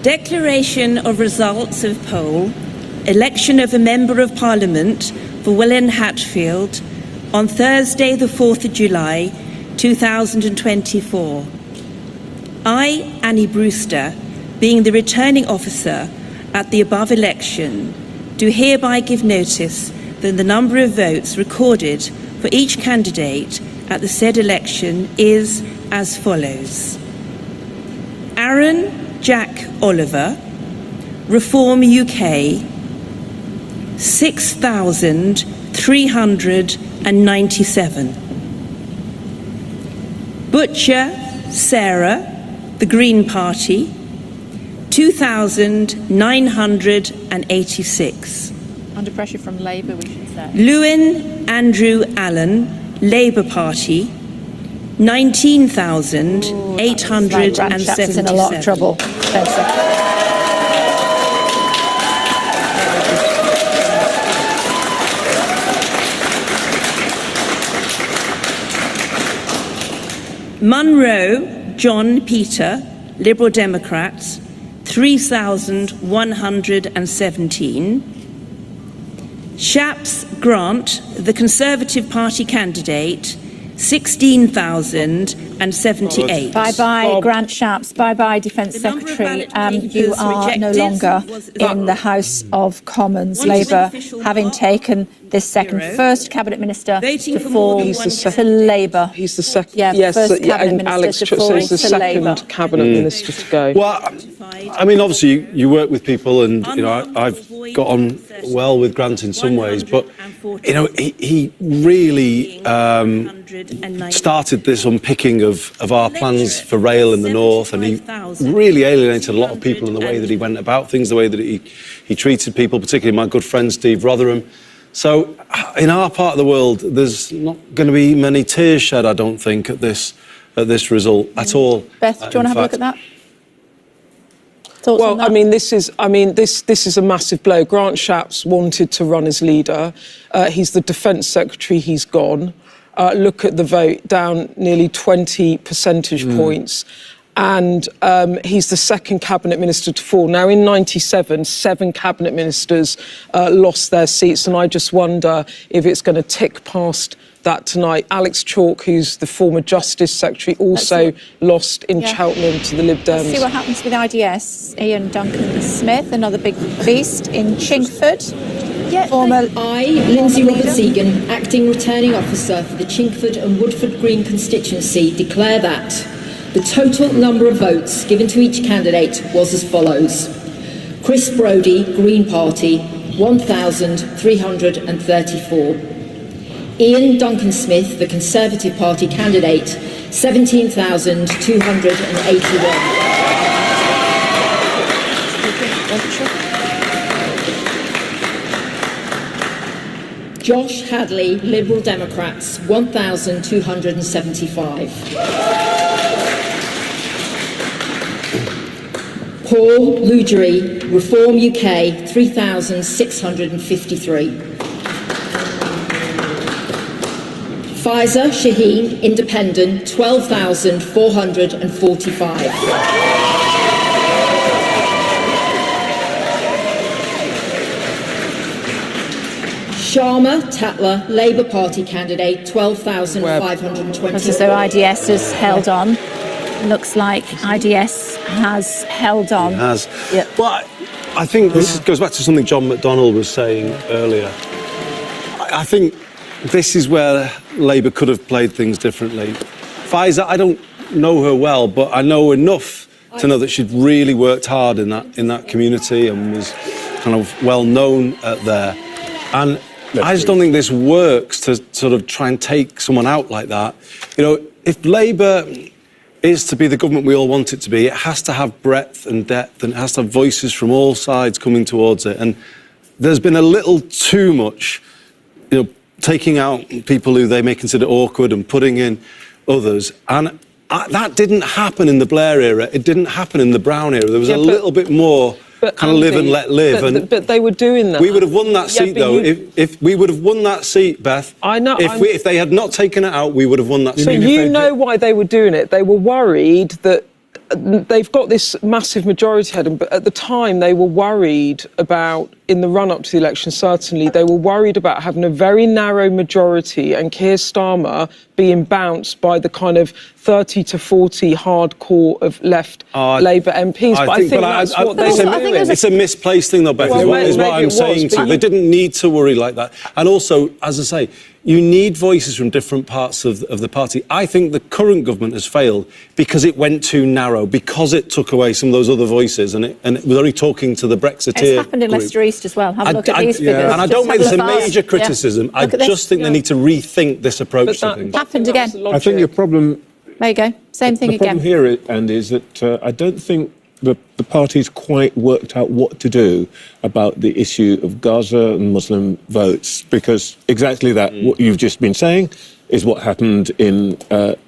Declaration of results of poll, election of a Member of Parliament for Welwyn Hatfield on Thursday the 4th of July 2024. I, Annie Brewster, being the returning officer at the above election, do hereby give notice that the number of votes recorded for each candidate at the said election is as follows. Aaron Jack Oliver, Reform UK, 6,397. Butcher Sarah, the Green Party, 2,986. Under pressure from Labour, we should say. Lewin Andrew Allen, Labour Party, 19,877. Grant Shapps is in a lot of trouble. Spencer. Munro John Peter, Liberal Democrats, 3,117. Shapps Grant, the Conservative Party candidate, 16,078. Bye-bye, Grant Shapps. Bye-bye, Defence Secretary. You are no longer in the House of Commons. Labour, having taken this second, first Cabinet Minister to fall to Labour. He's the second. Yeah, yes, first Cabinet and Minister Alex to Chip fall says the to Labour. second Cabinet Minister to go. Well, I mean, obviously, you work with people, and you know, I've got on well with Grant in some ways, but you know, he really started this unpicking of our plans for rail in the north, and he really alienated a lot of people in the way that he went about things, the way that he treated people, particularly my good friend Steve Rotherham. So, in our part of the world, there's not going to be many tears shed, I don't think, at this result at all. Beth, do you want to have a look at that? Well, I mean, this is a massive blow. Grant Shapps wanted to run as leader. He's the Defence Secretary. He's gone. Look at the vote, down nearly 20 percentage points. And he's the second Cabinet Minister to fall. Now, in 97, 7 Cabinet Ministers lost their seats, and I just wonder if it's going to tick past that tonight. Alex Chalk, who's the former Justice Secretary, also lost in Cheltenham to the Lib Dems. Let's see what happens with IDS. Ian Duncan Smith, another big beast in Chingford. I, Lindsay Roberts-Egan, Acting Returning Officer for the Chingford and Woodford Green constituency, declare that the total number of votes given to each candidate was as follows. Chris Brodie, Green Party, 1,334. Ian Duncan Smith, the Conservative Party candidate, 17,281. Josh Hadley, Liberal Democrats, 1,275. Paul Lugery, Reform UK, 3,653. Faiza Shaheen, Independent, 12,445. Sharma Tatler, Labour Party candidate, 12,520. So IDS has held on. Looks like IDS has held on. It has. Yep. Well, I think this goes back to something John McDonnell was saying earlier. I think this is where Labour could have played things differently. Faiza, I don't know her well, but I know enough to know that she'd really worked hard in that community and was kind of well known there. And I just don't think this works to sort of try and take someone out like that. You know, if Labour is to be the government we all want it to be, it has to have breadth and depth, and it has to have voices from all sides coming towards it. And there's been a little too much, you know, taking out people who they may consider awkward and putting in others. And that didn't happen in the Blair era. It didn't happen in the Brown era. There was a little bit more kind of live and let live. But they were doing that. We would have won that seat, though. If we would have won that seat, Beth. I know. If they had not taken it out, we would have won that seat. So you know why they were doing it. They were worried that they've got this massive majority heading, but at the time they were worried about, in the run-up to the election, certainly, they were worried about having a very narrow majority and Keir Starmer being bounced by the kind of 30 to 40 hardcore of left Labour MPs. But I think that's what they were doing. It's a misplaced thing, though, Beth, is what I'm saying to you. They didn't need to worry like that. And also, as I say, you need voices from different parts of the party. I think the current government has failed because it went too narrow, because it took away some of those other voices, and it was only talking to the Brexiteer It's happened in group. Leicester East as well. Have a look at these figures. And I don't make this a major criticism. I just think they need to rethink this approach to things. Happened again. I think your problem... There you go. Same thing again. The problem here, Andy, is that I don't think the party's quite worked out what to do about the issue of Gaza and Muslim votes, because exactly that, what you've just been saying, is what happened in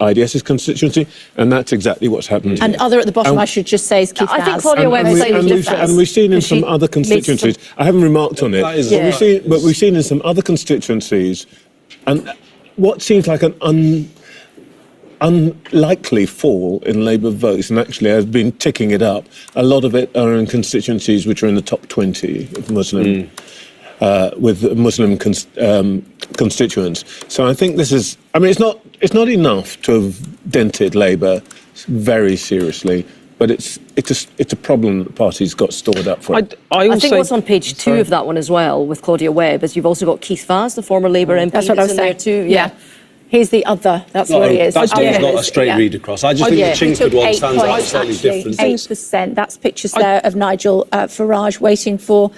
IDS's constituency, and that's exactly what's happened And here. other at the bottom, I should just say, is Keith I think Vaz. Claudia Webb And we've seen in some other constituencies, I haven't remarked on it, but we've seen in some other constituencies, and what seems like an unlikely fall in Labour votes, and actually I've been ticking it up, a lot of it are in constituencies which are in the top 20 of Muslim with Muslim constituents. So I think this is. I mean, it's not enough to have dented Labour very seriously, but it's a problem that the party's got stored up for. I think what's on page 2 of that one as well with Claudia Webb is you've also got Keith Vaz, the former Labour MP. That's what I was in saying. there too. Yeah. He's the other. That's what he is. That's not a straight read across. I just think the Chingford one stands out slightly different. 8%. That's pictures there of Nigel Farage waiting for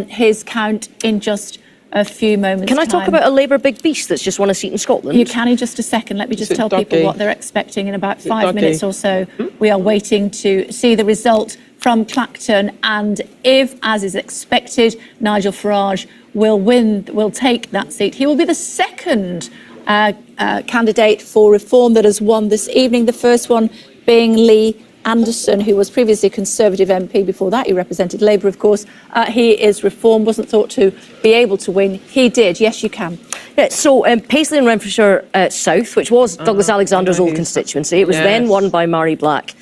his count in just a few moments. Can I talk about a Labour big beast that's just won a seat in Scotland? You can in just a second. Let me just tell people what they're expecting in about 5 minutes or so. We are waiting to see the result from Clacton, and if, as is expected, Nigel Farage will take that seat, he will be the second candidate for Reform that has won this evening. The first one being Lee Anderson, who was previously Conservative MP. Before that, he represented Labour, of course. He is Reform, wasn't thought to be able to win. He did. Yes, you can. Yeah, so Paisley and Renfrewshire South, which was Douglas Alexander's old constituency, it was then won by Mhairi Black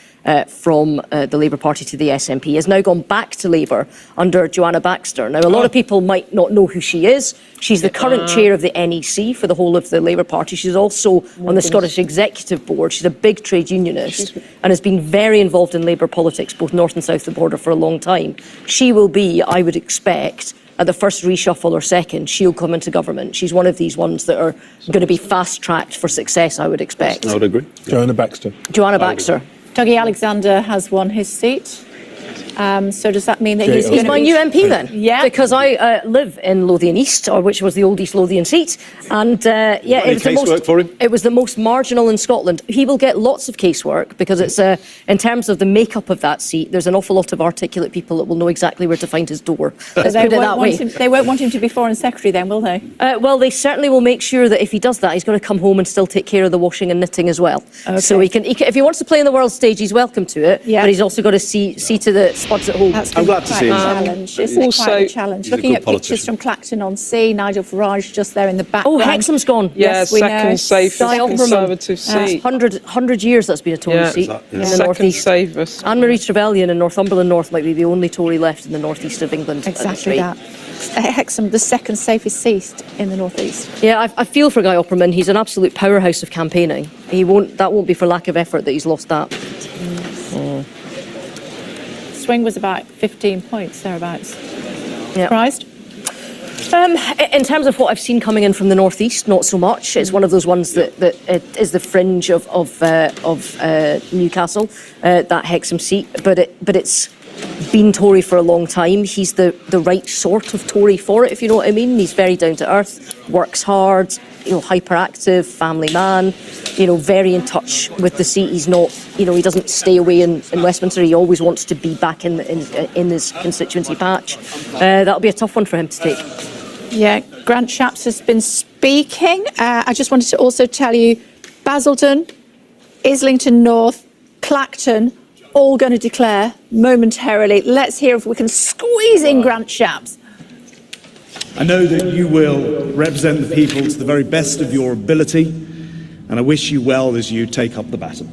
from the Labour Party to the SNP, has now gone back to Labour under Joanna Baxter. Now, a lot of people might not know who she is. She's the current chair of the NEC for the whole of the Labour Party. She's also on the Scottish Executive Board. She's a big trade unionist and has been very involved in Labour politics, both north and south of the border, for a long time. She will be, I would expect, at the first reshuffle or second, she'll come into government. She's one of these ones that are going to be fast-tracked for success, I would expect. I would agree. Joanna Baxter. Joanna Baxter. Dougie Alexander has won his seat. So does that mean that he's my new MP then? Yeah. Because I live in Lothian East, which was the old East Lothian seat. And it was the most marginal in Scotland. He will get lots of casework because it's in terms of the makeup of that seat, there's an awful lot of articulate people that will know exactly where to find his door. Let's put it that way. They won't want him to be Foreign Secretary then, will they? Well, they certainly will make sure that if he does that, he's going to come home and still take care of the washing and knitting as well. Okay. So he can, if he wants to play on the world stage, he's welcome to it. Yeah. But he's also got to see to the spuds at home. I'm glad to see him. Challenge. It's quite a challenge. Looking at pictures from Clacton on Sea, Nigel Farage just there in the background. Oh, Hexham's gone. Yes, we second safest Conservative seat. 100 years that's been a Tory seat in the North East. Safest. Anne-Marie Trevelyan in Northumberland North might be the only Tory left in the North East of England. Exactly that. Hexham, the second safest seat in the North East. Yeah, I feel for Guy Opperman. He's an absolute powerhouse of campaigning. That won't be for lack of effort that he's lost that. Swing was about 15 points thereabouts. Surprised? In terms of what I've seen coming in from the North East, not so much. It's one of those ones that is the fringe of Newcastle, that Hexham seat. But it's been Tory for a long time. He's the right sort of Tory for it, if you know what I mean. He's very down to earth, works hard, hyperactive, family man, very in touch with the seat. He's not, he doesn't stay away in Westminster. He always wants to be back in his constituency patch. That'll be a tough one for him to take. Yeah, Grant Shapps has been speaking. I just wanted to also tell you, Basildon, Islington North, Clacton, all going to declare momentarily. Let's hear if we can squeeze in Grant Shapps. I know that you will represent the people to the very best of your ability, and I wish you well as you take up the baton.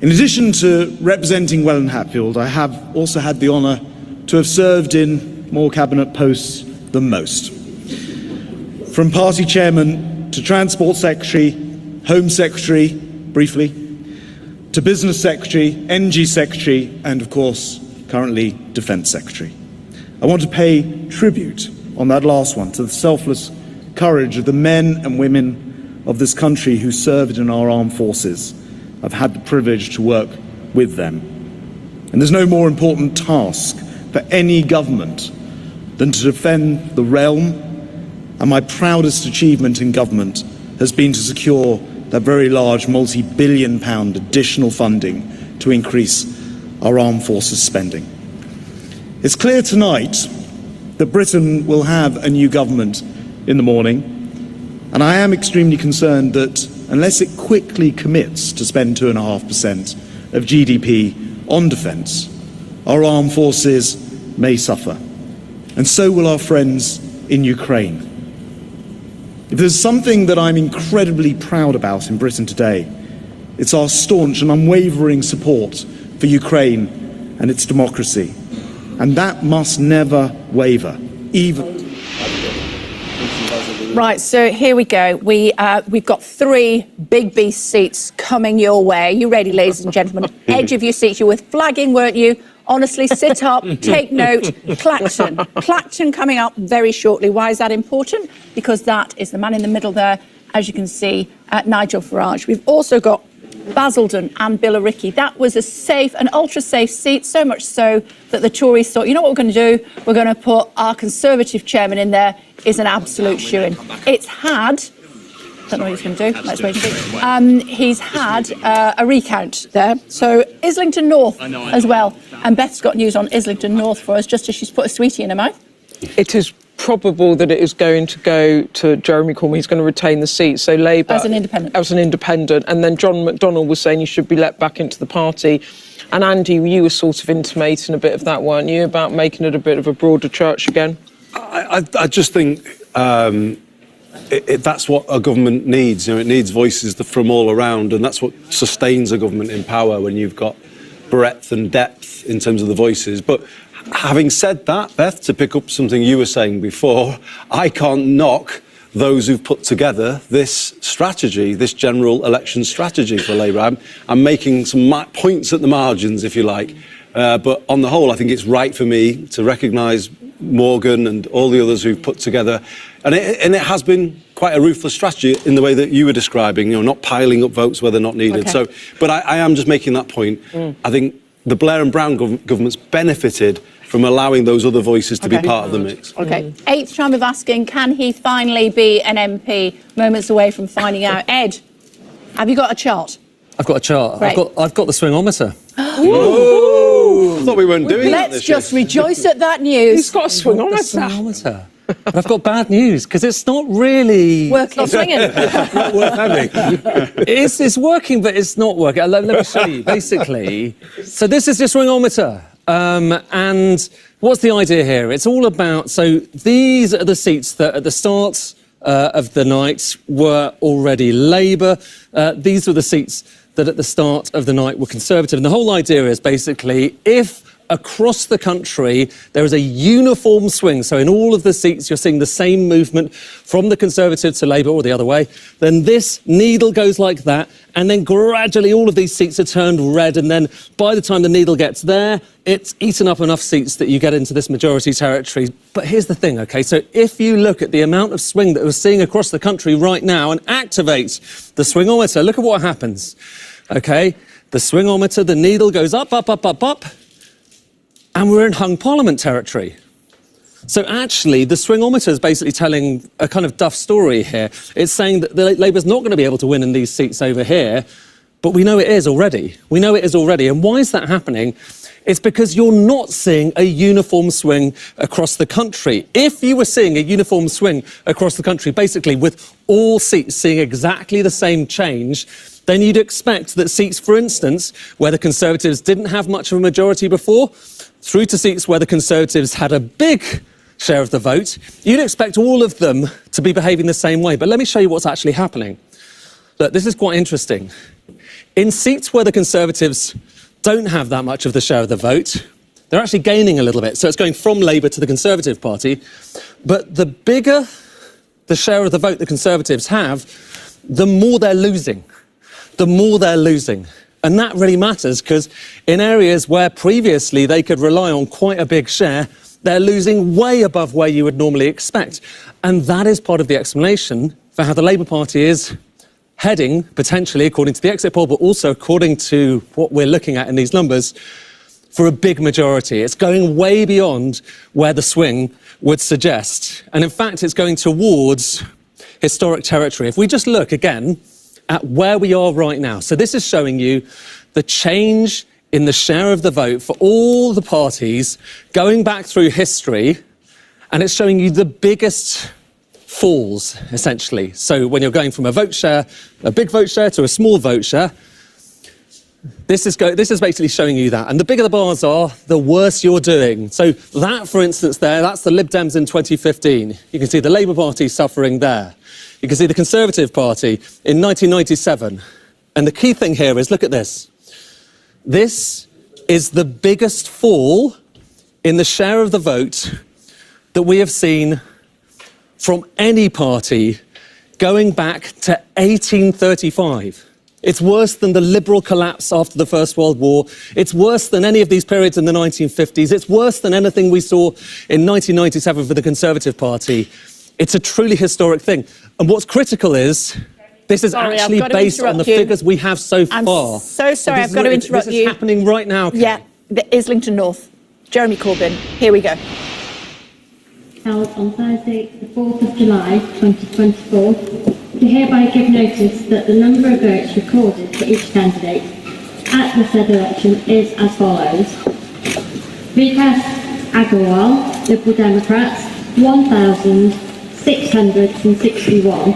In addition to representing Welland Hatfield, I have also had the honour to have served in more cabinet posts than most. From party chairman to transport secretary, home secretary, briefly, to business secretary, energy secretary, and of course, currently defence secretary. I want to pay tribute on that last one to the selfless courage of the men and women of this country who served in our armed forces. I've had the privilege to work with them. And there's no more important task for any government than to defend the realm, and my proudest achievement in government has been to secure that very large multi-billion-pound additional funding to increase our armed forces spending. It's clear tonight that Britain will have a new government in the morning, and I am extremely concerned that unless it quickly commits to spend 2.5% of GDP on defence, our armed forces may suffer, and so will our friends in Ukraine. If there's something that I'm incredibly proud about in Britain today, it's our staunch and unwavering support for Ukraine and its democracy. And that must never waver. even. Right, so here we go. We've got 3 big beast seats coming your way. You ready, ladies and gentlemen? Edge of your seats. You were flagging, weren't you? Honestly, sit up, take note. Clacton. Clacton coming up very shortly. Why is that important? Because that is the man in the middle there, as you can see, Nigel Farage. We've also got Basildon and Billericay. That was a safe, an ultra-safe seat, so much so that the Tories thought, you know what we're going to do? We're going to put our Conservative chairman in there. Is an absolute shoo-in. It's had, don't know what he's going to do, let's wait and see. He's had a recount there. So Islington North as well. And Beth's got news on Islington North for us, just as she's put a sweetie in her mouth. It is probable that it is going to go to Jeremy Corbyn. He's going to retain the seat. So Labour... As an independent. As an independent. And then John McDonnell was saying he should be let back into the party. And Andy, you were sort of intimating a bit of that, weren't you, about making it a bit of a broader church again? I just think that's what a government needs. You know, it needs voices from all around, and that's what sustains a government in power, when you've got breadth and depth in terms of the voices. But having said that, Beth, to pick up something you were saying before, I can't knock those who've put together this strategy, this general election strategy for Labour. I'm making some points at the margins, if you like. But on the whole, I think it's right for me to recognise Morgan and all the others who've put together, and it has been quite a ruthless strategy in the way that you were describing, you know, not piling up votes where they're not needed. Okay. So, but I am just making that point. I think the Blair and Brown governments benefited from allowing those other voices to be part of the mix. Okay, 8th time of asking, can he finally be an MP? Moments away from finding out. Ed, have you got a chart? I've got a chart. Great. I've got the swingometer. Ooh. I thought we weren't doing that. Let's just rejoice at that news. He's got a swingometer. But I've got bad news, because it's not really... Working. Swinging. not worth having. It's working, but it's not working. Let me show you. Basically, so this is your swingometer. And what's the idea here? It's all about... So these are the seats that at the start of the night were already Labour. These were the seats that at the start of the night were Conservative. And the whole idea is basically, if across the country there is a uniform swing, so in all of the seats you're seeing the same movement from the Conservative to Labour or the other way, then this needle goes like that, and then gradually all of these seats are turned red, and then by the time the needle gets there, it's eaten up enough seats that you get into this majority territory. But here's the thing, OK, so if you look at the amount of swing that we're seeing across the country right now and activate the swingometer, look at what happens. OK, the swingometer, the needle goes up, up, up, up, up, and we're in hung parliament territory. So actually, the swingometer is basically telling a kind of duff story here. It's saying that Labour's not going to be able to win in these seats over here, but we know it is already. We know it is already. And why is that happening? It's because you're not seeing a uniform swing across the country. If you were seeing a uniform swing across the country, basically with all seats seeing exactly the same change, then you'd expect that seats, for instance, where the Conservatives didn't have much of a majority before, through to seats where the Conservatives had a big share of the vote, you'd expect all of them to be behaving the same way. But let me show you what's actually happening. Look, this is quite interesting. In seats where the Conservatives don't have that much of the share of the vote, they're actually gaining a little bit. So it's going from Labour to the Conservative Party. But the bigger the share of the vote the Conservatives have, the more they're losing. The more they're losing. And that really matters, because in areas where previously they could rely on quite a big share, they're losing way above where you would normally expect. And that is part of the explanation for how the Labour Party is heading, potentially, according to the exit poll, but also according to what we're looking at in these numbers, for a big majority. It's going way beyond where the swing would suggest. And in fact, it's going towards historic territory. If we just look again at where we are right now. So this is showing you the change in the share of the vote for all the parties going back through history, and it's showing you the biggest falls, essentially. So when you're going from a vote share, a big vote share, to a small vote share, this is basically showing you that. And the bigger the bars are, the worse you're doing. So that, for instance, that's the Lib Dems in 2015. You can see the Labour Party suffering there. You can see the Conservative Party in 1997. And the key thing here is, look at this. This is the biggest fall in the share of the vote that we have seen from any party going back to 1835. It's worse than the liberal collapse after the First World War. It's worse than any of these periods in the 1950s. It's worse than anything we saw in 1997 for the Conservative Party. It's a truly historic thing. And what's critical is this is actually based on the figures we have so far. I'm so sorry, I've got to interrupt you. This is happening right now. Kate. Yeah, the Islington North. Jeremy Corbyn, here we go. Held on Thursday, the 4th of July 2024, to hereby give notice that the number of votes recorded for each candidate at the said election is as follows. Vikas Agarwal, Liberal Democrats, 1,661.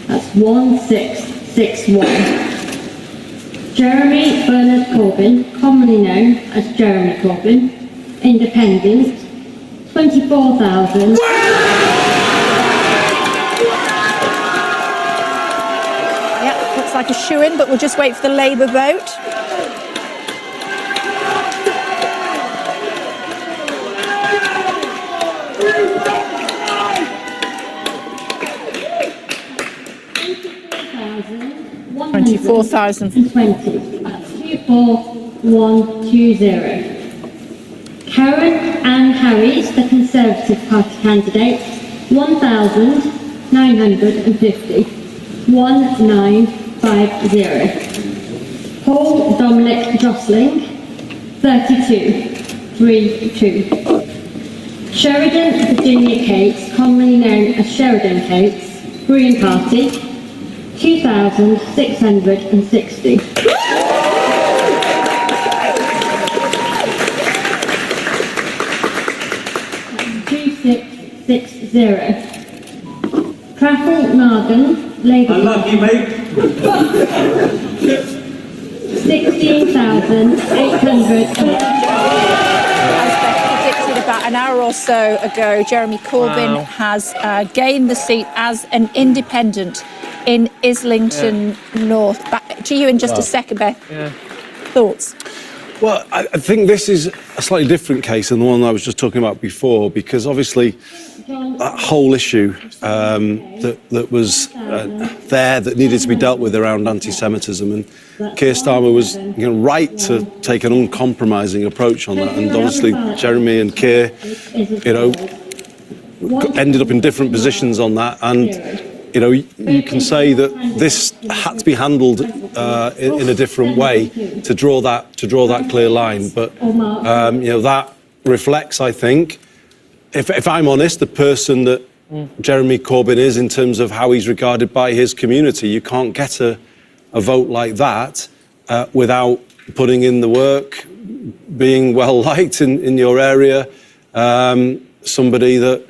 That's 1661. Jeremy Bernard Corbyn, commonly known as Jeremy Corbyn, Independent, 24,000. Yeah, looks like a shoo-in, but we'll just wait for the Labour vote. $24,020. That's 24120. Karen Ann Harries, the Conservative Party candidate, 1,950. 1950. Paul Dominic Jostling, 32. Sheridan Virginia Cates, commonly known as Sheridan Cates, Green Party, 2,660. 2660. Praffel Nargan, Labour. Unlucky, mate. 16,800. As Becky predicted about an hour or so ago, Jeremy Corbyn has gained the seat as an independent in Islington North. Back to you in just a second, Beth. Thoughts? Well, I think this is a slightly different case than the one I was just talking about before, because obviously that whole issue that was there that needed to be dealt with around anti-Semitism, and Keir Starmer was right to take an uncompromising approach on that, and obviously Jeremy and Keir, ended up in different positions on that, and you can say that this had to be handled in a different way to draw that clear line. But that reflects, I think, if I'm honest, the person that Jeremy Corbyn is in terms of how he's regarded by his community. You can't get a vote like that without putting in the work, being well liked in your area, somebody that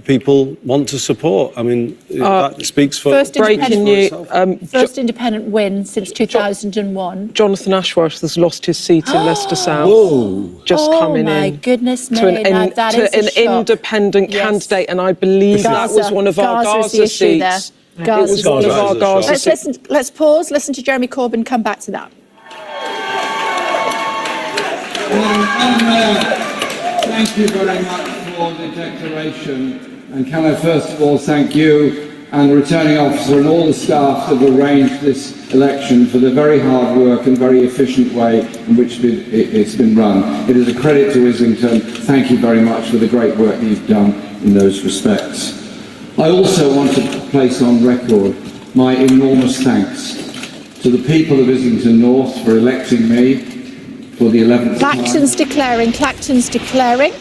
people want to support. I mean, that speaks for first First independent win since 2001. Jonathan Ashworth has lost his seat in Leicester South. Just coming in. Oh my goodness me! To an independent candidate, and I believe that was one of our Gaza seats. It was one of our Gaza seats. Let's pause. Listen to Jeremy Corbyn. Come back to that. Thank you very much for the declaration, and can I first of all thank you and the returning officer and all the staff that have arranged this election for the very hard work and very efficient way in which it's been run. It is a credit to Islington. Thank you very much for the great work that you've done in those respects. I also want to place on record my enormous thanks to the people of Islington North for electing me for the 11th time. Clacton's declaring.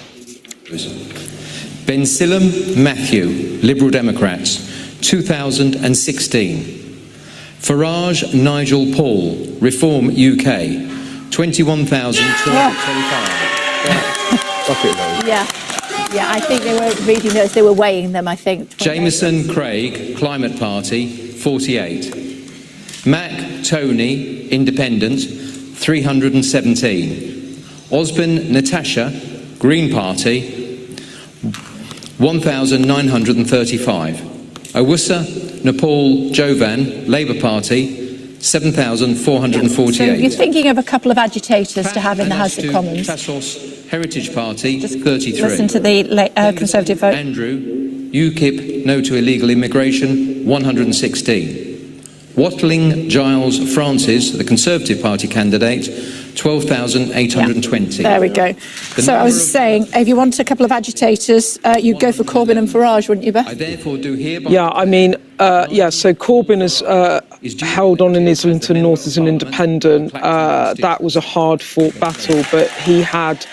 Bensilem Matthew, Liberal Democrats, 2016. Farage Nigel Paul, Reform UK, 21,225. Yeah, I think they were reading those, they were weighing them, I think. Jameson Craig, Climate Party, 48. Mac Tony, Independent, 317. Osborne Natasha, Green Party, 1,935. Owusa Nepal Jovan, Labour Party, 7,448. So you're thinking of a couple of agitators to have in the House of Commons. Tassos Heritage Party, 33. Listen to the Conservative vote. Andrew, UKIP, No to Illegal Immigration, 116. Watling Giles Francis, the Conservative Party candidate, 12,820. There we go. So I was saying, if you want a couple of agitators, you'd go for Corbyn and Farage, wouldn't you, Beth? I therefore do hereby... Yeah, I mean, so Corbyn is held on in Islington North as an independent. That was a hard-fought battle, but he had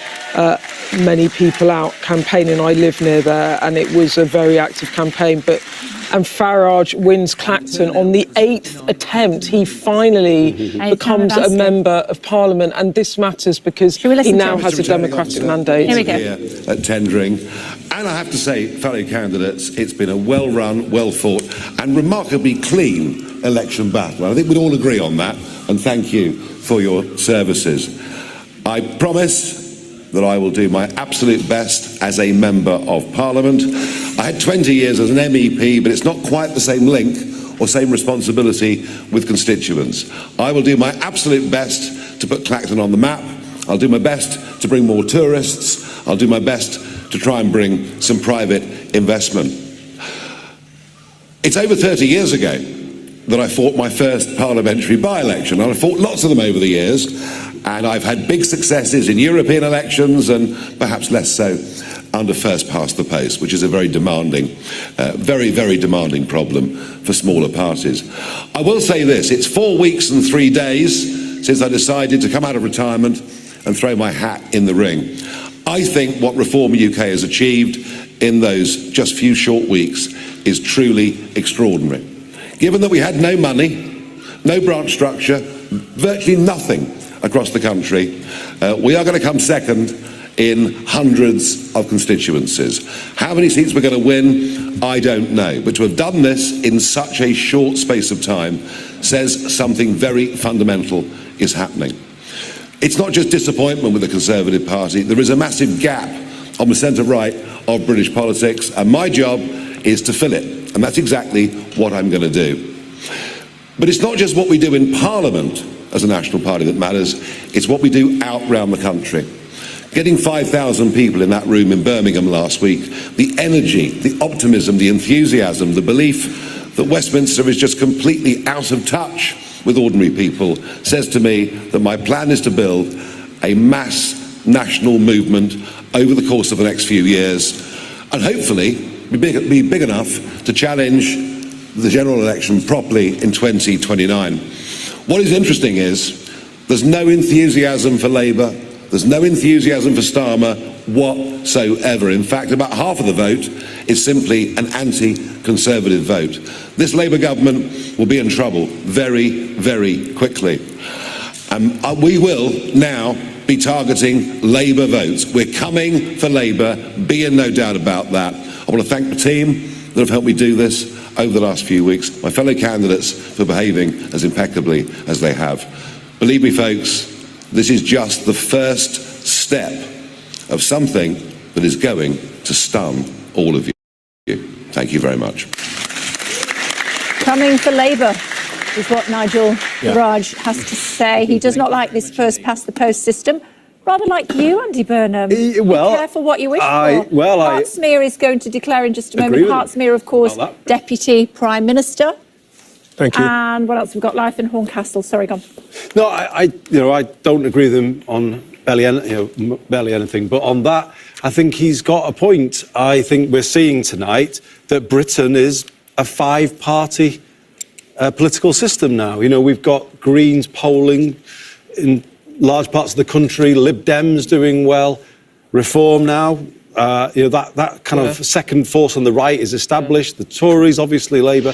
many people out campaigning. I live near there, and it was a very active campaign. And Farage wins Clacton on the 8th attempt. He finally becomes a member of Parliament, and this matters because he now has a democratic mandate. Here we go. At tendering. And I have to say, fellow candidates, it's been a well-run, well-fought and remarkably clean election battle. I think we'd all agree on that, and thank you for your services. I promise that I will do my absolute best as a Member of Parliament. I had 20 years as an MEP, but it's not quite the same link or same responsibility with constituents. I will do my absolute best to put Clacton on the map. I'll do my best to bring more tourists. I'll do my best to try and bring some private investment. It's over 30 years ago that I fought my first parliamentary by-election, and I fought lots of them over the years, and I've had big successes in European elections and perhaps less so under first past the post, which is a very demanding, very, very demanding problem for smaller parties. I will say this, it's 4 weeks and 3 days since I decided to come out of retirement and throw my hat in the ring. I think what Reform UK has achieved in those just few short weeks is truly extraordinary. Given that we had no money, no branch structure, virtually nothing across the country, we are going to come second in hundreds of constituencies. How many seats we're going to win, I don't know. But to have done this in such a short space of time says something very fundamental is happening. It's not just disappointment with the Conservative Party. There is a massive gap on the centre-right of British politics, and my job is to fill it. And that's exactly what I'm going to do. But it's not just what we do in Parliament as a national party that matters, it's what we do out round the country. Getting 5,000 people in that room in Birmingham last week, the energy, the optimism, the enthusiasm, the belief that Westminster is just completely out of touch with ordinary people says to me that my plan is to build a mass national movement over the course of the next few years and hopefully be big enough to challenge the general election properly in 2029. What is interesting is there's no enthusiasm for Labour, there's no enthusiasm for Starmer whatsoever. In fact, about half of the vote is simply an anti-Conservative vote. This Labour government will be in trouble very, very quickly. We will now be targeting Labour votes. We're coming for Labour, be in no doubt about that. I want to thank the team that have helped me do this over the last few weeks, my fellow candidates for behaving as impeccably as they have. Believe me, folks, this is just the first step of something that is going to stun all of you. Thank you very much. Coming for Labour is what Nigel Farage has to say. He does not like this first past the post system. Rather like you, Andy Burnham. Be careful what you wish for. Hartsmere is going to declare in just a moment. Hartsmere, of course, Deputy Prime Minister. Thank you. And what else? We've got Life in Horncastle. Sorry, gone. No, I don't agree with him on barely anything. But on that, I think he's got a point. I think we're seeing tonight that Britain is a 5-party political system now. You know, we've got Greens polling in large parts of the country, Lib Dems doing well, Reform now. That kind of second force on the right is established. The Tories, obviously, Labour.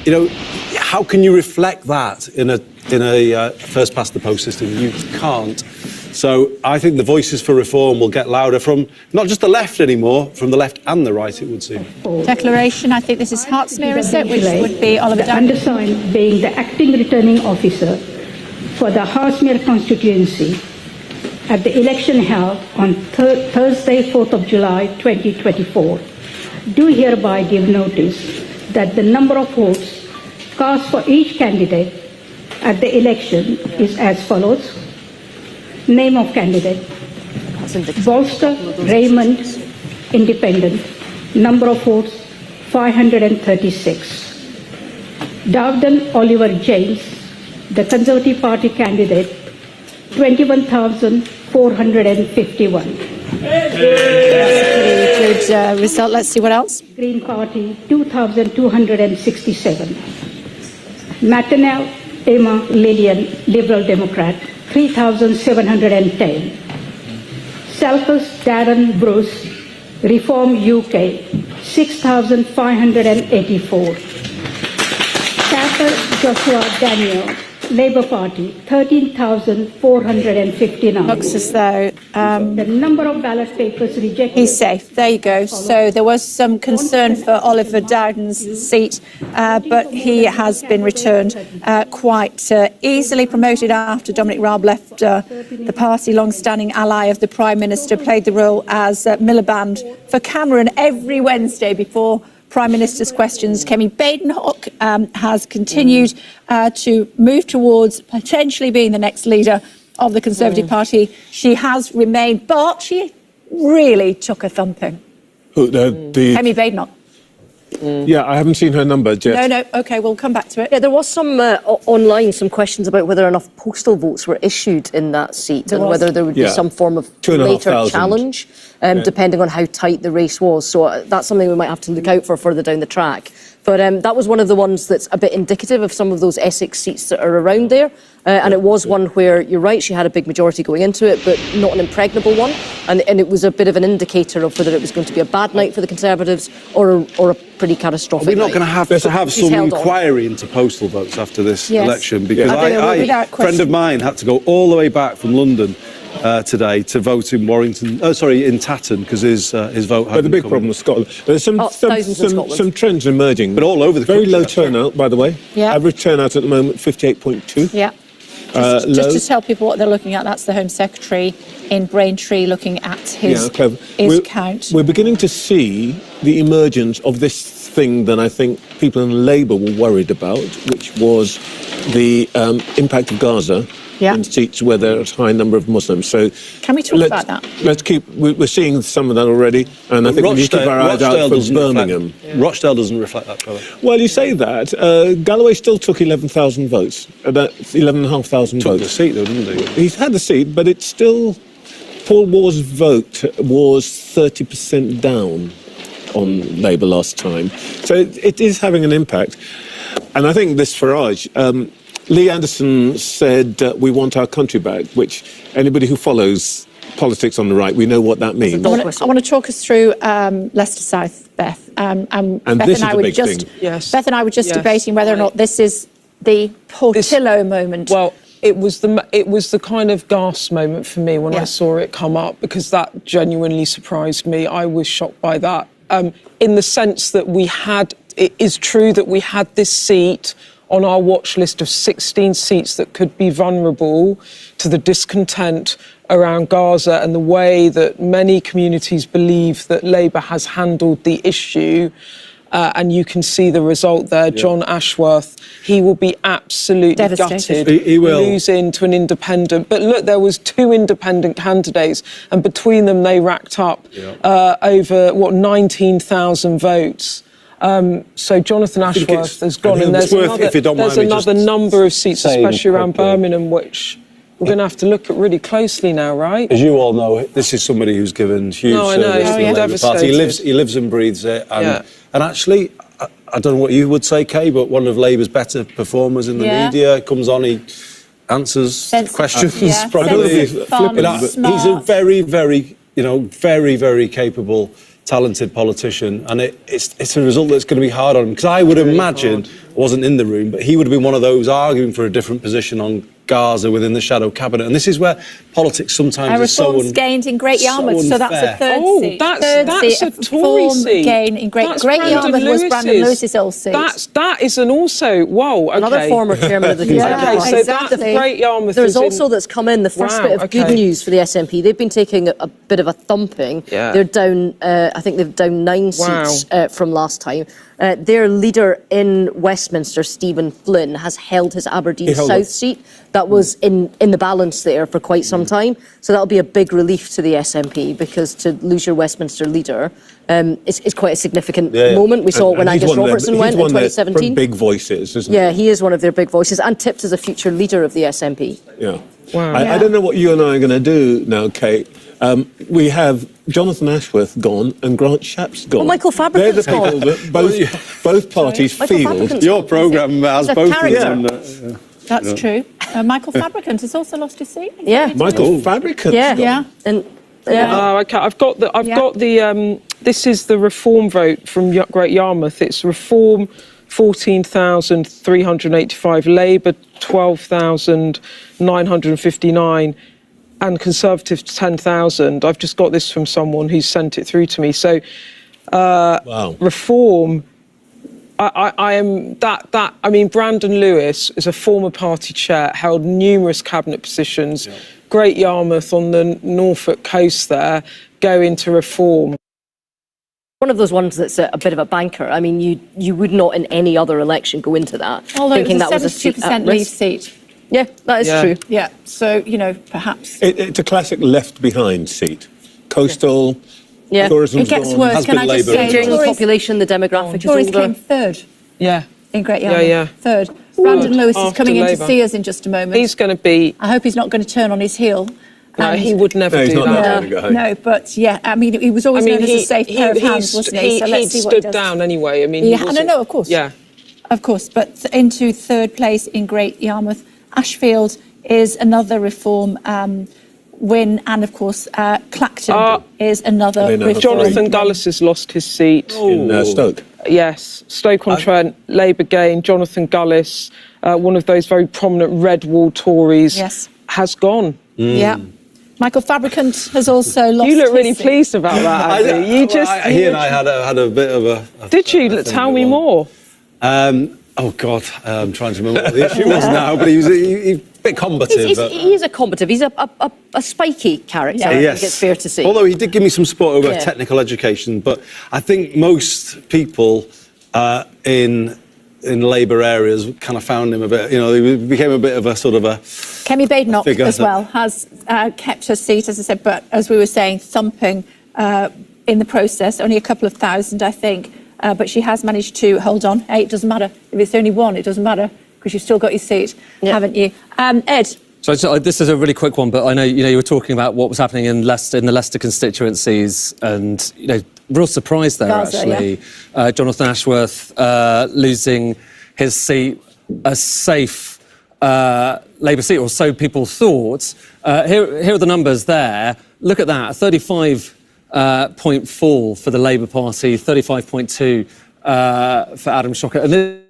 You know, how can you reflect that in a first past the post system? You can't. So I think the voices for reform will get louder from not just the left anymore, from the left and the right, it would seem. Declaration, I think this is Hartsmere, is it? Which would be Oliver Dowden. Undersigned being the acting returning officer for the Hartsmere constituency at the election held on Thursday, 4th of July, 2024, do hereby give notice that the number of votes cast for each candidate at the election is as follows. Name of candidate: Bolster Raymond, Independent. Number of votes 536. Dowden Oliver James, the Conservative Party candidate, 21,451. Good result. Let's see what else. Green Party, 2,267. Maternelle Emma Lillian, Liberal Democrat, 3,710. Selfus Darren Bruce, Reform UK, 6,584. Cather Joshua Daniel, Labour Party, 13,459. Looks as though the number of ballot papers rejected. he's safe. There you go. So there was some concern for Oliver Dowden's seat, but he has been returned quite easily. Promoted after Dominic Raab left the party. Long-standing ally of the Prime Minister, played the role as Miliband for Cameron every Wednesday before Prime Minister's questions. Kemi Badenoch has continued to move towards potentially being the next leader of the Conservative Party. She has remained, but she really took a thumping. Kemi Badenoch. Yeah, I haven't seen her number yet. No, OK, we'll come back to it. Yeah, there was some online, some questions about whether enough postal votes were issued in that seat and whether there would be some form of later challenge, depending on how tight the race was. So that's something we might have to look out for further down the track. But that was one of the ones that's a bit indicative of some of those Essex seats that are around there. And it was one where, you're right, she had a big majority going into it, but not an impregnable one. And it was a bit of an indicator of whether it was going to be a bad night for the Conservatives or a pretty catastrophic We're not going to have some held on. inquiry into postal votes after this Yes. election, because Without a friend of mine had to go all the way back from London today to vote in Warrington. In Tatton, because his vote. But the big problem with Scotland, there's some trends emerging, but all over the very country, low turnout, by the way. Yeah. Average turnout at the moment 58.2. Yeah. Just to tell people what they're looking at, that's the Home Secretary in Braintree looking at his count. We're beginning to see the emergence of this thing that I think people in Labour were worried about, which was the impact of Gaza in seats where there are a high number of Muslims. So can we talk about that? We're seeing some of that already, and I think we need to keep our eyes out for Birmingham. Rochdale doesn't reflect that colour. Well, you say that. Galloway still took 11,000 votes. About 11,500 votes. Took the seat, though, didn't he? He's had the seat, but it's still... Paul Waugh's vote was 30% down on Labour last time. So it is having an impact. And I think this Farage... Lee Anderson said, we want our country back, which anybody who follows politics on the right, we know what that means. I want to talk us through Leicester South, Beth. And Beth and I were just debating whether or not this is the Portillo moment. Well, it was the kind of gas moment for me when I saw it come up, because that genuinely surprised me. I was shocked by that, in the sense that it is true that we had this seat on our watch list of 16 seats that could be vulnerable to the discontent around Gaza and the way that many communities believe that Labour has handled the issue. And you can see the result there. John Ashworth, he will be absolutely gutted. He will. Losing to an independent. But look, there was 2 independent candidates, and between them they racked up over, 19,000 votes. So Jonathan Ashworth has gone, and there's another number of seats, especially around Birmingham, which we're going to have to look at really closely now, right? As you all know, this is somebody who's given huge service to the Labour Party. He lives and breathes it. And actually, I don't know what you would say, Kay, but one of Labour's better performers in the media comes on, he answers questions properly. He's a very, very, very, very capable, talented politician, and it's a result that's going to be hard on him, because I would imagine, I wasn't in the room, but he would have been one of those arguing for a different position on Gaza within the shadow cabinet. And this is where politics sometimes is so reforms gained in Great Yarmouth, so that's a third seat. That's a Tory reform seat. gain in Great Brandon Yarmouth was Brandon Lewis's old seat. That is an also, whoa, okay. Another former chairman of the Conservative Okay, Party. so exactly. that's Great Yarmouth. There's also that's come in the first bit of good news for the SNP. They've been taking a bit of a thumping. Yeah. They're down, I think they've down 9 seats from last time. Their leader in Westminster, Stephen Flynn, has held his Aberdeen South seat. That was in the balance there for quite some time. So that'll be a big relief to the SNP, because to lose your Westminster leader is quite a significant moment. We saw it when Angus Robertson went in 2017. Big voices, isn't he? Yeah, he is one of their big voices and tipped as a future leader of the SNP. Yeah. Wow. I don't know what you and I are going to do now, Kate. We have Jonathan Ashworth gone and Grant Shapps gone. Well, Michael Fabricant's They're the people that both parties feel. Your programme has both of them. That's true. Michael Fabricant has also lost his seat. Yeah. Michael Fabricant. Yeah. And okay, I've got the this is the reform vote from Great Yarmouth. It's reform 14,385, Labour 12,959, and Conservative 10,000. I've just got this from someone who sent it through to me. So reform, I mean, Brandon Lewis is a former party chair, held numerous cabinet positions. Yeah. Great Yarmouth on the Norfolk coast there, go into reform. One of those ones that's a bit of a banker. I mean, you would not in any other election go into that thinking that was a 72% Leave seat. Yeah, that is true. Yeah, so, perhaps. It's a classic left behind seat. Coastal, tourism. It gets worse, can I just say? During the population, the demographic Tories is older. came third. Yeah. In Great Yarmouth. Third. Brandon Lewis is coming in to see us in just a moment. He's going to be... I hope he's not going to turn on his heel. No, he would never do that. No, but I mean, he was always known as a safe pair of hands, wasn't he? So let's see what he does. Stood down anyway. I mean, no, of course. Yeah. Of course, but into third place in Great Yarmouth. Ashfield is another reform win, and of course, Clacton is another reform. Jonathan Gullis has lost his seat. In Stoke. Yes, Stoke-on-Trent, Labour gain. Jonathan Gullis, one of those very prominent red wall Tories, has gone. Yeah. Michael Fabricant has also lost. You look really pleased about that, Andy. He and I had a bit of a... Did you? Tell me more. Oh, God, I'm trying to remember what the issue was now, but he's a bit combative. He is a combative. He's a spiky character, I think it's fair to say. Although he did give me some support over technical education, but I think most people in Labour areas kind of found him a bit, he became a bit of a sort of a... Kemi Badenoch as well has kept her seat, as I said, but as we were saying, thumping in the process, only a couple of thousand, I think. But she has managed to hold on. Hey, it doesn't matter. If it's only one, it doesn't matter, because you've still got your seat, haven't you? Ed? So this is a really quick one, but I know you were talking about what was happening in the Leicester constituencies, and real surprise there, Gaza, actually. Jonathan Ashworth losing his seat, a safe Labour seat, or so people thought. Here are the numbers there. Look at that, 35.4 for the Labour Party, 35.2 for Adam Shocker. And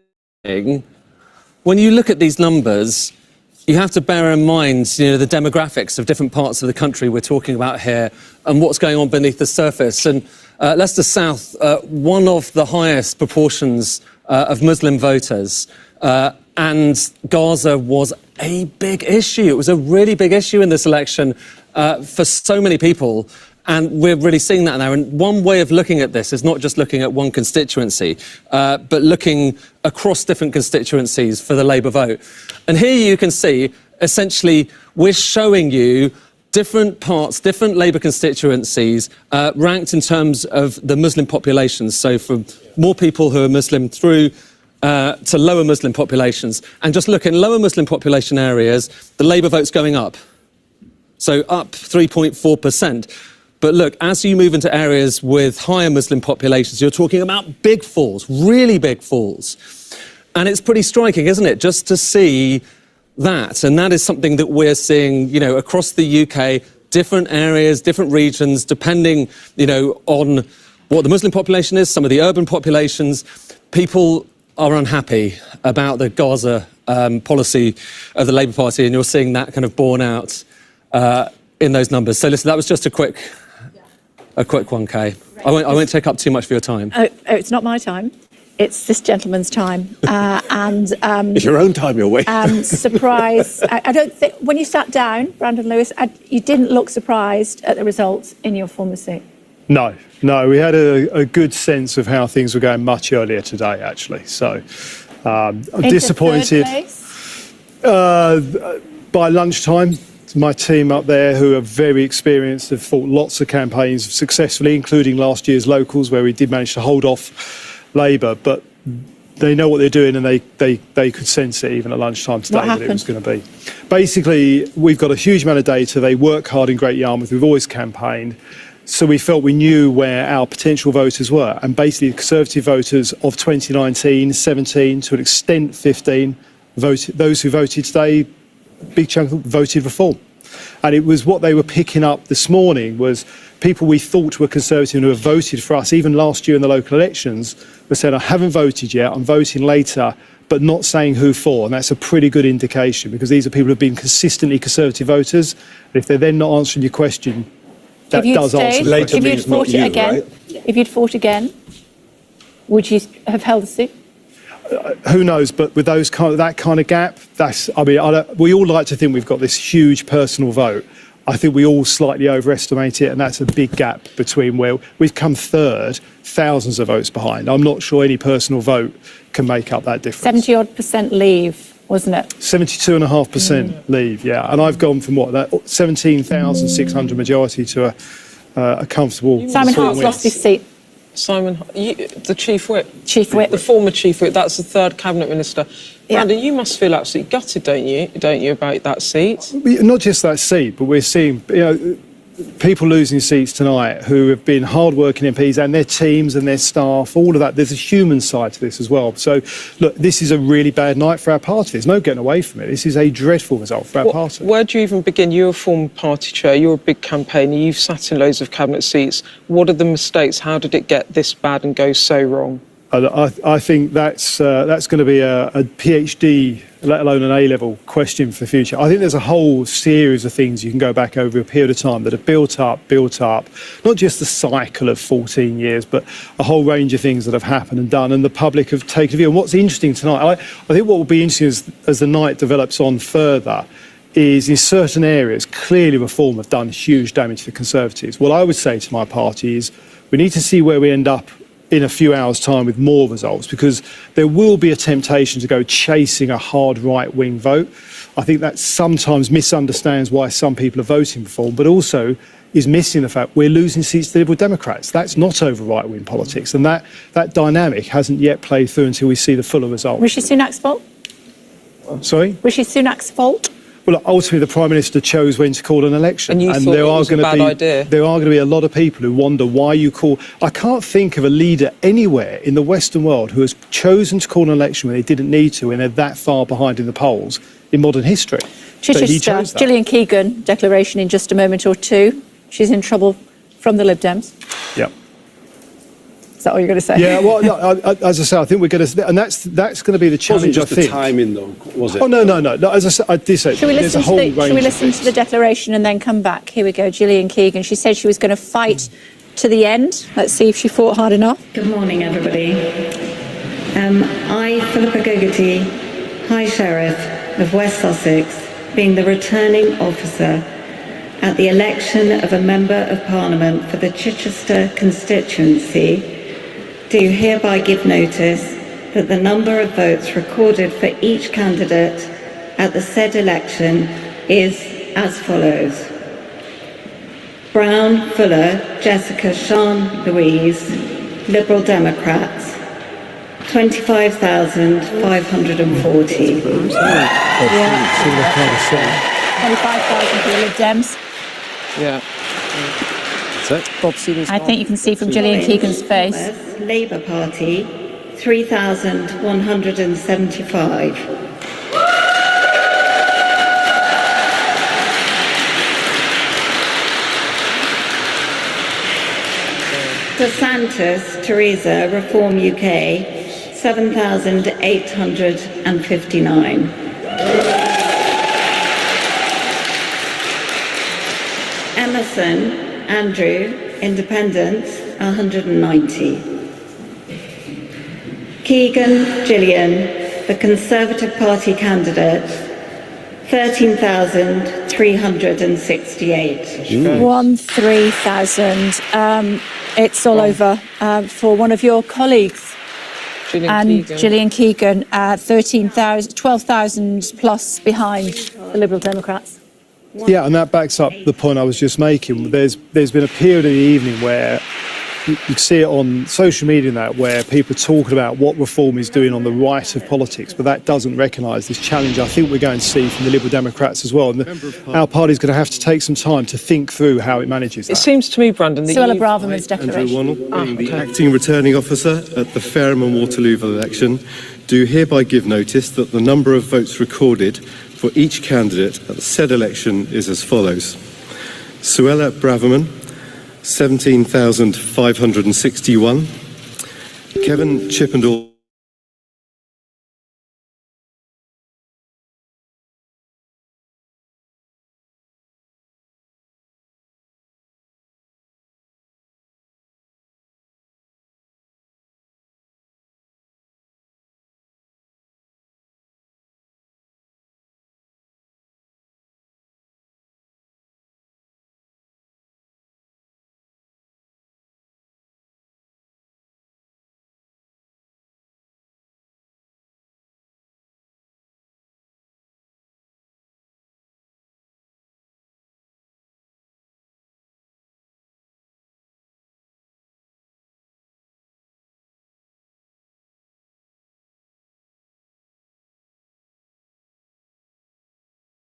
when you look at these numbers, you have to bear in mind, the demographics of different parts of the country we're talking about here, and what's going on beneath the surface. And Leicester South, one of the highest proportions of Muslim voters, and Gaza was a big issue. It was a really big issue in this election for so many people. And we're really seeing that now. And one way of looking at this is not just looking at one constituency, but looking across different constituencies for the Labour vote. And here you can see, essentially, we're showing you different parts, different Labour constituencies, ranked in terms of the Muslim populations. So from more people who are Muslim through to lower Muslim populations. And just look, in lower Muslim population areas, the Labour vote's going up. So up 3.4%. But look, as you move into areas with higher Muslim populations, you're talking about big falls, really big falls. And it's pretty striking, isn't it, just to see that. And that is something that we're seeing, across the UK, different areas, different regions, depending, on what the Muslim population is, some of the urban populations. People are unhappy about the Gaza policy of the Labour Party, and you're seeing that kind of borne out in those numbers. So listen, that was just a quick one, Kay. I won't take up too much of your time. Oh, it's not my time. It's this gentleman's time. It's your own time you're wasting. Surprise. I don't think, when you sat down, Brandon Lewis, you didn't look surprised at the results in your former seat. No, we had a good sense of how things were going much earlier today, actually. So I'm disappointed. By lunchtime, my team up there, who are very experienced, have fought lots of campaigns successfully, including last year's locals, where we did manage to hold off Labour, but they know what they're doing, and they could sense it even at lunchtime today that it was going to be. Basically, we've got a huge amount of data. They work hard in Great Yarmouth. We've always campaigned. So we felt we knew where our potential voters were. And basically, the Conservative voters of 2019, 17, to an extent 15, those who voted today, big chunk of them voted Reform. And it was what they were picking up this morning was people we thought were Conservative and who have voted for us, even last year in the local elections, were saying, I haven't voted yet, I'm voting later, but not saying who for. And that's a pretty good indication, because these are people who have been consistently Conservative voters. And if they're then not answering your question, that does answer the question. If you'd fought it again, if you'd fought again, would you have held the seat? Who knows? But with that kind of gap, we all like to think we've got this huge personal vote. I think we all slightly overestimate it, and that's a big gap between where we've come third, thousands of votes behind. I'm not sure any personal vote can make up that difference. 70-odd% leave, wasn't it? 72.5% leave, yeah. And I've gone from that 17,600 majority to a comfortable. Simon Hart's lost his seat. Simon, the Chief Whip. Chief Whip. The former Chief Whip, that's the third Cabinet Minister. Yeah. Brandon, you must feel absolutely gutted, don't you, about that seat? Not just that seat, but we're seeing people losing seats tonight who have been hard-working MPs and their teams and their staff, all of that. There's a human side to this as well. So, look, this is a really bad night for our party. There's no getting away from it. This is a dreadful result for our party. Where do you even begin? You're a former party chair, you're a big campaigner, you've sat in loads of cabinet seats. What are the mistakes? How did it get this bad and go so wrong? I think that's going to be a PhD, let alone an A-level question for the future. I think there's a whole series of things you can go back over a period of time that have built up, not just the cycle of 14 years, but a whole range of things that have happened and done, and the public have taken a view. And what's interesting tonight, I think what will be interesting as the night develops on further, is in certain areas, clearly Reform have done huge damage to the Conservatives. What I would say to my party is we need to see where we end up in a few hours' time with more results, because there will be a temptation to go chasing a hard right-wing vote. I think that sometimes misunderstands why some people are voting Reform, but also is missing the fact we're losing seats to Liberal Democrats. That's not over right-wing politics, and that dynamic hasn't yet played through until we see the fuller result. Rishi Sunak's fault? Sorry? Rishi Sunak's fault? Well, ultimately, the Prime Minister chose when to call an election. And you thought it was a bad idea? There are going to be a lot of people who wonder why you call... I can't think of a leader anywhere in the Western world who has chosen to call an election when they didn't need to, when they're that far behind in the polls in modern history. Chichester, Gillian Keegan, declaration in just a moment or two. She's in trouble from the Lib Dems. Yep. Is that what you're going to say? Yeah, well, as I say, I think we're going to... And that's going to be the challenge, Wasn't just the timing, though, was it? Oh, no. As I said, I did say, Should we there's listen, a whole range should we of listen to the declaration and then come back? Here we go, Gillian Keegan. She said she was going to fight to the end. Let's see if she fought hard enough. Good morning, everybody. I, Philippa Gogarty, High Sheriff of West Sussex, being the returning officer at the election of a Member of Parliament for the Chichester constituency, do hereby give notice that the number of votes recorded for each candidate at the said election is as follows. Brown, Fuller, Jessica, Sean, Louise, Liberal Democrats, 25,540. 25,000 for the Lib Dems. Yeah. Bob I think you can see from Gillian Keegan's face. Labour Party, 3,175. DeSantis, Theresa, Reform UK, 7,859. Emerson Andrew, Independent, 190. Keegan Gillian, the Conservative Party candidate, 13,368. 13,000. It's all over for one of your colleagues. Gillian Keegan, 12,000 plus behind the Liberal Democrats. Yeah, and that backs up the point I was just making. There's been a period in the evening where you can see it on social media and that, where people are talking about what reform is doing on the right of politics, but that doesn't recognise this challenge I think we're going to see from the Liberal Democrats as well. And our party's going to have to take some time to think through how it manages that. It seems to me, Brandon, that Suella Braverman's declaration. Andrew Wannell, being the acting returning officer at the Fareham and Waterloo election, do hereby give notice that the number of votes recorded for each candidate at the said election is as follows. Suella Braverman, 17,561. Kevin Chippendall,